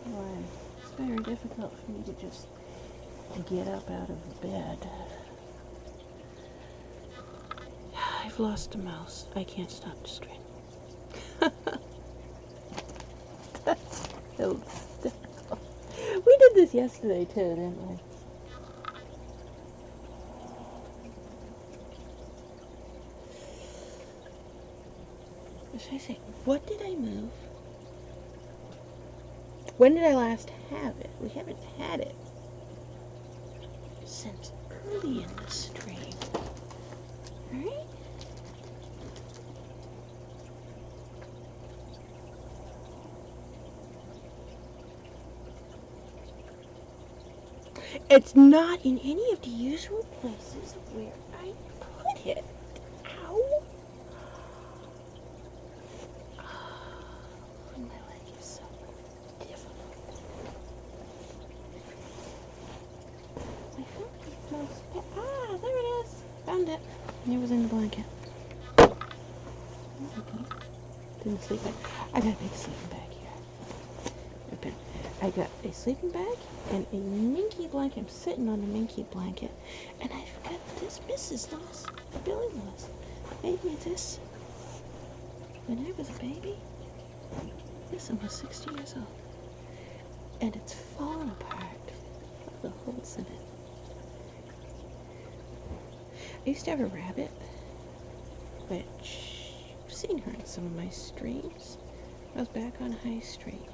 Why? It's very difficult for me to just get up out of bed. I've lost a mouse. I can't stop the stream. That's so difficult. We did this yesterday too, didn't we? What should I say? What did I move? When did I last have it? We haven't had it since early in the stream. Right? It's not in any of the usual places where I put it. Ow! My leg is so difficult. I found the mouse pad. Ah, there it is. Found it. It was in the blanket. Okay. Didn't sleep bag. I got a big sleeping bag here. Okay. I got a sleeping bag and a minky blanket. I'm sitting on a minky blanket. And I've got this Mrs. Lewis, Billy Lewis, made me this when I was a baby. This one was 60 years old. And it's fallen apart. Look at the holes in it. I used to have a rabbit, which I've seen her in some of my streams. I was back on High Street.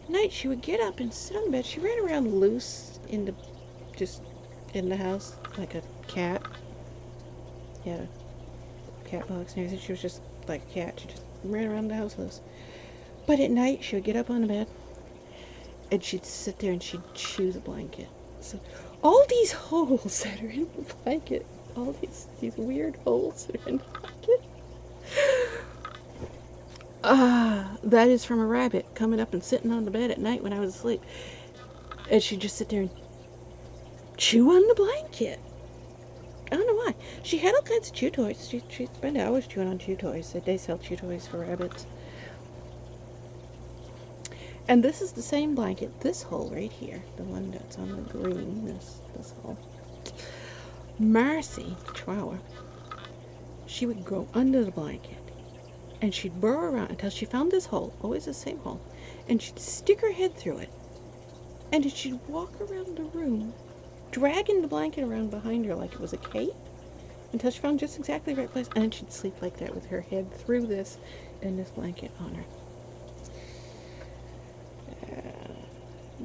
At night she would get up and sit on the bed. She ran around loose just in the house like a cat. She had a cat box and everything. She was just like a cat. She just ran around the house loose. But at night she would get up on the bed and she'd sit there and she'd chew the blanket. So all these holes that are in the blanket, all these weird holes that are in the blanket. That is from a rabbit coming up and sitting on the bed at night when I was asleep. And she'd just sit there and chew on the blanket. I don't know why. She had all kinds of chew toys. She'd spend hours chewing on chew toys. They sell chew toys for rabbits. And this is the same blanket. This hole right here, the one that's on the green, this hole. Marcy, the Chihuahua, she would go under the blanket and she'd burrow around until she found this hole, always the same hole, and she'd stick her head through it, and then she'd walk around the room, dragging the blanket around behind her like it was a cape, until she found just exactly the right place, and then she'd sleep like that with her head through this and this blanket on her.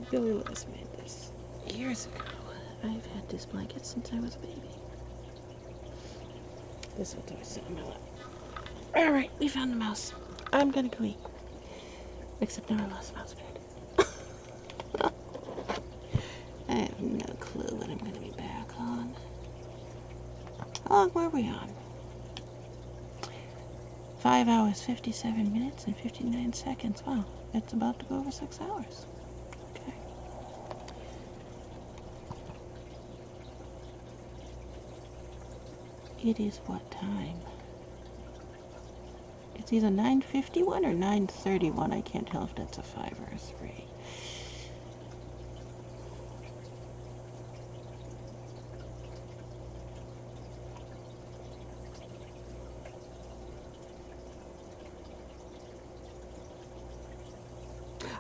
Billy Lewis made this years ago. I've had this blanket since I was a baby. This will always sit on my lap. Alright, we found the mouse. I'm gonna go eat. Except now I lost the mouse pad. I have no clue when I'm gonna be back on. How long were we on? 5 hours, 57 minutes, and 59 seconds. Wow, it's about to go over 6 hours. Okay. It is what time? It's either 9:51 or 9:31. I can't tell if that's a 5 or a 3.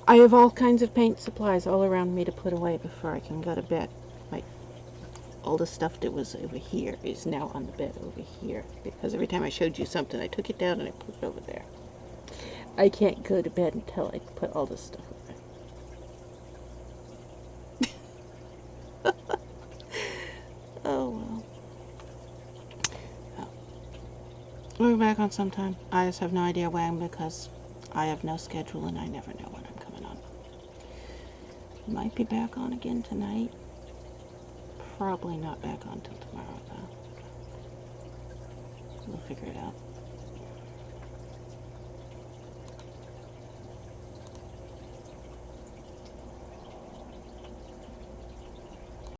I have all kinds of paint supplies all around me to put away before I can go to bed. Like, all the stuff that was over here is now on the bed over here. Because every time I showed you something, I took it down and I put it over there. I can't go to bed until I put all this stuff away. Oh, well. We'll be back on sometime. I just have no idea when because I have no schedule and I never know when I'm coming on. Might be back on again tonight. Probably not back on till tomorrow, though. We'll figure it out.